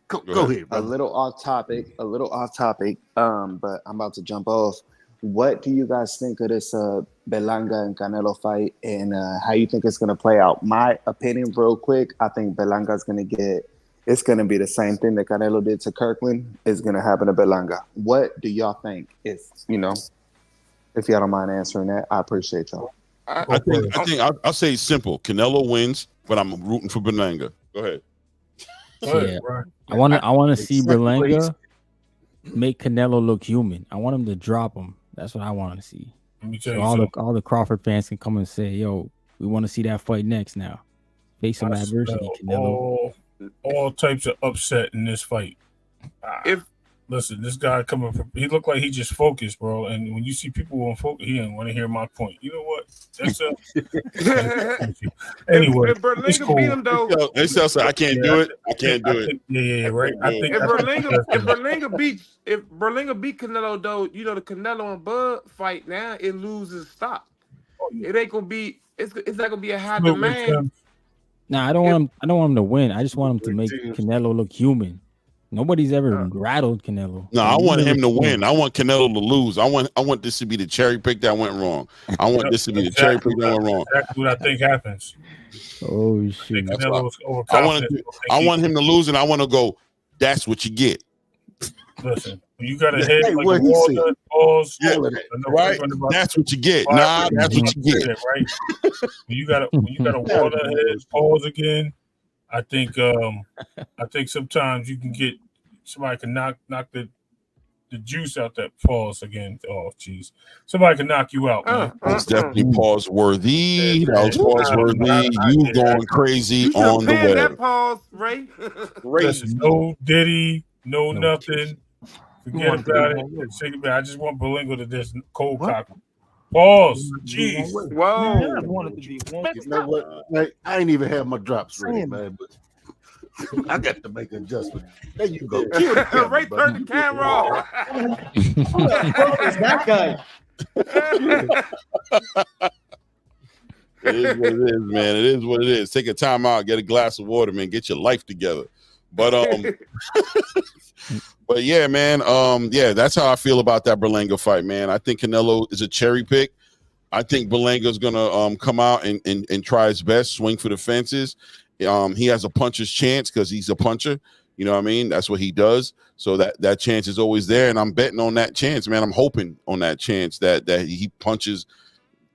Go ahead, brother. A little off topic, but I'm about to jump off. what do you guys think of this Berlanga and Canelo fight, and how you think it's going to play out? My opinion, real quick, I think Berlanga's going to get. It's going to be the same thing that Canelo did to Kirkland is going to happen to Berlanga. What do y'all think? If if y'all don't mind answering that, I appreciate y'all. I think I'll say it's simple. Canelo wins, but I'm rooting for Berlanga. Go ahead. Yeah. I want to see Berlanga make Canelo look human. I want him to drop him. That's what I want to see. Let me tell So you all the Crawford fans can come and say, "Yo, we want to see that fight next." Now, face some adversity, Canelo. All types of upset in this fight. Listen, this guy coming from, he looked like he just focused, bro. And when you see people on focus, he didn't want to hear my point. You know what? That's anyway. If Berlanga beat him though, I can't do it. I can't do it. Yeah, right. I think if Berlanga beat Canelo though, the Canelo and Bud fight now, it loses stock. It ain't gonna be. It's not gonna be a high demand. Nah, I don't want him to win. I just want him to make Canelo look human. Nobody's ever rattled Canelo. No, I want him to win. I want Canelo to lose. I want this to be the cherry pick that went wrong. I want this to be the cherry pick that went wrong. That's what I think happens. Oh shit! I want him to lose, and I want to go. That's what you get. Listen, you got a head like a walnut, balls. Yeah, right. That's what you get. Nah, that's what you get. Right. When you got a walnut head, balls again. I think sometimes you can get somebody can knock the juice out that pause again. Oh jeez, somebody can knock you out. Man. That's definitely pause worthy. That was pause worthy. You going crazy on the web. That pause, Ray. Listen, no Diddy, no nothing. Forget about it. Say goodbye. I just want Berlingo to just cold cock. Pause. Jeez. Whoa. You know what? I ain't even have my drops ready, man. But I got to make an adjustment. There you go. Ray turned the camera off. That guy. It is what it is, man. It is what it is. Take a time out, get a glass of water, man. Get your life together. But but yeah, man. Yeah, that's how I feel about that Berlanga fight, man. I think Canelo is a cherry pick. I think Berlanga's gonna come out and try his best, swing for the fences. He has a puncher's chance because he's a puncher. You know what I mean? That's what he does. So that chance is always there, and I'm betting on that chance, man. I'm hoping on that chance that he punches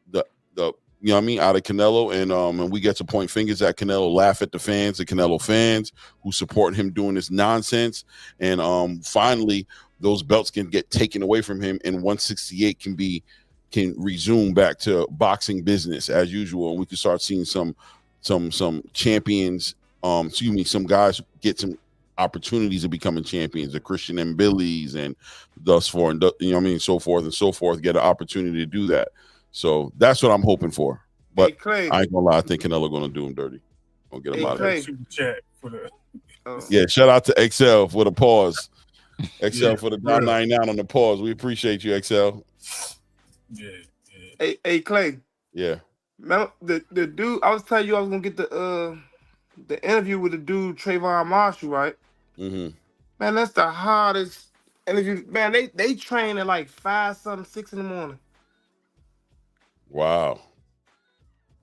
the you know what I mean, out of Canelo, and we get to point fingers at Canelo, laugh at the fans, the Canelo fans who support him doing this nonsense, and finally those belts can get taken away from him, and 168 can resume back to boxing business as usual, and we can start seeing some champions, some guys get some opportunities of becoming champions, the Christian and Billy's and thus far, and you know what I mean, so forth and so forth, get an opportunity to do that. So that's what I'm hoping for. But Clay, I ain't gonna lie, I think Canelo gonna do him dirty. Gonna get him out of there. Super chat for the Yeah, shout out to XL for the pause. XL for the $9.99 on the pause. We appreciate you, XL. Yeah. Hey, Clay. Yeah. Remember the dude, I was telling you I was gonna get the interview with the dude Trayvon Marshall, right? Mm-hmm. Man, that's the hardest interview. Man, they train at like 5 something, 6 in the morning. Wow.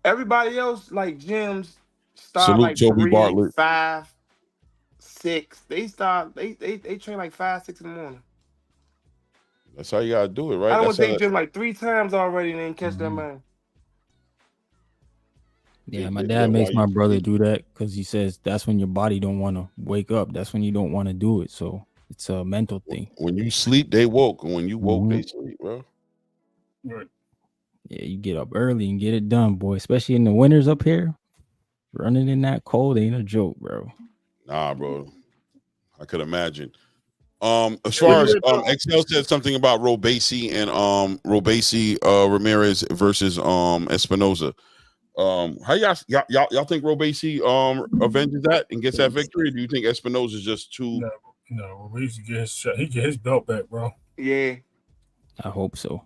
Everybody else, like gyms, start Salute like Joby 3, Bartlett. 5, 6. They train like 5, 6 in the morning. That's how you gotta do it, right? I That's went to the how gym like 3 times already and didn't catch that man. Yeah, my dad makes my brother do that because he says that's when your body don't want to wake up. That's when you don't want to do it. So it's a mental thing. When you sleep, they woke. And when you woke, they sleep, bro. Right. Yeah, you get up early and get it done, boy. Especially in the winters up here. Running in that cold ain't a joke, bro. Nah, bro. I could imagine. As far as XL said something about Robesi and Ramirez versus Espinoza. How y'all think Robesi avenges that and gets that victory? Or do you think Espinoza is just too? No, Robesi get his shot. He get his belt back, bro. Yeah, I hope so.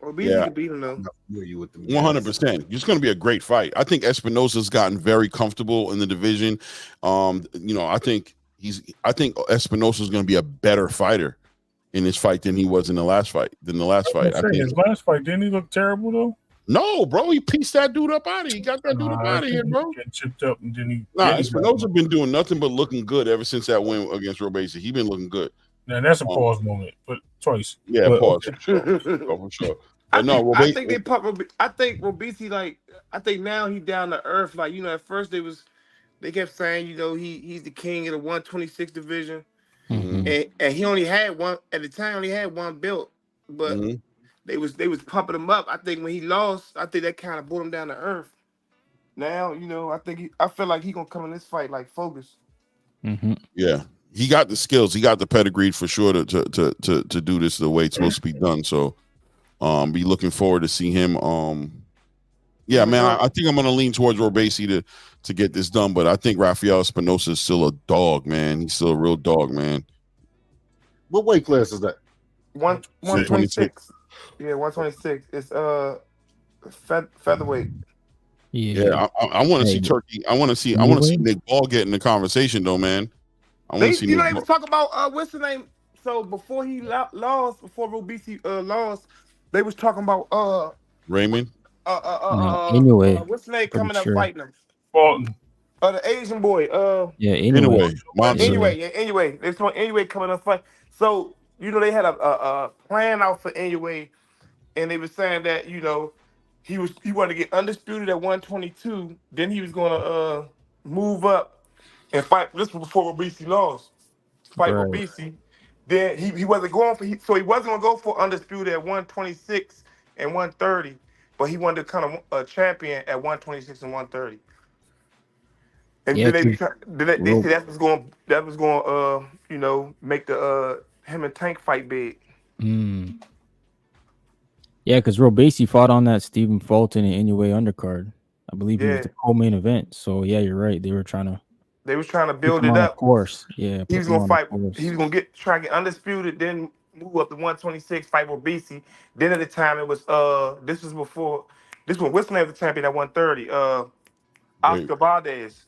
Robesi can beat him though. 100%. It's going to be a great fight. I think Espinoza's gotten very comfortable in the division. I think Espinoza's going to be a better fighter in this fight than he was in the last fight. I think his last fight, didn't he look terrible though? No, bro, he pieced that dude up out of here. He got that dude up out of here, bro. Getting chipped up and then he. Espinosa been doing nothing but looking good ever since that win against Robesi. He been looking good. Now that's a pause moment, but twice. Yeah, but, pause. For sure. But I think they pop. I think Robesi, like, I think now he down to earth. Like, at first they kept saying, he's the king of the 126 division, and he only had one at the time. Only had one belt, but they was pumping him up. I think when he lost, I think that kind of brought him down to earth. Now, I feel like he gonna come in this fight like focused. Yeah, he got the skills. He got the pedigree for sure to do this the way it's supposed to be done. So, be looking forward to see him. Yeah, man, I think I'm gonna lean towards Robesi to get this done, but I think Rafael Espinosa is still a dog, man. He's still a real dog, man. What weight class is that? 126. Yeah, 126. It's featherweight. Yeah, I want to see Turkey. I want to see Nick Ball get in the conversation though, man. I want to see. They was talking about what's the name? So before he lost, before Robesi lost, they was talking about Raymond. Anyway, what's the name coming up fighting him? Fulton. The Asian boy. Anyway. Anyway. They saw Anyway coming up fight. So they had a plan out for Anyway, and they were saying that he wanted to get undisputed at 122. Then he was gonna move up and fight. This was before Robesi lost. Fight Robesi. Then he wasn't going for so he wasn't gonna go for undisputed at 126 and 130, but he wanted to kind of a champion at 126 and 130. And then they said that was going make the him and Tank fight big. Yeah, because Robesi fought on that Stephen Fulton and Anyway undercard. I believe he was the co-main event. So yeah, you're right. They was trying to build it up. Of course, yeah. He was gonna fight. He was gonna try to get undisputed, then move up to 126, fight Robesi. Then at the time it was this was when Wilson was the champion at 130. Oscar Valdez.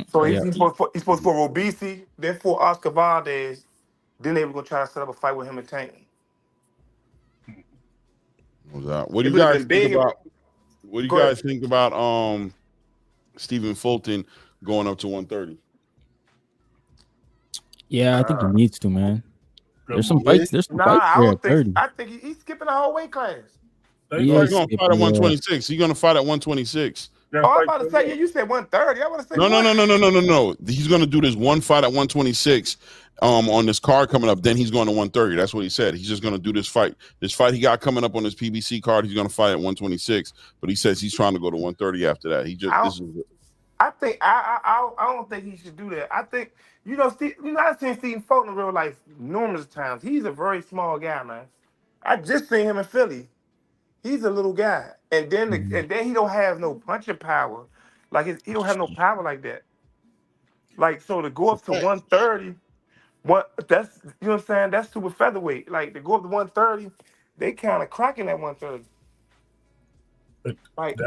So he's supposed for Robesi, then for Oscar Valdez. Then they were gonna try to set up a fight with him and Tank. What do you guys think about? What do you guys think about Stephen Fulton going up to 130? Yeah, I think he needs to, man. There's some fights. There's some fights I there don't at 30. I think he's skipping the whole weight class. He's going to fight at 126. He's going to fight at 126. I was about to say, you said 130. I want to say No. He's going to do this one fight at 126 on this card coming up. Then he's going to 130. That's what he said. He's just going to do this fight. This fight he got coming up on his PBC card, he's going to fight at 126. But he says he's trying to go to 130 after that. I don't think he should do that. I think I've seen Stephen Fulton in real life numerous times. He's a very small guy, man. I just seen him in Philly. He's a little guy, and then he don't have no punching power. Like he don't have no power like that. Like so to go up to 130, that's what I'm saying. That's super featherweight. Like to go up to 130, they kind of cracking at 130. Like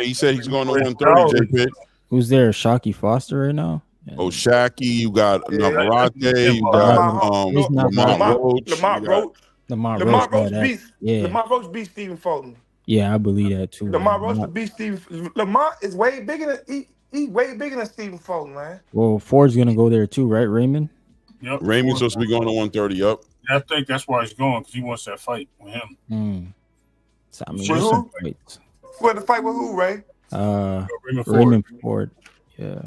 he said he's going to 130. J Pitt. Who's there? Shockey Foster right now. Shaki, you got Navarrete, you got Lamont Roach. Lamont Roach beat Stephen Fulton. Yeah, I believe that too. Lamont Roach beat Stephen. Lamont is way bigger than he's way bigger than Stephen Fulton, man. Well, Ford's gonna go there too, right, Raymond? Yep. Raymond's supposed to be going to 130. Yep. I think that's why he's going because he wants that fight with him. So, I mean, with who? What the fight with who, Ray? Raymond Ford. Yeah.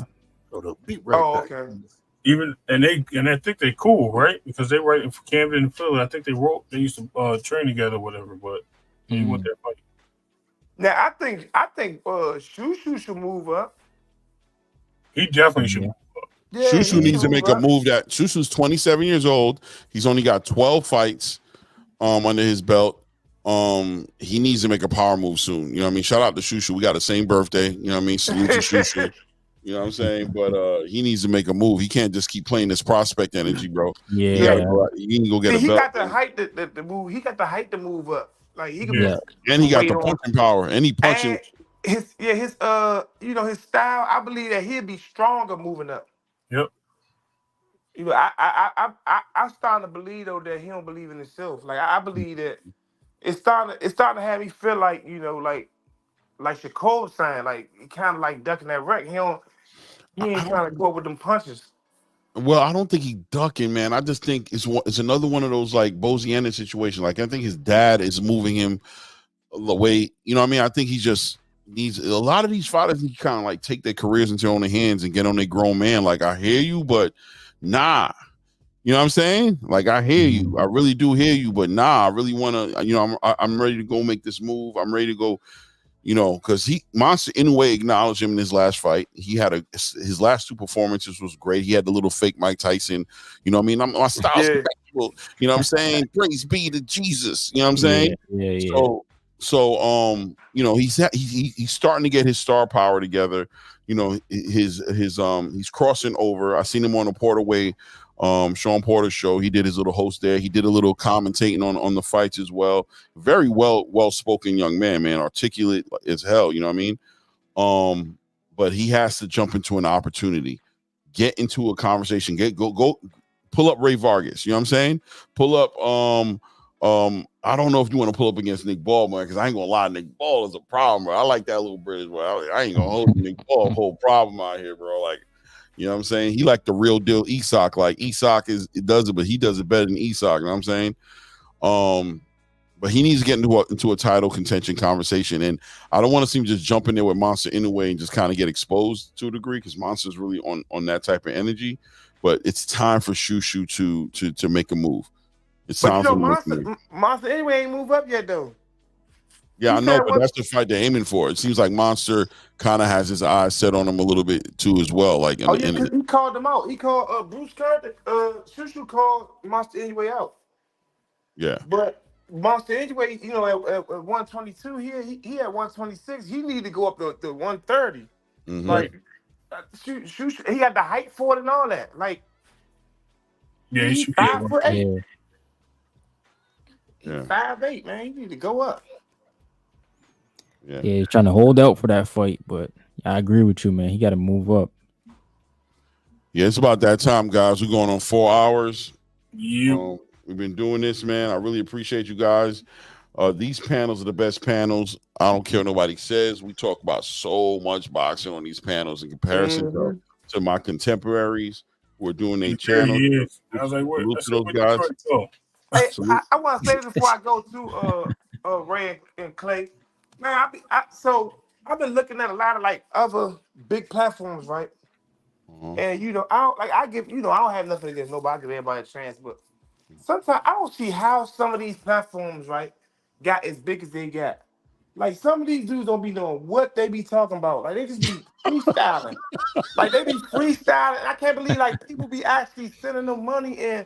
Okay. And I think they cool, right? Because they right in Camden and Philly. I think they used to train together, or whatever. But he went that fight. Now I think Shushu should move up. He definitely should move up. Yeah, Shushu needs to make a move. That Shushu's 27 years old. He's only got 12 fights under his belt. He needs to make a power move soon. You know what I mean? Shout out to Shushu. We got the same birthday. You know what I mean? Salute to Shushu. You know what I'm saying? But he needs to make a move. He can't just keep playing this prospect energy, bro. Yeah. He can go get a belt. He got the height to move. He got the height to move up. Like he can and he got the punching power. And he punching. His his style, I believe that he'd be stronger moving up. Yep. I I starting to believe though that he don't believe in himself. Like I believe that it's starting to have me feel like, like Shakur was saying, like he kind of like ducking that wreck. He ain't trying to go up with them punches. Well, I don't think he ducking, man. I just think it's another one of those like Boziana situation. Like I think his dad is moving him away. You know what I mean? I think he just needs a lot of these fighters. He kind of like take their careers into their own hands and get on their grown man. Like I hear you, but nah. You know what I'm saying? Like I hear you. I really do hear you, but nah. I really want to. I'm ready to go make this move. I'm ready to go. Because Monster Inoue acknowledged him in his last fight. He had his last 2 performances was great. He had the little fake Mike Tyson. You know what I mean? My style's spectacle. You know what I'm saying? Praise be to Jesus. You know what I'm saying? Yeah. So he's starting to get his star power together. He's crossing over. I seen him on the Porterway, Sean Porter's show. He did his little host there. He did a little commentating on the fights as well. Very well spoken young man, articulate as hell. You know what I mean? But he has to jump into an opportunity, get into a conversation, go pull up Ray Vargas. You know what I'm saying? Pull up I don't know if you want to pull up against Nick Ball, man, because I ain't gonna lie, Nick Ball is a problem, bro. I like that little British, bro. I ain't gonna hold you. Nick Ball, whole problem out here, bro. Like, you know what I'm saying? He like the real deal Isak. Like Isak does it, but he does it better than Isak. You know what I'm saying? But he needs to get into a title contention conversation, and I don't want to see him just jump in there with Monster Inoue and just kind of get exposed to a degree, because Monster's really on that type of energy. But it's time for Shushu to make a move. It's time for Monster anyway ain't move up yet though. Yeah, I know, but that's the fight they're aiming for. It seems like Monster kind of has his eyes set on him a little bit too as well. Like, he called him out. He called Bruce Carter. Shushu called Monster anyway out. Yeah, but Monster anyway, at 122, he at 126. He need to go up to 130. Mm-hmm. Like, Shushu, he got the height for it and all that. Like, yeah, he's 5'8". Yeah. 5'8", man. You need to go up. Yeah, he's trying to hold out for that fight, but I agree with you, man. He got to move up. Yeah, it's about that time, guys. We're going on 4 hours. Yeah. We've been doing this, man. I really appreciate you guys. These panels are the best panels. I don't care what nobody says. We talk about so much boxing on these panels in comparison to my contemporaries who are doing their channel. I was like, what? Those guys. Hey, I want to say this before I go to Ray and Clay. Man, I've been looking at a lot of like other big platforms, right? And I don't have nothing against nobody. I give everybody a chance, but sometimes I don't see how some of these platforms, right, got as big as they got. Like some of these dudes don't be knowing what they be talking about. Like they just be freestyling. Like they be freestyling. I can't believe like people be actually sending them money, and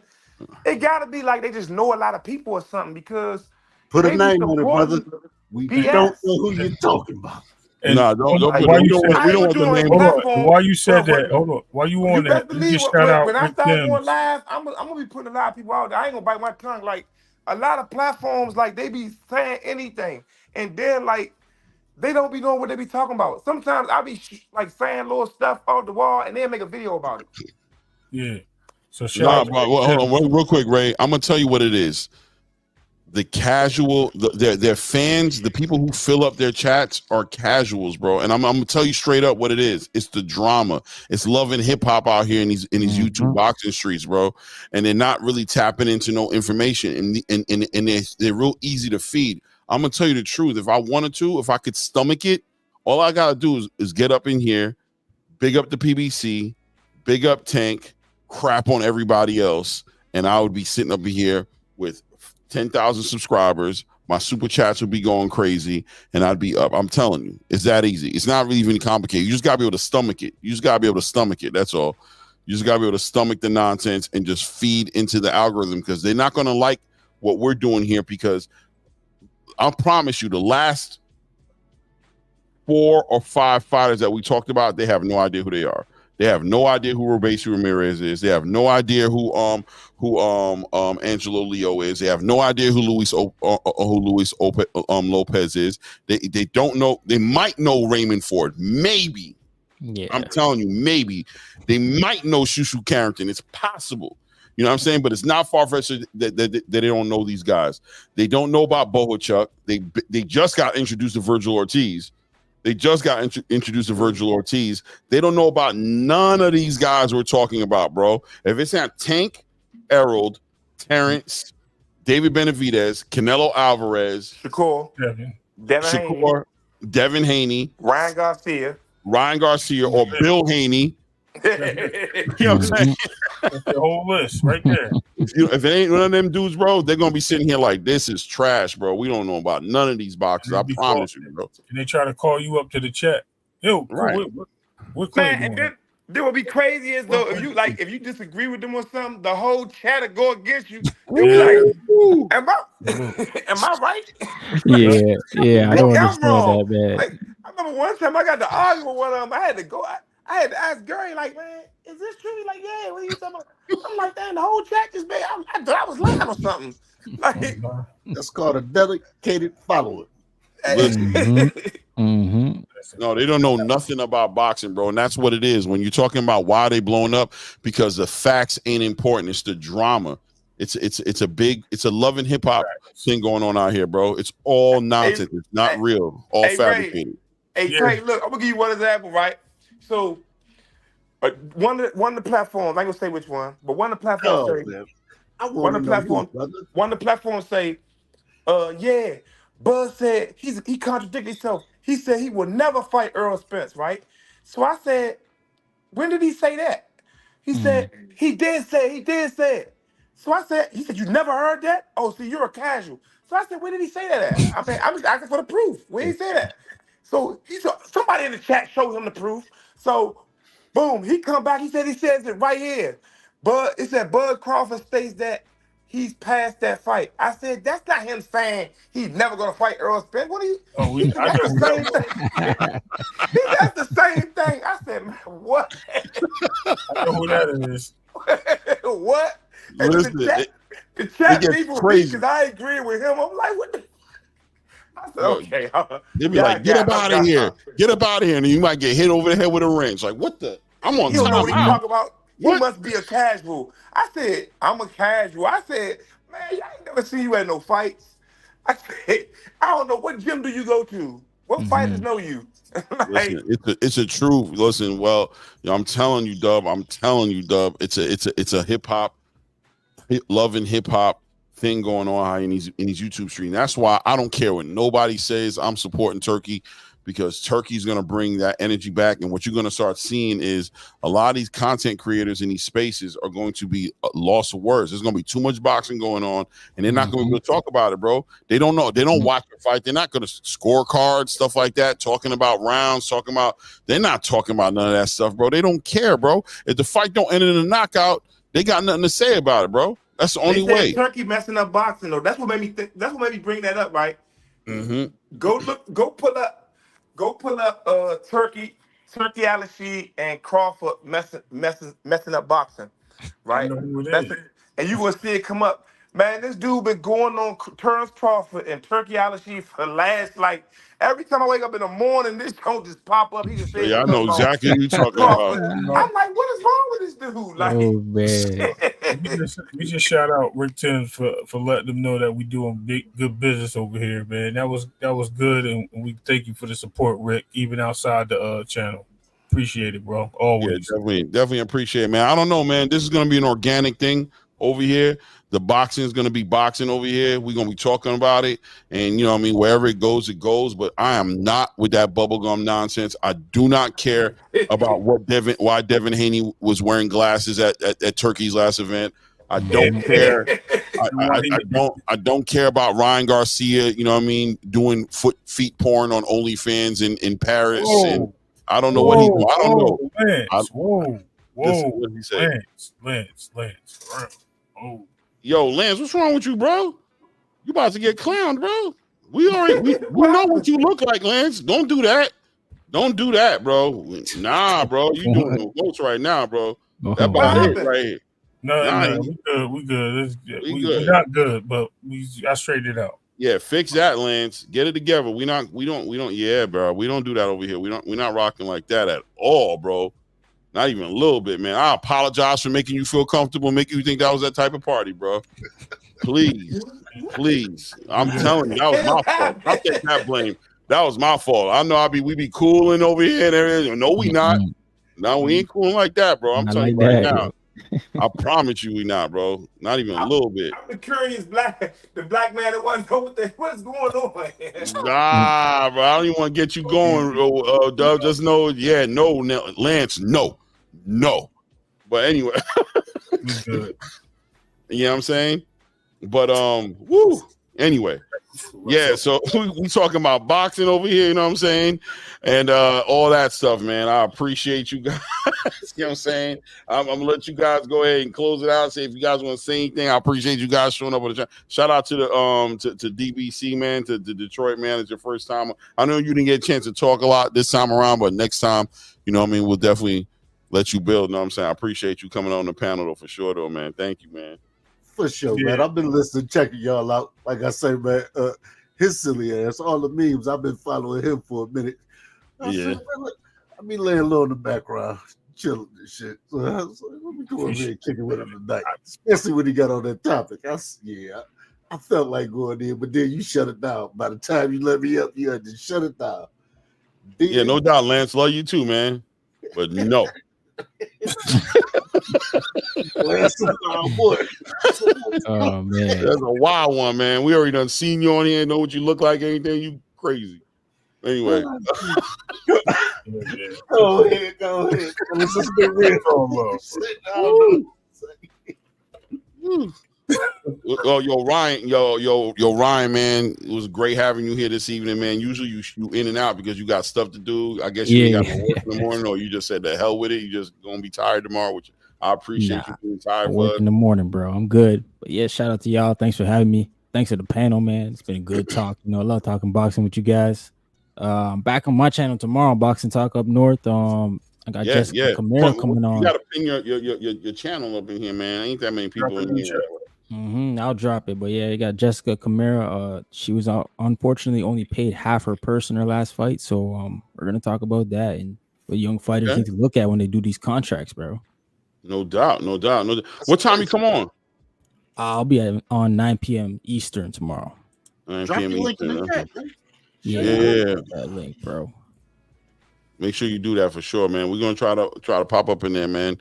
it gotta be like they just know a lot of people or something, because put a name on it, brother. We don't know who you're talking about. No, don't. Why you we don't want the name. Why you said that? Hold on. Why you on that? You just shout out when I start going live, I'm gonna be putting a lot of people out there. I ain't gonna bite my tongue. Like a lot of platforms, like they be saying anything, and then like they don't be knowing what they be talking about. Sometimes I be like saying little stuff off the wall, and then make a video about it. Yeah. So hold on, real quick, Ray. I'm gonna tell you what it is. The casual, their fans, the people who fill up their chats are casuals, bro. And I'm gonna tell you straight up what it is. It's the drama. It's loving hip hop out here in these YouTube boxing streets, bro. And they're not really tapping into no information, and they're real easy to feed. I'm gonna tell you the truth. If I wanted to, if I could stomach it, all I gotta do is get up in here, big up the PBC, big up Tank, crap on everybody else, and I would be sitting up here with 10,000 subscribers. My super chats would be going crazy, and I'd be up. I'm telling you, it's that easy. It's not really even complicated. You just gotta be able to stomach it. That's all. You just gotta be able to stomach the nonsense and just feed into the algorithm, because they're not gonna like what we're doing here. Because I promise you, the last 4 or 5 fighters that we talked about, they have no idea who they are. They have no idea who Robeisy Ramirez is. They have no idea who Angelo Leo is. They have no idea who Luis Lopez is. They don't know. They might know Raymond Ford. Maybe. Yeah. I'm telling you, maybe. They might know Shushu Carrington. It's possible. You know what I'm saying? But it's not far-fetched that they don't know these guys. They don't know about Bohachuk. They just got introduced to Vergil Ortiz. They just got introduced to Vergil Ortiz. They don't know about none of these guys we're talking about, bro. If it's not Tank, Errol, Terrence, David Benavidez, Canelo Alvarez, Shakur, Devin Haney, Ryan Garcia, or Bill Haney. You know what I'm saying? That's the whole list right there. If it ain't one of them dudes, bro, they're gonna be sitting here like, this is trash, bro. We don't know about none of these boxes. I promise you, bro. And they try to call you up to the chat. Yo, right. What man, and then what be crazy is though, if you disagree with them or something, the whole chat will go against you. They'll be like, am I right? Yeah. I don't understand that, man. Like, I remember one time I got to argue with one of them. I had to ask Gary, like, man, is this true? He's like, yeah, what are you talking about? I'm like, damn, the whole chat just made, I thought I was lying or something. Like, that's called a dedicated follower. No, they don't know nothing about boxing, bro. And that's what it is. When you're talking about why they blowing up, because the facts ain't important. It's the drama. It's a love and hip hop thing going on out here, bro. It's all nonsense. It's not real. All fabricated. Craig, look, I'm gonna give you one example, right? So one of the platforms, I ain't gonna say which one, but one of the platforms one of the platforms say, yeah, Buzz said he contradicted himself. He said he would never fight Earl Spence, right? So I said, when did he say that? He said he did say it. So I said, he said, you never heard that? Oh, so you're a casual. So I said, where did he say that at? I mean, I'm just asking for the proof. Where did he say that? So somebody in the chat showed him the proof. So boom, he come back. He says it right here. But it said Bud Crawford states that he's past that fight. I said, that's not him saying he's never gonna fight Earl Spence. What are you? That's the same thing. That's the same thing. I said, man, what? I know who that is. What? Listen, the chat people because I agree with him. I'm like, what the? I said, okay. They'd be like, get up out of here. Get up out of here. And you might get hit over the head with a wrench. Like, what the? I'm on time. You don't know what he's talking about? What? You must be a casual. I said, I'm a casual. I said, man, I ain't never seen you at no fights. I said, I don't know. What gym do you go to? What fighters know you? Listen, it's a truth. Listen, well, I'm telling you, Dub. It's a hip hop, love and hip hop thing going on in these YouTube streams. That's why I don't care what nobody says. I'm supporting Turkey because Turkey's going to bring that energy back. And what you're going to start seeing is a lot of these content creators in these spaces are going to be lost of words. There's going to be too much boxing going on, and they're not going to be able to talk about it, bro. They don't know. They don't watch the fight. They're not going to score cards, stuff like that, talking about rounds, they're not talking about none of that stuff, bro. They don't care, bro. If the fight don't end in a knockout, they got nothing to say about it, bro. That's the only way. Turkey messing up boxing, though. That's what made me think. That's what made me bring that up, right? Go pull up Turkey Al-Rashid and Crawford messing up boxing, right? And you gonna see it come up. Man, this dude been going on Terrence Crawford and Turkey Al-Rashid for the last, like, every time I wake up in the morning, this don't just pop up. He just says, I know exactly what you're talking about. I'm like, what is wrong with this dude? Like, oh man. we just shout out Rick Timms for letting them know that we doing good business over here, man. That was good, and we thank you for the support, Rick, even outside the channel. Appreciate it, bro. Always. Yeah, definitely appreciate it, man. I don't know, man. This is gonna be an organic thing over here. The boxing is going to be boxing over here. We're going to be talking about it. And, you know what I mean, wherever it goes, But I am not with that bubblegum nonsense. I do not care about why Devin Haney was wearing glasses at Turkey's last event. I don't care. I don't care about Ryan Garcia, you know what I mean, doing feet porn on OnlyFans in Paris. And I don't know what he do. I don't know. Whoa. What he said. Lance. Oh. Yo, Lance, what's wrong with you, bro? You about to get clowned, bro. We know what you look like, Lance. Don't do that. Don't do that, bro. Nah, bro. You doing the most right now, bro. That about it right here. No, we good. We're not good, but I straightened it out. Yeah, fix that, Lance. Get it together. We don't. Yeah, bro. We don't do that over here. We're not rocking like that at all, bro. Not even a little bit, man. I apologize for making you feel comfortable, making you think that was that type of party, bro. Please. I'm telling you, that was my fault. I take that blame. That was my fault. I know we be cooling over here and everything. No, we not. No, we ain't cooling like that, bro. I'm Not telling like you right that, now. I promise you we not, bro. Not even a little bit. I'm the curious the black man that wants to know what's going on. Nah, bro. I don't even want to get you going, Dub. Just know, no, Lance, no. But anyway. Good. You know what I'm saying? But woo. Anyway. Yeah, so we talking about boxing over here, you know what I'm saying? And all that stuff, man. I appreciate you guys. You know what I'm saying? I'm gonna let you guys go ahead and close it out. Say if you guys want to say anything, I appreciate you guys showing up on the channel. Shout out to the to DBC, man, to Detroit, man. It's your first time. I know you didn't get a chance to talk a lot this time around, but next time, you know what I mean, we'll definitely let you build. You know what I'm saying? I appreciate you coming on the panel though, for sure though, man. Thank you, man. For sure, man. I've been listening, checking y'all out. Like I say, man, his silly ass, all the memes, I've been following him for a minute. I be laying low in the background, chilling and shit. So let me go over here and kick it with him tonight. Especially when he got on that topic. I felt like going in, but then you shut it down. By the time you let me up, you had to shut it down. Yeah, no doubt, Lance. Love you too, man. But no. Oh man, that's a wild one, man. We already done seen you on here, know what you look like, anything. You crazy. Anyway. Go ahead. Let's just get real. Yo, Ryan, man. It was great having you here this evening, man. Usually you in and out because you got stuff to do. I guess you got to work in the morning, or you just said the hell with it. You just gonna be tired tomorrow, which I appreciate you being tired. Work in the morning, bro. I'm good. But yeah, shout out to y'all. Thanks for having me. Thanks to the panel, man. It's been a good talk. You know, I love talking boxing with you guys. I'm back on my channel tomorrow, Boxing Talk Up North. I got Jessica Camara coming on. You gotta ping your channel up in here, man. Ain't that many people in here. I'll drop it, but yeah, you got Jessica Camara. She was unfortunately only paid half her purse in her last fight, so we're gonna talk about that and what young fighters need to look at when they do these contracts, bro. No doubt. What time you come on? I'll be on 9 p.m. Eastern tomorrow. 9 p.m. Eastern. Yeah, that link, bro. Make sure you do that for sure, man. We're gonna try to pop up in there, man.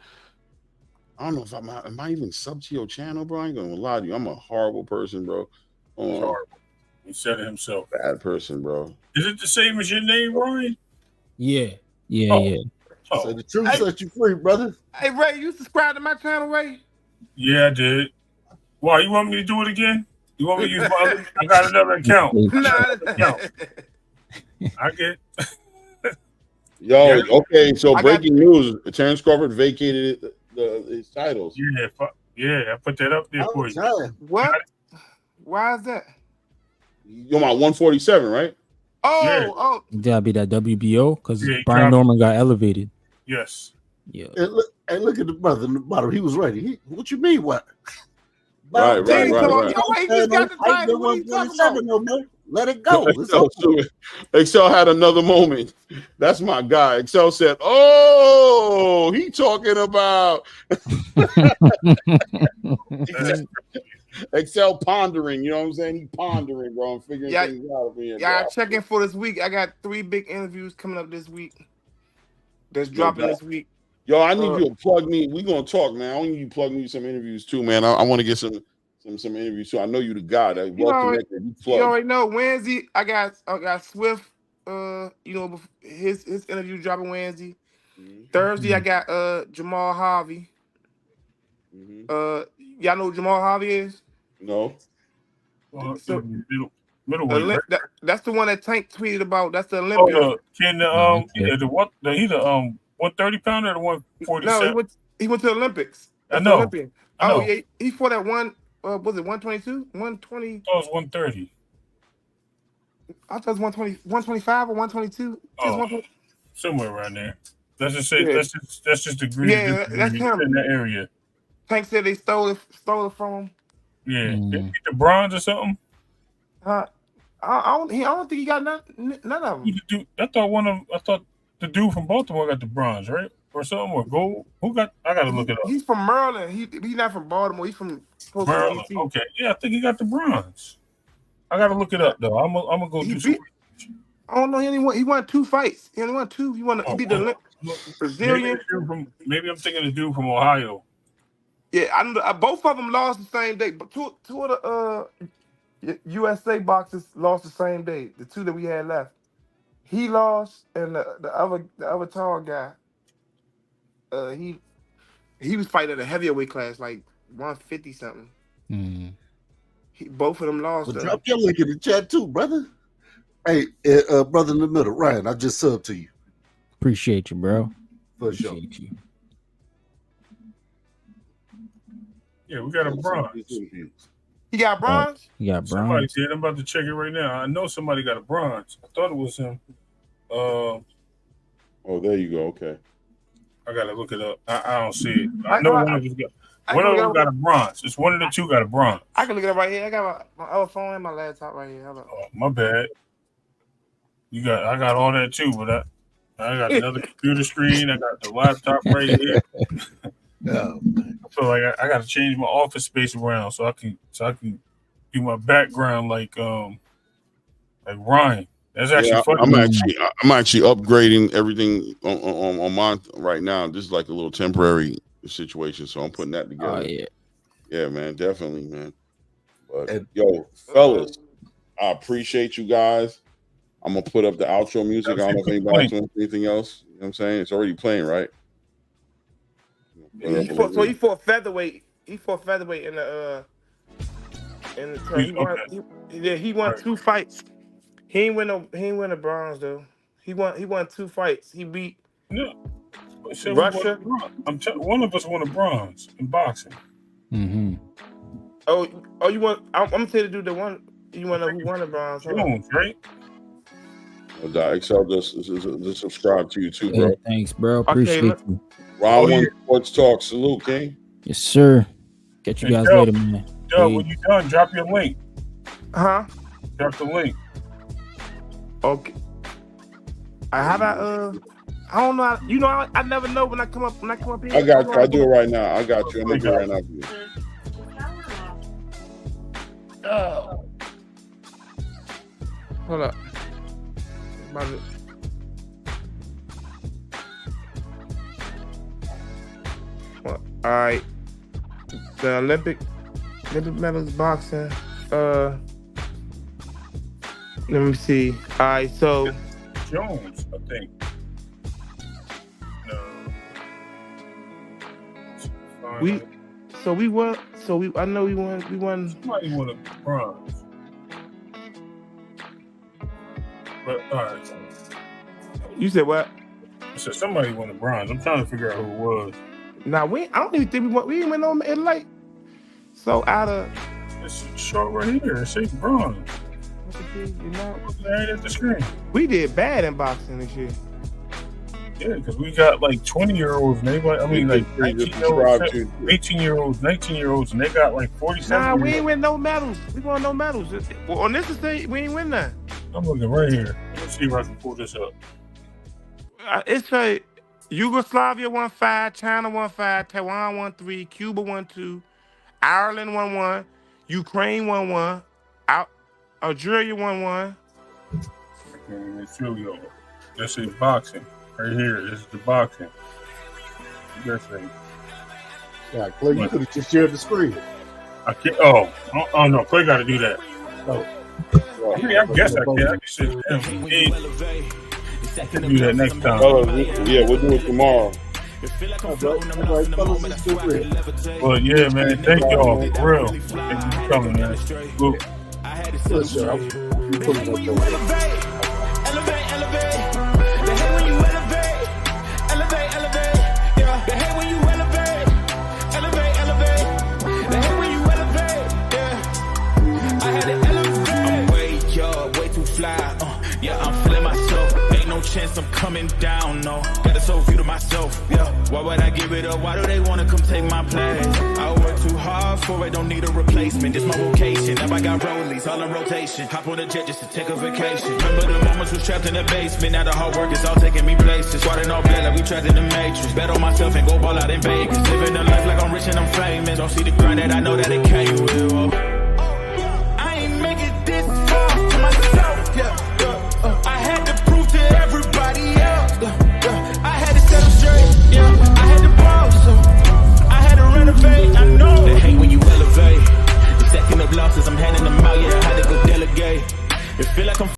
I don't know if am I even sub to your channel, bro? I ain't gonna lie to you. I'm a horrible person, bro. Horrible. He said it himself. Bad person, bro. Is it the same as your name, Ryan? Yeah. So the truth set you free, brother. Hey, Ray, you subscribe to my channel, Ray? Yeah, I did. Why, you want me to do it again? You want me to use my other? I got another account. I get Yo, okay, so breaking news. Terrence Crawford vacated his titles. Yeah, I put that up there for you. What? Why is that? You're my 147, right? Oh. That'll be that WBO because Brian Norman got elevated. Yes. Yeah. Hey, look at the brother in the bottom. He was ready. What you mean? What? Right. He just got the title. What are you talking about? Let it go. Excel had another moment. That's my guy. Excel said, "Oh, he talking about." Excel pondering. You know what I'm saying? He pondering, bro. I'm figuring things out over here. Yeah, I check in for this week. I got 3 big interviews coming up this week. That's dropping this week. Yo, I need you to plug me. We gonna talk, man. I need you to plug me some interviews too, man. I want to get some interviews too. I know you the guy that connected. You already know Wednesday. I got Swift. His interview dropping Wednesday. Thursday I got Jamal Harvey. Y'all know who Jamal Harvey is? No. Middleweight. That's the one that Tank tweeted about. That's the Olympian. The 130 pounder or the 147? No, he went to the Olympics. That's I know. Olympian. Yeah, he fought at one. Was it 122? 120? It was 130. I thought it was 120, 125 or 122. Somewhere around there. Let's just say that's just degree. Yeah, that's him in that area. Tank said they stole it from him. Yeah, Did he get the bronze or something? I don't think he got none of them. I thought the dude from Baltimore got the bronze, right? or something or gold? Who got? I gotta look it up. He's from Maryland. He's not from Baltimore. He's from Maryland. Okay, yeah, I think he got the bronze. I gotta look it up though. I'm gonna go do some. I don't know. He won 2 fights. He only won 2. He beat the Brazilian. Maybe I'm thinking the dude from Ohio. Yeah, both of them lost the same day, but two of the USA boxers lost the same day. The 2 that we had left, he lost, and the other tall guy, he was fighting at a heavyweight class, like 150 something. Both of them lost. Well, drop your link in the chat too, brother. Hey, brother in the middle, Ryan, I just subbed to you. Appreciate you, bro. For sure. Appreciate you. Yeah, we got a bronze. He got bronze? He got bronze. Somebody did. I'm about to check it right now. I know somebody got a bronze. I thought it was him. Oh, there you go. Okay. I gotta look it up. I don't see it. I know one of them got a bronze. It's one of the 2 got a bronze. I can look it up right here. I got my other phone and my laptop right here. Oh, my bad. I got all that too, but I got another computer screen. I got the laptop right here. I feel like I got to change my office space around so I can do my background like Ryan. That's actually funny. I'm actually upgrading everything on mine right now. This is like a little temporary situation, so I'm putting that together. Oh, yeah, man, definitely, man. But yo, fellas, I appreciate you guys. I'm gonna put up the outro music. I don't know if anybody wants anything else. You know what I'm saying? It's already playing, right? He fought featherweight. He fought featherweight in the he won 2 fights. He ain't win a bronze though. He won 2 fights. He beat Russia. One of us won a bronze in boxing. Mm-hmm. Oh, you want? I'm gonna tell you to do the one. You want to know who won the bronze? Right? Excel just subscribe to you too, bro. Hey, thanks, bro. Appreciate you. Round 1 Sports Talk. Salute, King. Yes, sir. Catch you guys later, man. Joe, when you done, drop your link. Huh? Drop the link. Okay. I don't know. You know, I never know when I come up here. I got you. I do it right now. I got you. I'm gonna do it right now for you. Oh. Hold up. All right. The Olympic medals boxing. Let me see. All right, so Jones, I think. No. I know we won. Somebody won a bronze. But all right. You said what? I said somebody won a bronze. I'm trying to figure out who it was. Nah, I don't even think we didn't win no like. So out of it's short right here. It says bronze. You know, right at the screen. We did bad in boxing this year. Yeah, because we got like 20-year-olds and everybody. I mean, like 18-year-olds, 18-year-olds, 19-year-olds, and they got like 47. Nah, we ain't win no medals. We won no medals. Well, on this stage, we ain't win none. I'm looking right here. Let's see if I can pull this up. It's a Yugoslavia 1-5, China 1-5, Taiwan 1-3, Cuba 1-2, Ireland 1-1, Ukraine 1-1, Algeria 1-1. This is boxing. Right here. This is the boxing. This thing. Yeah, Clay, you could have just shared the screen. I can't. Oh no, Clay got to do that. Oh. I guess I can. I can sit down. I can do that next time. Yeah, we'll do it tomorrow. Well, yeah, man. Thank y'all for real. Thank you for coming, man. Look. Yeah, I'm feeling myself. Ain't no chance I'm coming down, no. Got a soul view to myself, yeah. Why would I give it up? Why do they wanna come take my place? I work too hard for it, don't need a replacement. This my vocation. Now I got rollies all in rotation. Hop on a jet just to take a vacation. Remember the moments was trapped in the basement. Now the hard work is all taking me places. Riding all black like we trapped in the matrix. Bet on myself and go ball out in Vegas. Living a life like I'm rich and I'm famous. Don't see the grind that I know that it came with.